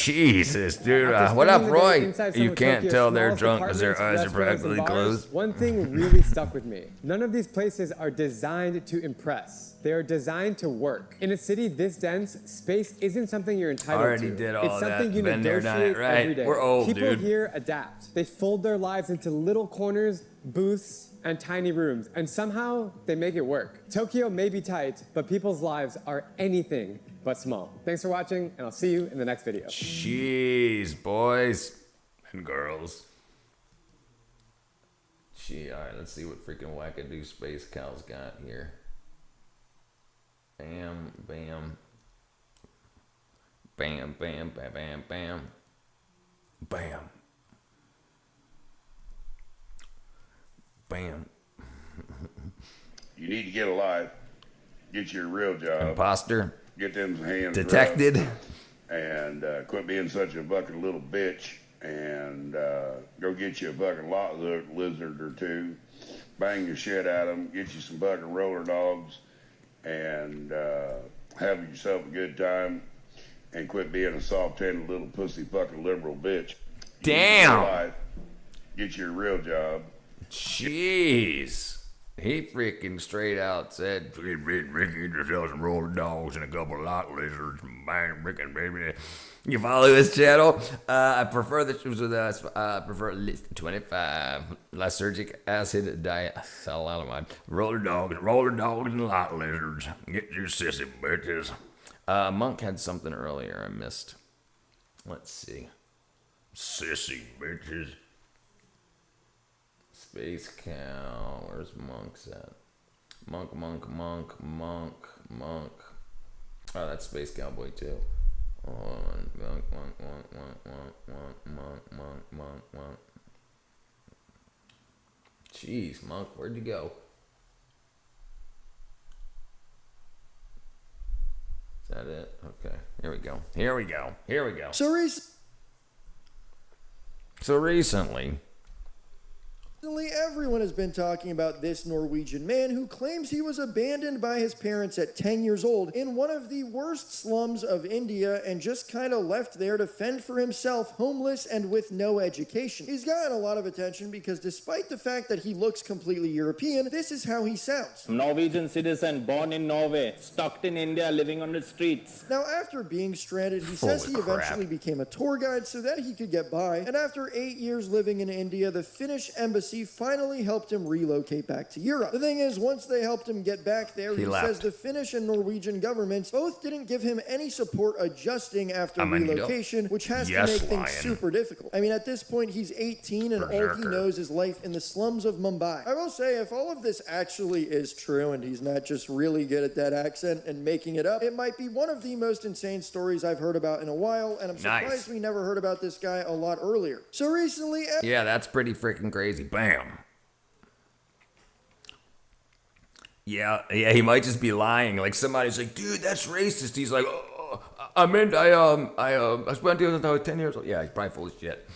Jesus, dude. What up, Roy? You can't tell they're drunk because their eyes are practically closed. One thing really stuck with me. None of these places are designed to impress. They are designed to work. In a city this dense, space isn't something you're entitled Already to. did all it's something that. you Been there, done it, negotiate right? every day. We're old, People dude. here adapt. They fold their lives into little corners, booths, and tiny rooms, and somehow they make it work. Tokyo may be tight, but people's lives are anything but small. Thanks for watching, and I'll see you in the next video. Jeez, boys and girls. Gee, all right, let's see what freaking wackadoo Space Cal's got here. Bam, bam. Bam, bam, bam, bam, bam. Bam. Bam. You need to get a life. Get your real job. Imposter. Get them hands detected. rough, and quit being such a fucking little bitch. And go get you a fucking lot lizard or two. Bang your shit at them. Get you some fucking roller dogs. And have yourself a good time. And quit being a soft-handed little pussy fucking liberal bitch. Damn. Life. Get your real job. Jeez. He freaking straight out said, Ricky just sell some roller dogs and a couple of lot lizards. Bang, Ricky, baby. You follow this channel? I prefer the shoes with us. I prefer 25 lysergic acid diet. Salamine. Roller dogs, and lot lizards. Get your sissy bitches. Monk had something earlier I missed. Let's see. Sissy bitches. Space Cow. Where's Monk's at? Monk. Oh, that's Space Cowboy too. Monk. Jeez, Monk, where'd you go? Is that it? Okay. Here we go. So recently, everyone has been talking about this Norwegian man who claims he was abandoned by his parents at 10 years old in one of the worst slums of India and just kind of left there to fend for himself, homeless and with no education. He's gotten a lot of attention because despite the fact that he looks completely European, this is how he sounds. Norwegian citizen, born in Norway, stuck in India, living on the streets. Now, after being stranded, he says he eventually became a tour guide so that he could get by, and after 8 years living in India, the Finnish embassy finally helped him relocate back to Europe. The thing is, once they helped him get back there, he says the Finnish and Norwegian governments both didn't give him any support adjusting after relocation, which has to make things super difficult. I mean, at this point, he's 18 and all he knows is life in the slums of Mumbai. I will say, if all of this actually is true and he's not just really good at that accent and making it up, it might be one of the most insane stories I've heard about in a while, and I'm surprised we never heard about this guy a lot earlier. So recently... Yeah, that's pretty freaking crazy. Bam. Yeah, he might just be lying. Like somebody's like, dude, that's racist. He's like, oh, I spent the other 10 years old. Yeah, he's probably full of shit.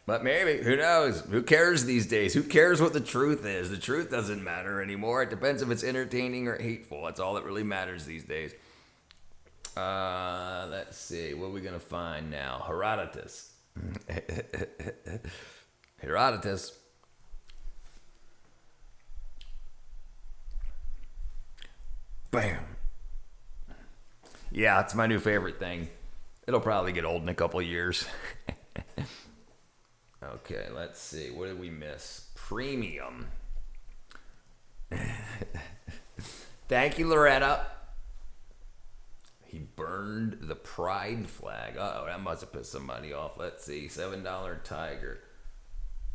But maybe, who knows? Who cares these days? Who cares what the truth is? The truth doesn't matter anymore. It depends if it's entertaining or hateful. That's all that really matters these days. Let's see. What are we going to find now? Herodotus. Herodotus. Bam. Yeah, it's my new favorite thing. It'll probably get old in a couple of years. Okay, let's see. What did we miss? Premium. Thank you, Loretta. He burned the pride flag. Uh-oh, that must have pissed somebody off. Let's see. $7 Tiger.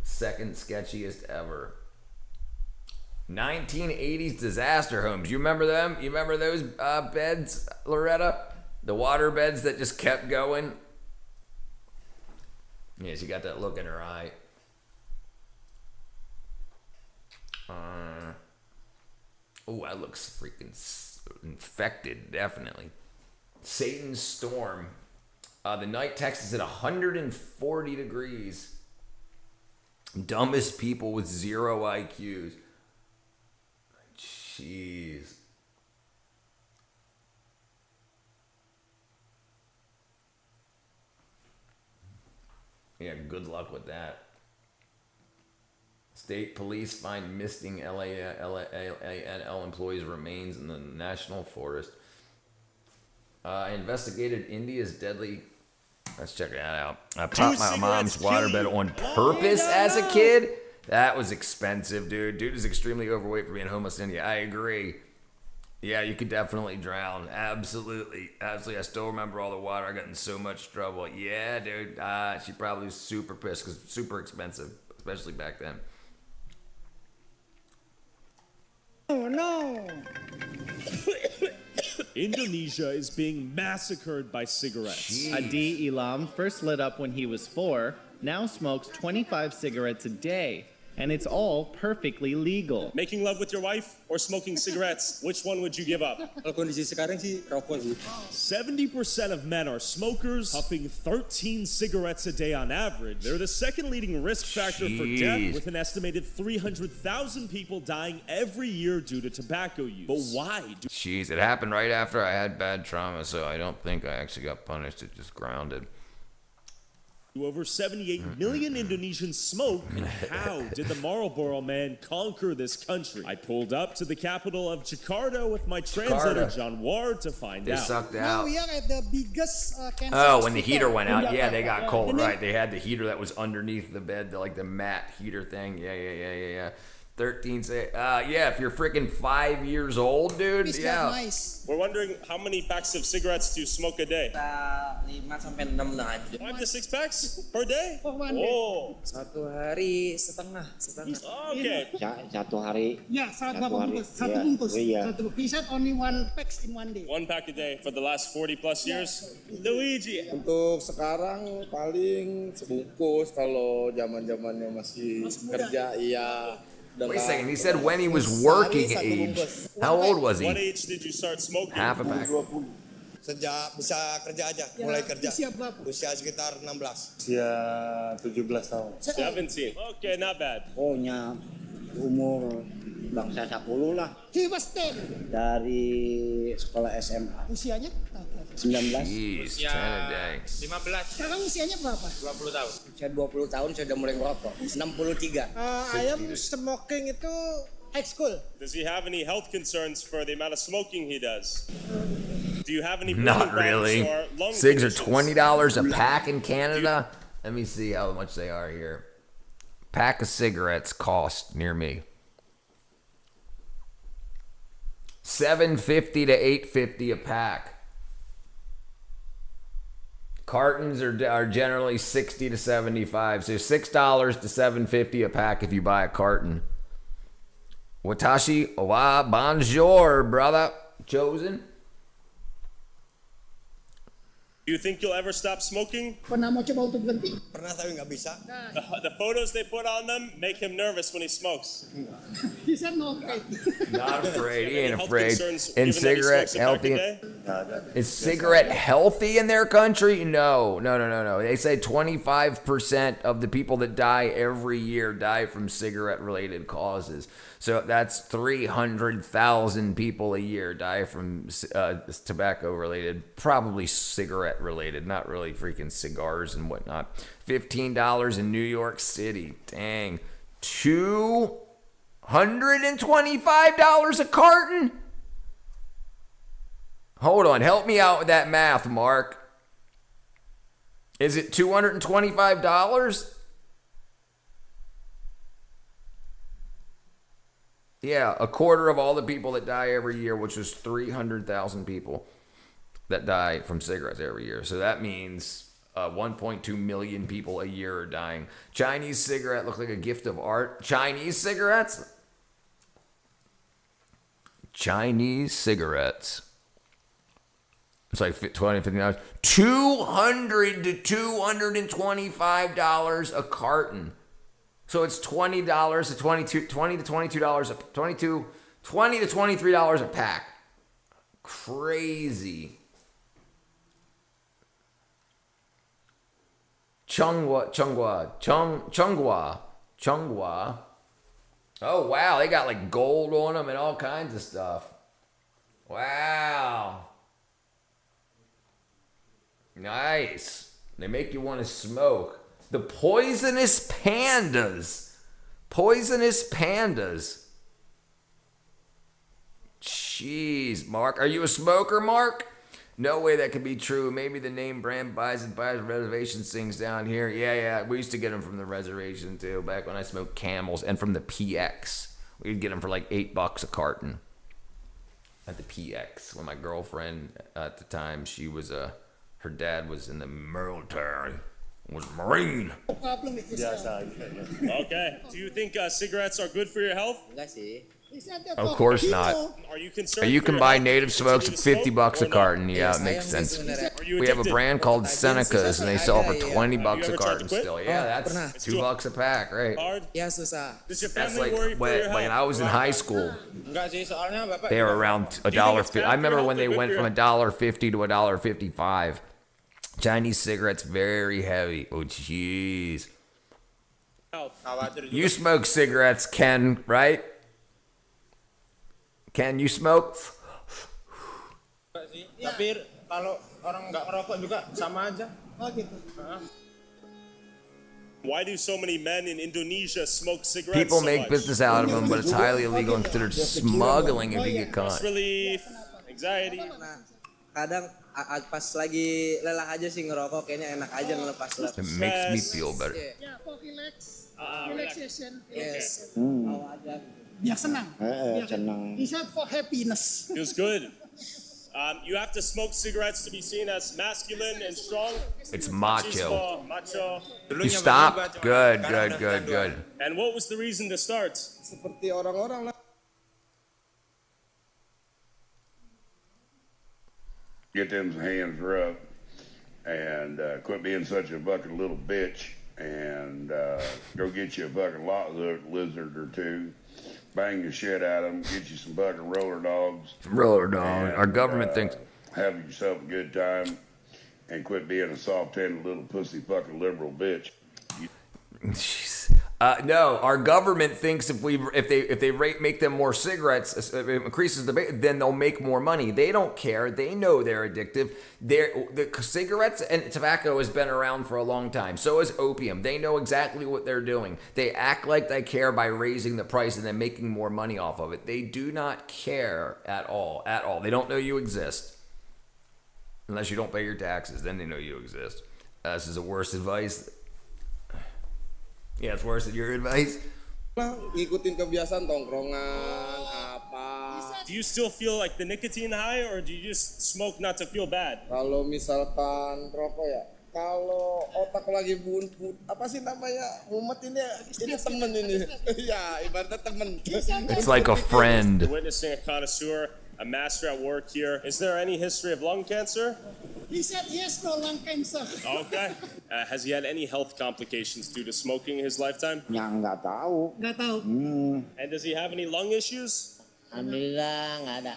Second sketchiest ever. 1980s disaster homes. You remember them? You remember those beds, Loretta? The water beds that just kept going? Yeah, she got that look in her eye. Oh, that looks freaking infected, definitely. Satan's Storm. The night text is at 140 degrees. Dumbest people with 0 IQs. Jeez. Yeah, good luck with that. State police find missing LAL employees' remains in the national forest. I investigated India's deadly... Let's check that out. I popped my mom's waterbed on purpose as a kid. That was expensive, dude. Dude is extremely overweight for being homeless in India. I agree. Yeah, you could definitely drown. Absolutely. Absolutely. I still remember all the water. I got in so much trouble. Yeah, dude. She probably was super pissed because it's super expensive, especially back then. Oh, no. Indonesia is being massacred by cigarettes. Jeez. Adi Ilam first lit up when he was 4, now smokes 25 cigarettes a day. And it's all perfectly legal. Making love with your wife or smoking cigarettes, which one would you give up? 70% of men are smokers, puffing 13 cigarettes a day on average. They're the second leading risk factor for death, with an estimated 300,000 people dying every year due to tobacco use. But why? Jeez, it happened right after I had bad trauma, so I don't think I actually got punished. It just grounded. Over 78 million Indonesians smoke, and how did the Marlboro Man conquer this country? I pulled up to the capital of Jakarta with my translator John Ward to find out. They sucked out. Now we are at the biggest cancer Oh, when the heater hospital went in out, yeah, Jakarta. they got cold, And then- right? They had the heater that was underneath the bed, like the mat heater thing. Yeah. 13 say, yeah, if you're freaking 5 years old, dude, It's yeah. not nice. We're wondering how many packs of cigarettes do you smoke a day? 5 to 6 packs per day? Oh. Satu hari setengah. Okay. Satu hari. Yeah, satu bungkus. Satu bungkus. Satu. He said only one packs in one day. 1 pack a day for the last 40 plus years. Luigi. Untuk sekarang paling sebungkus kalau zaman-zamannya masih kerja, iya. Wait a second, he said when he was working age. How old was What he? age did you start smoking? Half a pack. Sejak bisa kerja aja, mulai kerja. Usia sekitar 16. Usia 17 tahun. 17. Okay, not bad. Oh, umur bangsa 10 lah. He was 10. Dari sekolah SMA. Usianya? 19. Jeez, 10 a day. 15. Sekarang usianya berapa? 20 tahun. Usia 20 tahun saya udah mulai ngerokok. 63. I am smoking itu high school. Does he have any health concerns for the amount of smoking he does? Do you have any Not breathing really. problems or lung Cigs are conditions? $20 a pack in Canada. Let me see how much they are here. Pack of cigarettes cost near me $7.50 to $8.50 a pack. Cartons are generally 60 to 75, so $6 to $7.50 a pack if you buy a carton. Watashi wa bonjour, brother. Chosen. Do you think you'll ever stop smoking? Pernah mau coba untuk berhenti? Pernah tapi nggak bisa. The photos they put on them make him nervous when he smokes. He said no. Not afraid. He ain't Health afraid. concerns, And given that he cigarette smokes a pack a healthy. day? Is cigarette healthy in their country? No. They say 25% of the people that die every year die from cigarette-related causes. So that's 300,000 people a year die from tobacco-related, probably cigarette-related, not really freaking cigars and whatnot. $15 in New York City. Dang. $225 a carton? Hold on. Help me out with that math, Mark. Is it $225? Yeah, a quarter of all the people that die every year, which is 300,000 people that die from cigarettes every year. So that means 1.2 million people a year are dying. Chinese cigarette look like a gift of art. Chinese cigarettes? Chinese cigarettes. It's like $20, $50. $200 to $225 a carton. So it's $20 to $20 to $22 $20 to $23 a pack. Crazy. Chungwa. Oh wow, they got like gold on them and all kinds of stuff. Wow. Nice. They make you want to smoke. The poisonous pandas. Poisonous pandas. Jeez, Mark. Are you a smoker, Mark? No way that could be true. Maybe the name brand buys reservation things down here. Yeah. We used to get them from the reservation too, back when I smoked Camels, and from the PX. We'd get them for like $8 a carton. at the PX when my girlfriend at the time, she was her dad was in the military, was a Marine. Okay. Do you think cigarettes are good for your health? Of course not. Are you concerned? You can buy native smokes at $50 a carton. Yeah, it makes sense. We have a brand called Seneca's, and they sell for $20 a carton still. Yeah, that's $2 a pack, right? That's like when I was in high school. They were around $1.50. I remember when they went from $1.50 to $1.55. Chinese cigarettes, very heavy. Oh, jeez. You smoke cigarettes, Ken, right? Ken, you smoke? Tapi kalau orang nggak ngerokok juga sama aja. Oh gitu. Why do so many men in Indonesia smoke cigarettes? People so make much? business out of them, but it's highly illegal and considered smuggling if you get caught. Stress relief, anxiety. Kadang pas lagi lelah aja sih ngerokok, kayaknya enak aja ngelepas lelah. It makes me feel better. Yeah, for relaxation. Yes. Biar senang. Senang. He said for happiness. Feels good. You have to smoke cigarettes to be seen as masculine and strong. It's macho. Macho. You stop? Good. And what was the reason to start? Seperti orang-orang lah. Get them hands rubbed and quit being such a fucking little bitch and go get you a fucking lot lizard or two. Bang your shit at them, get you some fucking roller dogs. Our government thinks. Have yourself a good time and quit being a soft-handed little pussy fucking liberal bitch. No, our government thinks if they make them more cigarettes, it increases then they'll make more money. They don't care. They know they're addictive. The cigarettes and tobacco has been around for a long time. So is opium. They know exactly what they're doing. They act like they care by raising the price and then making more money off of it. They do not care at all. They don't know you exist. Unless you don't pay your taxes, then they know you exist. This is the worst advice. Yeah, it's worse than your advice. Ngikutin kebiasaan tongkrongan apa. Do you still feel like the nicotine high, or do you just smoke not to feel bad? Kalau misalkan rokok ya, kalau otak lagi apa sih namanya, mumet ini temen ini. Ya, ibaratnya temen. It's like a friend. You're witnessing a connoisseur, a master at work here. Is there any history of lung cancer? He said yes, no lung cancer. Okay. Has he had any health complications due to smoking in his lifetime? Ya nggak tahu. Nggak tahu. And does he have any lung issues? Alhamdulillah nggak ada.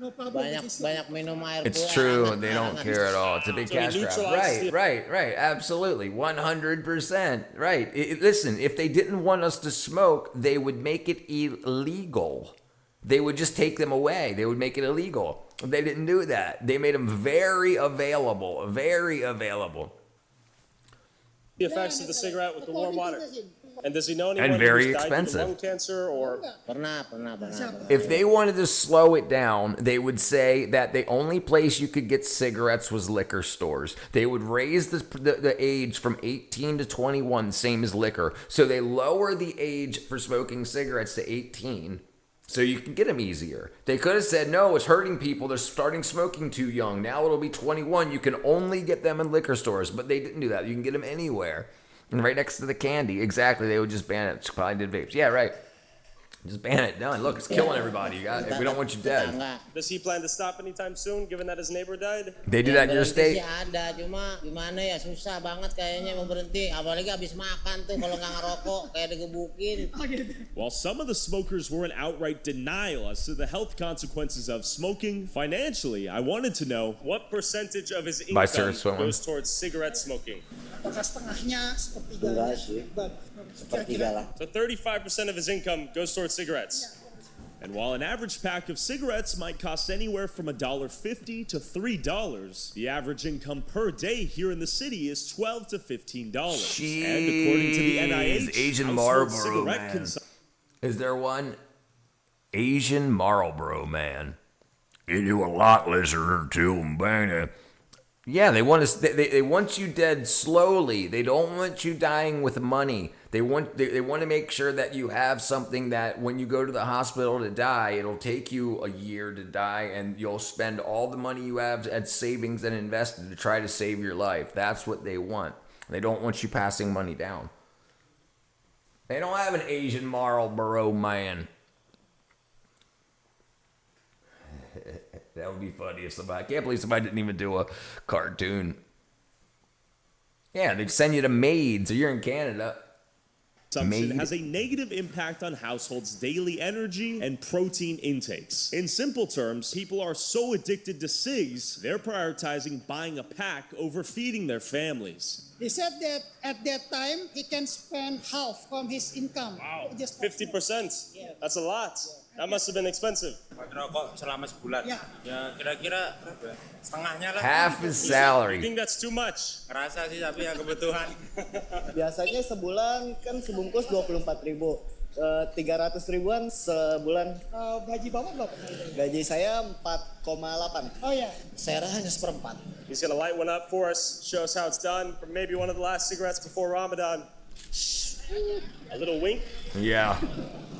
No problem. Banyak minum air. It's true. They don't care at all. It's a big cash grab. Right. Absolutely. 100%. Right. Listen, if they didn't want us to smoke, they would make it illegal. They would just take them away. They would make it illegal. They didn't do that. They made them very available. The effects of the cigarette with the warm water. And does he know anyone and very who's died expensive. of lung cancer or? Pernah. If they wanted to slow it down, they would say that the only place you could get cigarettes was liquor stores. They would raise the age from 18 to 21, same as liquor. So they lower the age for smoking cigarettes to 18. So you can get them easier. They could have said, no, it's hurting people. They're starting smoking too young. Now it'll be 21. You can only get them in liquor stores. But they didn't do that. You can get them anywhere. And right next to the candy. Exactly. They would just ban it. Probably did vapes. Yeah, right. Just ban it. Done. Look, it's killing everybody. We don't want you dead. Does he plan to stop anytime soon, given that his neighbor died? They do that in your state? Ada, cuma gimana ya, susah banget kayaknya mau berhenti. Apalagi habis makan tuh kalau nggak ngerokok kayak digebukin. While some of the smokers were in outright denial as to the health consequences of smoking, financially, I wanted to know what percentage of his income goes towards cigarette smoking. Apakah setengahnya, sepertiganya? Sepertiga lah. So 35% of his income goes towards cigarettes. And while an average pack of cigarettes might cost anywhere from $1.50 to $3, the average income per day here in the city is $12 to $15. Jeez, and according to the NIH, Asian Marlboro man. Is there one? Asian Marlboro man. You do a lot lizard or two and bang it. Yeah, they want they want you dead slowly. They don't want you dying with money. They want to make sure that you have something that when you go to the hospital to die, it'll take you a year to die, and you'll spend all the money you have as savings and invested to try to save your life. That's what they want. They don't want you passing money down. They don't have an Asian Marlboro man. That would be funny if somebody... I can't believe somebody didn't even do a cartoon. Yeah, they send you to maids, or you're in Canada. Consumption has a negative impact on households' daily energy and protein intakes. In simple terms, people are so addicted to cigs, they're prioritizing buying a pack over feeding their families. He said that at that time, he can spend half from his income. Wow, 50%. Yeah. That's a lot. That must have been expensive. Half his salary. You think that's too much? Biasanya sebulan kan sebungkus 24.000. 300.000-an sebulan. Gaji Bapak berapa? Gaji saya 4,8. Oh ya. Saya hanya seperempat. He's gonna light one up for us, show us how it's done. Maybe one of the last cigarettes before Ramadan. A little wink. Yeah.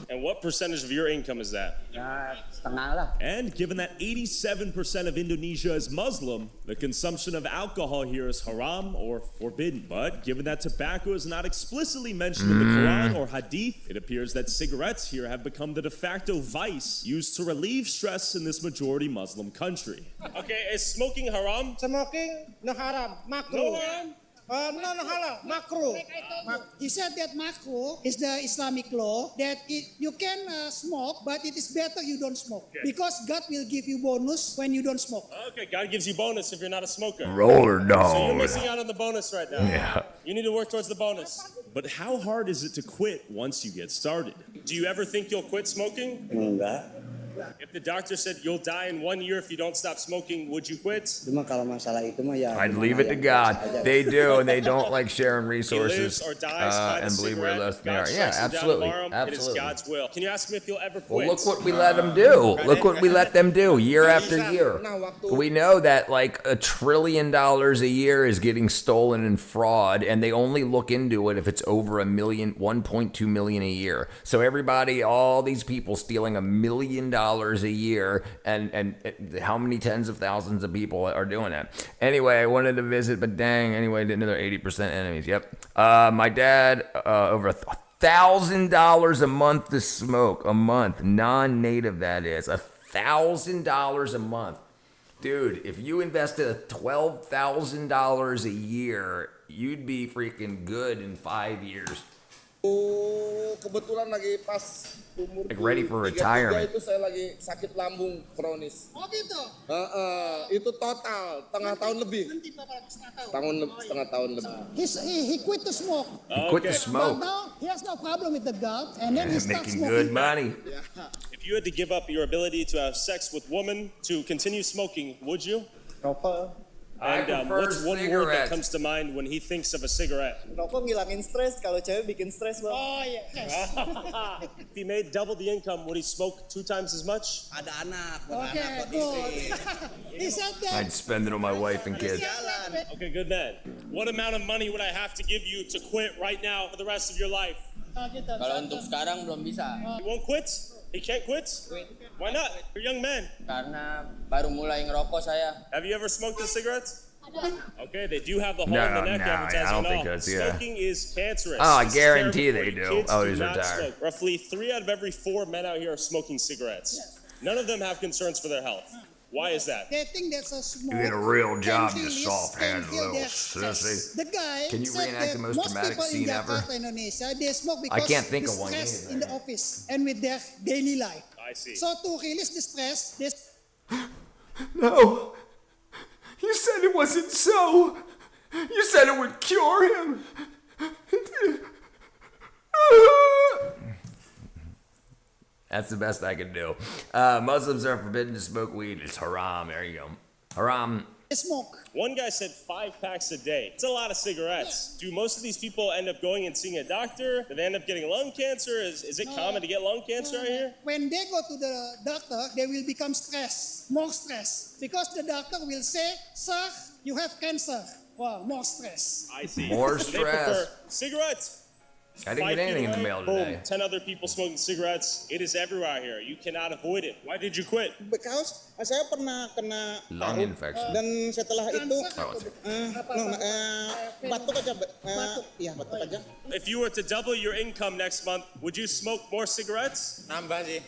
And what percentage of your income is that? Setengah lah. And given that 87% of Indonesia is Muslim, the consumption of alcohol here is haram or forbidden. But given that tobacco is not explicitly mentioned in the Quran or Hadith, it appears that cigarettes here have become the de facto vice used to relieve stress in this majority Muslim country. Okay, is smoking haram? Smoking no haram, makruh. No haram? No halal, makruh. He said that makruh is the Islamic law that you can smoke, but it is better you don't smoke because God will give you bonus when you don't smoke. Okay, God gives you bonus if you're not a smoker. Roller dog. So you're missing out on the bonus right now. Yeah. You need to work towards the bonus. But how hard is it to quit once you get started? Do you ever think you'll quit smoking? Enggak. If the doctor said you'll die in 1 year if you don't stop smoking, would you quit? I'd leave it to God. They do, and they don't like sharing resources. He lives or dies by and the believe we're cigarette. less than they God are. Yeah, strikes him down absolutely. tomorrow, Absolutely. It is God's will. Can you ask me if you'll ever quit? Well, look what we let them do. Look what we let them do year after year. We know that like $1 trillion a year is getting stolen in fraud, and they only look into it if it's over 1.2 million a year. So everybody, all these people stealing $1 million a year, and how many tens of thousands of people are doing that? Anyway, I wanted to visit, but dang, anyway, another 80% enemies. Yep. My dad, over $1,000 a month to smoke a month, non-native that is, $1,000 a month. Dude, if you invested $12,000 a year, you'd be freaking good in 5 years. Kebetulan lagi pas umur like ready for retirement. itu saya lagi sakit lambung kronis. Oh gitu. Itu total setengah tahun lebih. Setengah tahun lebih. He quit to smoke. He quit to smoke. But now he has no problem with the gout, and then he starts making smoking. good money. If you had to give up your ability to have sex with women to continue smoking, would you? Rokok. And what's one word that comes to mind when he thinks of a cigarette? Rokok ngilangin stres, kalau cewek bikin stres, Bang. Oh yes. If he made double the income, would he smoke 2 times as much? Ada anak, Okay, good. He said that. I'd spend it on my wife and kids. Okay, good man. What amount of money would I have to give you to quit right now for the rest of your life? Kalau untuk sekarang belum bisa. You won't quit? He can't quit? Why not? You're a young man. Karena baru mulai ngerokok saya. Have you ever smoked a cigarette? Okay, they do have the hole No, in the neck no, advertising. I don't think No, that's, yeah. smoking is cancerous. Oh, I This is guarantee terrible they for you. do. Kids Oh, do he's not retired. smoke. Roughly 3 out of every 4 men out here are smoking cigarettes. None of them have concerns for their health. Why is that? They think that's a smoke. You get a real job, you can soft kill hand little their sissy. The guy Can you said reenact that the most most dramatic people scene in ever? Jakarta, Indonesia, they smoke I because can't think the of one stress either. in the office and with their daily life. I see. So to release the stress, they No. You said it wasn't so. You said it would cure him. That's the best I can do. Muslims are forbidden to smoke weed. It's haram. There you go. Haram. smoke. One guy said 5 packs a day. It's a lot of cigarettes. Do most of these people end up going and seeing a doctor? Do they end up getting lung cancer? Is it common to get lung cancer out here? When they go to the doctor, they will become stressed, more stress, because the doctor will say, "Sir, you have cancer." Wow, more stress. I see. More So they prefer stress. cigarettes. I didn't get anything in the mail today. Boom, 10 other people smoking cigarettes. It is everywhere here. You cannot avoid it. Why did you quit? Because saya pernah kena Lung paru, infection. dan setelah itu Oh, batuk aja, iya batuk aja. If you were to double your income next month, would you smoke more cigarettes? Nambah sih.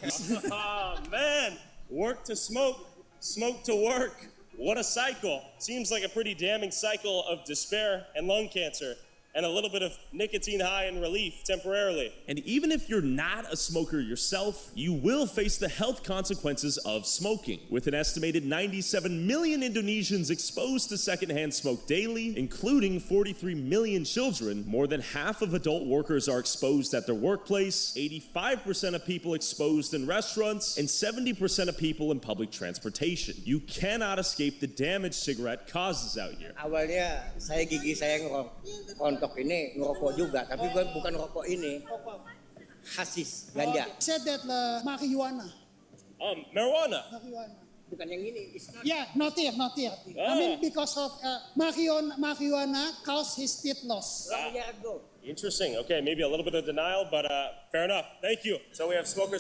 Oh, man. Work to smoke, smoke to work. What a cycle. Seems like a pretty damning cycle of despair and lung cancer. And a little bit of nicotine high and relief temporarily. And even if you're not a smoker yourself, you will face the health consequences of smoking. With an estimated 97 million Indonesians exposed to secondhand smoke daily, including 43 million children, more than half of adult workers are exposed at their workplace, 85% of people exposed in restaurants, and 70% of people in public transportation. You cannot escape the damage cigarette causes out here. Awalnya gigi saya ngerokok ini ngerokok juga, tapi bukan rokok ini, hasis, ganja. Said that marijuana. Marijuana. Bukan yang ini. Yeah, not here. I mean, because of marijuana caused his teeth loss. Interesting. Okay, maybe a little bit of denial, but fair enough. Thank you. So we have smoker.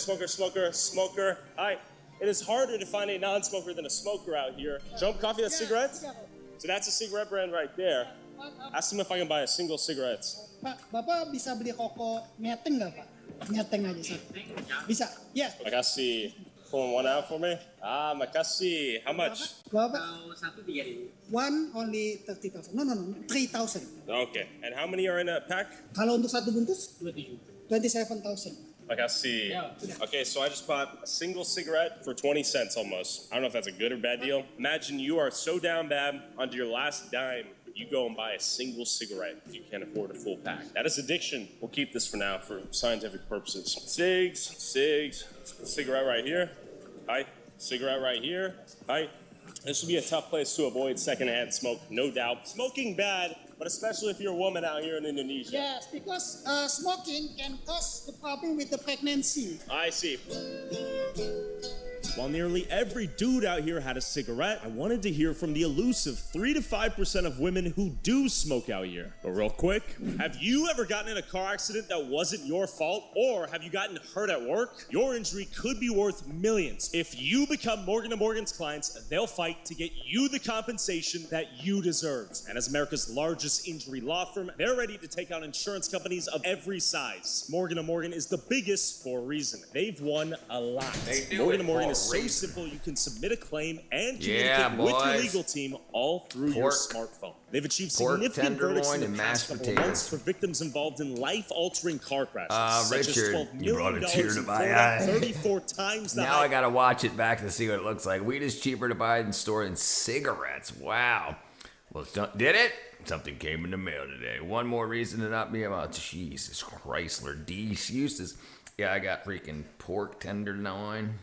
Hi. It is harder to find a non-smoker than a smoker out here. Jump coffee, that's cigarettes? So that's a cigarette brand right there. Ask him if I can buy a single cigarettes. Pak, Bapak bisa beli rokok ngeteng nggak, Pak? Ngeteng aja, satu. Bisa? Yeah. Makasih. Pulling one out for me? Makasih. How much? Bapak? One only 30,000. No, 3,000. Okay. And how many are in a pack? Kalau untuk satu bungkus? 27,000. Makasih. Okay, so I just bought a single cigarette for 20 cents almost. I don't know if that's a good or bad deal. Imagine you are so down bad, onto your last dime, you go and buy a single cigarette if you can't afford a full pack. That is addiction. We'll keep this for now for scientific purposes. Cigs, cigarette right here. Hi, cigarette right here. Hi. This would be a tough place to avoid secondhand smoke, no doubt. Smoking bad, but especially if you're a woman out here in Indonesia. Yes, because smoking can cause the problem with the pregnancy. I see. While nearly every dude out here had a cigarette, I wanted to hear from the elusive 3 to 5% of women who do smoke out here. But real quick, have you ever gotten in a car accident that wasn't your fault? Or have you gotten hurt at work? Your injury could be worth millions. If you become Morgan & Morgan's clients, they'll fight to get you the compensation that you deserve. And as America's largest injury law firm, they're ready to take on insurance companies of every size. Morgan & Morgan is the biggest for a reason. They've won a lot. Morgan & Morgan is so simple, you can submit a claim and communicate with your legal team all through your smartphone. They've achieved significant verdicts in the past couple of months for victims involved in life-altering car crashes, such as Richard, $12 you brought million a tear to in my Florida, eye. 34 times the Now I gotta watch it back to see what it looks like. Weed is cheaper to buy in store than cigarettes. Wow. Well, did it? Something came in the mail today. One more reason to not be about Jesus Chrysler D uses. Yeah, I got freaking pork tenderloin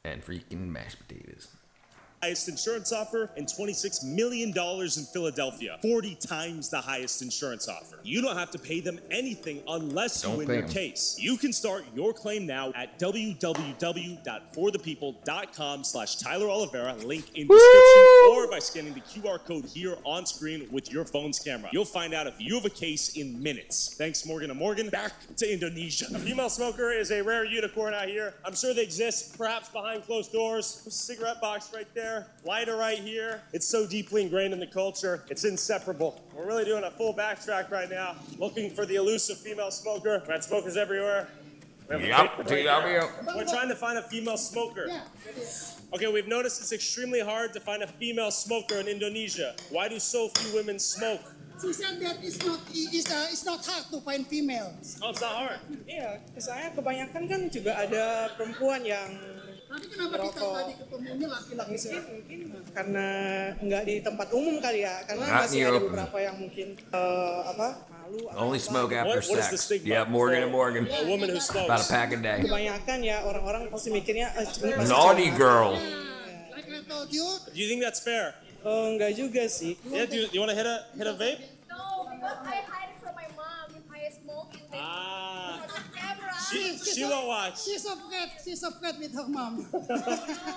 and freaking mashed potatoes. Highest insurance offer and $26 million in Philadelphia, 40 times the highest insurance offer. You don't have to pay them anything unless you win your case. You can start your claim now at www.forthepeople.com/Tyler Oliveira, link in description, or by scanning the QR code here on screen with your phone's camera. You'll find out if you have a case in minutes. Thanks, Morgan & Morgan. Back to Indonesia. A female smoker is a rare unicorn out here. I'm sure they exist, perhaps behind closed doors. There's a cigarette box right there. Lighter right here. It's so deeply ingrained in the culture, it's inseparable. We're really doing a full backtrack right now, looking for the elusive female smoker. We've had smokers everywhere. Yep, We're trying to find a female smoker. Okay, we've noticed it's extremely hard to find a female smoker in Indonesia. Why do so few women smoke? She said that it's not hard to find females. Oh, it's not hard. Iya, saya kebanyakan kan juga ada perempuan yang Tapi kenapa kita tadi ketemunya laki-laki sih? Mungkin karena nggak di tempat umum kali ya, karena masih ada beberapa yang mungkin malu. Only smoke after sex. Yeah, Morgan & Morgan. A woman who smokes. About a pack a day. Kebanyakan ya orang-orang pasti mikirnya naughty girl. like I told you. Do you think that's fair? Enggak juga sih. Yeah, do you want to hit a vape? No, because I hide it from my mom if I smoke in the camera. She won't watch. She's afraid with her mom.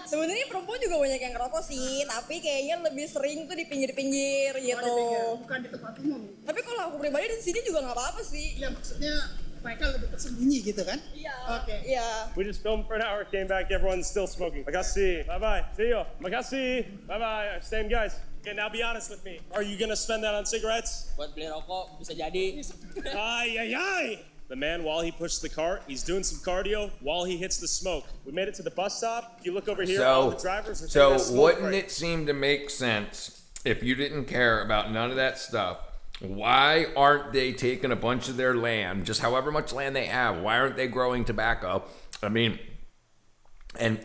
Sebenarnya perempuan juga banyak yang ngerokok sih, tapi kayaknya lebih sering tuh di pinggir-pinggir gitu. Bukan di tempat umum. Tapi kalau aku pribadi di sini juga nggak apa-apa sih. Ya maksudnya mereka lebih tersembunyi gitu kan? Iya. Oke. Iya. We just filmed for an hour, came back, everyone's still smoking. Makasih. Bye-bye. See you. Makasih. Bye-bye. Same guys. Okay, now be honest with me. Are you gonna spend that on cigarettes? Buat beli rokok bisa jadi. Ay, ay, ay. The man, while he pushed the cart, he's doing some cardio while he hits the smoke. We made it to the bus stop. If you look over here, all the drivers are taking a smoke wouldn't break. it seem to make sense if you didn't care about none of that stuff? Why aren't they taking a bunch of their land, just however much land they have? Why aren't they growing tobacco? I mean, and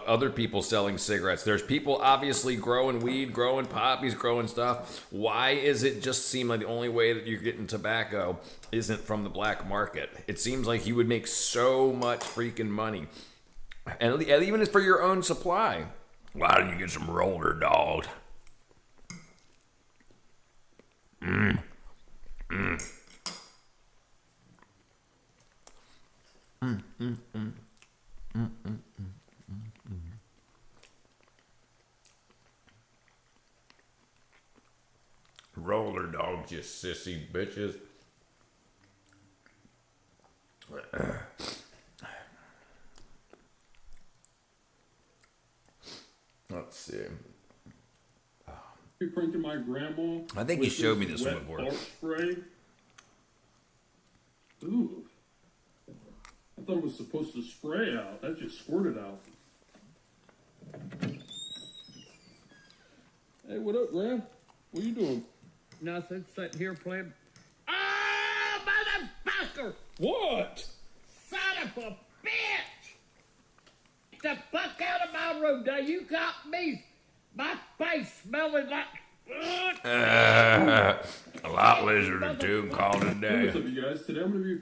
other people selling cigarettes. There's people obviously growing weed, growing poppies, growing stuff. Why is it just seem like the only way that you're getting tobacco isn't from the black market? It seems like you would make so much freaking money, and even for your own supply. Why don't you get some roller dog? Roller dogs, you sissy bitches. Let's see. You're pranking my grandma. I think you showed me this one before. Fart spray. Ooh. I thought it was supposed to spray out. That just squirted out. Hey, what up, Graham? What you doing? Nothing. Sitting here playing. Ah, motherfucker! What? Son of a bitch! Get the fuck out of my room. Now you got me. My face smelling like. A lot lizard or two called it a day. What's up, you guys? Today I'm gonna be.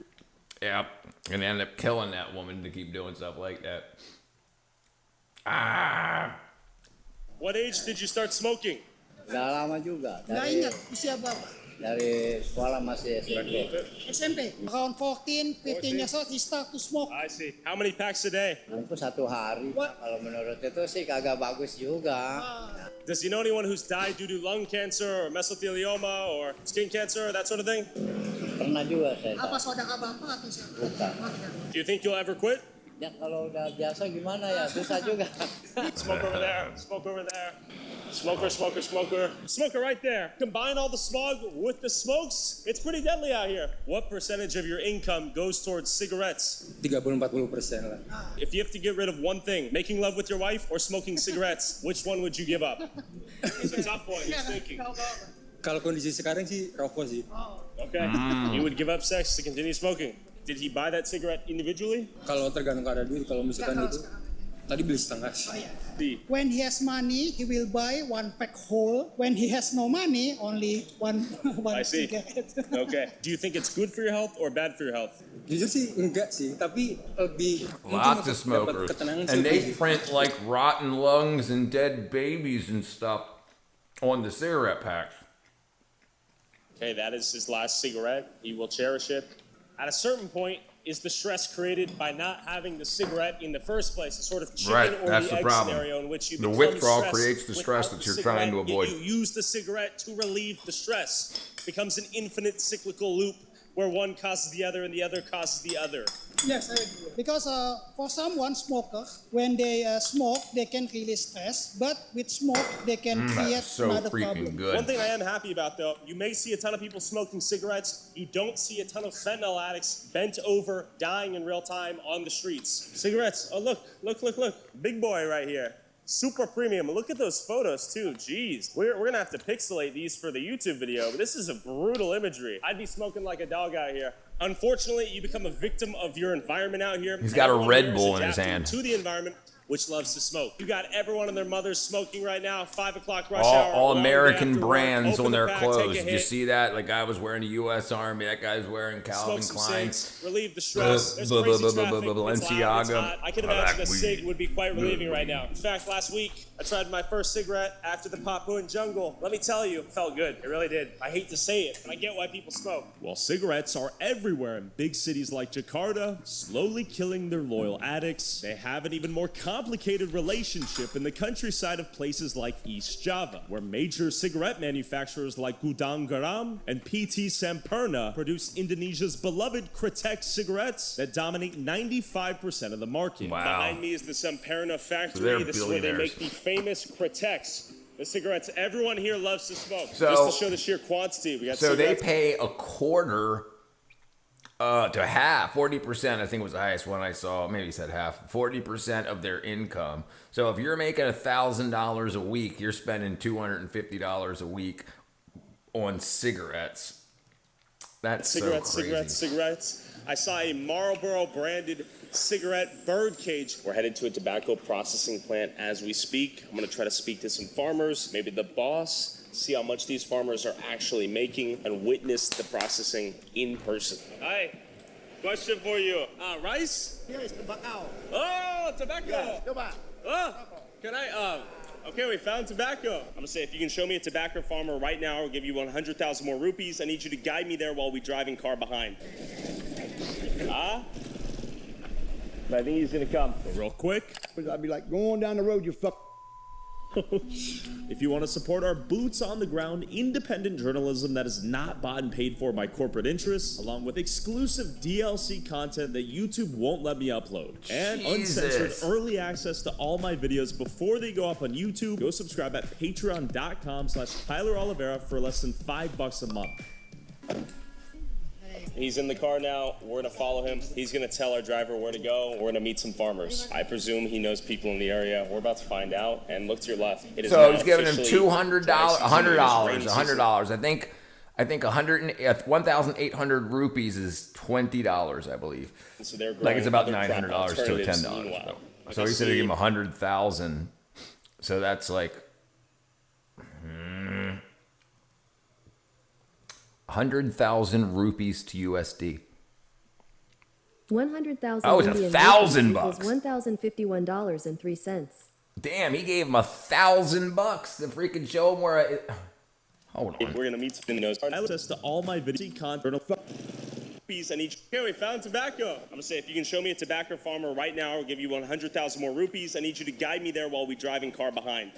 Yep, and end up killing that woman to keep doing stuff like that. Ah. What age did you start smoking? Udah lama juga. Nggak ingat usia berapa? Dari sekolah masih SMP. SMP. Around 14, 15 years old, he start to smoke. I see. How many packs a day? Itu satu hari. Kalau menurut itu sih kagak bagus juga. Does he know anyone who's died due to lung cancer or mesothelioma or skin cancer or that sort of thing? Pernah juga saya. Apa saudara bapak atau siapa? Bukan. Do you think you'll ever quit? Ya kalau udah biasa gimana ya, susah juga. Smoke over there, smoke over there. Smoker, smoker, smoker. Smoker right there. Combine all the smog with the smokes, it's pretty deadly out here. What percentage of your income goes towards cigarettes? 30-40% lah. If you have to get rid of one thing, making love with your wife or smoking cigarettes, which one would you give up? It's a tough one, he's thinking. Kalau kondisi sekarang sih rokok sih. Okay, you would give up sex to continue smoking. Did he buy that cigarette individually? Kalau tergantung keadaan duit, kalau misalkan itu tadi beli setengah. When he has money, he will buy one pack whole. When he has no money, only one I see. cigarette. Okay. Do you think it's good for your health or bad for your health? Jujur sih enggak sih, tapi lebih Lots of smokers, and they print like rotten lungs and dead babies and stuff on the cigarette packs. Okay, that is his last cigarette. He will cherish it. At a certain point, is the stress created by not having the cigarette in the first place, a sort of chicken or that's the egg the problem. scenario in which you The become withdrawal stressed creates the stress without that the you're trying to cigarette, avoid. yet you use the cigarette to relieve the stress. It becomes an infinite cyclical loop where one causes the other and the other causes the other. Yes, I agree. Because for someone smokers, when they smoke, they can release stress, but with smoke, they can create another problem. One thing I am happy about, though, you may see a ton of people smoking cigarettes. You don't see a ton of fentanyl addicts bent over, dying in real time on the streets. Cigarettes. Oh, look. Big boy right here. Super premium. Look at those photos, too. Jeez. We're going to have to pixelate these for the YouTube video, but this is a brutal imagery. I'd be smoking like a dog out here. Unfortunately, you become a victim of your environment out here. He's got a Everyone Red here is Bull in his adapting hand. to the environment, which loves to smoke. You got everyone and their mothers smoking right now. 5 o'clock rush hour. All American brands Open on the their pack, clothes. take a Did you hit. see that? Like, guy was wearing a U.S. Army. That guy's wearing Calvin Smoke some Klein. cigs, relieve the stress. There's crazy traffic. It's loud, it's Balenciaga. hot. I can imagine a cig would be quite relieving right now. In fact, last week, I tried my first cigarette after the Papuan jungle. Let me tell you, it felt good. It really did. I hate to say it, but I get why people smoke. While cigarettes are everywhere in big cities like Jakarta, slowly killing their loyal addicts, they have an even more complicated relationship in the countryside of places like East Java, where major cigarette manufacturers like Gudang Garam and PT Sampurna produce Indonesia's beloved Kretek cigarettes that dominate 95% of the market. Behind me is the Sampurna factory. they're This is where they billionaires. make the famous Kreteks. The cigarettes everyone here loves to smoke. So- Just to show the sheer quantity, we got So they cigarettes. pay a quarter to half, 40%, I think was the highest one I saw. Maybe he said half, 40% of their income. So if you're making $1,000 a week, you're spending $250 a week on cigarettes. That's Cigarettes, so crazy. cigarettes. I saw a Marlboro branded cigarette bird cage. We're headed to a tobacco processing plant as we speak. I'm going to try to speak to some farmers, maybe the boss, see how much these farmers are actually making, and witness the processing in person. Hi, question for you. Rice? Here is tobacco. Oh, tobacco. Yeah, tobacco. Oh, can I, okay, we found tobacco. I'm gonna say, if you can show me a tobacco farmer right now, I'll give you 100,000 more rupees. I need you to guide me there while we drive in car behind. I think he's gonna come. Real quick, I'd be like, go on down the road, you fuck. if you want to support our boots on the ground, independent journalism that is not bought and paid for by corporate interests, along with exclusive DLC content that YouTube won't let me upload, and uncensored Jesus. early access to all my videos before they go up on YouTube, go subscribe at patreon.com/Tyler Oliveira for less than $5 a month. He's in the car now. We're gonna follow him. He's gonna tell our driver where to go. We're gonna meet some farmers. I presume he knows people in the area. We're about to find out. And look to your left. It is So now he's giving him officially $200, dry season. $100. I think 1,800 rupees is $20, I believe. So they're Like it's about growing other crop $900 to alternatives $10. meanwhile. So he said he'd give him 100,000. So that's like 100,000 rupees to USD. 100,000 Oh, it's Indian $1,000 rupees bucks. equals $1,051.03. Damn, he gave him $1,000 to freaking show him where. Hold on. We're gonna meet some in those. Access to all my video content. Rupees. I need. Okay, we found tobacco. I'm gonna say, if you can show me a tobacco farmer right now, I'll give you 100,000 more rupees. I need you to guide me there while we drive in car behind.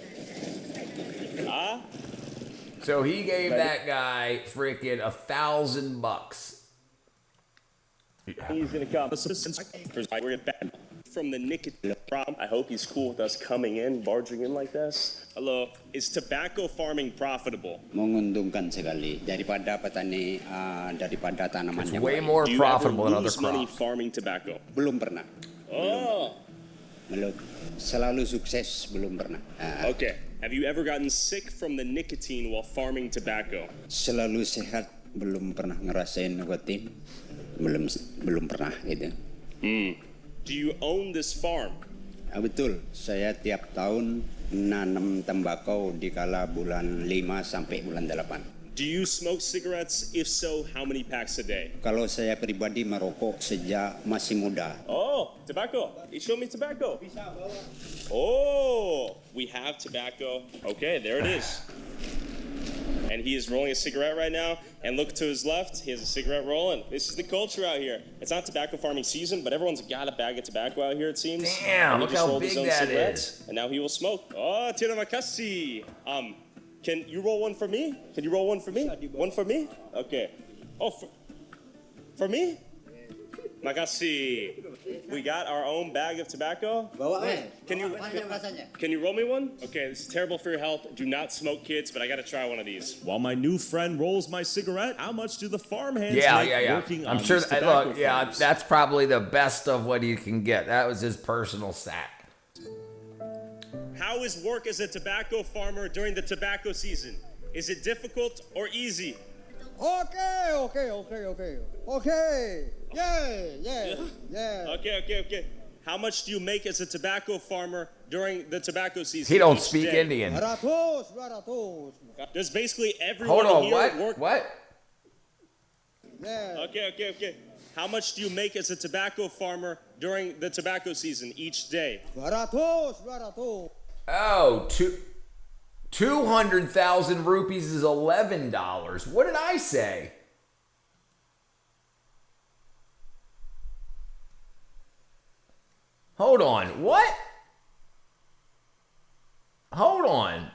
So he gave that guy freaking $1,000. He's gonna come. We're back from the nicotine problem. I hope he's cool with us coming in, barging in like this. Hello. Is tobacco farming profitable? Menguntungkan sekali daripada petani daripada tanaman It's yang way lain. more Do you profitable ever than other lose money crops. farming tobacco? Belum pernah. Oh. Belum. Selalu sukses, belum pernah. Okay. Have you ever gotten sick from the nicotine while farming tobacco? Selalu sehat, belum pernah ngerasain nikotin. Belum pernah gitu. Do you own this farm? Betul, saya tiap tahun nanam tembakau di kala bulan 5 sampai bulan 8. Do you smoke cigarettes? If so, how many packs a day? Kalau saya pribadi merokok sejak masih muda. Oh, tobacco. You show me tobacco. Oh, we have tobacco. Okay, there it is. And he is rolling a cigarette right now. And look to his left, he has a cigarette rolling. This is the culture out here. It's not tobacco farming season, but everyone's got a bag of tobacco out here, it seems. Damn, And he look just how rolled his big own that cigarettes, is. And now he will smoke. Oh, terima kasih. Can you roll one for me? Can you roll one for me? One for me? Okay. Oh, for me? Makasih. We got our own bag of tobacco. Can you roll me one? Okay, this is terrible for your health. Do not smoke, kids, but I gotta try one of these. While my new friend rolls my cigarette, how much do the farmhands make working I'm on sure. these tobacco Look, yeah, farms? that's probably the best of what he can get. That was his personal sack. How is work as a tobacco farmer during the tobacco season? Is it difficult or easy? Okay. Yeah. Okay. How much do you make as a tobacco farmer during the tobacco season? He don't each speak day? Indian. Does basically everyone Hold on, here what? work? What? Okay. How much do you make as a tobacco farmer during the tobacco season each day? Oh, 200,000 rupees is $11. What did I say? Hold on. What? Hold on.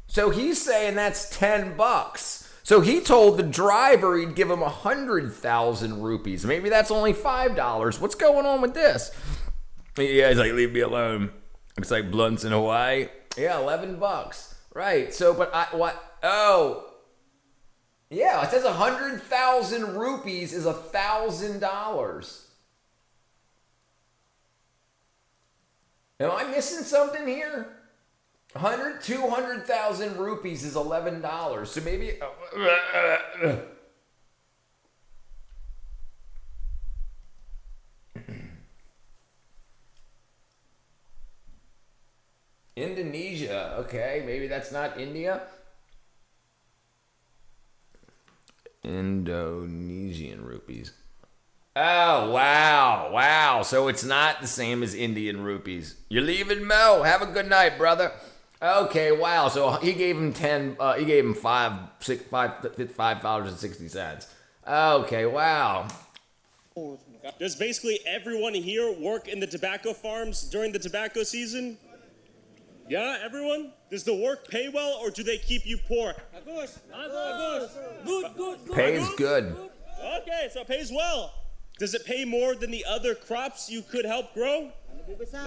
So he's saying that's $10. So he told the driver he'd give him 100,000 rupees. Maybe that's only $5. What's going on with this? Yeah, he's like, leave me alone. It's like blunts in Hawaii. Yeah, $11. Right. So, but what? Oh. Yeah, it says 100,000 rupees is $1,000. Am I missing something here? 200,000 rupees is $11. So maybe. Indonesia. Okay, maybe that's not India. Indonesian rupees. Oh, wow. So it's not the same as Indian rupees. You're leaving, Mo. Have a good night, brother. Okay, wow. So he gave him $5.60. Okay, wow. Does basically everyone here work in the tobacco farms during the tobacco season? Yeah, everyone? Does the work pay well or do they keep you poor? Good. Pays good. Okay, so it pays well. Does it pay more than the other crops you could help grow? Lebih besar.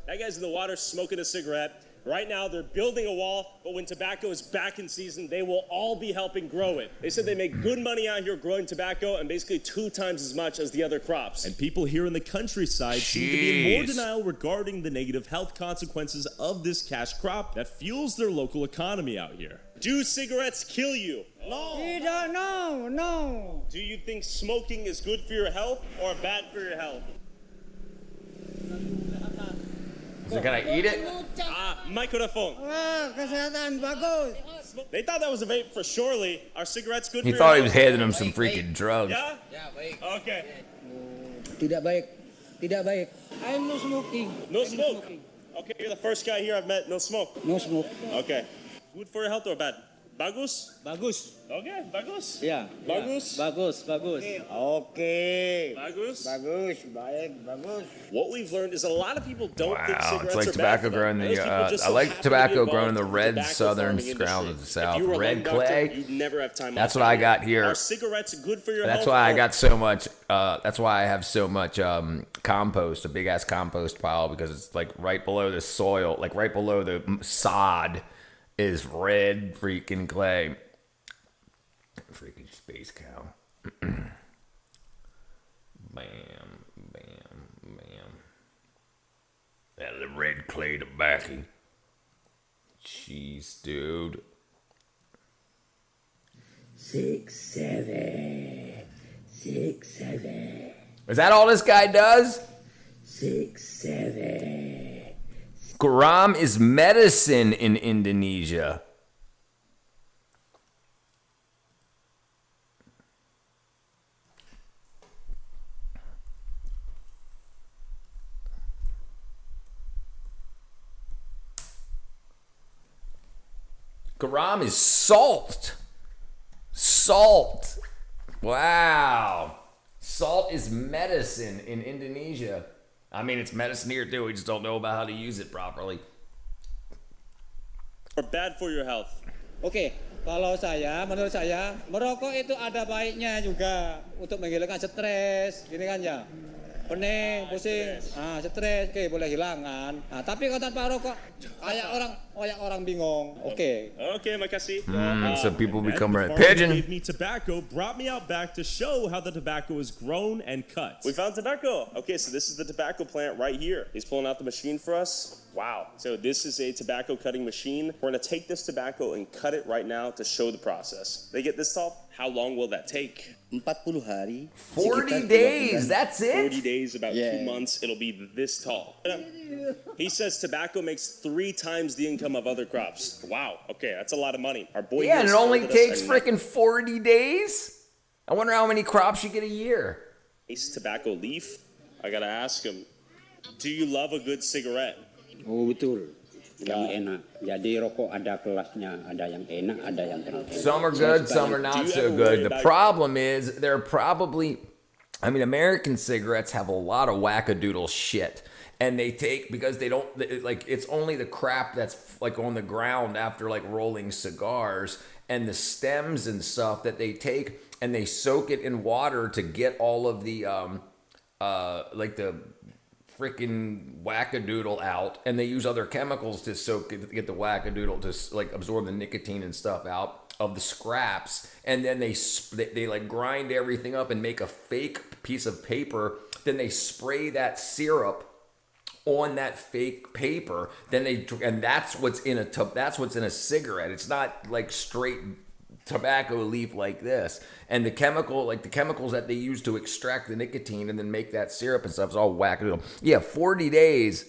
That guy's in the water smoking a cigarette. Right now, they're building a wall, but when tobacco is back in season, they will all be helping grow it. They said they make good money out here growing tobacco and basically 2 times as much as the other crops. And people here in the countryside seem to be in more denial regarding the negative health consequences of this cash crop that fuels their local economy out here. Do cigarettes kill you? No. Do you think smoking is good for your health or bad for your health? So can I eat it? Microphone. Kesehatan bagus. They thought that was a vape for surely. Are cigarettes good He for thought he your was health? handing him some freaking drugs. Yeah, baik. Okay. Tidak baik. I'm no smoking. No smoke. Okay, you're the first guy here I've met no smoke. No smoke. Okay. Good for your health or bad? Bagus? Okay, bagus. Yeah. Bagus? Bagus. Okay. Bagus? Bagus. What we've learned is a lot of people don't think Wow, cigarettes it's like are tobacco bad for grown them. in Those people the. just I so like happen to tobacco be grown in the involved red tobacco southern farming ground of industry. the south. If you were a Red lung doctor, clay. you'd never have time That's off what I to got do it. here. Are cigarettes good for your That's health? why I or- got so much. That's why I have so much compost, a big ass compost pile, because it's like right below the soil, like right below the sod, is red freaking clay. Freaking space cow. Bam. That's the red clay tobacco. Jeez, dude. 6, 7. Is that all this guy does? 6, 7. Garam is medicine in Indonesia. Garam is salt. Wow. Salt is medicine in Indonesia. I mean, it's medicine here too. We just don't know about how to use it properly. Or bad for your health? Oke, menurut saya, merokok itu ada baiknya juga untuk menghilangkan stres, gini kan ya. Pening, pusing, stres, oke, boleh hilang kan. Tapi kalau tanpa rokok, kayak orang bingung. Oke. Okay, makasih. So people And become the red farmer who pigeon. gave me tobacco, brought me out back to show how the tobacco is grown and cut. We found tobacco. Okay, so this is the tobacco plant right here. He's pulling out the machine for us. Wow. So this is a tobacco cutting machine. We're gonna take this tobacco and cut it right now to show the process. They get this tall. How long will that take? 40 hari. 40 days, that's it? 40 days, about 2 months, it'll be this tall. He says tobacco makes 3 times the income of other crops. Wow, okay, that's a lot of money. Our boy and it only takes freaking 40 days? I wonder how many crops you get a year. Tobacco leaf? I gotta ask him, do you love a good cigarette? Oh, betul. Yang enak. Jadi rokok ada kelasnya, ada yang enak, ada yang kurang. Some are good, some are not so good. The problem is they're probably, I mean, American cigarettes have a lot of wackadoodle shit. And they take, because they don't, like, it's only the crap that's like on the ground after like rolling cigars and the stems and stuff that they take and they soak it in water to get all of the, like the freaking wackadoodle out, and they use other chemicals to soak it, to get the wackadoodle to like absorb the nicotine and stuff out of the scraps, and then they like grind everything up and make a fake piece of paper. Then they spray that syrup on that fake paper. Then and that's what's in a cigarette. It's not like straight tobacco leaf like this. And the chemicals that they use to extract the nicotine and then make that syrup and stuff is all wackadoodle. Yeah, 40 days.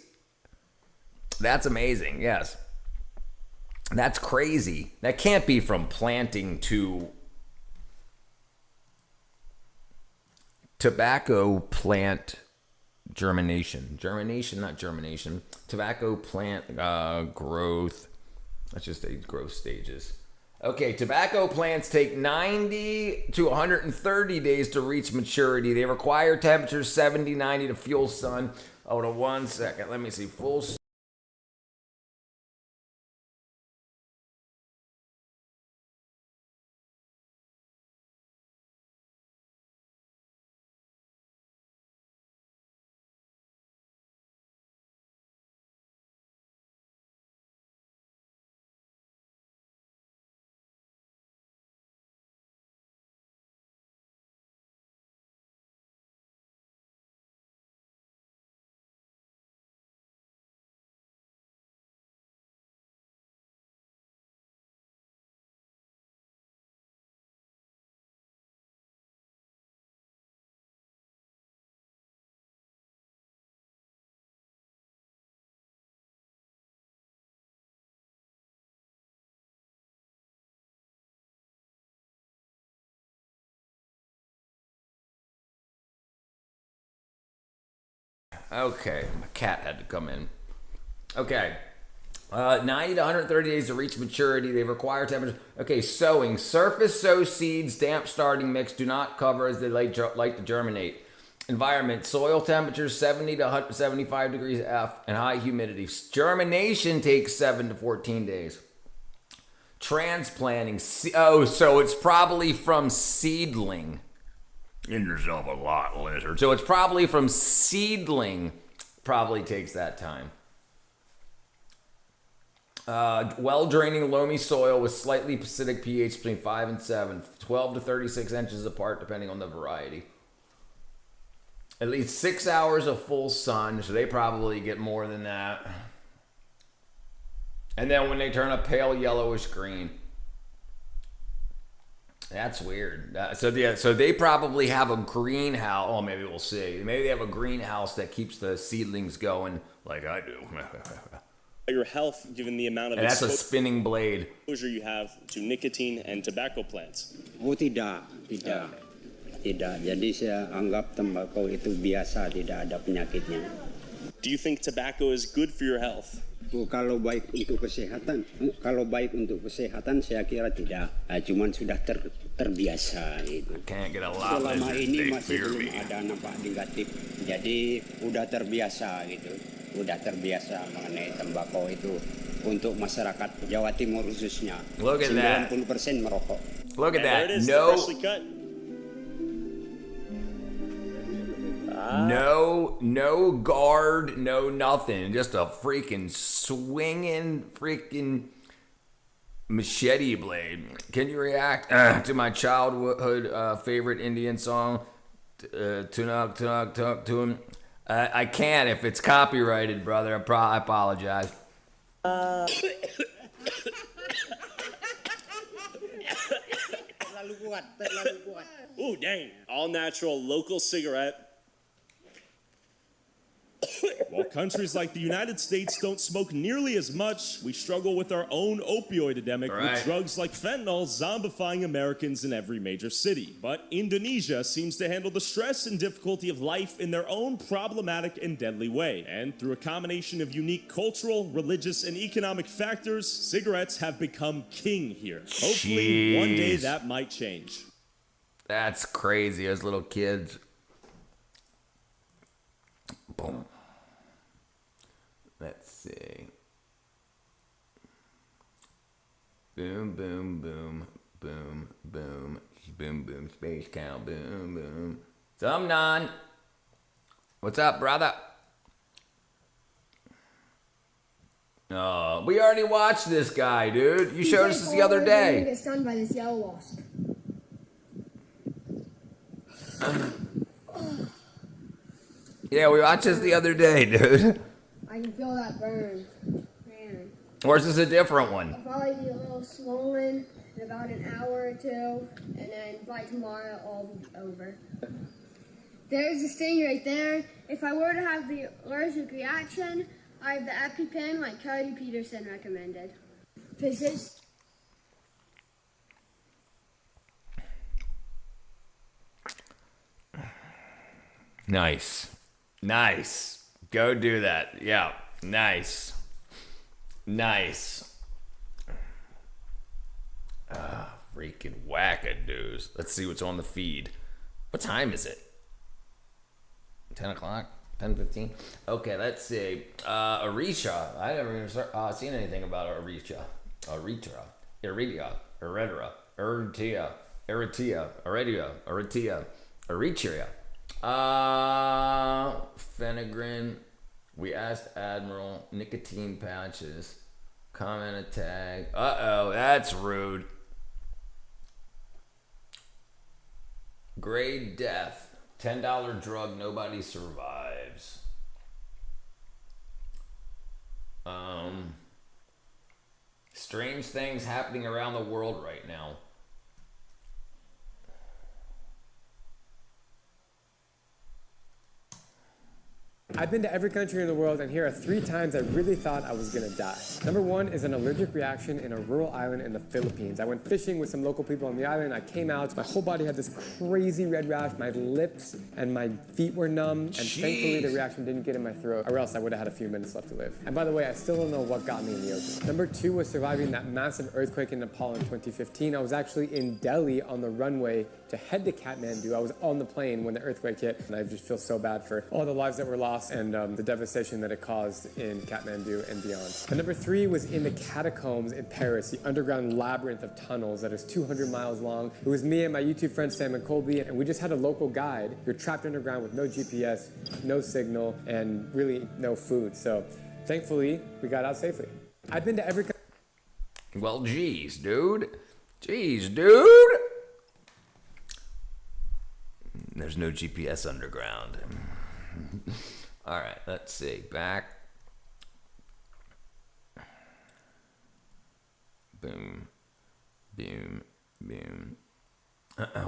That's amazing. Yes. That's crazy. That can't be from planting to tobacco plant germination. Germination, not germination. Tobacco plant growth. Let's just say growth stages. Okay, tobacco plants take 90 to 130 days to reach maturity. They require temperatures 70, 90 to full sun. Hold on 1 second. Let me see. Full sun. Okay, my cat had to come in. Okay. 90 to 130 days to reach maturity. They require temperature. Okay, sowing. Surface sow seeds, damp starting mix. Do not cover as they like to germinate. Environment. Soil temperature 70 to 75 degrees F and high humidity. Germination takes 7 to 14 days. Transplanting. Oh, so it's probably from seedling. Get yourself a lot, lizard. So it's probably from seedling. Probably takes that time. Well-draining loamy soil with slightly acidic pH between 5 and 7. 12 to 36 inches apart depending on the variety. At least 6 hours of full sun. So they probably get more than that. And then when they turn a pale yellowish green. That's weird. So they probably have a greenhouse. Oh, maybe we'll see. Maybe they have a greenhouse that keeps the seedlings going like I do. Your health, given the amount of and that's a spinning blade. Exposure you have to nicotine and tobacco plants. Oh, tidak. Jadi saya anggap tembakau itu biasa, tidak ada penyakitnya. Do you think tobacco is good for your health? Kalau baik untuk kesehatan, saya kira tidak. Cuman sudah terbiasa itu. Selama ini masih belum ada nampak negatif. Jadi udah terbiasa gitu. Udah terbiasa mengenai tembakau itu untuk masyarakat Jawa Timur khususnya. 90% merokok. Look at that. No guard, no nothing. Just a freaking swinging freaking machete blade. Can you react to my childhood favorite Indian song, Tunak Tunak Tuk Tun? I can't if it's copyrighted, brother. I apologize. Ooh, dang. All natural, local cigarette. While countries like the United States don't smoke nearly as much, we struggle with our own opioid epidemic with drugs like fentanyl zombifying Americans in every major city. But Indonesia seems to handle the stress and difficulty of life in their own problematic and deadly way. And through a combination of unique cultural, religious, and economic factors, cigarettes have become king here. Hopefully, one day that might change. That's crazy. As little kids. Boom. Let's see. Boom, boom, boom, boom, boom, boom, boom, space cow, boom, boom. Somnon. What's up, brother? Oh, we already watched this guy, dude. You showed us this the other day. Get stung by this yellow wasp. Yeah, we watched this the other day, dude. I can feel that burn. Man. Or is this a different one? I'll probably be a little swollen in about an hour or two, and then by tomorrow it'll all be over. There's a sting right there. If I were to have the allergic reaction, I have the EpiPen like Cody Peterson recommended. Physics. Nice. Nice. Go do that. Yeah. Nice. Nice. Freaking wackadoos. Let's see what's on the feed. What time is it? 10 o'clock? 10:15? Okay, let's see. Arisha. I never even seen anything about Arisha. Eritrea. Eritrea. Eritrea. Eritrea. Eritrea. Eritrea. Eritrea. Eritrea. Phenagrin. We asked Admiral. Nicotine patches. Comment a tag. Uh-oh, that's rude. Grade death. $10 drug, nobody survives. Strange things happening around the world right now. I've been to every country in the world, and here are 3 times I really thought I was gonna die. Number 1 is an allergic reaction in a rural island in the Philippines. I went fishing with some local people on the island. I came out, my whole body had this crazy red rash. My lips and my feet were numb, and thankfully the reaction didn't get in my throat, or else I would have had a few minutes left to live. And by the way, I still don't know what got me in the ocean. Number 2 was surviving that massive earthquake in Nepal in 2015. I was actually in Delhi on the runway to head to Kathmandu. I was on the plane when the earthquake hit, and I just feel so bad for all the lives that were lost and the devastation that it caused in Kathmandu and beyond. And number 3 was in the catacombs in Paris, the underground labyrinth of tunnels that is 200 miles long. It was me and my YouTube friend Sam and Colby, and we just had a local guide. You're trapped underground with no GPS, no signal, and really no food. So thankfully, we got out safely. I've been to every... Well, geez, dude. Geez, dude. There's no GPS underground. All right, let's see. Back. Boom. Boom. Boom.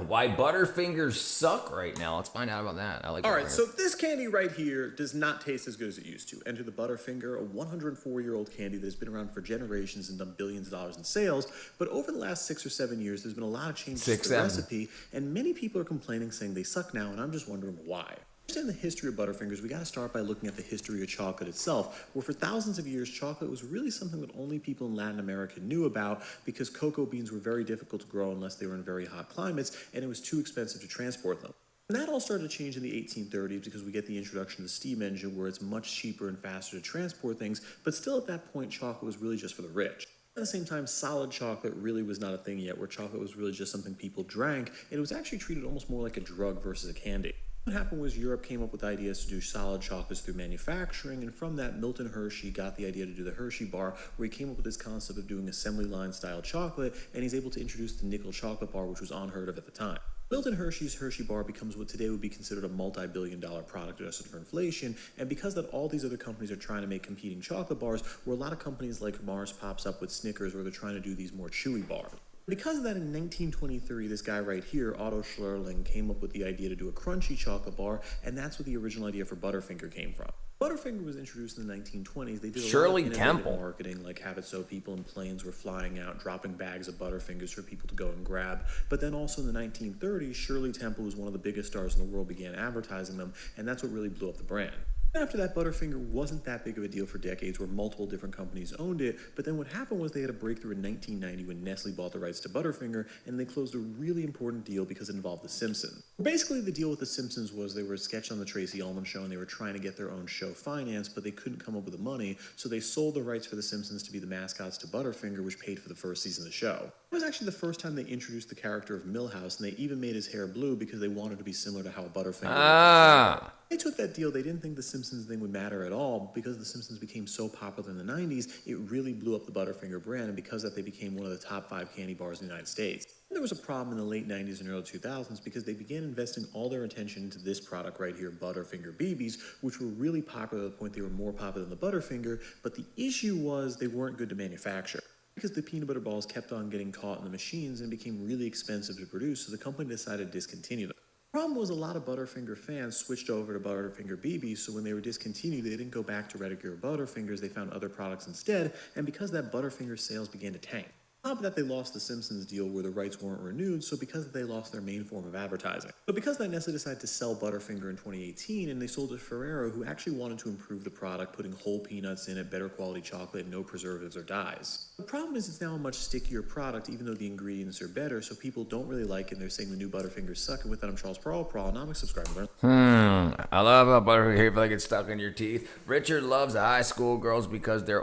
Why Butterfingers suck right now. Let's find out about that. I like. All right, so this candy right here does not taste as good as it used to. Enter the Butterfinger, a 104-year-old candy that has been around for generations and done billions of dollars in sales. But over the last 6 or 7 years, there's been a lot of changes to the recipe, and many people are complaining, saying they suck now, and I'm just wondering why. To understand the history of Butterfingers, we got to start by looking at the history of chocolate itself, where for thousands of years, chocolate was really something that only people in Latin America knew about because cocoa beans were very difficult to grow unless they were in very hot climates, and it was too expensive to transport them. And that all started to change in the 1830s because we get the introduction of the steam engine, where it's much cheaper and faster to transport things, but still at that point, chocolate was really just for the rich. At the same time, solid chocolate really was not a thing yet, where chocolate was really just something people drank, and it was actually treated almost more like a drug versus a candy. What happened was Europe came up with ideas to do solid chocolates through manufacturing, and from that, Milton Hershey got the idea to do the Hershey bar, where he came up with this concept of doing assembly line style chocolate, and he's able to introduce the nickel chocolate bar, which was unheard of at the time. Milton Hershey's Hershey bar becomes what today would be considered a multi-billion-dollar product adjusted for inflation, and because that all these other companies are trying to make competing chocolate bars, where a lot of companies like Mars pops up with Snickers, where they're trying to do these more chewy bars. Because of that, in 1923, this guy right here, Otto Schlierling, came up with the idea to do a crunchy chocolate bar, and that's where the original idea for Butterfinger came from. Butterfinger was introduced in the 1920s. They did a lot of innovative marketing, like have it so people in planes were flying out, dropping bags of Butterfingers for people to go and grab. But then also in the 1930s, Shirley Temple, who's one of the biggest stars in the world, began advertising them, and that's what really blew up the brand. After that, Butterfinger wasn't that big of a deal for decades, where multiple different companies owned it, but then what happened was they had a breakthrough in 1990 when Nestle bought the rights to Butterfinger, and they closed a really important deal because it involved The Simpsons. Basically, the deal with The Simpsons was they were a sketch on the Tracy Ullman Show, and they were trying to get their own show financed, but they couldn't come up with the money, so they sold the rights for The Simpsons to be the mascots to Butterfinger, which paid for the first season of the show. It was actually the first time they introduced the character of Milhouse, and they even made his hair blue because they wanted to be similar to how Butterfinger looked. They took that deal. They didn't think the Simpsons thing would matter at all. Because the Simpsons became so popular in the 90s, it really blew up the Butterfinger brand, and because of that, they became one of the top 5 candy bars in the United States. And there was a problem in the late 90s and early 2000s because they began investing all their attention into this product right here, Butterfinger BBs, which were really popular to the point they were more popular than the Butterfinger, but the issue was they weren't good to manufacture. Because the peanut butter balls kept on getting caught in the machines and became really expensive to produce, so the company decided to discontinue them. The problem was a lot of Butterfinger fans switched over to Butterfinger BBs, so when they were discontinued, they didn't go back to regular Butterfingers, they found other products instead, and because of that, Butterfinger sales began to tank. On top of that, they lost the Simpsons deal where the rights weren't renewed, so because of that, they lost their main form of advertising. But because of that, Nestle decided to sell Butterfinger in 2018, and they sold it to Ferrero, who actually wanted to improve the product, putting whole peanuts in it, better quality chocolate, no preservatives or dyes. The problem is it's now a much stickier product, even though the ingredients are better, so people don't really like it, and they're saying the new Butterfingers suck. And with that, I'm Charles Pearl-Pronomics. Subscribe and learn. I love how Butterfinger feel like it's stuck in your teeth. Richard loves high school girls because the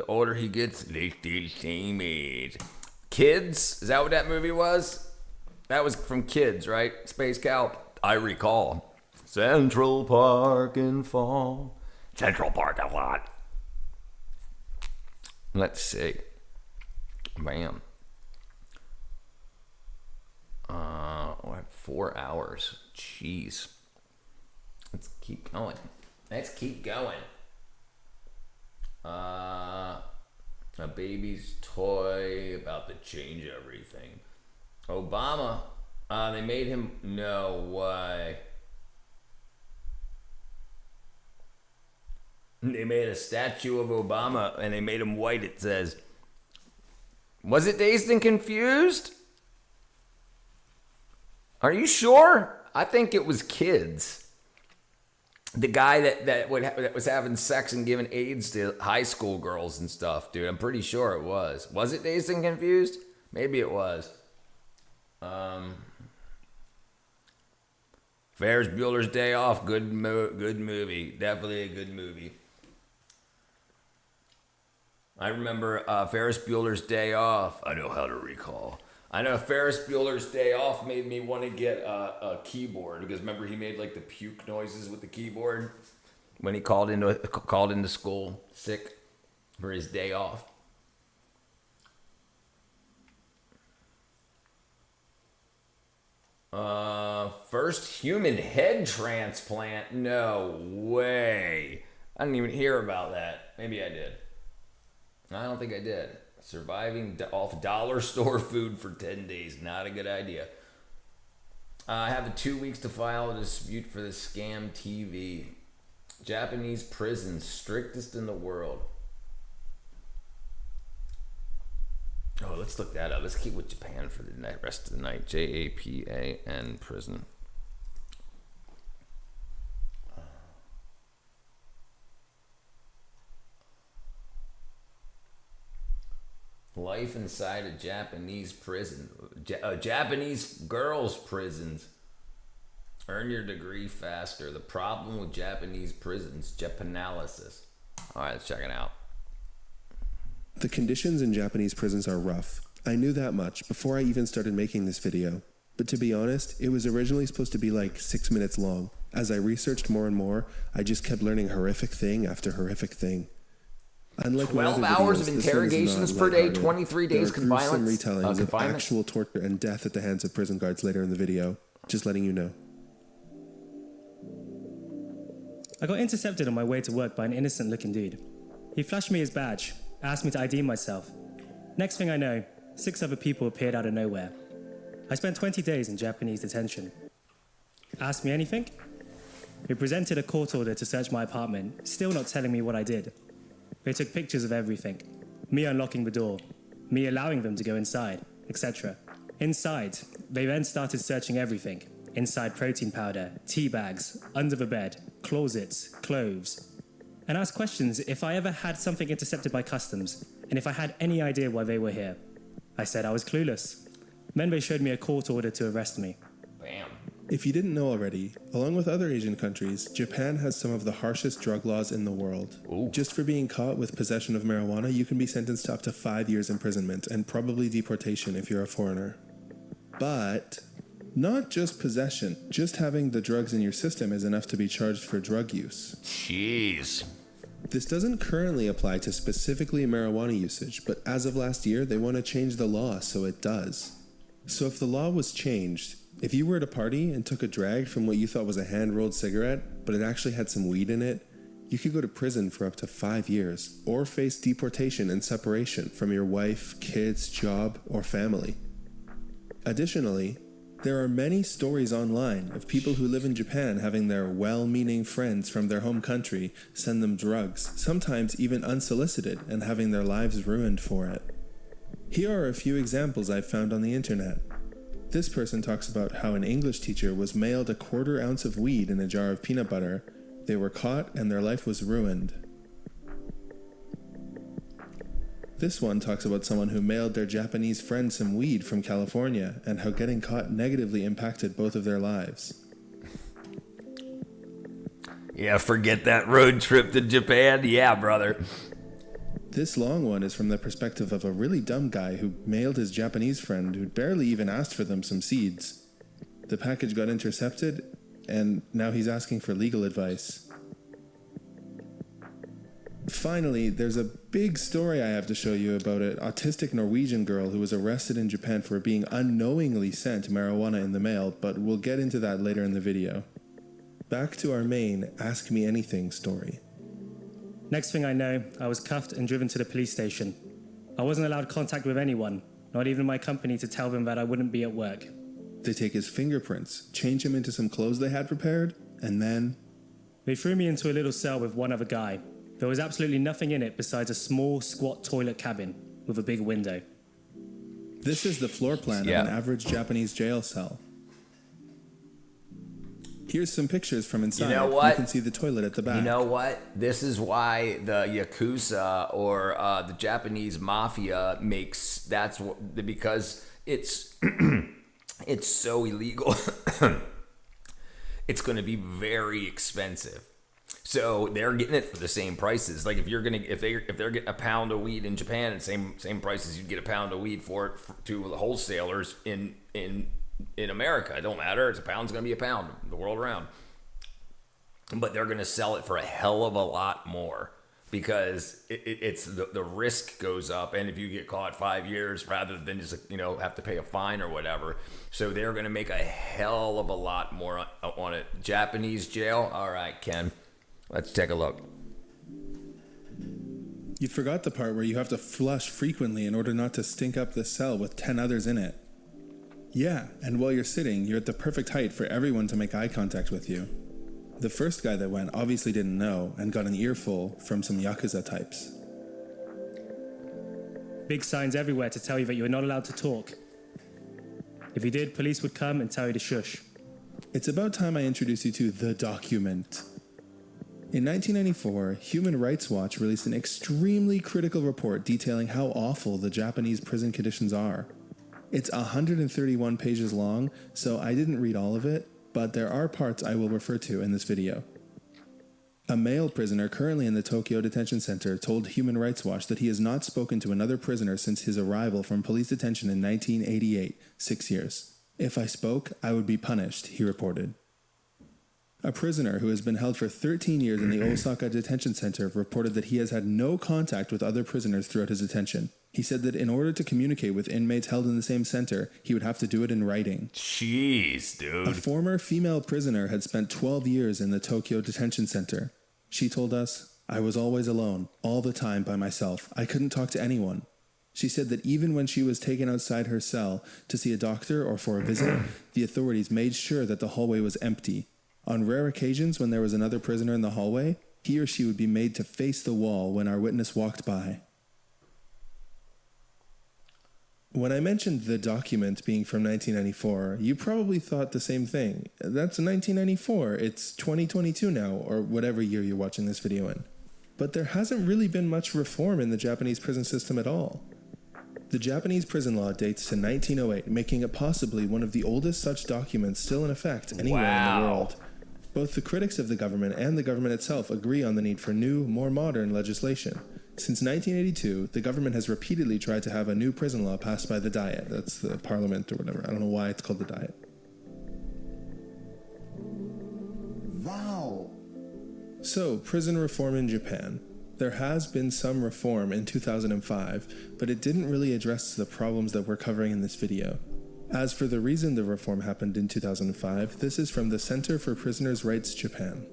older he gets, they stay the same age. Kids? Is that what that movie was? That was from Kids, right? Space Cow. I recall. Central Park in fall. Central Park a lot. Let's see. Bam. 4 hours. Jeez. Let's keep going. A baby's toy about to change everything. Obama. They made him. No way. They made a statue of Obama and they made him white. It says, was it Dazed and Confused? Are you sure? I think it was Kids. The guy that was having sex and giving AIDS to high school girls and stuff, dude. I'm pretty sure it was. Was it Dazed and Confused? Maybe it was. Ferris Bueller's Day Off. Good movie. Definitely a good movie. I remember Ferris Bueller's Day Off. I know how to recall. I know Ferris Bueller's Day Off made me want to get a keyboard because remember he made like the puke noises with the keyboard when he called into school sick for his day off. First human head transplant? No way. I didn't even hear about that. Maybe I did. I don't think I did. Surviving off dollar store food for 10 days. Not a good idea. I have 2 weeks to file a dispute for the scam TV. Japanese prisons, strictest in the world. Oh, let's look that up. Let's keep with Japan for the rest of the night. Japan prison. Life inside a Japanese prison. Japanese girls' prisons. Earn your degree faster. The problem with Japanese prisons. Japanalysis. All right, let's check it out. The conditions in Japanese prisons are rough. I knew that much before I even started making this video. But to be honest, it was originally supposed to be like 6 minutes long. As I researched more and more, I just kept learning horrific thing after horrific thing. Unlike 12 hours of interrogations per day, 23 days confinement. Retellings of actual torture and death at the hands of prison guards later in the video. Just letting you know. I got intercepted on my way to work by an innocent-looking dude. He flashed me his badge, asked me to ID myself. Next thing I know, 6 other people appeared out of nowhere. I spent 20 days in Japanese detention. Asked me anything? They presented a court order to search my apartment, still not telling me what I did. They took pictures of everything. Me unlocking the door, me allowing them to go inside, etc. Inside, they then started searching everything. Inside protein powder, tea bags, under the bed, closets, clothes. And asked questions if I ever had something intercepted by customs, and if I had any idea why they were here. I said I was clueless. Then they showed me a court order to arrest me. Bam. If you didn't know already, along with other Asian countries, Japan has some of the harshest drug laws in the world. Ooh. Just for being caught with possession of marijuana, you can be sentenced to up to 5 years imprisonment and probably deportation if you're a foreigner. But not just possession. Just having the drugs in your system is enough to be charged for drug use. Jeez. This doesn't currently apply to specifically marijuana usage, but as of last year, they want to change the law so it does. So if the law was changed, if you were at a party and took a drag from what you thought was a hand-rolled cigarette, but it actually had some weed in it, you could go to prison for up to 5 years, or face deportation and separation from your wife, kids, job, or family. Additionally, there are many stories online of people who live in Japan having their well-meaning friends from their home country send them drugs, sometimes even unsolicited, and having their lives ruined for it. Here are a few examples I've found on the internet. This person talks about how an English teacher was mailed a 1/4 ounce of weed in a jar of peanut butter. They were caught and their life was ruined. This one talks about someone who mailed their Japanese friend some weed from California and how getting caught negatively impacted both of their lives. Yeah, forget that road trip to Japan. Yeah, brother. This long one is from the perspective of a really dumb guy who mailed his Japanese friend who barely even asked for them some seeds. The package got intercepted, and now he's asking for legal advice. Finally, there's a big story I have to show you about an autistic Norwegian girl who was arrested in Japan for being unknowingly sent marijuana in the mail, but we'll get into that later in the video. Back to our main Ask Me Anything story. Next thing I know, I was cuffed and driven to the police station. I wasn't allowed contact with anyone, not even my company, to tell them that I wouldn't be at work. They take his fingerprints, change him into some clothes they had prepared, and then... They threw me into a little cell with one other guy. There was absolutely nothing in it besides a small, squat toilet cabin with a big window. This is the floor plan of an average Japanese jail cell. Here's some pictures from inside. You know what? You can see the toilet at the back. You know what? This is why the Yakuza or the Japanese mafia makes... That's what... Because it's... it's so illegal. It's going to be very expensive. So they're getting it for the same prices. Like if they're getting a pound of weed in Japan at same prices you'd get a pound of weed for it to the wholesalers in America. It don't matter. It's a pound's going to be a pound the world around. But they're going to sell it for a hell of a lot more because it's the risk goes up, and if you get caught 5 years rather than just have to pay a fine or whatever, so they're going to make a hell of a lot more on it. Japanese jail. All right, Ken. Let's take a look. You forgot the part where you have to flush frequently in order not to stink up the cell with 10 others in it. Yeah, and while you're sitting, you're at the perfect height for everyone to make eye contact with you. The first guy that went obviously didn't know and got an earful from some Yakuza types. Big signs everywhere to tell you that you are not allowed to talk. If you did, police would come and tell you to shush. It's about time I introduce you to the document. In 1994, Human Rights Watch released an extremely critical report detailing how awful the Japanese prison conditions are. It's 131 pages long, so I didn't read all of it, but there are parts I will refer to in this video. A male prisoner currently in the Tokyo Detention Center told Human Rights Watch that he has not spoken to another prisoner since his arrival from police detention in 1988, 6 years. If I spoke, I would be punished, he reported. A prisoner who has been held for 13 years in the Osaka Detention Center reported that he has had no contact with other prisoners throughout his detention. He said that in order to communicate with inmates held in the same center, he would have to do it in writing. Jeez, dude. A former female prisoner had spent 12 years in the Tokyo Detention Center. She told us, "I was always alone, all the time by myself. I couldn't talk to anyone." She said that even when she was taken outside her cell to see a doctor or for a visit, the authorities made sure that the hallway was empty. On rare occasions when there was another prisoner in the hallway, he or she would be made to face the wall when our witness walked by. When I mentioned the document being from 1994, you probably thought the same thing. That's 1994, it's 2022 now, or whatever year you're watching this video in. But there hasn't really been much reform in the Japanese prison system at all. The Japanese prison law dates to 1908, making it possibly one of the oldest such documents still in effect anywhere in the world. Both the critics of the government and the government itself agree on the need for new, more modern legislation. Since 1982, the government has repeatedly tried to have a new prison law passed by the Diet. That's the parliament or whatever. I don't know why it's called the Diet. Wow. So, prison reform in Japan. There has been some reform in 2005, but it didn't really address the problems that we're covering in this video. As for the reason the reform happened in 2005, this is from the Center for Prisoners' Rights Japan.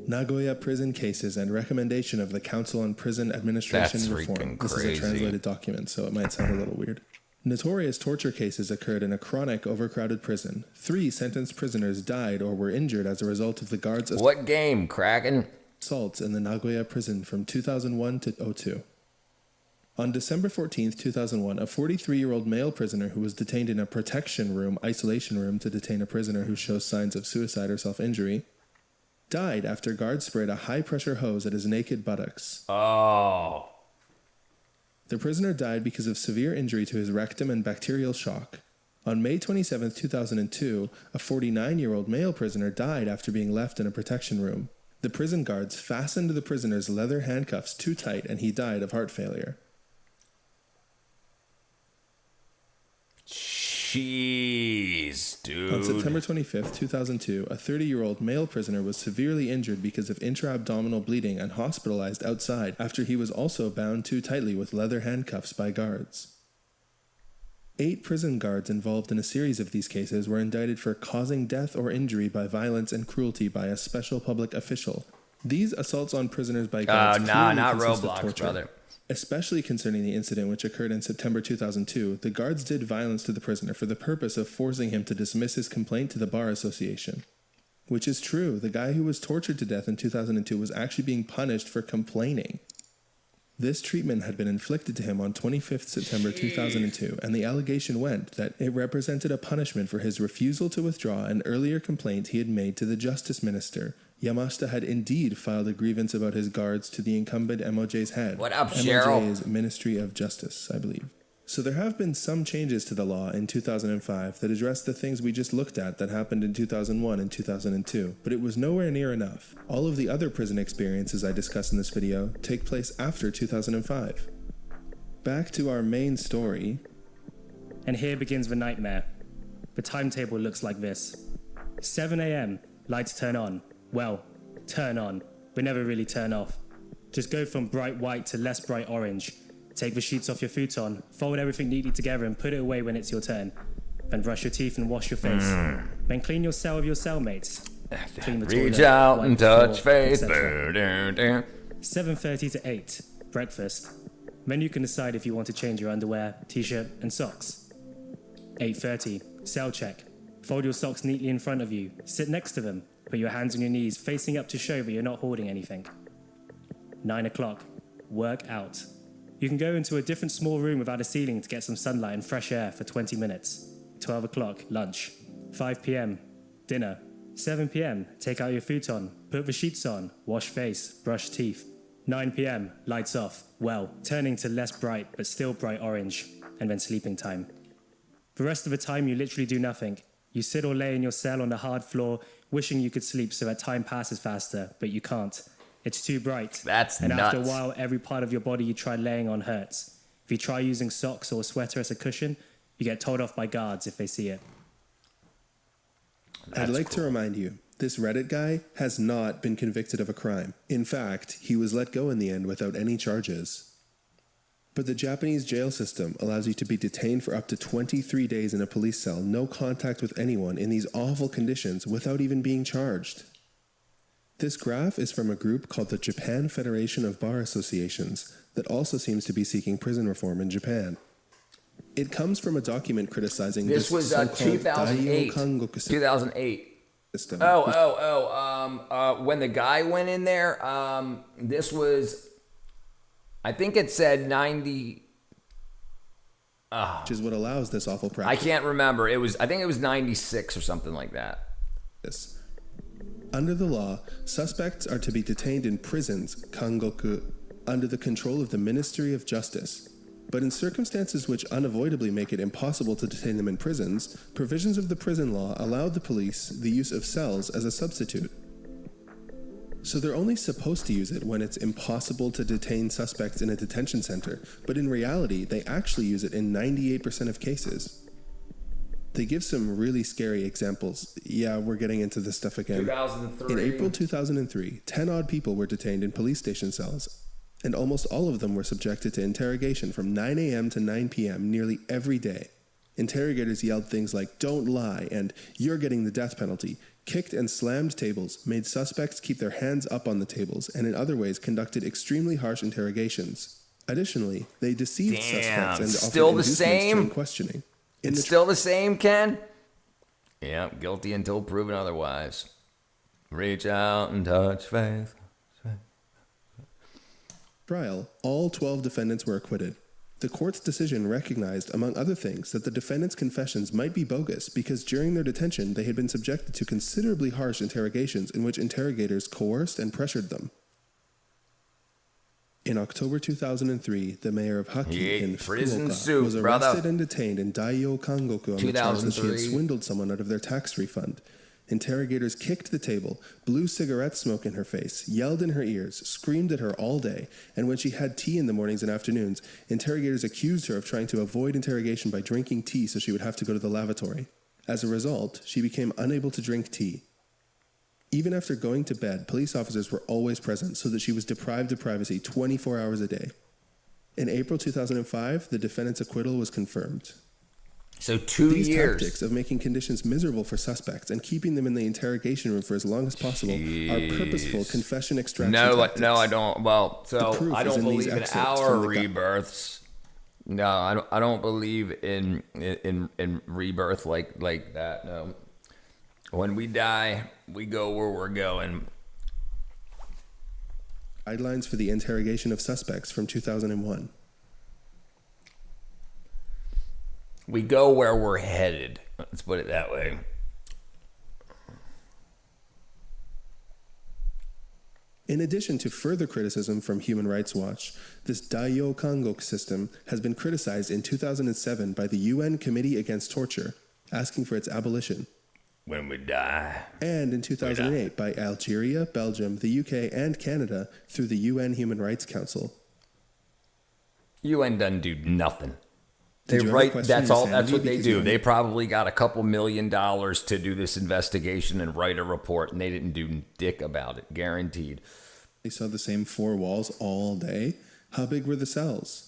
Nagoya Prison Cases and Recommendation of the Council on Prison Administration That's Reform. freaking This crazy. is a translated document, so it might sound a little weird. Notorious torture cases occurred in a chronic, overcrowded prison. 3 sentenced prisoners died or were injured as a result of the guards' What game, Kraken? assaults in the Nagoya prison from 2001 to 2002. On December 14, 2001, a 43-year-old male prisoner who was detained in a protection room, isolation room to detain a prisoner who shows signs of suicide or self-injury, died after guards sprayed a high-pressure hose at his naked buttocks. Oh. The prisoner died because of severe injury to his rectum and bacterial shock. On May 27, 2002, a 49-year-old male prisoner died after being left in a protection room. The prison guards fastened the prisoner's leather handcuffs too tight and he died of heart failure. Jeez, dude. On September 25, 2002, a 30-year-old male prisoner was severely injured because of intra-abdominal bleeding and hospitalized outside after he was also bound too tightly with leather handcuffs by guards. 8 prison guards involved in a series of these cases were indicted for causing death or injury by violence and cruelty by a special public official. These assaults on prisoners by guards clearly not consist of Roblox, torture. brother. Especially concerning the incident which occurred in September 2002, the guards did violence to the prisoner for the purpose of forcing him to dismiss his complaint to the Bar Association. Which is true, the guy who was tortured to death in 2002 was actually being punished for complaining. This treatment had been inflicted to him on 25th September 2002, and the allegation went that it represented a punishment for his refusal to withdraw an earlier complaint he had made to the Justice Minister. Yamashita had indeed filed a grievance about his guards to the incumbent MOJ's head. What up, MOJ Cheryl? is Ministry of Justice, I believe. So there have been some changes to the law in 2005 that address the things we just looked at that happened in 2001 and 2002, but it was nowhere near enough. All of the other prison experiences I discussed in this video take place after 2005. Back to our main story. And here begins the nightmare. The timetable looks like this. 7 a.m., lights turn on. Well, turn on, but never really turn off. Just go from bright white to less bright orange. Take the sheets off your futon, fold everything neatly together and put it away when it's your turn. Then brush your teeth and wash your face. Then clean your cell with your cellmates. Clean the Reach toilet, out wipe and the floor, touch face. etc. 7:30 to 8, breakfast. Then you can decide if you want to change your underwear, t-shirt and socks. 8:30, cell check. Fold your socks neatly in front of you. Sit next to them. Put your hands on your knees, facing up to show that you're not holding anything. 9 o'clock, work out. You can go into a different small room without a ceiling to get some sunlight and fresh air for 20 minutes. 12 o'clock, lunch. 5 p.m., dinner. 7 p.m., take out your futon, put the sheets on, wash face, brush teeth. 9 p.m., lights off, well, turning to less bright but still bright orange, and then sleeping time. The rest of the time you literally do nothing. You sit or lay in your cell on the hard floor, wishing you could sleep so that time passes faster, but you can't. It's too bright. That's and nuts. after a while, every part of your body you try laying on hurts. If you try using socks or a sweater as a cushion, you get told off by guards if they see it. I'd like to remind you, this Reddit guy has not been convicted of a crime. In fact, he was let go in the end without any charges. But the Japanese jail system allows you to be detained for up to 23 days in a police cell, no contact with anyone, in these awful conditions without even being charged. This graph is from a group called the Japan Federation of Bar Associations. that also seems to be seeking prison reform in Japan. It comes from a document criticizing This was so-called 2008. Daiokangoku 2008. system. When the guy went in there, this was, I think it said 90. Which is what allows this awful I practice. can't remember. I think it was 96 or something like that. Under the law, suspects are to be detained in prisons, kangoku, under the control of the Ministry of Justice. But in circumstances which unavoidably make it impossible to detain them in prisons, provisions of the prison law allowed the police the use of cells as a substitute. So they're only supposed to use it when it's impossible to detain suspects in a detention center, but in reality, they actually use it in 98% of cases. They give some really scary examples. Yeah, we're getting into this stuff again. 2003. In April 2003, 10 odd people were detained in police station cells, and almost all of them were subjected to interrogation from 9 a.m. to 9 p.m. nearly every day. Interrogators yelled things like, "Don't lie," and "You're getting the death penalty," kicked and slammed tables, made suspects keep their hands up on the tables, and in other ways conducted extremely harsh interrogations. Additionally, they deceived suspects and still offered the inducements same? during questioning. It's still the same, Ken? Yeah, guilty until proven otherwise. Reach out and touch faith. Trial, all 12 defendants were acquitted. The court's decision recognized, among other things, that the defendants' confessions might be bogus because during their detention they had been subjected to considerably harsh interrogations in which interrogators coerced and pressured them. In October 2003, the mayor of Haki in prison Fukuoka suit, was brother. arrested and detained in Daiokangoku on the charge that she had 2003. swindled someone out of their tax refund. Interrogators kicked the table, blew cigarette smoke in her face, yelled in her ears, screamed at her all day, and when she had tea in the mornings and afternoons, interrogators accused her of trying to avoid interrogation by drinking tea so she would have to go to the lavatory. As a result, she became unable to drink tea. Even after going to bed, police officers were always present so that she was deprived of privacy 24 hours a day. In April 2005, the defendant's acquittal was confirmed. So 2 These years. tactics of making conditions miserable for suspects and keeping them in the interrogation room for as long as possible are purposeful confession extraction tactics. No, I don't. Well, The so proof I is don't in these believe in excerpts our from the rebirths. No, I don't believe in rebirth like that. No. When we die, we go where we're going. Guidelines for the interrogation of suspects from 2001. We go where we're headed. Let's put it that way. In addition to further criticism from Human Rights Watch, this Daiokangoku system has been criticized in 2007 by the UN Committee Against Torture, asking for its abolition. When we die. And in 2008 by Algeria, Belgium, the UK, and Canada through the UN Human Rights Council. UN doesn't do nothing. They Did you have a write. question, That's all. Sandy? That's what they Because do. you- They probably got a couple $1 million to do this investigation and write a report, and they didn't do dick about it. Guaranteed. They saw the same four walls all day? How big were the cells?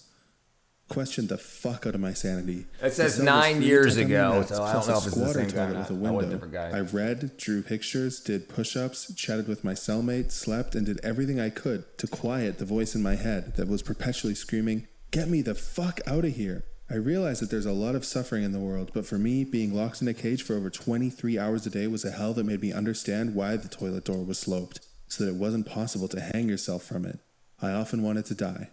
Questioned the fuck out of my sanity. It says The cell was 9 3 years tatami ago, mats so I plus don't know a if it's the squatter same guy or toilet not. with a That was a window. different guy. I read, drew pictures, did push-ups, chatted with my cellmate, slept, and did everything I could to quiet the voice in my head that was perpetually screaming, "Get me the fuck out of here." I realize that there's a lot of suffering in the world, but for me, being locked in a cage for over 23 hours a day was a hell that made me understand why the toilet door was sloped, so that it wasn't possible to hang yourself from it. I often wanted to die.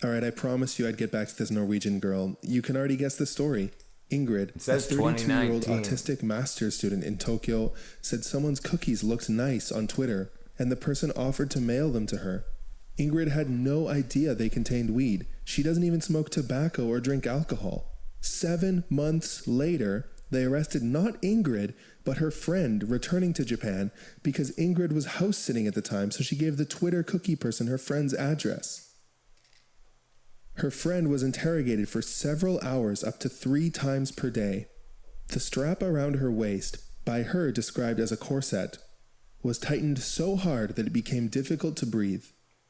Alright, I promised you I'd get back to this Norwegian girl. You can already guess the story. Ingrid, a says 32-year-old 2019. autistic master's student in Tokyo, said someone's cookies looked nice on Twitter, and the person offered to mail them to her. Ingrid had no idea they contained weed. She doesn't even smoke tobacco or drink alcohol. 7 months later, they arrested not Ingrid, but her friend returning to Japan because Ingrid was house sitting at the time, so she gave the Twitter cookie person her friend's address. Her friend was interrogated for several hours, up to 3 times per day. The strap around her waist, by her described as a corset, was tightened so hard that it became difficult to breathe.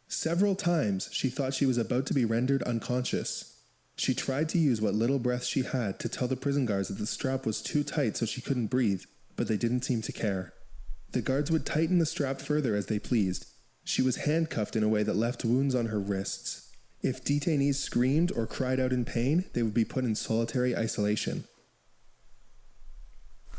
Several times she thought she was about to be rendered unconscious. She tried to use what little breath she had to tell the prison guards that the strap was too tight so she couldn't breathe, but they didn't seem to care. The guards would tighten the strap further as they pleased. She was handcuffed in a way that left wounds on her wrists. If detainees screamed or cried out in pain, they would be put in solitary isolation.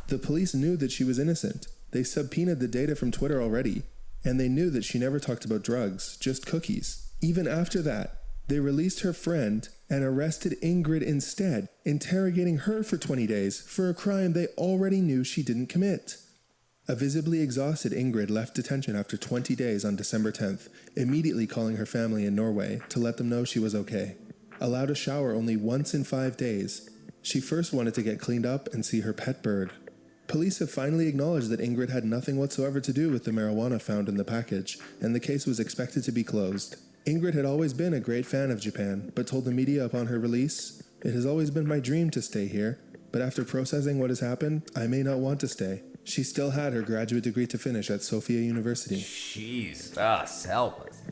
The police knew that she was innocent. They subpoenaed the data from Twitter already, and they knew that she never talked about drugs, just cookies. Even after that, they released her friend and arrested Ingrid instead, interrogating her for 20 days for a crime they already knew she didn't commit. A visibly exhausted Ingrid left detention after 20 days on December 10th, immediately calling her family in Norway to let them know she was okay. Allowed a shower only once in 5 days, she first wanted to get cleaned up and see her pet bird. Police have finally acknowledged that Ingrid had nothing whatsoever to do with the marijuana found in the package, and the case was expected to be closed. Ingrid had always been a great fan of Japan, but told the media upon her release, "It has always been my dream to stay here, but after processing what has happened, I may not want to stay." She still had her graduate degree to finish at Sophia University. Jesus, help us.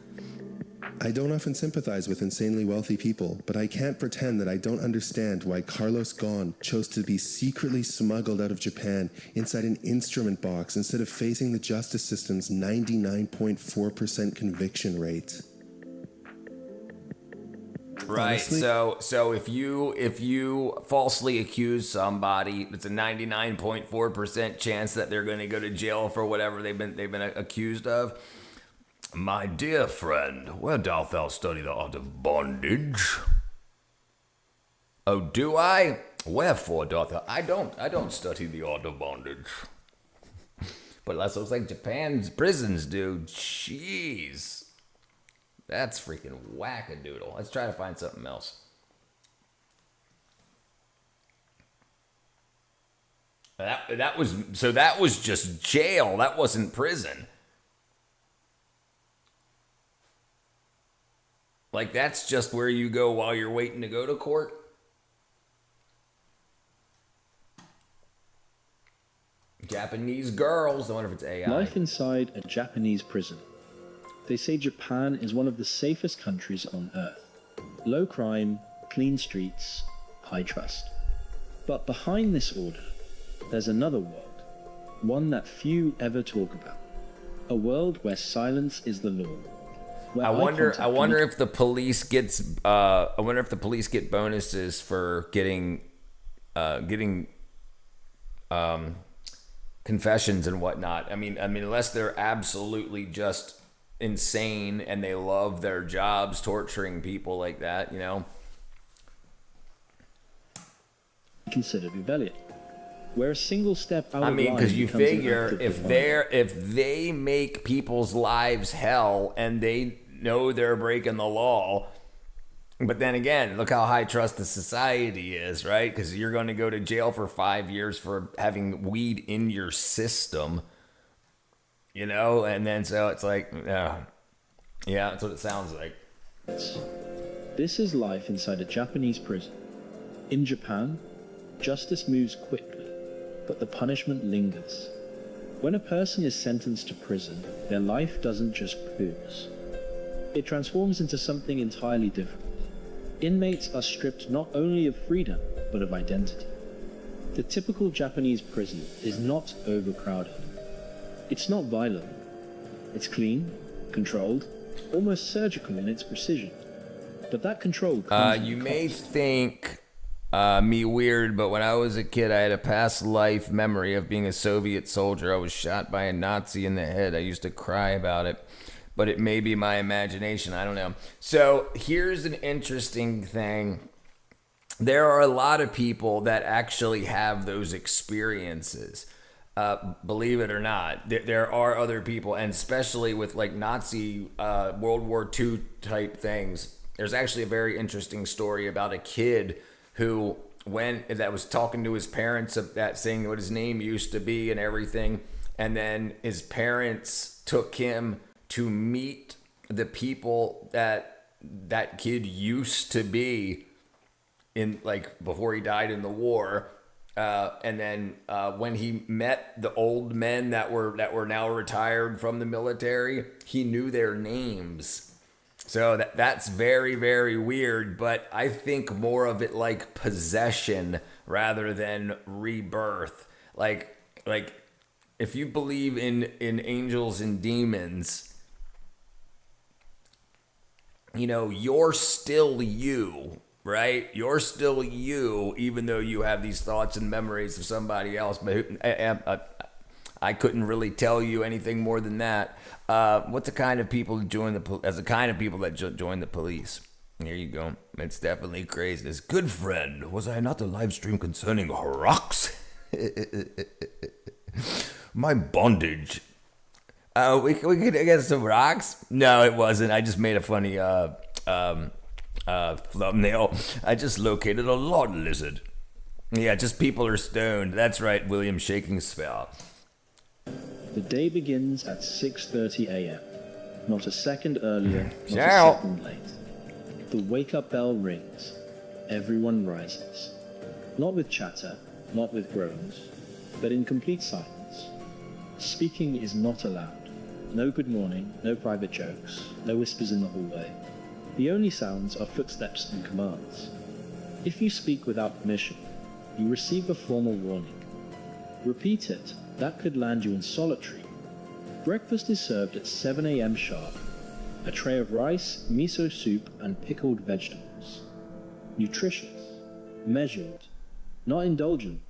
I don't often sympathize with insanely wealthy people, but I can't pretend that I don't understand why Carlos Ghosn chose to be secretly smuggled out of Japan inside an instrument box instead of facing the justice system's 99.4% conviction rate. Right. Honestly, so if you falsely accuse somebody, it's a 99.4% chance that they're going to go to jail for whatever they've been accused of. My dear friend, where doth thou study the art of bondage? Oh, do I? Wherefore doth thou? I don't study the art of bondage. But that's what like Japan's prisons do. Jeez. That's freaking wackadoodle. Let's try to find something else. That was just jail. That wasn't prison. Like that's just where you go while you're waiting to go to court. Japanese girls. I wonder if it's AI. Life inside a Japanese prison. They say Japan is one of the safest countries on earth. Low crime, clean streets, high trust. But behind this order, there's another world, one that few ever talk about. A world where silence is the law. I wonder if the police gets. I wonder if the police get bonuses for getting confessions and whatnot. I mean, unless they're absolutely just insane and they love their jobs torturing people like that, you know. Considered rebellion, where a single step out of line. I mean, because you becomes an figure act of if they make people's lives hell and they know they're breaking the law, but then again, look how high trust the society is, right? Because you're going to go to jail for 5 years for having weed in your system, you know, and then so it's like, yeah, that's what it sounds like. This is life inside a Japanese prison. In Japan, justice moves quickly, but the punishment lingers. When a person is sentenced to prison, their life doesn't just pause. It transforms into something entirely different. Inmates are stripped not only of freedom, but of identity. The typical Japanese prison is not overcrowded. It's not violent. It's clean, controlled, almost surgical in its precision. But that control comes you may think me weird, but when I was a kid, I had a past life memory of being a Soviet soldier. I was shot by a Nazi in the head. I used to cry about it, but it may be my imagination. I don't know. So here's an interesting thing. There are a lot of people that actually have those experiences. Believe it or not, there are other people, and especially with like Nazi World War II type things. There's actually a very interesting story about a kid who that was talking to his parents of that, saying what his name used to be and everything, and then his parents took him to meet the people that kid used to be in, like, before he died in the war. And then when he met the old men that were now retired from the military, he knew their names. So that's very, very weird, but I think more of it like possession rather than rebirth. Like if you believe in angels and demons, you're still you, right? You're still you, even though you have these thoughts and memories of somebody else. But I couldn't really tell you anything more than that. What's the kind of people join that join the police? Here you go. It's definitely crazy. This good friend, was I not the live stream concerning rocks? My bondage. We could get some rocks? No, it wasn't. I just made a funny thumbnail. I just located a lawn lizard. Yeah, just people are stoned. That's right, William shaking spell. The day begins at 6:30 a.m. Not a second earlier, not Ciao. a second late. The wake-up bell rings. Everyone rises. Not with chatter, not with groans, but in complete silence. Speaking is not allowed. No good morning, no private jokes, no whispers in the hallway. The only sounds are footsteps and commands. If you speak without permission, you receive a formal warning. Repeat it, that could land you in solitary. Breakfast is served at 7 a.m. sharp. A tray of rice, miso soup, and pickled vegetables. Nutritious, measured, not indulgent.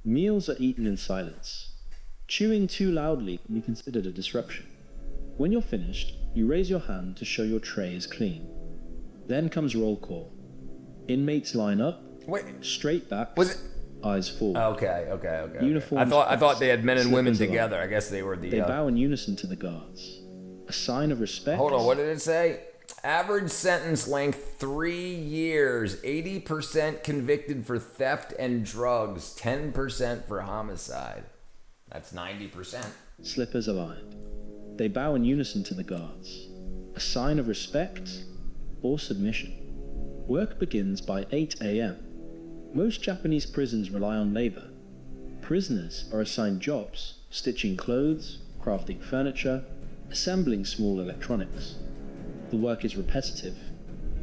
Meals are eaten in silence. Chewing too loudly can be considered a disruption. When you're finished, you raise your hand to show your tray is clean. Then comes roll call. Inmates line up, straight back, eyes forward. Okay. Uniforms I thought they had men and women slippers together. aligned. I guess they were the. They bow in unison to the guards. A sign of respect. Hold on, what did it say? Average sentence length 3 years. 80% convicted for theft and drugs. 10% for homicide. That's 90%. Slippers aligned. They bow in unison to the guards. A sign of respect or submission. Work begins by 8 a.m. Most Japanese prisons rely on labor. Prisoners are assigned jobs, stitching clothes, crafting furniture, assembling small electronics. The work is repetitive,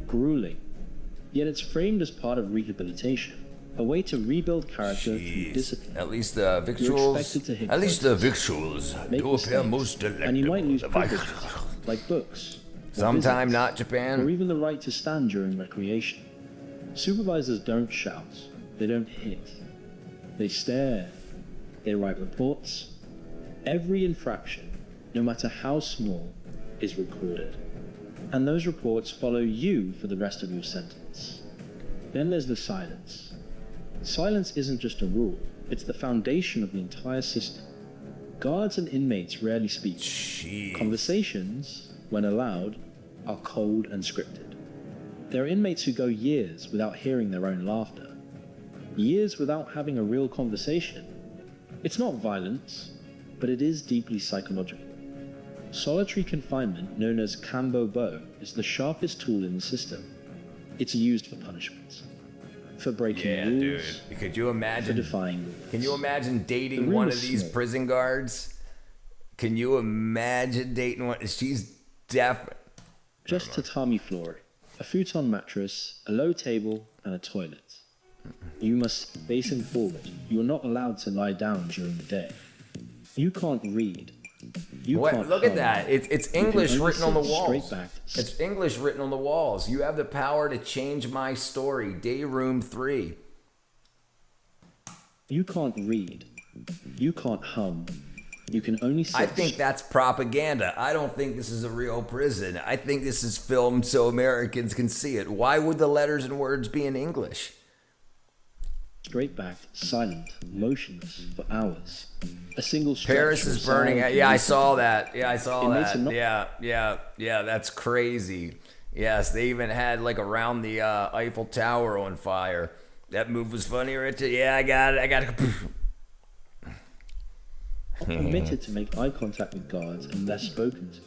grueling, yet it's framed as part of rehabilitation, a way to rebuild character through discipline. At least the victuals. Do appear most delectable. And you might lose privileges, like books. Sometime not Japan. Or even the right to stand during recreation. Supervisors don't shout. They don't hit. They stare. They write reports. Every infraction, no matter how small, is recorded. And those reports follow you for the rest of your sentence. Then there's the silence. Silence isn't just a rule, it's the foundation of the entire system. Guards and inmates rarely speak. Conversations, when allowed, are cold and scripted. There are inmates who go years without hearing their own laughter. Years without having a real conversation. It's not violence, but it is deeply psychological. Solitary confinement, known as kambo-bo, is the sharpest tool in the system. It's used for punishment. For breaking rules. Dude. Could you imagine? For defying rules. Can you imagine dating The room one is of these small. prison guards? Can you imagine dating one? She's deaf. Just tatami floor, a futon mattress, a low table, and a toilet. You must be facing forward. You're not allowed to lie down during the day. You can't read. Look at that. It's English written on the walls. Straight back. It's English written on the walls. You have the power to change my story. Day room 3. You can't read. You can't hum. You can only sit. I think that's propaganda. I don't think this is a real prison. I think this is filmed so Americans can see it. Why would the letters and words be in English? Straight back, silent, motionless for hours. A single stretch. Paris is burning. Yeah, I saw that. Yeah, I saw Inmates that. are not- Yeah, that's crazy. Yes, they even had like around the Eiffel Tower on fire. That move was funny, Richard. Yeah, I got it. Permitted to make eye contact with guards unless spoken to.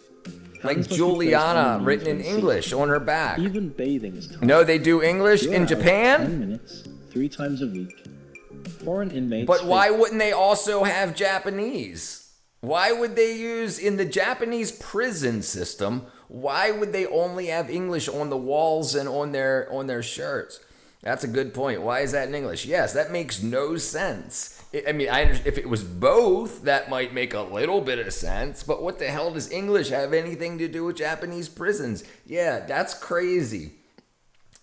Like Hands must be placed Juliana on the written in knees when English seated. on her back. Even bathing is time. No, they do English You're in out Japan? 10 minutes, 3 times a week. Foreign inmates. But why wouldn't they also have Japanese? Why would they use, in the Japanese prison system, why would they only have English on the walls and on their shirts? That's a good point. Why is that in English? Yes, that makes no sense. I mean, I understand if it was both, that might make a little bit of sense. But what the hell does English have anything to do with Japanese prisons? Yeah, that's crazy.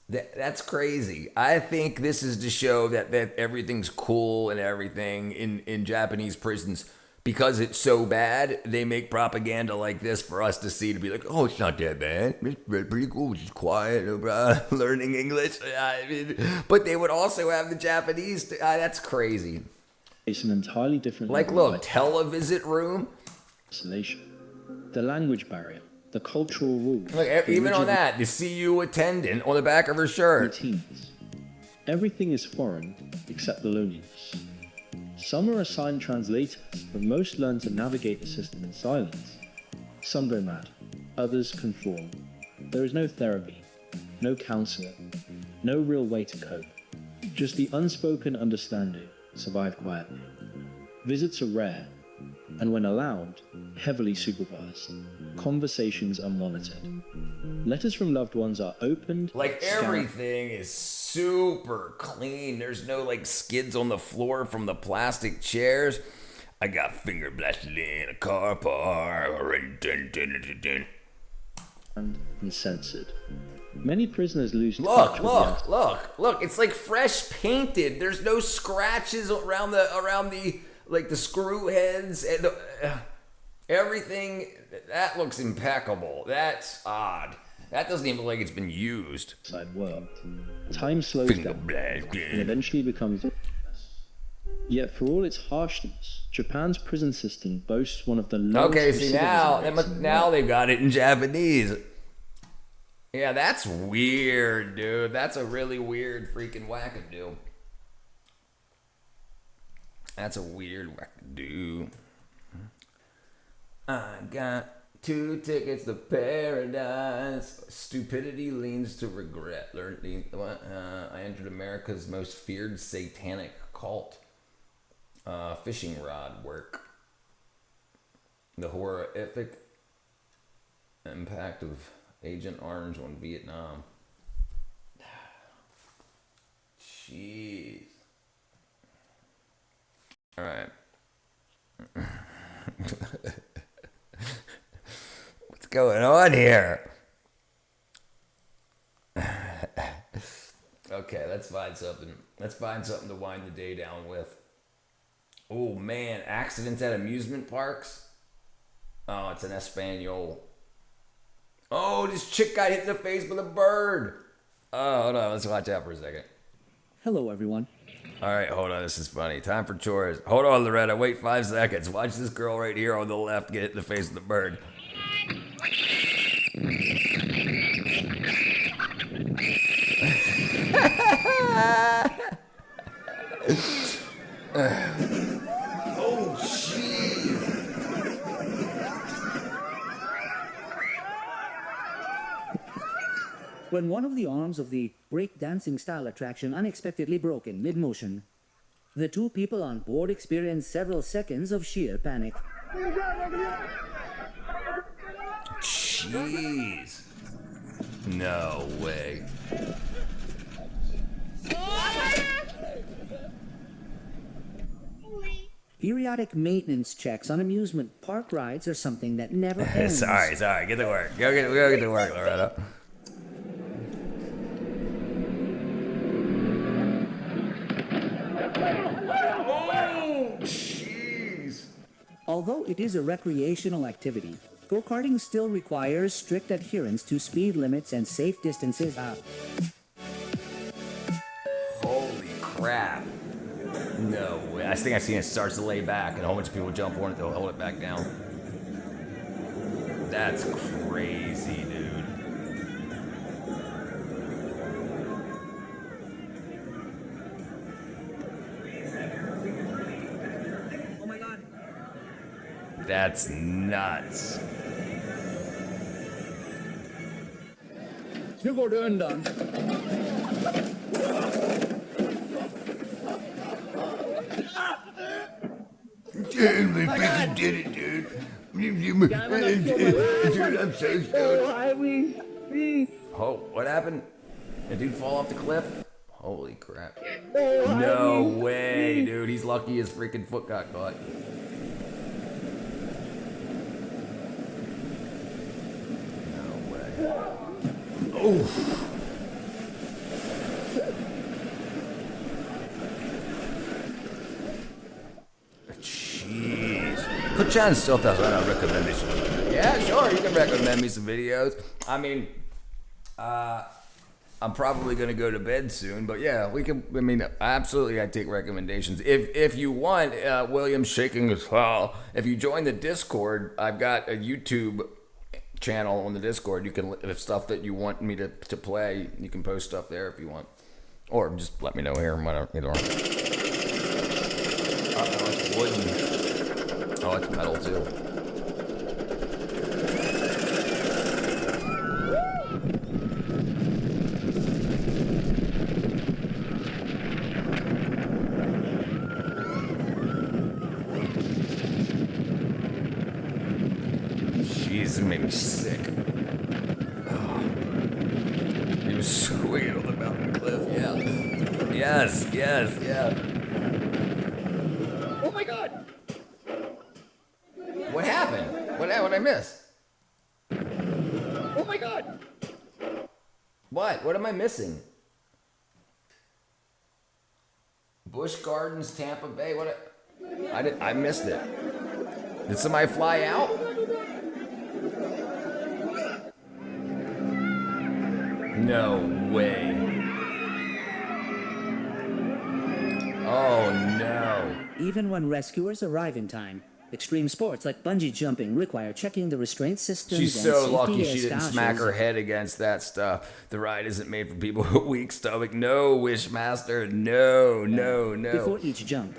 That's crazy. I think this is to show that everything's cool and everything in Japanese prisons. Because it's so bad, they make propaganda like this for us to see, to be like, oh, it's not that bad. It's pretty cool. It's quiet, learning English. I mean, but they would also have the Japanese. That's crazy. It's an entirely different. Like, look, televisit room. Isolation. The language barrier. The cultural rules. Look, even on that, the CU attendant on the back of her shirt. Routines. Everything is foreign except the loneliness. Some are assigned translators, but most learn to navigate the system in silence. Some go mad, others conform. There is no therapy, no counselor, no real way to cope. Just the unspoken understanding, survive quietly. Visits are rare, and when allowed, heavily supervised. Conversations are monitored. Letters from loved ones are opened. Like, everything is super clean. There's no, like, skids on the floor from the plastic chairs. I got finger blasted in a car park. And censored. Many prisoners lose touch. Look. It's like fresh painted. There's no scratches around the like the screw heads and everything. That looks impeccable. That's odd. That doesn't even look like it's been used. World. Time slows down and eventually becomes. Yet for all its harshness, Japan's prison system boasts one of the lowest. Okay, see now they've got it in Japanese. Yeah, that's weird, dude. That's a really weird freaking wackadoo. That's a weird wackadoo. I got 2 tickets to paradise. Stupidity leads to regret. I entered America's most feared satanic cult. Fishing rod work. The horrific impact of Agent Orange on Vietnam. Jeez. All right. What's going on here? Okay, let's find something. Let's find something to wind the day down with. Oh man, accidents at amusement parks. Oh, it's an Espanol. Oh, this chick got hit in the face with a bird. Oh, hold on. Let's watch out for a second. Hello, everyone. All right, hold on. This is funny. Time for chores. Hold on, Loretta. Wait 5 seconds. Watch this girl right here on the left get hit in the face with a bird. Oh, jeez. When one of the arms of the break-dancing style attraction unexpectedly broke in mid-motion, the 2 people on board experienced several seconds of sheer panic. Jeez. No way. Periodic maintenance checks on amusement park rides are something that never ends. Sorry. Get to work. Go get to work, Loretta. Oh, jeez. Although it is a recreational activity, go-karting still requires strict adherence to speed limits and safe distances. Holy crap. No way. I think I've seen it starts to lay back and a whole bunch of people jump on it, they'll hold it back down. That's crazy, dude. Oh my god. That's nuts. Nu går du undan. Dude, we freaking did it, dude. Dude, I'm so stoked. Oh, what happened? Did dude fall off the cliff? Holy crap. No way, dude. He's lucky his freaking foot got caught. No way. Oh. Jeez. Pachan still does. I don't recommend me some. Yeah, sure. You can recommend me some videos. I mean, I'm probably gonna go to bed soon, but yeah, we can. I mean, absolutely, I take recommendations. If you want, William's shaking as well. If you join the Discord, I've got a YouTube channel on the Discord. You can, if stuff that you want me to play, you can post stuff there if you want, or just let me know here. Whatever. Either one. Oh, it's wooden. Oh, it's metal too. Jeez, it made me sick. Oh. He was swinging on the mountain cliff, yeah. Yes, yes, yeah. Oh my God! What happened? What did I miss? Oh my God! What? What am I missing? Busch Gardens, Tampa Bay. What? I missed it. Did somebody fly out? No way. Oh no. Even when rescuers arrive in time, extreme sports like bungee jumping require checking the restraint systems. She's and so safety lucky she didn't stashes. smack her head against that stuff. The ride isn't made for people with a weak stomach. No, Wishmaster. No, no, no. Before each jump,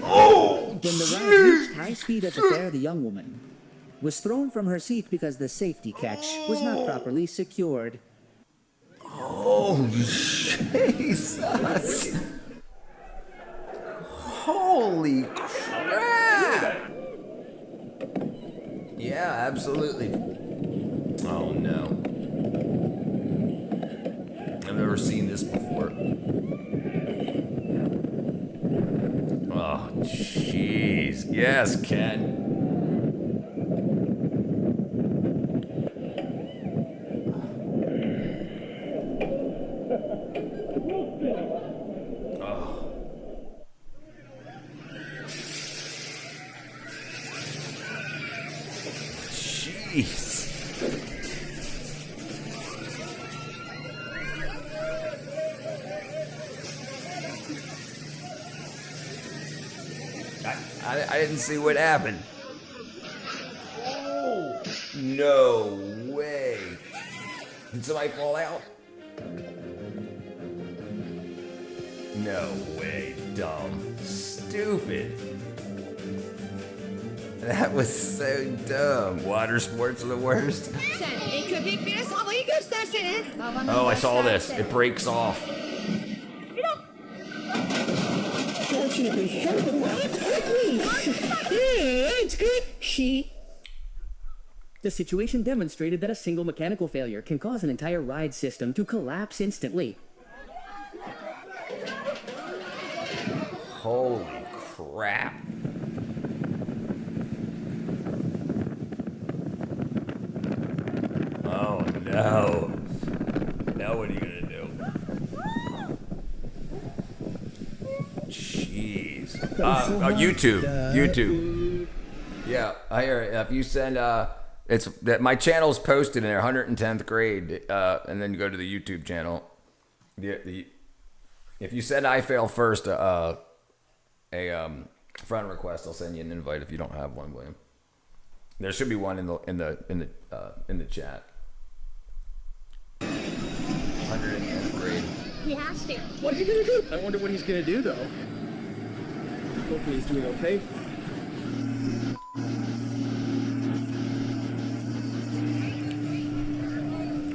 Oh, when the ride reached high speed at the fair, the young woman was thrown from her seat because the safety catch was not properly secured. Oh, Jesus. Holy crap. Yeah, absolutely. Oh, no. I've never seen this before. Oh, jeez. Yes, Ken. Oh. Jeez. I didn't see what happened. Oh, no way. Did somebody fall out? No way, dumb. Stupid. That was so dumb. Water sports are the worst. Oh, I saw this. It breaks off. Fortunately, happened rather quickly. It's good. The situation demonstrated that a single mechanical failure can cause an entire ride system to collapse instantly. Holy crap. Oh no. Now what are you gonna do? Jeez. YouTube. Yeah, I hear it. If you send it's that my channel's posted in their 110th grade, and then you go to the YouTube channel. If you send I fail first a friend request, I'll send you an invite if you don't have one, William. There should be one in the chat. 110th grade. He has to. What's he gonna do? I wonder what he's gonna do, though. Hopefully he's doing okay.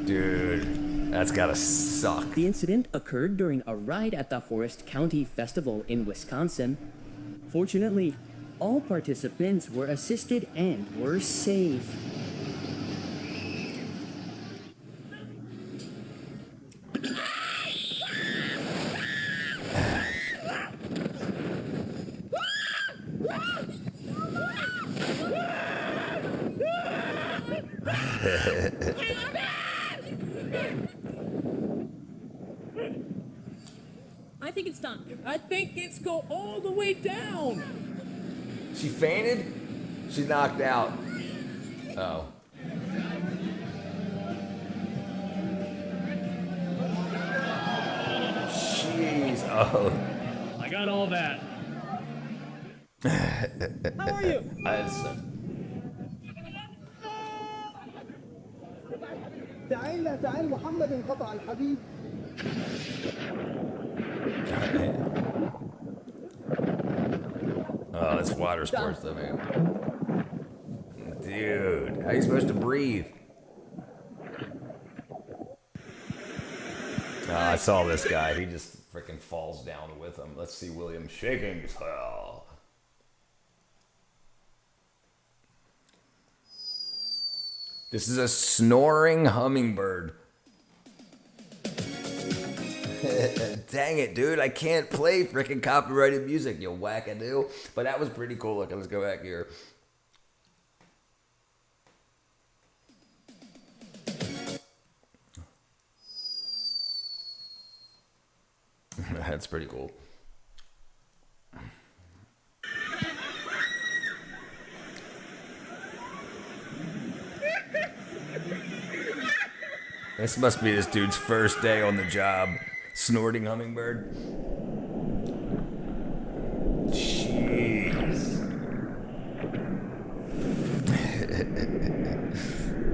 Dude. That's gotta suck. The incident occurred during a ride at the Forest County Festival in Wisconsin. Fortunately, all participants were assisted and were safe. I think it's done. I think it's go all the way down. She fainted? She's knocked out. Oh. Jeez. Oh. I got all that. How are you? تعال لا تعال محمد انقطع الحبيب. Oh, it's water sports though, man. Dude, how are you supposed to breathe? Oh, I saw this guy. He just freaking falls down with him. Let's see William shaking his hell. This is a snoring hummingbird. Dang it, dude. I can't play freaking copyrighted music, you wackadoo. But that was pretty cool looking. Let's go back here. That's pretty cool. This must be this dude's first day on the job. Snorting hummingbird. Jeez.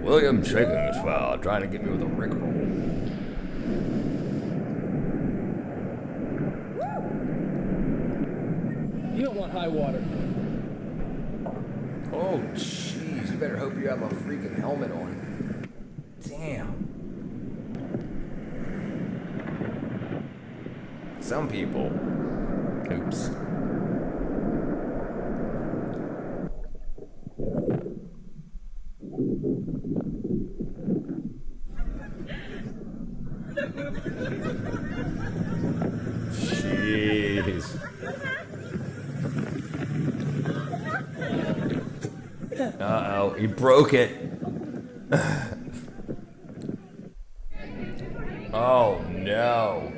William shaking as well, trying to get me with a rickroll. You don't want high water. Oh, jeez. You better hope you have a freaking helmet on. Damn. Some people. Oops. Jeez. Uh-oh, he broke it. Oh, no.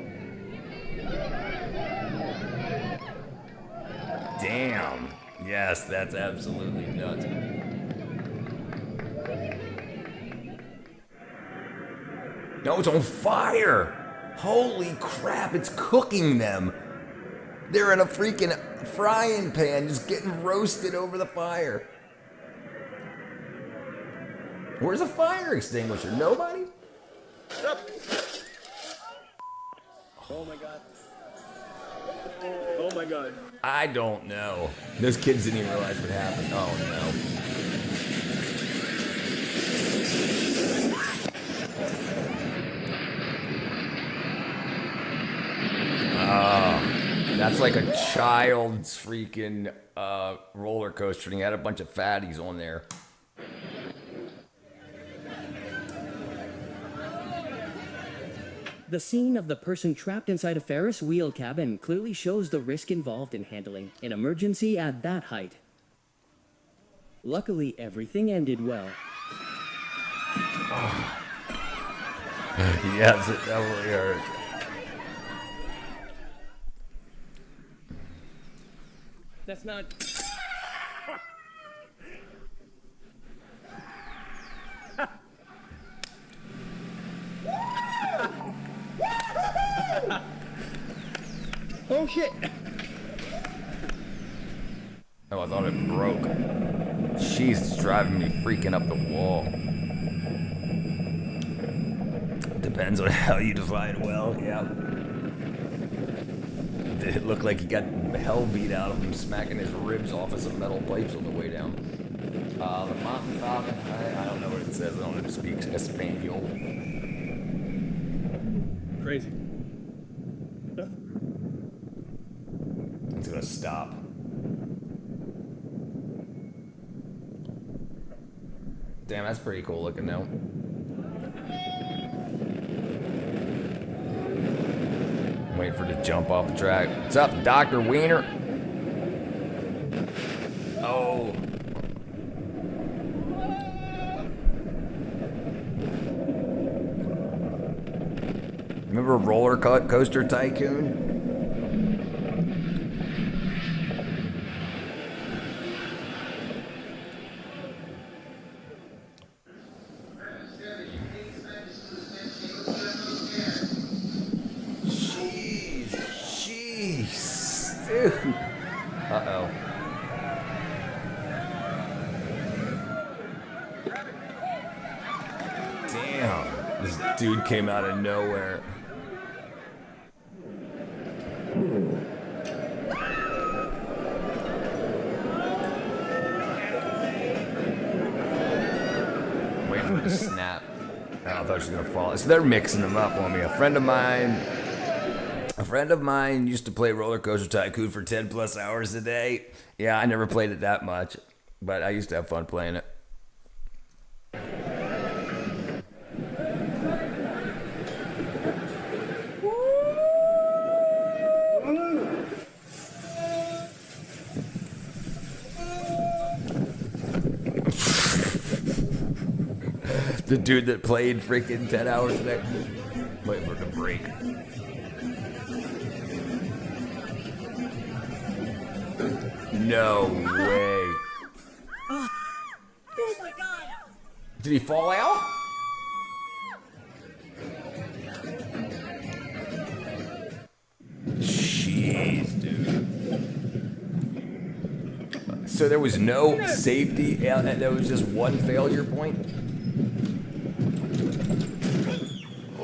Damn. Yes, that's absolutely nuts. No, it's on fire. Holy crap, it's cooking them. They're in a freaking frying pan, just getting roasted over the fire. Where's a fire extinguisher? Nobody? Oh my god. Oh my god. I don't know. Those kids didn't even realize what happened. Oh no. Oh, that's like a child's freaking roller coaster, and he had a bunch of fatties on there. The scene of the person trapped inside a Ferris wheel cabin clearly shows the risk involved in handling an emergency at that height. Luckily, everything ended well. Oh. Yes, it definitely hurt. That's not... Oh shit! Oh, I thought it broke. Jeez, it's driving me freaking up the wall. Depends on how you define well, yeah. Did it look like he got hell beat out of him, smacking his ribs off of some metal pipes on the way down? The Mountain Falcon, I don't know what it says, I don't know if it speaks Espanol. crazy. It's gonna stop. Damn, that's pretty cool looking now. Wait for it to jump off the track. What's up, Dr. Wiener? Oh. Remember Roller Coaster Tycoon? Uh-oh. Damn. This dude came out of nowhere. Wait for it to snap. Oh, I thought she was gonna fall. So they're mixing them up on me. A friend of mine used to play Roller Coaster Tycoon for 10 plus hours a day. Yeah, I never played it that much, but I used to have fun playing it. The dude that played freaking 10 hours a day. Wait for it to break. No way. Oh my god! Did he fall out? Jeez, dude. So there was no safety, there was just one failure point?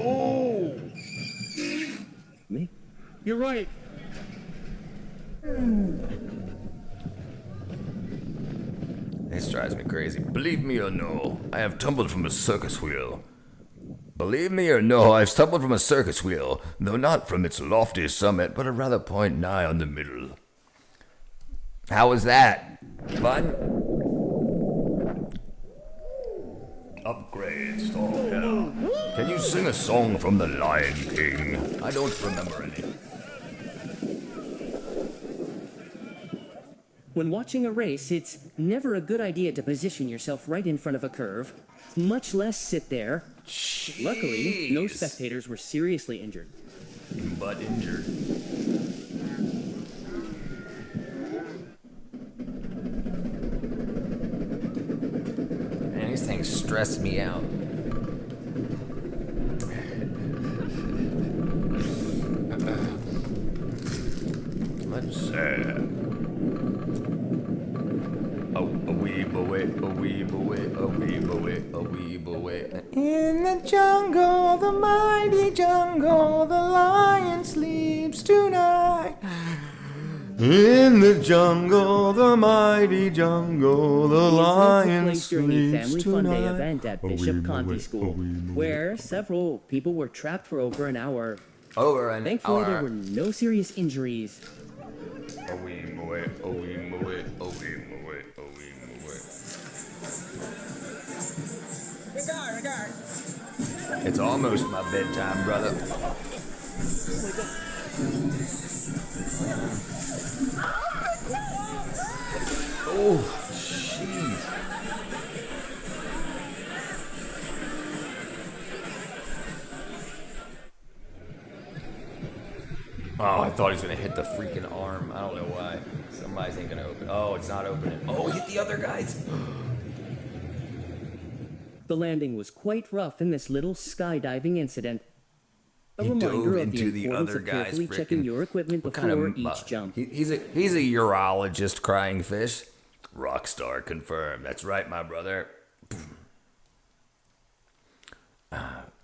Oh! Me? You're right. This drives me crazy. Believe me or no, I have tumbled from a circus wheel. Believe me or no, I've stumbled from a circus wheel, though not from its lofty summit, but a rather point nigh on the middle. How was that? Fun? Upgrades, oh hell. Can you sing a song from the Lion King? I don't remember any. When watching a race, it's never a good idea to position yourself right in front of a curve, much less sit there. Jeez. Luckily, no spectators were seriously injured. But injured. Man, these things stress me out. Let's see. A wee boy, a wee boy, a wee boy, a wee boy. In the jungle, the mighty jungle, the lion sleeps tonight. In the jungle, the mighty jungle, the lion These took place during a sleeps family fun day tonight. event at Bishop Conti School, where several people were trapped for over an hour. Thankfully, there were no serious injuries. A wee boy, a wee boy, a wee boy, a wee boy. It's almost my bedtime, brother. Oh, jeez. Oh, I thought he was gonna hit the freaking arm. I don't know why. Somebody's ain't gonna open. Oh, it's not opening. Oh, hit the other guys. The landing was quite rough in this little skydiving incident. A He reminder dove of into the the importance other of guy's carefully checking frickin'- your equipment What before kind of each jump. He's a urologist, crying fish. Rockstar confirmed. That's right, my brother.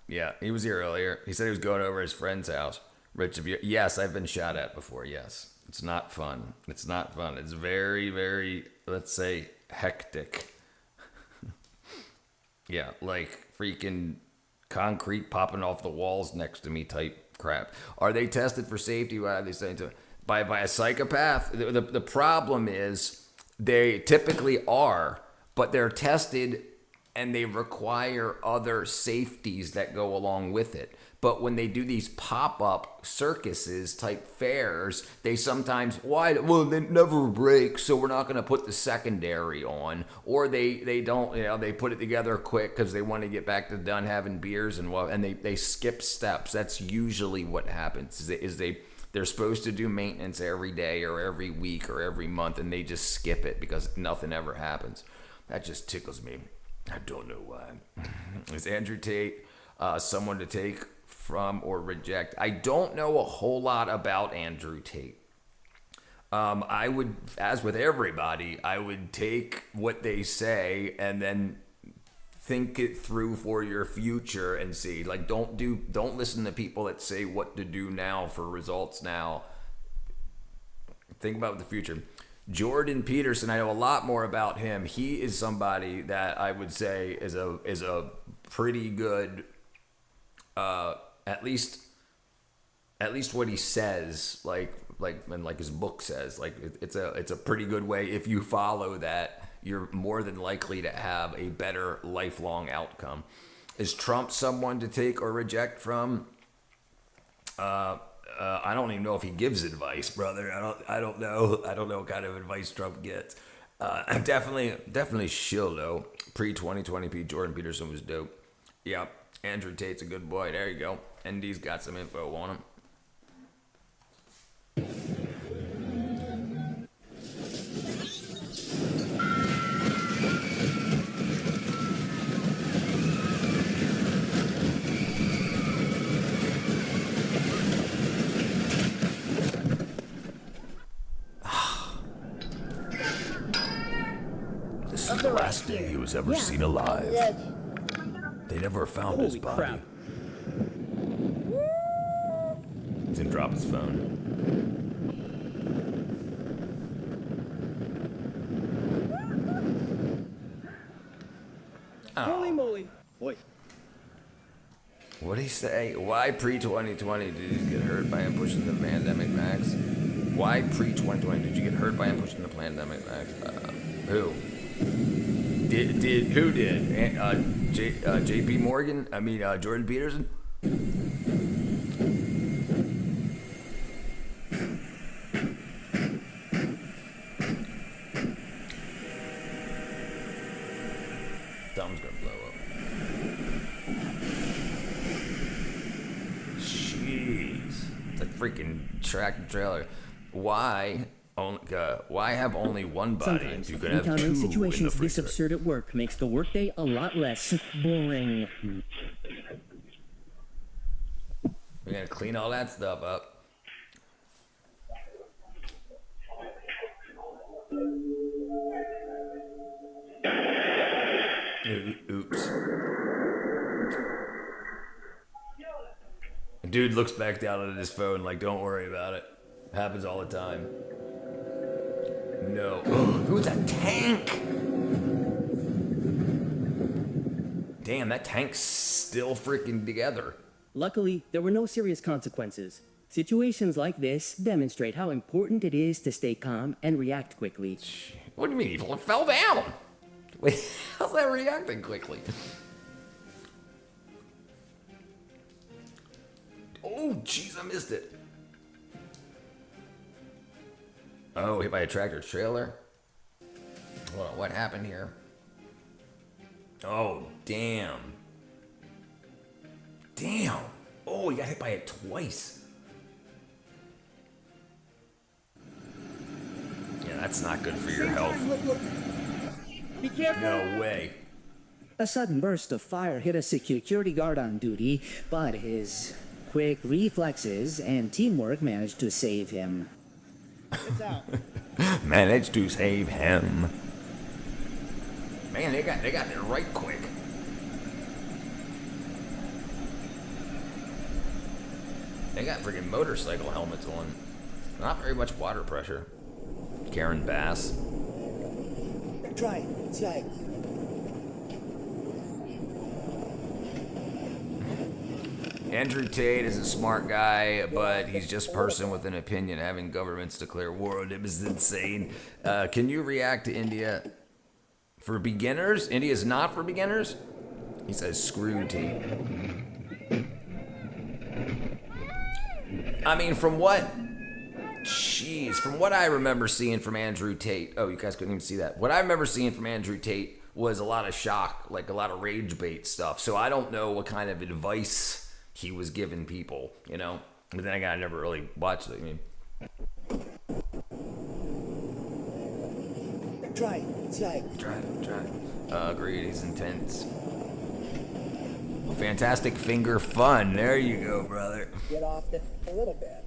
Yeah, he was here earlier. He said he was going over his friend's house. Rich, of you? Yes, I've been shot at before. Yes, it's not fun. It's not fun. It's very, very, let's say, hectic. Yeah, like freaking concrete popping off the walls next to me type crap. Are they tested for safety? Why are they saying to by a psychopath? The problem is they typically are, but they're tested and they require other safeties that go along with it. But when they do these pop-up circuses type fairs, they sometimes, well, they never break, so we're not going to put the secondary on. Or they don't, they put it together quick because they want to get back to done having beers and they skip steps. That's usually what happens. They're supposed to do maintenance every day or every week or every month, and they just skip it because nothing ever happens. That just tickles me. I don't know why. Is Andrew Tate someone to take from or reject? I don't know a whole lot about Andrew Tate. I would, as with everybody, I would take what they say and then think it through for your future and see. Like, don't listen to people that say what to do now for results now. Think about the future. Jordan Peterson, I know a lot more about him. He is somebody that I would say is a pretty good, at least what he says, like his book says, like it's a pretty good way. If you follow that, you're more than likely to have a better lifelong outcome. Is Trump someone to take or reject from? I don't even know if he gives advice, brother. I don't know what kind of advice Trump gets. Definitely shill though. Pre-2020 Jordan Peterson was dope. Yep. Andrew Tate's a good boy. There you go. ND's got some info on him. This is the last day he was ever seen alive. They never found his body. Crap. He's gonna drop his phone. Oh. Holy moly. Boy. What'd he say? Why pre-2020 did you get hurt by him pushing the pandemic max? Why pre-2020 did you get hurt by him pushing the pandemic max? Who? Who did? J.P. Morgan? I mean, Jordan Peterson? Thumb's gonna blow up. Jeez. It's a freaking tractor trailer. Why have only one body? Sometimes You could have two encountering in the situations this freezer. absurd at work makes the workday a lot less boring. We're gonna clean all that stuff up. Oops. Dude looks back down at his phone like, don't worry about it. Happens all the time. No. Ooh, it's a tank! Damn, that tank's still freaking together. Luckily, there were no serious consequences. Situations like this demonstrate how important it is to stay calm and react quickly. What do you mean? He fell down? Wait, how's that reacting quickly? Oh, jeez, I missed it. Oh, hit by a tractor trailer? Hold on, what happened here? Oh, damn. Damn. Oh, he got hit by it twice. Yeah, that's not good for your health. Be careful. No way. A sudden burst of fire hit a security guard on duty, but his quick reflexes and teamwork managed to save him. It's out. Managed to save him. Man, they got there right quick. They got freaking motorcycle helmets on. Not very much water pressure. Karen Bass. Try. Andrew Tate is a smart guy, but he's just a person with an opinion. Having governments declare war on him is insane. Can you react to India for beginners? India is not for beginners? He says, screw Tate. I mean, from what I remember seeing from Andrew Tate, oh, you guys couldn't even see that. What I remember seeing from Andrew Tate was a lot of shock, like a lot of rage bait stuff. So I don't know what kind of advice he was giving people, you know? But then again, I never really watched it. I mean, Try. agreed, he's intense. Fantastic finger fun. There you go, brother. Get off a little bit.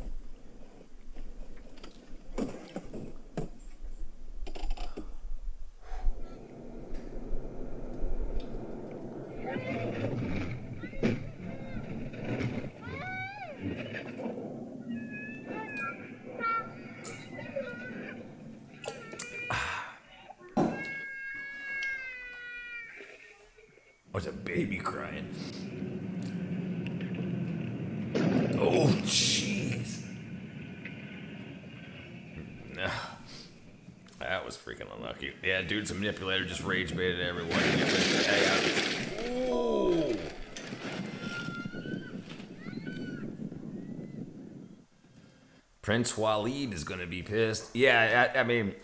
What's a baby crying? Oh, jeez. No. That was freaking unlucky. Yeah, dude's a manipulator, just rage baited everyone. Oh. Prince Waleed is going to be pissed. Yeah, I mean,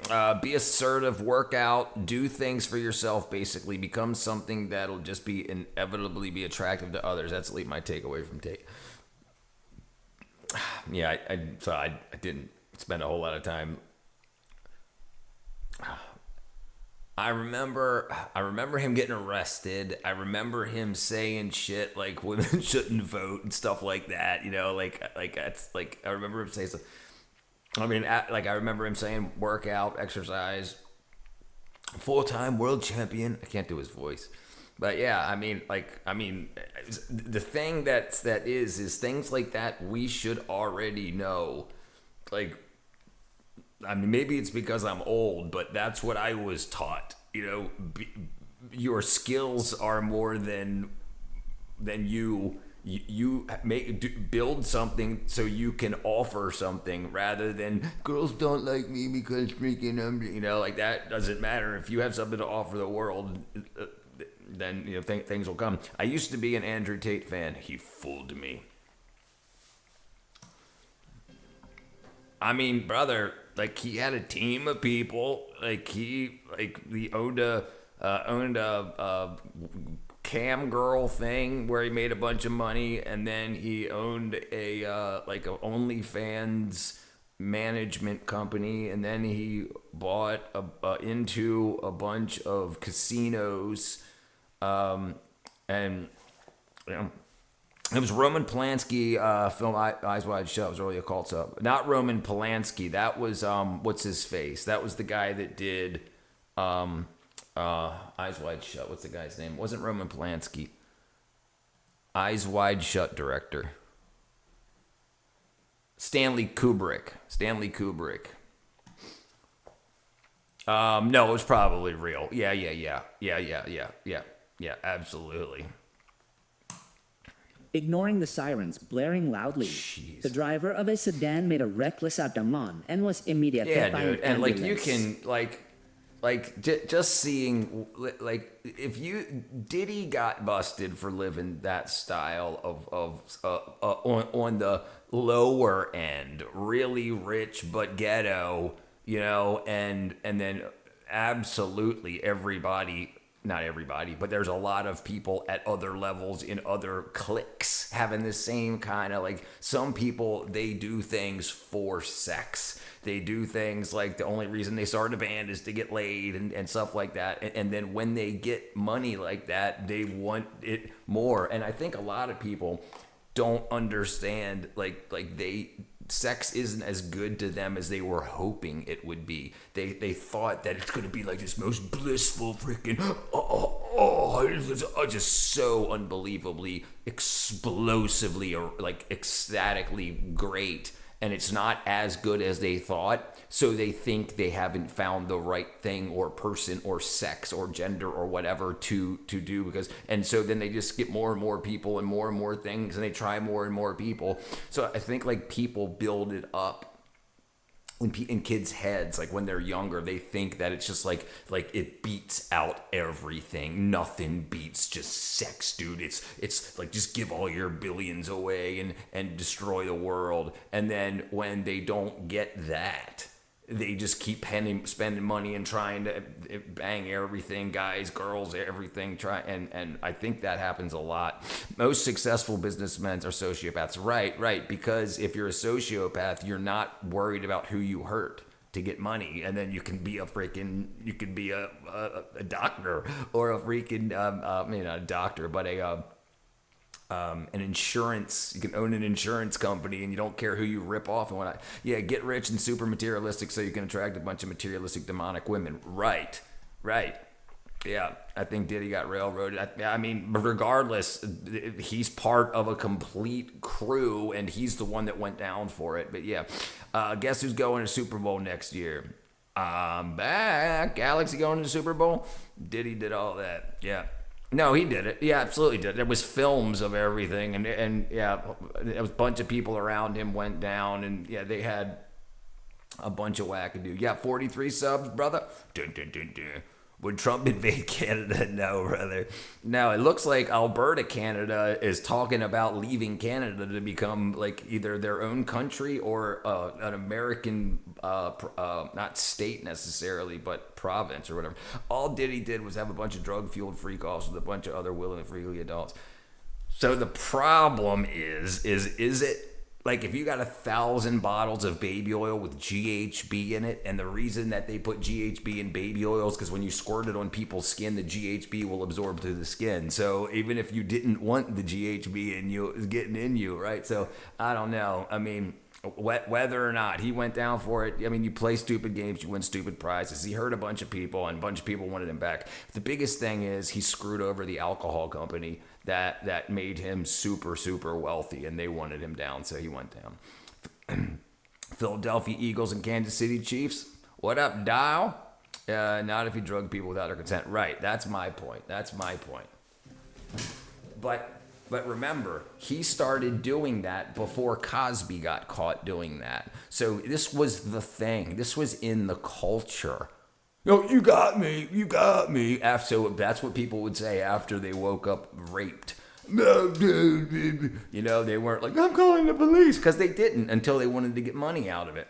be assertive, work out, do things for yourself, basically. Become something that'll just be inevitably be attractive to others. That's my takeaway from Tate. Yeah, I didn't spend a whole lot of time. I remember him getting arrested. I remember him saying shit like women shouldn't vote and stuff like that. You know, like that's like I remember him saying stuff. I mean, I remember him saying workout, exercise, full-time world champion. I can't do his voice, but yeah, I mean, the thing that is things like that we should already know, like. I mean, maybe it's because I'm old, but that's what I was taught. You know, your skills are more than you. You build something so you can offer something rather than girls don't like me because freaking you know, like that doesn't matter. If you have something to offer the world, then you know things will come. I used to be an Andrew Tate fan. He fooled me. I mean, brother, like he had a team of people. He owned a cam girl thing where he made a bunch of money, and then he owned a OnlyFans management company, and then he bought into a bunch of casinos, and you know. It was Roman Polanski film Eyes Wide Shut. It was really a cult sub. Not Roman Polanski. That was what's his face? That was the guy that did Eyes Wide Shut. What's the guy's name? It wasn't Roman Polanski. Eyes Wide Shut director. Stanley Kubrick. No, it was probably real. Yeah, absolutely. Ignoring the sirens blaring loudly, the driver of a sedan made a reckless abandon and was immediately by an dude, and like you ambulance. can just seeing if you Diddy got busted for living that style on the lower end, really rich but ghetto, you know, and then absolutely everybody. Not everybody, but there's a lot of people at other levels in other cliques having the same kind of like some people, they do things for sex. They do things like the only reason they started a band is to get laid and stuff like that. And then when they get money like that, they want it more. And I think a lot of people don't understand sex isn't as good to them as they were hoping it would be. They thought that it's going to be like this most blissful freaking, just so unbelievably, explosively, or like ecstatically great. and it's not as good as they thought. So they think they haven't found the right thing or person or sex or gender or whatever to do, because, and so then they just get more and more people and more things, and they try more and more people. So I think like people build it up in kids' heads, like when they're younger, they think that it's just like it beats out everything. Nothing beats just sex, dude. It's like just give all your billions away and destroy the world. And then when they don't get that, they just keep spending money and trying to bang everything, guys, girls, everything. And I think that happens a lot. Most successful businessmen are sociopaths. Right. Because if you're a sociopath, you're not worried about who you hurt to get money, and then you can be a doctor or a freaking not a doctor, but an insurance. You can own an insurance company, and you don't care who you rip off and whatnot. Yeah, get rich and super materialistic so you can attract a bunch of materialistic demonic women. Right. Yeah, I think Diddy got railroaded. I mean, regardless, he's part of a complete crew, and he's the one that went down for it. But yeah, guess who's going to Super Bowl next year? I'm back. Galaxy going to the Super Bowl? Diddy did all that. Yeah. No, he did it. Yeah, absolutely did. There was films of everything, and yeah, there was a bunch of people around him went down, and yeah, they had a bunch of wackadoo. Yeah, 43 subs, brother. Dun, dun, dun, dun. Would Trump invade Canada? No, brother. No, it looks like Alberta, Canada, is talking about leaving Canada to become like either their own country or an American, not state necessarily, but province or whatever. All Diddy did was have a bunch of drug-fueled freak-offs with a bunch of other willing and freely adults. So the problem is it, like if you got 1,000 bottles of baby oil with GHB in it, and the reason that they put GHB in baby oils because when you squirt it on people's skin, the GHB will absorb through the skin. So even if you didn't want the GHB in you, it was getting in you, right? So I don't know. I mean, whether or not he went down for it, I mean, you play stupid games, you win stupid prizes. He hurt a bunch of people, and a bunch of people wanted him back. The biggest thing is he screwed over the alcohol company that made him super, super wealthy, and they wanted him down, so he went down. Philadelphia Eagles and Kansas City Chiefs. What up, Dial? Not if you drug people without their consent. Right, that's my point. But remember, he started doing that before Cosby got caught doing that. So this was the thing. This was in the culture. Yo, you got me. So that's what people would say after they woke up raped. You know, they weren't like, I'm calling the police, because they didn't until they wanted to get money out of it.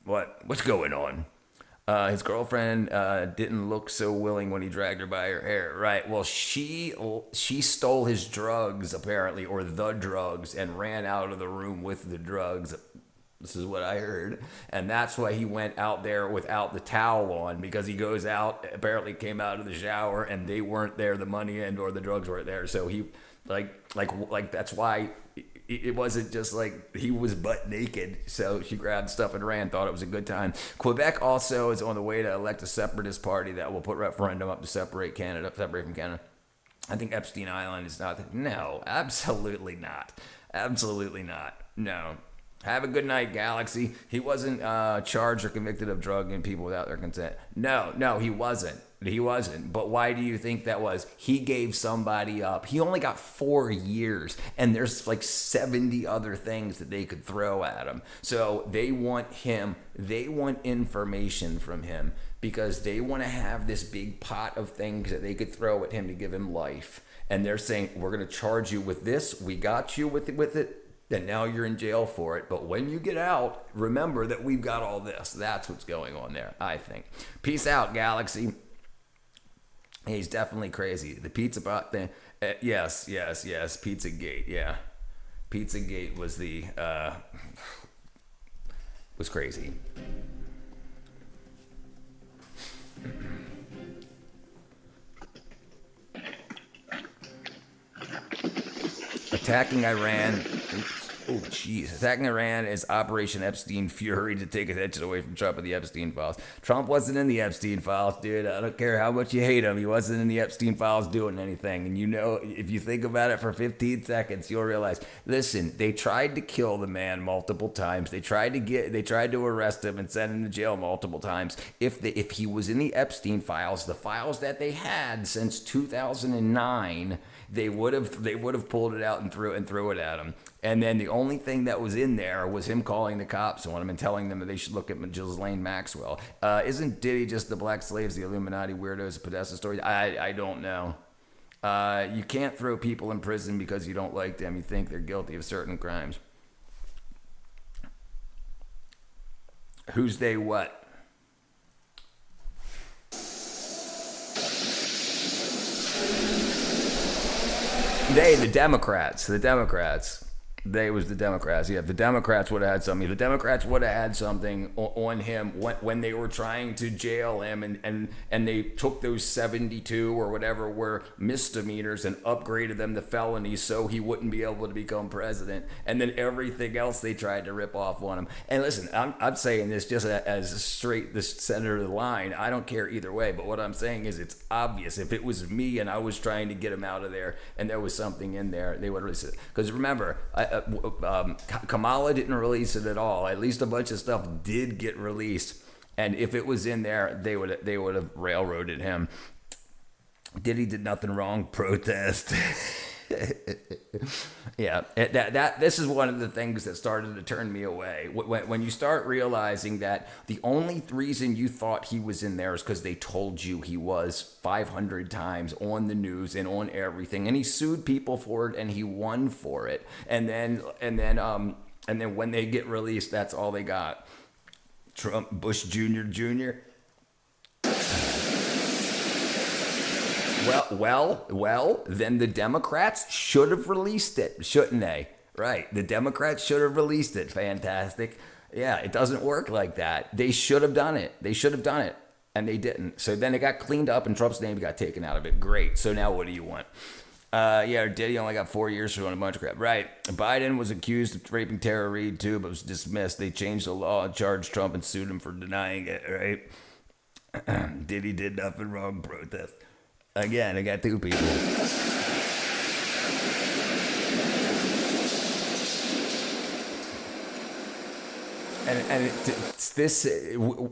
What's going on? His girlfriend didn't look so willing when he dragged her by her hair. Right. Well, she stole his drugs, apparently, or the drugs, and ran out of the room with the drugs. This is what I heard. And that's why he went out there without the towel on, because he goes out, apparently came out of the shower, and they weren't there. The money and or the drugs weren't there. So he, like that's why it wasn't just like he was butt naked. So she grabbed stuff and ran, thought it was a good time. Quebec also is on the way to elect a separatist party that will put referendum up to separate from Canada. I think Epstein Island is not. No, absolutely not. No. Have a good night, Galaxy. He wasn't charged or convicted of drugging people without their consent. No, he wasn't. But why do you think that was? He gave somebody up. He only got 4 years, and there's like 70 other things that they could throw at him. So they want information from him, because they want to have this big pot of things that they could throw at him to give him life. And they're saying, we're going to charge you with this. We got you with it. And now you're in jail for it. But when you get out, remember that we've got all this. That's what's going on there, I think. Peace out, Galaxy. He's definitely crazy. The pizza bot thing. Yes. Pizzagate, yeah. Pizzagate was was crazy. Attacking Iran. Oops. Oh, jeez. Attacking Iran is Operation Epstein Fury to take attention away from Trump and the Epstein files. Trump wasn't in the Epstein files, dude. I don't care how much you hate him. He wasn't in the Epstein files doing anything. And you know, if you think about it for 15 seconds, you'll realize, listen, they tried to kill the man multiple times. They tried to arrest him and send him to jail multiple times. If he was in the Epstein files, the files that they had since 2009, they would have pulled it out and threw it at him. And then the only thing that was in there was him calling the cops on him and telling them that they should look at Ghislaine Maxwell. Isn't Diddy just the black slaves, the Illuminati weirdos, Podesta stories? I don't know. You can't throw people in prison because you don't like them. You think they're guilty of certain crimes. Who's they what? They, the Democrats. They was the Democrats. Yeah, the Democrats would have had something. The Democrats would have had something on him when they were trying to jail him, and they took those 72 or whatever were misdemeanors and upgraded them to felonies so he wouldn't be able to become president. And then everything else they tried to rip off on him. And listen, I'm saying this just as straight the center of the line. I don't care either way. But what I'm saying is it's obvious. If it was me and I was trying to get him out of there and there was something in there, they would release it. Because remember, Kamala didn't release it at all. At least a bunch of stuff did get released, and if it was in there, they would have railroaded him. Diddy did nothing wrong. Protest. Yeah, this is one of the things that started to turn me away. When you start realizing that the only reason you thought he was in there is because they told you he was 500 times on the news and on everything, and he sued people for it and he won for it, and then when they get released, that's all they got. Trump, Bush Jr. Well, then the Democrats should have released it, shouldn't they? Right, the Democrats should have released it. Fantastic. Yeah, it doesn't work like that. They should have done it. And they didn't. So then it got cleaned up and Trump's name got taken out of it. Great. So now what do you want? Diddy only got 4 years for doing a bunch of crap. Right. Biden was accused of raping Tara Reid too, but was dismissed. They changed the law and charged Trump and sued him for denying it, right? Diddy did nothing wrong. Protest. Again, I got two people. And this,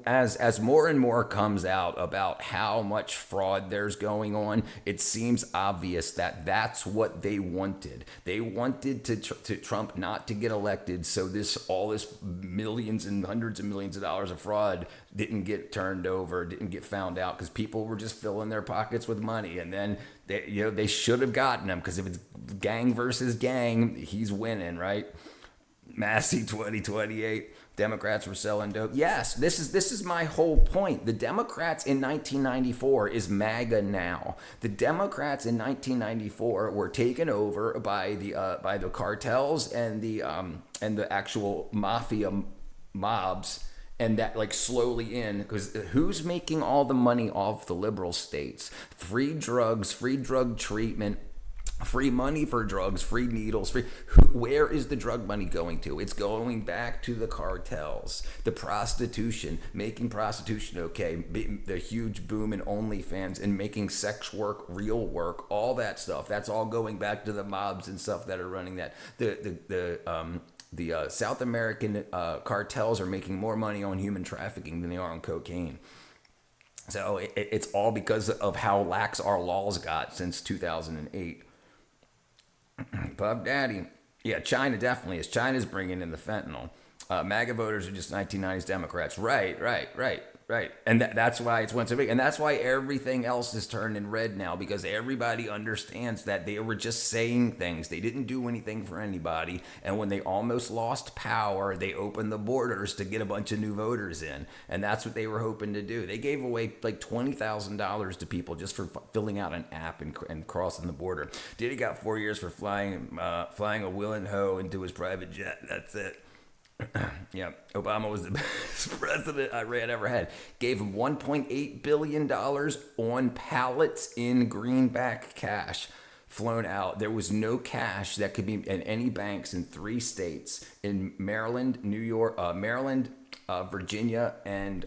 as more and more comes out about how much fraud there's going on, it seems obvious that that's what they wanted. They wanted to Trump not to get elected, so all this millions and hundreds of millions of dollars of fraud didn't get turned over, didn't get found out, because people were just filling their pockets with money. And then they should have gotten him, because if it's gang versus gang, he's winning, right? Massey 2028. Democrats were selling dope. Yes, this is my whole point. The Democrats in 1994 is MAGA now. The Democrats in 1994 were taken over by the cartels and the actual mafia mobs, and that like slowly in, because who's making all the money off the liberal states? Free drugs, free drug treatment, free money for drugs, free needles, where is the drug money going to? It's going back to the cartels, the prostitution, making prostitution okay, the huge boom in OnlyFans and making sex work real work, all that stuff. That's all going back to the mobs and stuff that are running that. The South American cartels are making more money on human trafficking than they are on cocaine. So it's all because of how lax our laws got since 2008. Puff Daddy. Yeah, China definitely is. China's bringing in the fentanyl. MAGA voters are just 1990s Democrats. Right. And that's why it's went so big. And that's why everything else is turned in red now, because everybody understands that they were just saying things. They didn't do anything for anybody. And when they almost lost power, they opened the borders to get a bunch of new voters in. And that's what they were hoping to do. They gave away like $20,000 to people just for filling out an app and crossing the border. Diddy got 4 years for flying a Will Ho into his private jet. That's it. Yeah, Obama was the best president Iran ever had. Gave him $1.8 billion on pallets in greenback cash. flown out. There was no cash that could be in any banks in 3 states, in Maryland, New York, Virginia, and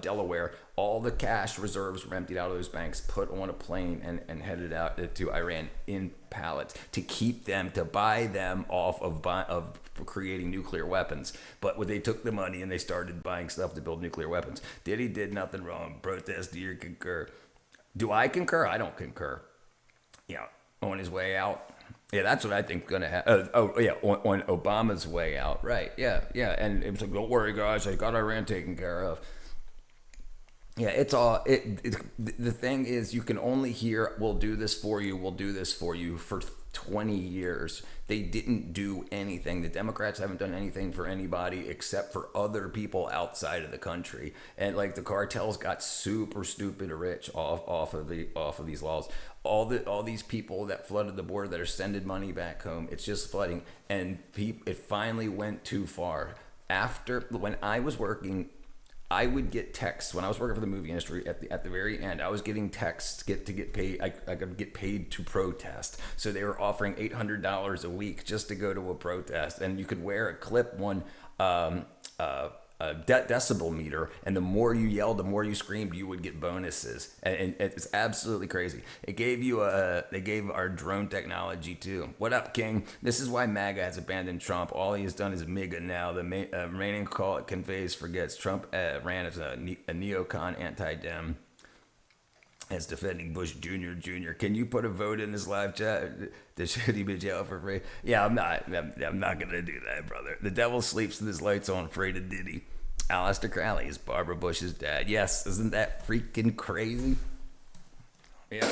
Delaware. All the cash reserves were emptied out of those banks, put on a plane, and headed out to Iran in pallets to keep them, to buy them off of creating nuclear weapons. But when they took the money and they started buying stuff to build nuclear weapons, Diddy did nothing wrong. Protest, do you concur? Do I concur? I don't concur. Yeah, on his way out. Yeah, that's what I think is going to happen. On Obama's way out. Right, yeah. And it was like, don't worry, guys, I got Iran taken care of. Yeah, it's all, the thing is, you can only hear, we'll do this for you for 20 years. They didn't do anything. The Democrats haven't done anything for anybody except for other people outside of the country. And like the cartels got super stupid rich off of these laws. All these people that flooded the border that are sending money back home, it's just flooding. And it finally went too far. When I was working, I would get texts when I was working for the movie industry. At the very end, I was getting texts to get paid. I could get paid to protest. So they were offering $800 a week just to go to a protest, and you could wear a clip-on decibel meter, and the more you yelled, the more you screamed, you would get bonuses. And it's absolutely crazy. They gave our drone technology too. What up, King? This is why MAGA has abandoned Trump. All he has done is MIGA now. The remaining call it conveys forgets. Trump ran as a neocon anti-Dem. As defending Bush Jr. Can you put a vote in this live chat? Should he be jailed for free? Yeah, I'm not gonna do that, brother. The devil sleeps with his lights on, afraid of Diddy. Aleister Crowley is Barbara Bush's dad. Yes, isn't that freaking crazy? Yeah.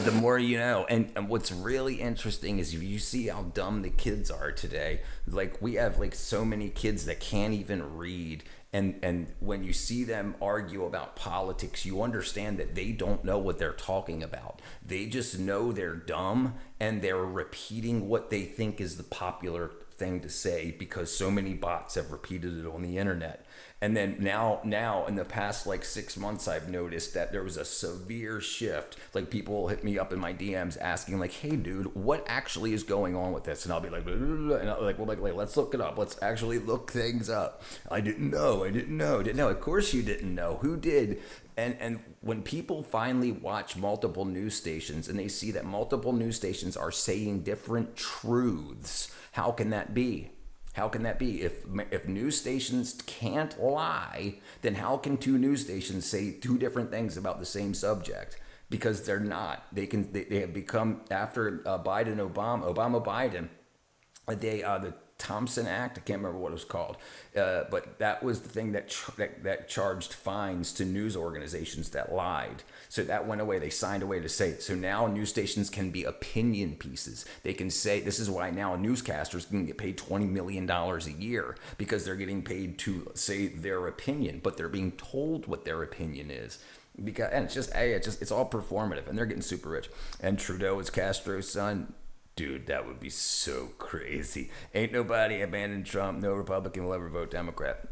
The more you know. And what's really interesting is if you see how dumb the kids are today. Like, we have like so many kids that can't even read. And when you see them argue about politics, you understand that they don't know what they're talking about. They just know they're dumb, and they're repeating what they think is the popular thing to say because so many bots have repeated it on the internet. And then now in the past like 6 months, I've noticed that there was a severe shift. Like, people hit me up in my DMs asking like, hey dude, what actually is going on with this? And I'll be like, blah, blah, blah. And I'll like, well, like, let's look it up. Let's actually look things up. I didn't know. Of course you didn't know. Who did? And when people finally watch multiple news stations and they see that multiple news stations are saying different truths, how can that be? How can that be? If news stations can't lie, then how can 2 news stations say 2 different things about the same subject? Because they're not. They have become, after Obama-Biden, the Thompson Act, I can't remember what it was called, but that was the thing that charged fines to news organizations that lied. So that went away. They signed away to say it. So now news stations can be opinion pieces. They can say, this is why now newscasters can get paid $20 million a year, because they're getting paid to say their opinion, but they're being told what their opinion is. It's all performative, and they're getting super rich. And Trudeau is Castro's son. Dude, that would be so crazy. Ain't nobody abandoned Trump. No Republican will ever vote Democrat.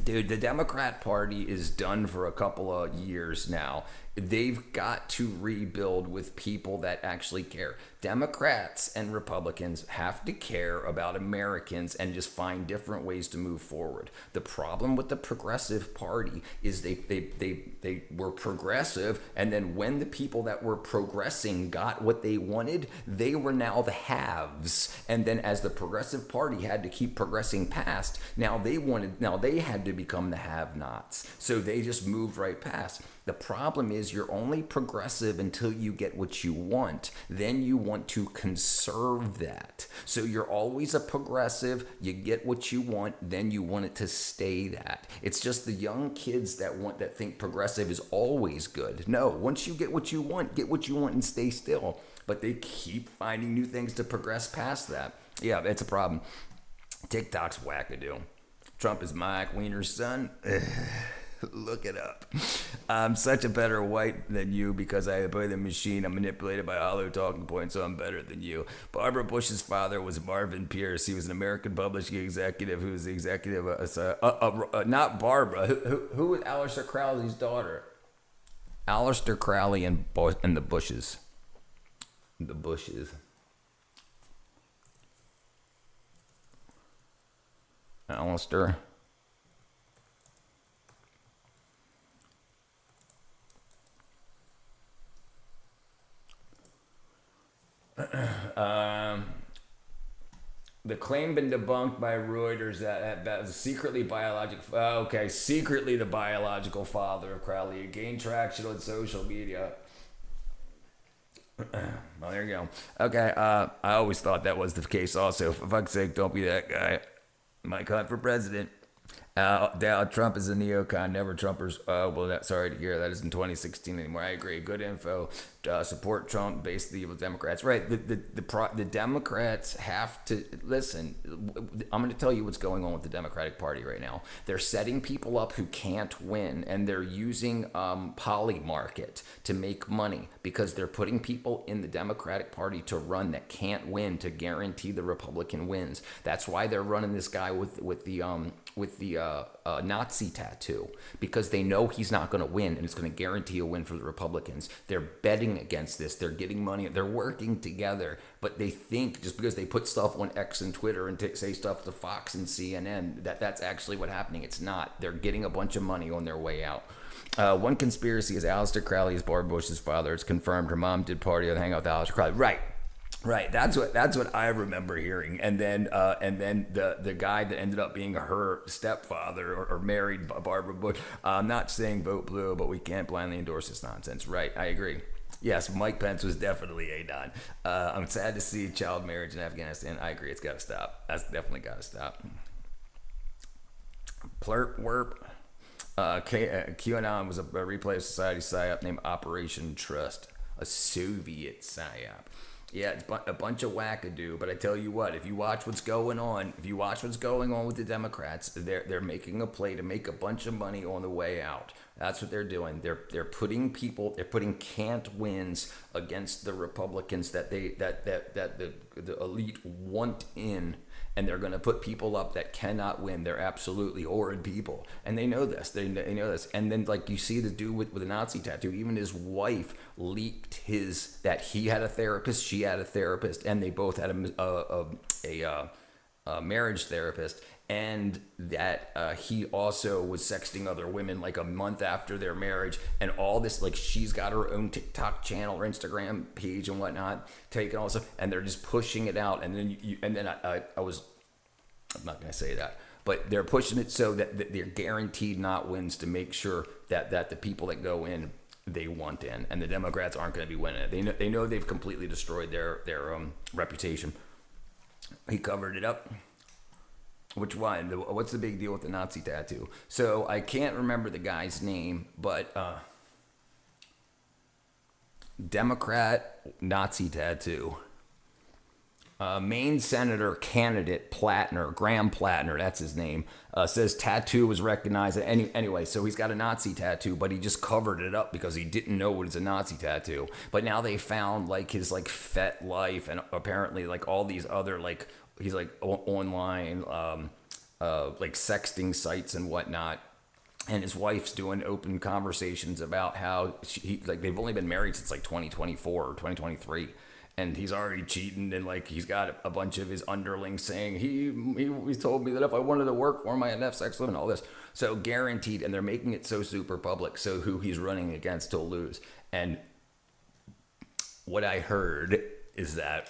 Dude, the Democrat Party is done for a couple of years now. They've got to rebuild with people that actually care. Democrats and Republicans have to care about Americans and just find different ways to move forward. The problem with the Progressive Party is they were progressive, and then when the people that were progressing got what they wanted, they were now the haves. And then as the Progressive Party had to keep progressing past, now they had to become the have-nots. So they just moved right past. The problem is you're only progressive until you get what you want. Then you want to conserve that. So you're always a progressive, you get what you want, then you want it to stay that. It's just the young kids that think progressive is always good. No, once you get what you want and stay still. But they keep finding new things to progress past that. Yeah, it's a problem. TikTok's wackadoo. Trump is Mike Weiner's son. Look it up. I'm such a better white than you because I obey the machine. I'm manipulated by hollow talking points, so I'm better than you. Barbara Bush's father was Marvin Pierce. He was an American publishing executive who was the executive not Barbara. Who was Aleister Crowley's daughter? Aleister Crowley and the Bushes. the bushes. Alistair. The claim been debunked by Reuters that was secretly biological. Okay, secretly the biological father of Crowley. It gained traction on social media. Well, there you go. Okay, I always thought that was the case also. For fuck's sake, don't be that guy. Mike Hunt for president. Trump is a neocon, never Trumpers. Sorry to hear that isn't 2016 anymore. I agree. Good info. Support Trump, basically with Democrats. Right. The Democrats have to listen. I'm going to tell you what's going on with the Democratic Party right now. They're setting people up who can't win, and they're using poly market to make money because they're putting people in the Democratic Party to run that can't win to guarantee the Republican wins. That's why they're running this guy with the Nazi tattoo, because they know he's not going to win and it's going to guarantee a win for the Republicans. They're betting against this. They're getting money. They're working together, but they think just because they put stuff on X and Twitter and say stuff to Fox and CNN that's actually what's happening. It's not. They're getting a bunch of money on their way out. One conspiracy is Aleister Crowley is Barbara Bush's father. It's confirmed her mom did party and hang out with Aleister Crowley. Right. That's what I remember hearing. And then the guy that ended up being her stepfather or married Barbara Bush. I'm not saying vote blue, but we can't blindly endorse this nonsense. Right. I agree. Yes, Mike Pence was definitely a don. I'm sad to see child marriage in Afghanistan. I agree. It's got to stop. That's definitely got to stop. Plurp werp. QAnon was a replay of society psyop named Operation Trust, a Soviet psyop. Yeah, it's a bunch of wackadoo, but I tell you what, if you watch what's going on with the Democrats, they're making a play to make a bunch of money on the way out. That's what they're doing. They're putting can't wins against the Republicans that the elite want in. And they're going to put people up that cannot win. They're absolutely horrid people. And they know this. They know this. And then, like, you see the dude with a Nazi tattoo, even his wife leaked that he had a therapist, she had a therapist, and they both had a marriage therapist. And that he also was sexting other women like a month after their marriage, and all this, like, she's got her own TikTok channel or Instagram page and whatnot, taking all this stuff, and they're just pushing it out. And then I'm not gonna say that, but they're pushing it so that they're guaranteed not wins to make sure that the people that go in, they want in, and the Democrats aren't going to be winning it. They know they've completely destroyed their reputation. He covered it up. Which one? What's the big deal with the Nazi tattoo? So I can't remember the guy's name, but Democrat Nazi tattoo. Maine Senator candidate Graham Plattner, that's his name, says tattoo was recognized. Anyway, so he's got a Nazi tattoo, but he just covered it up because he didn't know what is a Nazi tattoo. But now they found like his like Fet Life and apparently like all these other like he's like online like sexting sites and whatnot. And his wife's doing open conversations about how they've only been married since like 2024 or 2023. And he's already cheating, and like he's got a bunch of his underlings saying he told me that if I wanted to work for him, I had to have sex with him and all this. So guaranteed, and they're making it so super public, so who he's running against will lose. And what I heard is that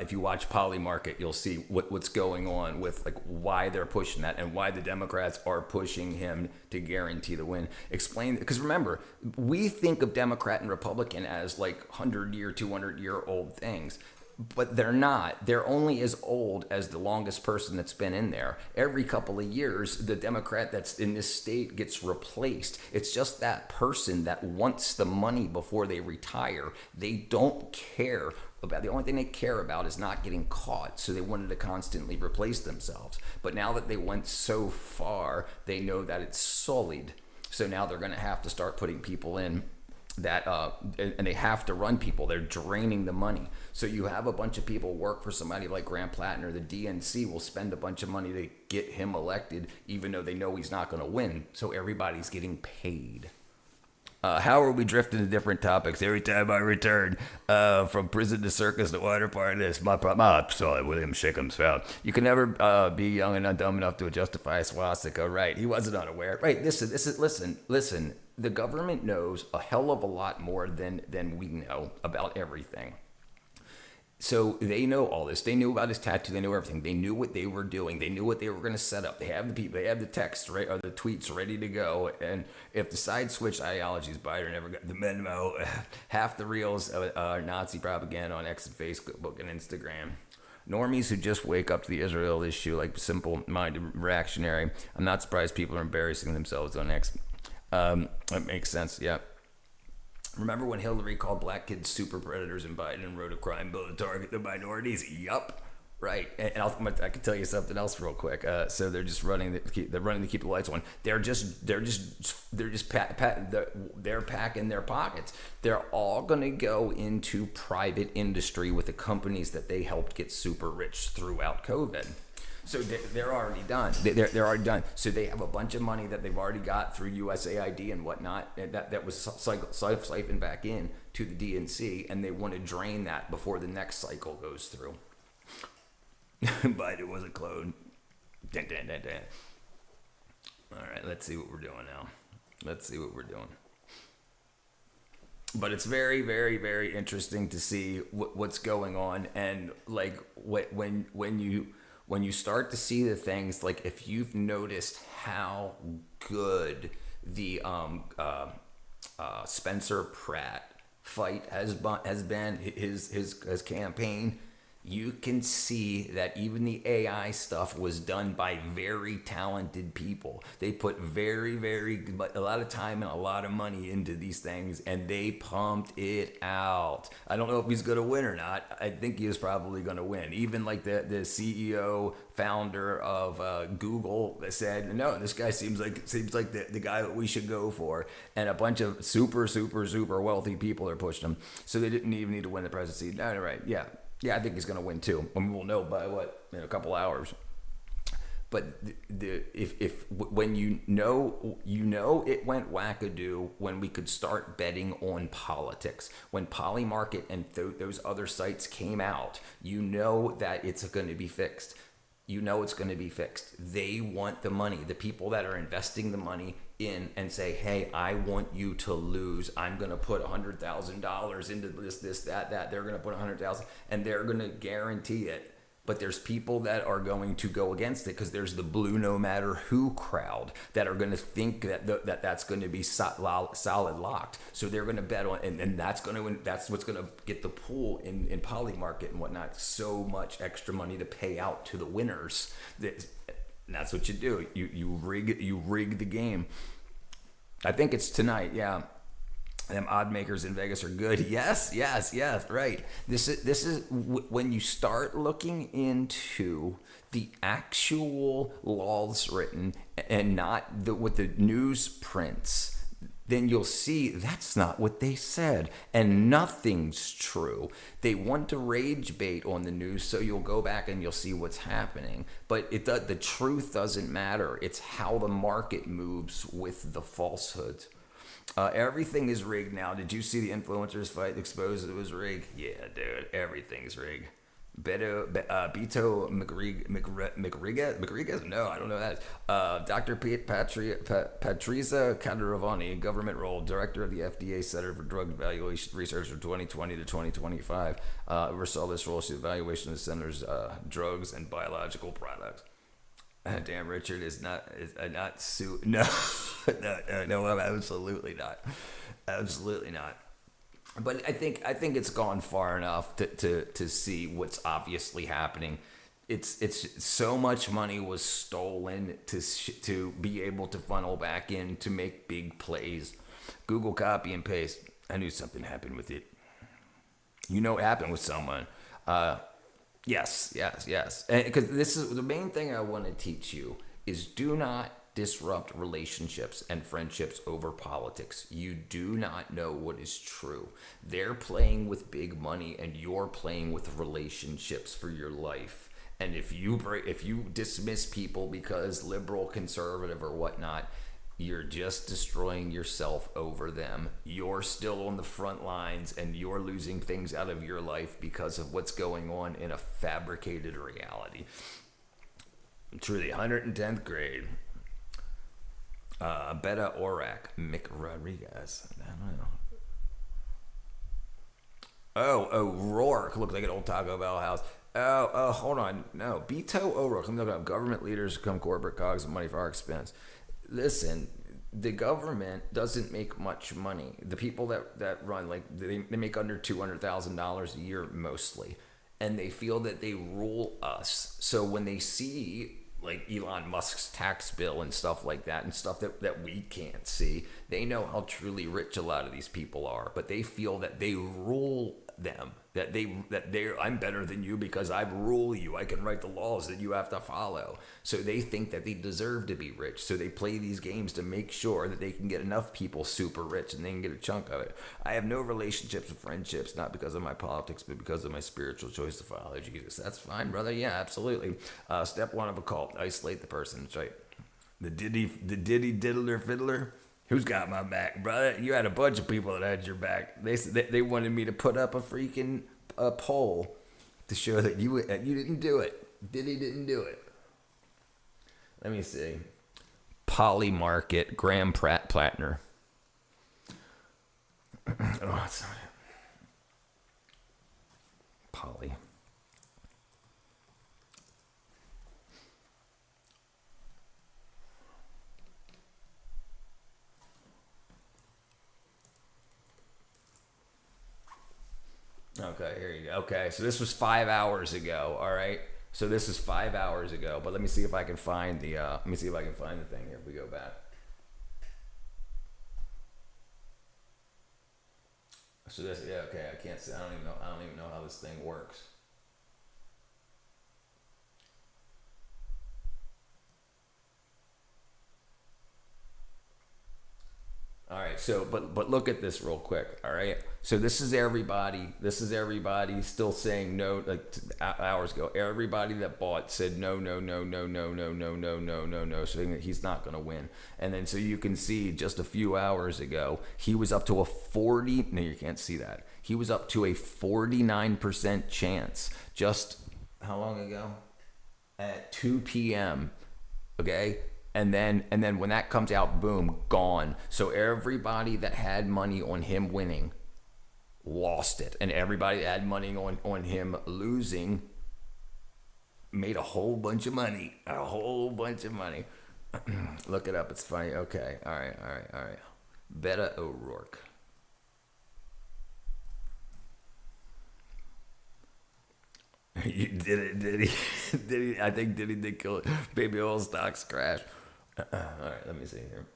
if you watch Polymarket, you'll see what's going on with like why they're pushing that and why the Democrats are pushing him to guarantee the win. Explain, because remember, we think of Democrat and Republican as like 100-year, 200-year-old things. But they're not. They're only as old as the longest person that's been in there. Every couple of years, the Democrat that's in this state gets replaced. It's just that person that wants the money before they retire. They don't care about, the only thing they care about is not getting caught. So they wanted to constantly replace themselves. But now that they went so far, they know that it's sullied. So now they're going to have to start putting people in that and they have to run people. They're draining the money. So you have a bunch of people work for somebody like Graham Plattner. The DNC will spend a bunch of money to get him elected, even though they know he's not going to win. So everybody's getting paid. How are we drifting to different topics every time I return from prison to circus to water park? This my sorry, William Shickham's found. You can never be young and not dumb enough to justify a swastika. Right? He wasn't unaware. Right? Listen. The government knows a hell of a lot more than we know about everything. So they know all this. They knew about his tattoo. They knew everything. They knew what they were doing. They knew what they were going to set up. They have the people. They have the text, right, or the tweets ready to go. And if the side switch ideologies Biden never got the memo, half the reels are Nazi propaganda on X and Facebook and Instagram. Normies who just wake up to the Israel issue like simple-minded reactionary. I'm not surprised people are embarrassing themselves on X. That makes sense. Yeah. Remember when Hillary called black kids super predators and Biden wrote a crime bill to target the minorities? Yup. Right. And I can tell you something else real quick. So they're just running to keep the lights on. They're packing their pockets. They're all going to go into private industry with the companies that they helped get super rich throughout COVID. So they're already done. They're already done. So they have a bunch of money that they've already got through USAID and whatnot that was siphoned back in to the DNC, and they want to drain that before the next cycle goes through. Biden was a clone. Dun, dun, dun, dun. All right, let's see what we're doing now. But it's very, very, very interesting to see what's going on, and like when you start to see the things, like if you've noticed how good the Spencer Pratt fight has been, his campaign, you can see that even the AI stuff was done by very talented people. They put a lot of time and a lot of money into these things, and they pumped it out. I don't know if he's going to win or not. I think he is probably going to win. Even like the CEO, founder of Google said, no, this guy seems like the guy that we should go for. And a bunch of super wealthy people are pushing him. So they didn't even need to win the presidency. No, right. Yeah, I think he's going to win too. And we'll know by in a couple hours. But when you know it went wackadoo when we could start betting on politics. When Polymarket and those other sites came out, you know that it's going to be fixed. They want the money. The people that are investing the money in and say, hey, I want you to lose. I'm going to put $100,000 into this, that. They're going to put $100,000 and they're going to guarantee it. But there's people that are going to go against it because there's the blue no matter who crowd that are going to think that's going to be solid locked. So they're going to bet on, and that's what's going to get the pool in Polymarket and whatnot. So much extra money to pay out to the winners. That's what you do. You rig the game. I think it's tonight. Yeah. Them odd makers in Vegas are good. Yes, right. This is when you start looking into the actual laws written and not what the news prints, then you'll see that's not what they said, and nothing's true. They want to rage bait on the news, so you'll go back and you'll see what's happening. But the truth doesn't matter. It's how the market moves with the falsehoods. Everything is rigged now. Did you see the influencers fight exposed it was rigged? Yeah, dude, everything's rigged. Beto McRiguez? No, I don't know that. Dr. Patricia Cadaravani, government role, director of the FDA Center for Drug Evaluation Research from 2020 to 2025. Oversaw this role, she evaluation of the center's drugs and biological products. Damn, Richard is not no, absolutely not. But I think it's gone far enough to see what's obviously happening. It's so much money was stolen to be able to funnel back in to make big plays. Google copy and paste. I knew something happened with it. You know what happened with someone. Yes. Because this is the main thing I want to teach you is do not disrupt relationships and friendships over politics. You do not know what is true. They're playing with big money and you're playing with relationships for your life. And if you dismiss people because liberal, conservative, or whatnot, You're just destroying yourself over them. You're still on the front lines and you're losing things out of your life because of what's going on in a fabricated reality. Truly, 110th grade. Beta Orac, Mick Rodriguez. I don't know. Oh, Rourke looked like an old Taco Bell house. Oh, hold on. No, Beto O'Rourke. I'm looking up government leaders become corporate cogs of money for our expense. Listen, the government doesn't make much money. The people that run, like, they make under $200,000 a year mostly. And they feel that they rule us. So when they see, like, Elon Musk's tax bill and stuff like that, and stuff that we can't see, they know how truly rich a lot of these people are. But they feel that they rule them, that I'm better than you because I rule you. I can write the laws that you have to follow. So they think that they deserve to be rich. So they play these games to make sure that they can get enough people super rich and they can get a chunk of it. I have no relationships or friendships, not because of my politics, but because of my spiritual choice to follow Jesus. That's fine, brother. Yeah, absolutely. Step one of a cult: isolate the person. That's right. The diddy diddler fiddler. Who's got my back, brother? You had a bunch of people that had your back. They wanted me to put up a freaking poll to show that you didn't do it. Diddy didn't do it. Let me see. Poly Market, Graham Plattner. Oh, that's not it. Poly. Okay, here you go. Okay, so this was 5 hours ago. All right, so this is 5 hours ago. But let me see if I can find the. Let me see if I can find the thing here. If we go back. So this, yeah, okay. I can't see. I don't even know how this thing works. All right, so but look at this real quick. All right, so this is everybody. This is everybody still saying no. Like hours ago, everybody that bought said no. So he's not going to win. And then so you can see just a few hours ago, he was up to a 40. No, you can't see that. He was up to a 49% chance. Just how long ago? At 2 p.m. Okay. And then when that comes out, boom, gone. So everybody that had money on him winning lost it. And everybody that had money on him losing made a whole bunch of money. A whole bunch of money. Look it up. It's funny. Okay. All right. Beta O'Rourke. You did he? I think Diddy did kill it. Baby oil stocks crash. All right, let me see here.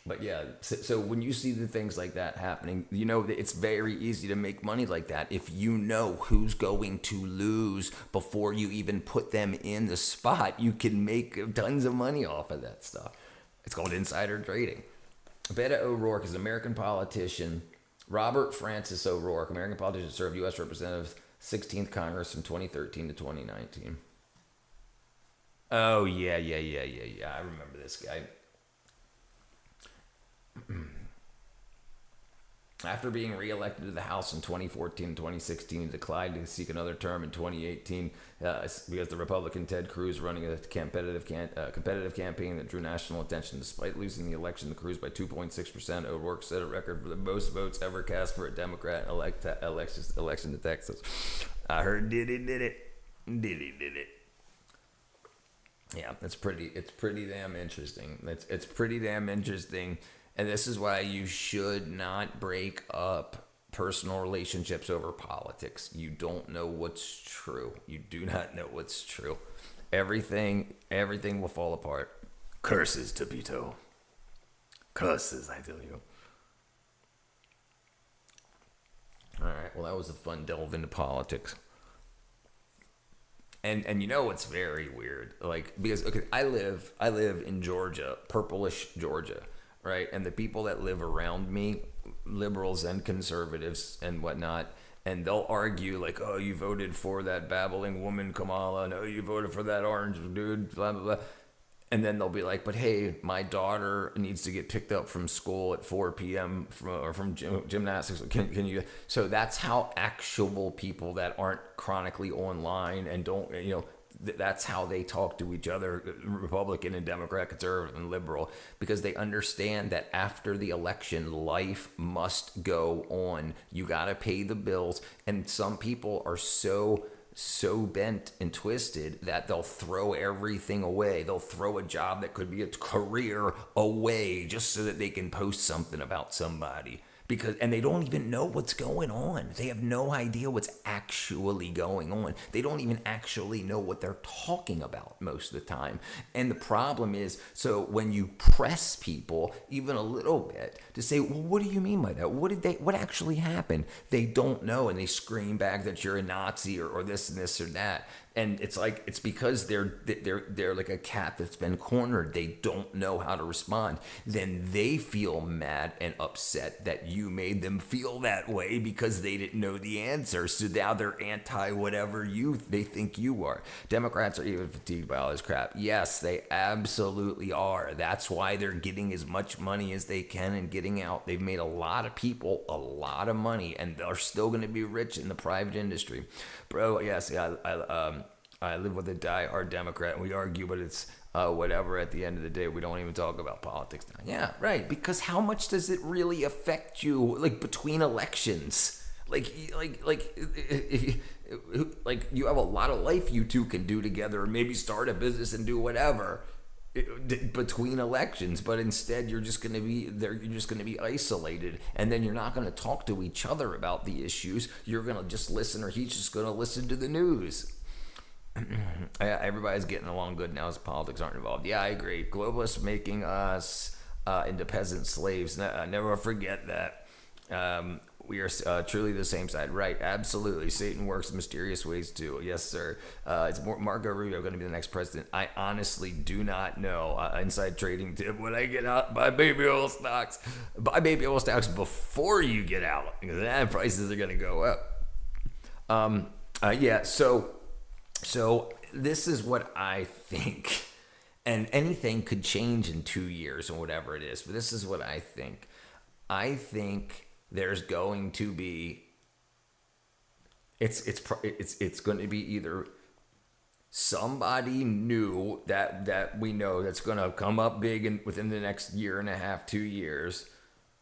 But yeah, so when you see the things like that happening, you know that it's very easy to make money like that if you know who's going to lose before you even put them in the spot. You can make tons of money off of that stuff. It's called insider trading. Beto O'Rourke is an American politician. Robert Francis O'Rourke, American politician, served U.S. Representative 16th Congress from 2013 to 2019. Oh, yeah. I remember this guy. After being reelected to the House in 2014 and 2016, he declined to seek another term in 2018 because the Republican Ted Cruz running a competitive campaign that drew national attention. Despite losing the election to Cruz by 2.6%, O'Rourke set a record for the most votes ever cast for a Democrat election to Texas. I heard Diddy did it. Yeah, it's pretty damn interesting. It's pretty damn interesting. And this is why you should not break up personal relationships over politics. You don't know what's true. You do not know what's true. Everything will fall apart. Curses to Beto. Curses, I tell you. All right, well, that was a fun delve into politics. And you know what's very weird? Like, because, okay, I live in Georgia, purplish Georgia. Right, and the people that live around me, liberals and conservatives and whatnot, and they'll argue like, "Oh, you voted for that babbling woman Kamala, and oh, you voted for that orange dude," blah blah blah. And then they'll be like, but hey, my daughter needs to get picked up from school at 4 p.m. from gymnastics. Can you? So that's how actual people that aren't chronically online and don't, that's how they talk to each other, Republican and Democrat, conservative and liberal, because they understand that after the election, life must go on. You got to pay the bills. And some people are so bent and twisted that they'll throw everything away. They'll throw a job that could be a career away just so that they can post something about somebody. And they don't even know what's going on. They have no idea what's actually going on. They don't even actually know what they're talking about most of the time. And the problem is, so when you press people even a little bit to say, well, what do you mean by that? What actually happened? They don't know, and they scream back that you're a Nazi or this and this or that. And it's like, it's because they're like a cat that's been cornered. They don't know how to respond. Then they feel mad and upset that you made them feel that way because they didn't know the answer. So now they're anti whatever they think you are. Democrats are even fatigued by all this crap. Yes, they absolutely are. That's why they're getting as much money as they can and getting out. They've made a lot of people a lot of money, and they're still going to be rich in the private industry. Bro, yes, I live with a die-hard Democrat, and we argue, but it's whatever. At the end of the day, we don't even talk about politics now. Yeah, right. Because how much does it really affect you, like between elections? Like you have a lot of life you two can do together, or maybe start a business and do whatever between elections. But instead, you're just going to be there. You're just going to be isolated, and then you're not going to talk to each other about the issues. You're going to just listen, or he's just going to listen to the news. Everybody's getting along good now as politics aren't involved. Yeah, I agree. Globalists making us into peasant slaves. Never forget that. We are truly the same side. Right, absolutely. Satan works in mysterious ways too. Yes, sir. Is Marco Rubio going to be the next president? I honestly do not know. Inside trading tip: when I get out, buy baby oil stocks. Buy baby oil stocks before you get out, because then prices are going to go up. Yeah, so this is what I think, and anything could change in 2 years or whatever it is, but this is what I think. I think there's going to be, it's going to be either somebody new that we know that's going to come up big within the next year and a half, 2 years.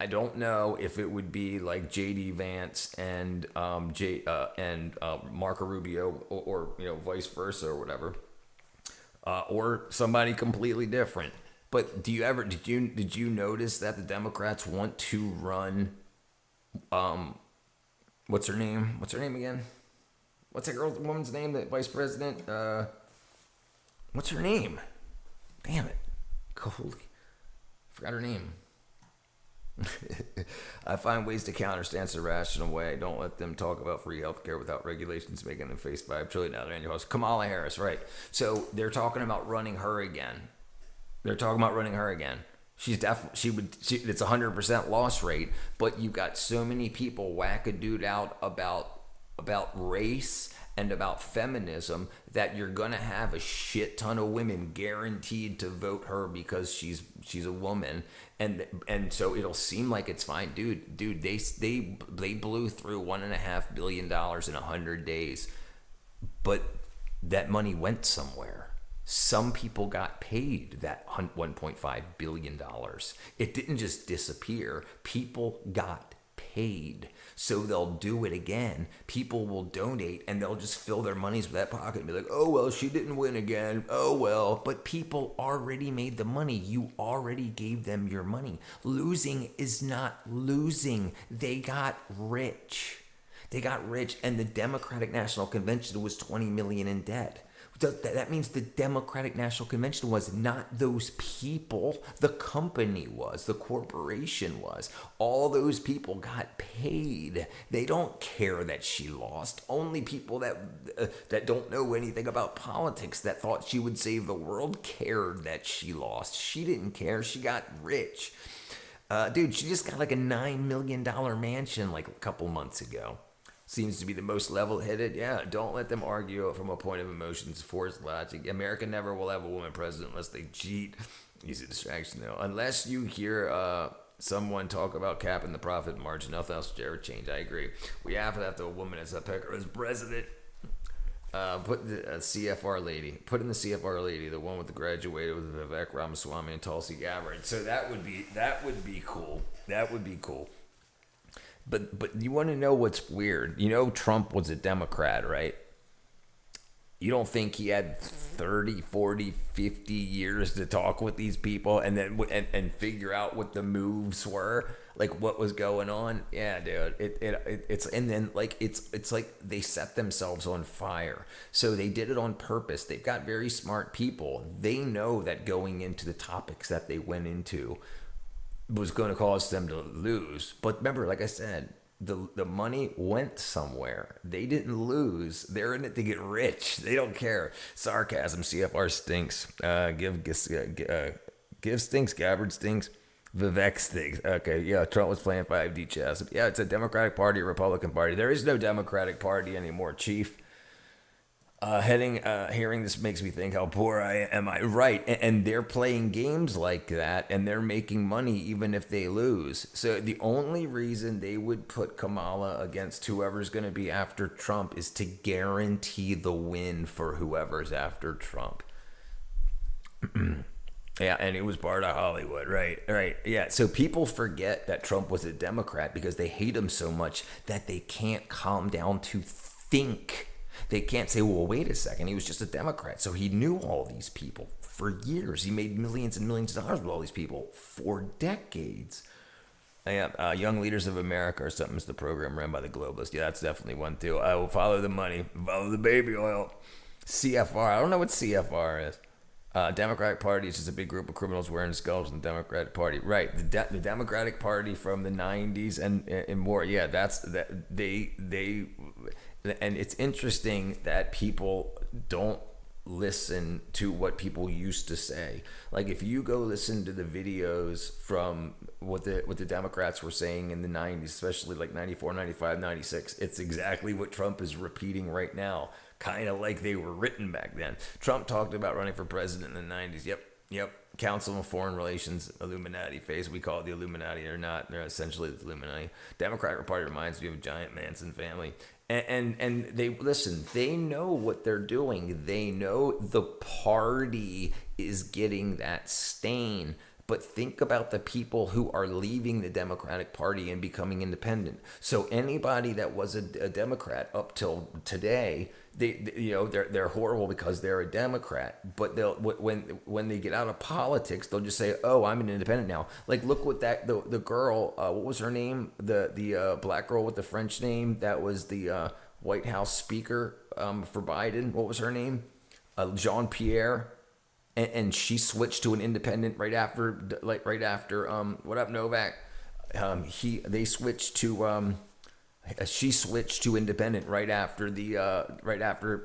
I don't know if it would be like J.D. Vance and Marco Rubio, or vice versa or whatever, or somebody completely different. But did you notice that the Democrats want to run? What's her name? What's her name again? What's that woman's name? The vice president? What's her name? Damn it! Holy, forgot her name. I find ways to counterstance the rational way. Don't let them talk about free healthcare without regulations making them face $5 trillion annual costs. Kamala Harris, right? So they're talking about running her again. It's a 100% loss rate, but you got so many people wackadooded out about race and about feminism that you're gonna have a shit ton of women guaranteed to vote her because she's a woman, and so it'll seem like it's fine, dude. They blew through $1.5 billion in 100 days, but that money went somewhere. Some people got paid that $1.5 billion. It didn't just disappear. People got paid. So they'll do it again. People will donate, and they'll just fill their monies with that pocket and be like, oh, well, she didn't win again. Oh, well. But people already made the money. You already gave them your money. Losing is not losing. They got rich. And the Democratic National Convention was $20 million in debt. That means the Democratic National Convention was not those people. The company was. The corporation was. All those people got paid. They don't care that she lost. Only people that don't know anything about politics, that thought she would save the world, cared that she lost. She didn't care. She got rich. Dude, she just got like a $9 million mansion like a couple months ago. seems to be the most level-headed. Yeah, don't let them argue from a point of emotions, forced logic. America never will have a woman president unless they cheat. Easy distraction, though. Unless you hear someone talk about capping the profit margin, nothing else will ever change. I agree. We have to have a woman as a pecker as president. Put the CFR lady. Put in the CFR lady, the one with the graduated with Vivek Ramaswamy and Tulsi Gabbard. So that would be cool. That would be cool. But you want to know what's weird? You know Trump was a Democrat, right? You don't think he had 30, 40, 50 years to talk with these people and then and figure out what the moves were? Like what was going on? Yeah, dude. It's and then like it's like they set themselves on fire. So they did it on purpose. They've got very smart people. They know that going into the topics that they went into was going to cause them to lose. But remember, like I said, the money went somewhere. They didn't lose. They're in it to get rich. They don't care. Sarcasm. CFR stinks. Give stinks. Gabbard stinks. Vivek stinks. Okay, yeah, Trump was playing 5D chess. Yeah, it's a Democratic Party, a Republican Party. There is no Democratic Party anymore, Chief. Hearing this makes me think how poor I am. Right, and they're playing games like that, and they're making money even if they lose. So the only reason they would put Kamala against whoever's going to be after Trump is to guarantee the win for whoever's after Trump. Yeah, and it was part of Hollywood, right. Yeah, so people forget that Trump was a Democrat because they hate him so much that they can't calm down to think. They can't say, well, wait a second, he was just a Democrat, so he knew all these people for years. He made millions and millions of dollars with all these people for decades. Yeah, Young Leaders of America or something is the program run by the Globalist. Yeah, that's definitely one too. I will follow the money, follow the baby oil. CFR, I don't know what CFR is. Democratic Party is just a big group of criminals wearing skulls in the Democratic Party. Right, the Democratic Party from the 90s and more. Yeah, that's that they and it's interesting that people don't listen to what people used to say. Like if you go listen to the videos from what the Democrats were saying in the 90s, especially like 94, 95, 96, it's exactly what Trump is repeating right now. Kind of like they were written back then. Trump talked about running for president in the 90s. Yep. Council of Foreign Relations, Illuminati phase. We call it the Illuminati. They're not. They're essentially the Illuminati. Democratic Party reminds me of a giant Manson family. And they listen. They know what they're doing. They know the party is getting that stain. But think about the people who are leaving the Democratic Party and becoming independent. So anybody that was a Democrat up till today, they're horrible because they're a Democrat. But they'll when they get out of politics, they'll just say, "Oh, I'm an independent now." Like look what the girl, what was her name? The black girl with the French name that was the White House speaker for Biden. What was her name? Jean-Pierre. And she switched to an independent right after what up Novak? She switched to independent right after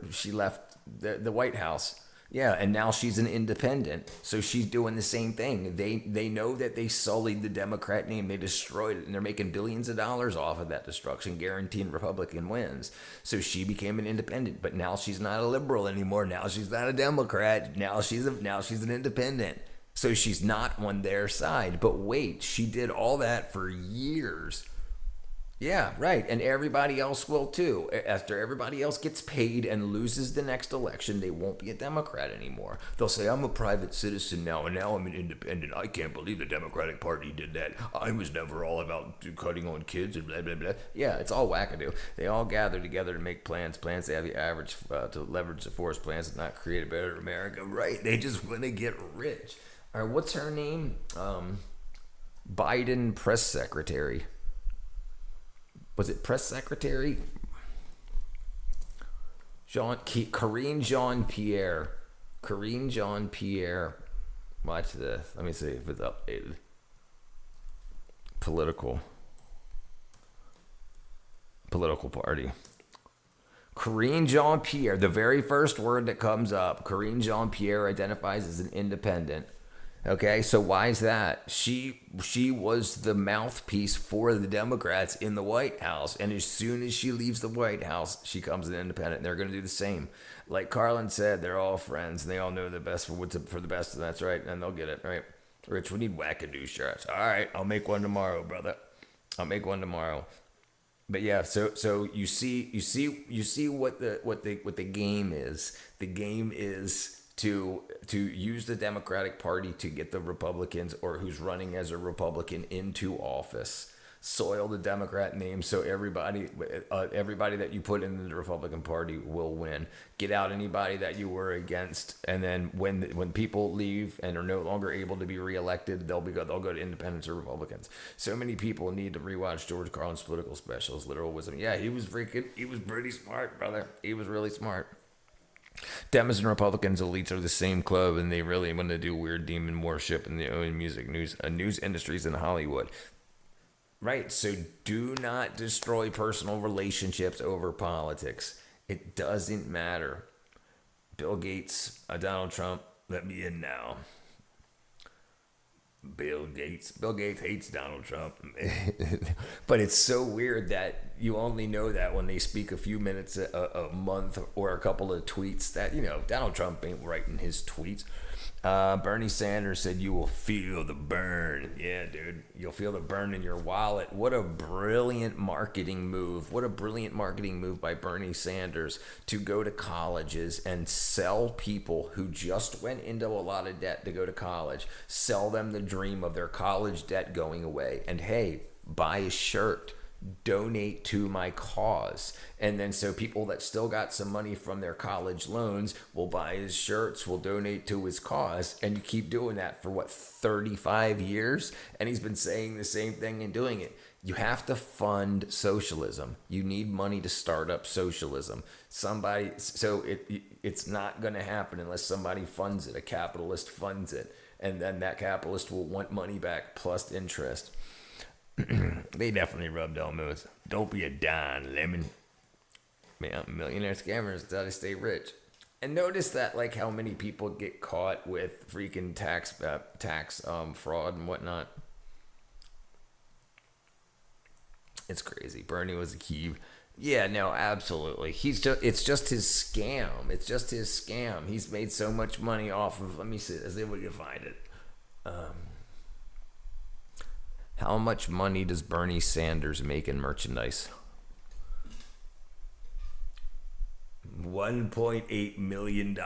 she left the White House. Yeah, and now she's an independent, so she's doing the same thing. They know that they sullied the Democrat name, they destroyed it, and they're making billions of dollars off of that destruction, guaranteeing Republican wins. So she became an independent, but now she's not a liberal anymore. Now she's not a Democrat. Now she's an independent. So she's not on their side. But wait, she did all that for years. Yeah, right. And everybody else will too. After everybody else gets paid and loses the next election, they won't be a Democrat anymore. They'll say, I'm a private citizen now, and now I'm an independent. I can't believe the Democratic Party did that. I was never all about cutting on kids and blah, blah, blah. Yeah, it's all wackadoo. They all gather together to make plans. Plans they have the average to leverage the force. Plans to not create a better America. Right. They just want to get rich. All right, what's her name? Biden press secretary. Was it press secretary? Karine Jean-Pierre. Karine Jean-Pierre. Watch this. Let me see if it's updated. Political party. Karine Jean-Pierre. The very first word that comes up. Karine Jean-Pierre identifies as an independent. Okay, so why is that? She was the mouthpiece for the Democrats in the White House, and as soon as she leaves the White House, she comes an independent. And they're going to do the same. Like Carlin said, they're all friends, and they all know the best for the best, and that's right, and they'll get it right. Rich, we need wackadoo shirts. All right, I'll make one tomorrow, brother. I'll make one tomorrow. But yeah, so you see what the game is. The game is to use the Democratic Party to get the Republicans or who's running as a Republican into office. Soil the Democrat name so everybody that you put in the Republican Party will win. Get out anybody that you were against, and then when people leave and are no longer able to be reelected, they'll go to independents or Republicans. So many people need to rewatch George Carlin's political specials. Literal wisdom. Yeah, he was pretty smart, brother. He was really smart. Dems and Republicans elites are the same club, and they really want to do weird demon worship in the music news industries in Hollywood. Right, so do not destroy personal relationships over politics. It doesn't matter. Bill Gates, Donald Trump, let me in now. Bill Gates hates Donald Trump. But it's so weird that you only know that when they speak a few minutes a month or a couple of tweets that, Donald Trump ain't writing his tweets. Bernie Sanders said you will feel the burn. Yeah, dude, you'll feel the burn in your wallet. What a brilliant marketing move. What a brilliant marketing move by Bernie Sanders to go to colleges and sell people who just went into a lot of debt to go to college, sell them the dream of their college debt going away. And hey, buy a shirt. Donate to my cause. And then so people that still got some money from their college loans will buy his shirts, will donate to his cause. And you keep doing that for 35 years? And he's been saying the same thing and doing it. You have to fund socialism. You need money to start up socialism. It's not going to happen unless somebody funds it. A capitalist funds it. And then that capitalist will want money back plus interest. They definitely rubbed almost. Don't be a Don Lemon. Man, millionaire scammers try to stay rich. And notice that, like, how many people get caught with freaking tax fraud and whatnot. It's crazy. Bernie was a key. Yeah, no, absolutely. It's just his scam. It's just his scam. He's made so much money off of. Let me see if we can find it. How much money does Bernie Sanders make in merchandise? $1.8 million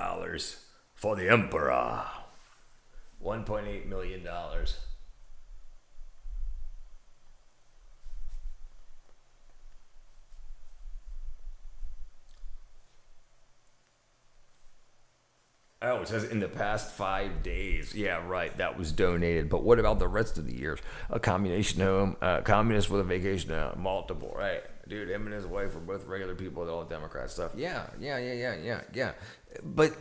for the emperor. $1.8 million. Oh, it says in the past 5 days. Yeah, right. That was donated. But what about the rest of the years? A communist home, communist with a vacation home, multiple, right? Dude, him and his wife were both regular people with all the Democrat stuff. Yeah. But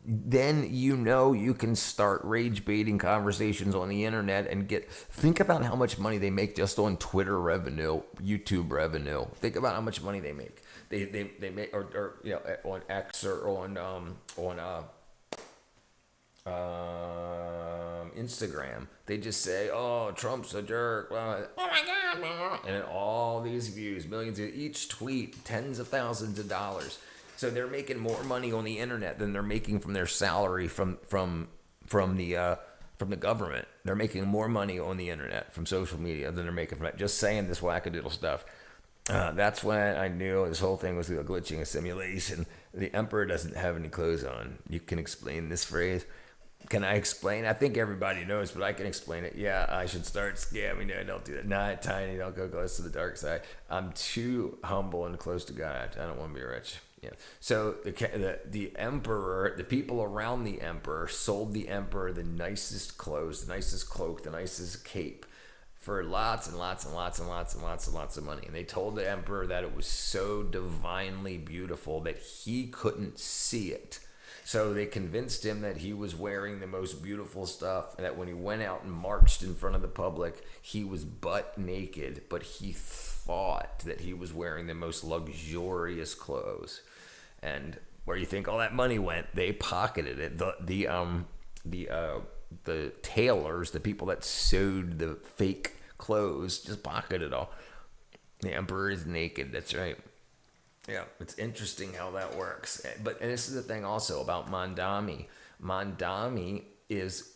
then you can start rage baiting conversations on the internet and think about how much money they make just on Twitter revenue, YouTube revenue. Think about how much money they make. They make or on X or on Instagram, they just say, "Oh, Trump's a jerk," oh my God, and all these views, millions of each tweet, tens of thousands of dollars. So they're making more money on the internet than they're making from their salary from the government. They're making more money on the internet from social media than they're making from it. Just saying this wackadoodle stuff. That's when I knew this whole thing was a glitching, a simulation. The emperor doesn't have any clothes on. You can explain this phrase. Can I explain? I think everybody knows, but I can explain it. Yeah, I should start scamming. No, don't do that. Not tiny. Don't go close to the dark side. I'm too humble and close to God. I don't want to be rich. Yeah. So the emperor, the people around the emperor sold the emperor the nicest clothes, the nicest cloak, the nicest cape for lots and lots and lots and lots and lots and lots of money. And they told the emperor that it was so divinely beautiful that he couldn't see it. So they convinced him that he was wearing the most beautiful stuff, and that when he went out and marched in front of the public, he was butt naked, but he thought that he was wearing the most luxurious clothes. And where you think all that money went, they pocketed it. The the tailors, the people that sewed the fake clothes, just pocket it all. The emperor is naked. That's right. Yeah, it's interesting how that works. And this is the thing also about Mondami. Mondami is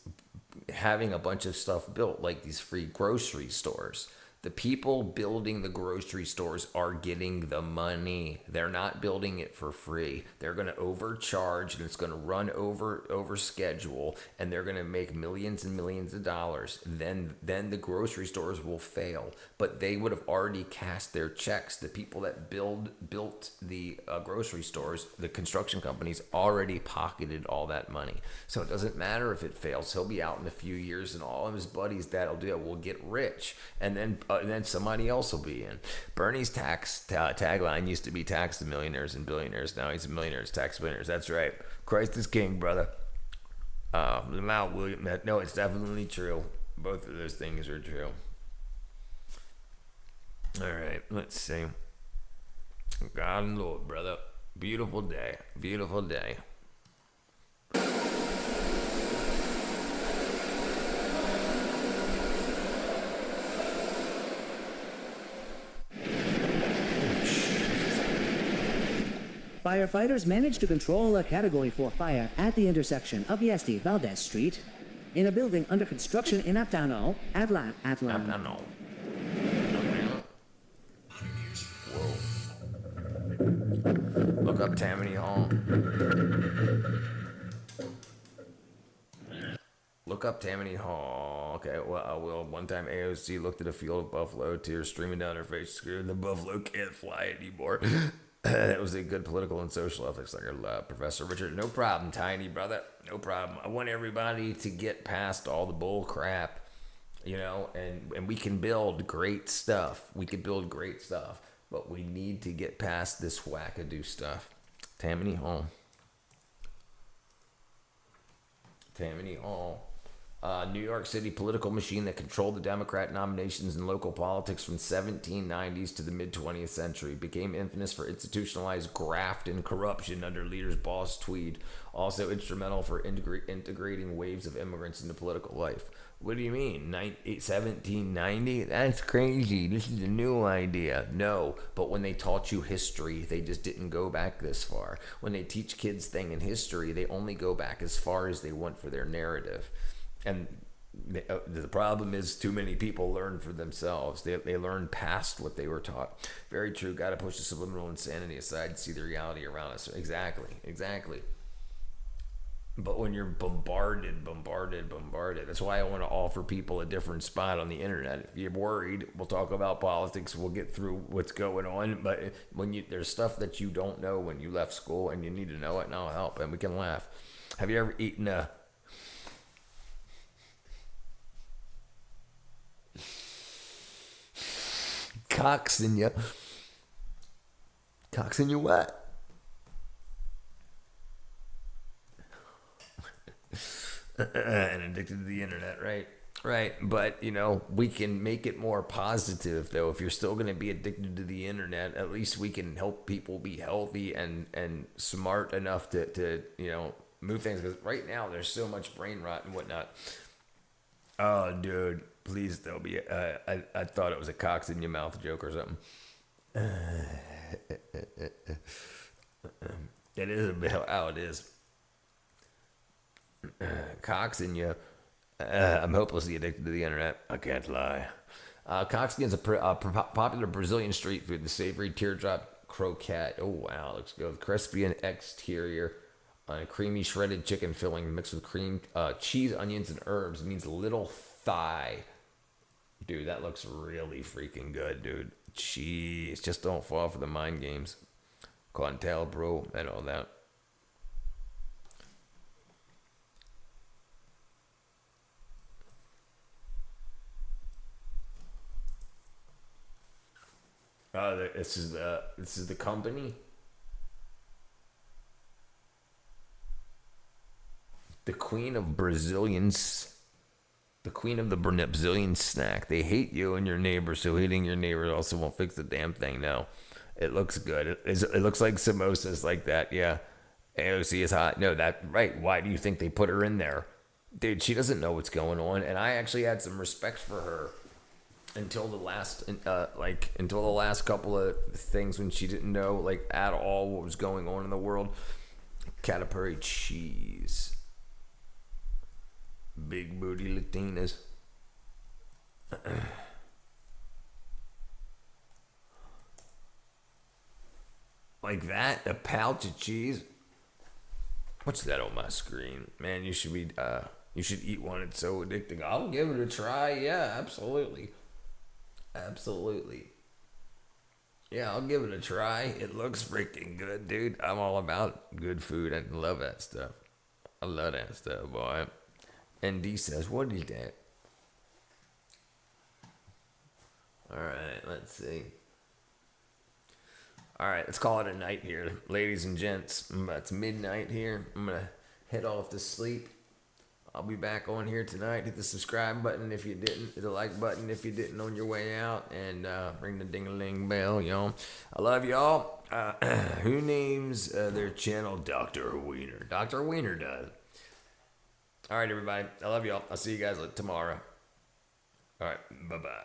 having a bunch of stuff built, like these free grocery stores. The people building the grocery stores are getting the money. They're not building it for free. They're going to overcharge, and it's going to run over schedule, and they're going to make millions and millions of dollars. Then the grocery stores will fail. But they would have already cashed their checks. The people that built the grocery stores, the construction companies, already pocketed all that money. So it doesn't matter if it fails. He'll be out in a few years, and all of his buddies that'll do it will get rich. And then somebody else will be in. Bernie's tagline used to be tax the millionaires and billionaires. Now he's a millionaires, tax billionaires. That's right. Christ is king, brother. William. No, it's definitely true. Both of those things are true. All right, let's see. God and Lord, brother. Beautiful day. Beautiful day. Firefighters managed to control a Category 4 fire at the intersection of Yesti Valdez Street in a building under construction in Atlanta. Look up Tammany Hall. Look up Tammany Hall. Okay, well, I will. One time AOC looked at a field of buffalo, tears streaming down her face, screaming, "The buffalo can't fly anymore." That was a good political and social ethics Professor Richard. No problem, Tiny brother. No problem. I want everybody to get past all the bull crap, and we can build great stuff. We can build great stuff, but we need to get past this wackadoo stuff. Tammany Hall. Tammany Hall. New York City political machine that controlled the Democrat nominations in local politics from 1790s to the mid-20th century, became infamous for institutionalized graft and corruption under leaders Boss Tweed, also instrumental for integrating waves of immigrants into political life. What do you mean? 1790? That's crazy. This is a new idea. No, but when they taught you history, they just didn't go back this far. When they teach kids thing in history, they only go back as far as they want for their narrative. And the problem is too many people learn for themselves. They learn past what they were taught. Very true. Got to push the subliminal insanity aside and see the reality around us. Exactly. But when you're bombarded, that's why I want to offer people a different spot on the internet. If you're worried, we'll talk about politics. We'll get through what's going on. But there's stuff that you don't know when you left school and you need to know it, and I'll help. And we can laugh. Have you ever eaten a... Cocks in you what? And addicted to the internet, right, but we can make it more positive though. If you're still going to be addicted to the internet, at least we can help people be healthy and smart enough to move things, because right now there's so much brain rot and whatnot. Oh dude, please, there'll be I thought it was a cocks in your mouth joke or something. It is a bit how it is. Cocks in you. I'm hopelessly addicted to the internet. I can't lie. Cockskin is a popular Brazilian street food. The savory teardrop croquette. Oh wow, looks good. Crispy and exterior. On a creamy shredded chicken filling mixed with cream, cheese, onions, and herbs. It means little thigh. Dude, that looks really freaking good, dude. Jeez, just don't fall for the mind games. Quantel, bro, and all that. This is the company. The queen of Brazilians. The queen of the Brazilian snack. They hate you and your neighbor, so hating your neighbor also won't fix the damn thing. No, it looks good. It looks like samosas like that. Yeah, AOC is hot. No, that right. Why do you think they put her in there? dude, she doesn't know what's going on, and I actually had some respect for her until the last couple of things when she didn't know like at all what was going on in the world. Cataperry cheese, big booty Latinas. Like that, a pouch of cheese. What's that on my screen? Man, you should eat one. It's so addicting. I'll give it a try. Yeah, absolutely. Absolutely. Yeah, I'll give it a try. It looks freaking good, dude. I'm all about good food. I love that stuff. I love that stuff, boy. ND says, what is that? Alright, let's see. Alright, let's call it a night here. Ladies and gents, it's midnight here. I'm going to head off to sleep. I'll be back on here tonight. Hit the subscribe button if you didn't. Hit the like button if you didn't on your way out. And ring the ding-a-ling bell, y'all. I love y'all. Who names their channel Dr. Wiener? Dr. Wiener does. All right, everybody. I love y'all. I'll see you guys tomorrow. All right. Bye-bye.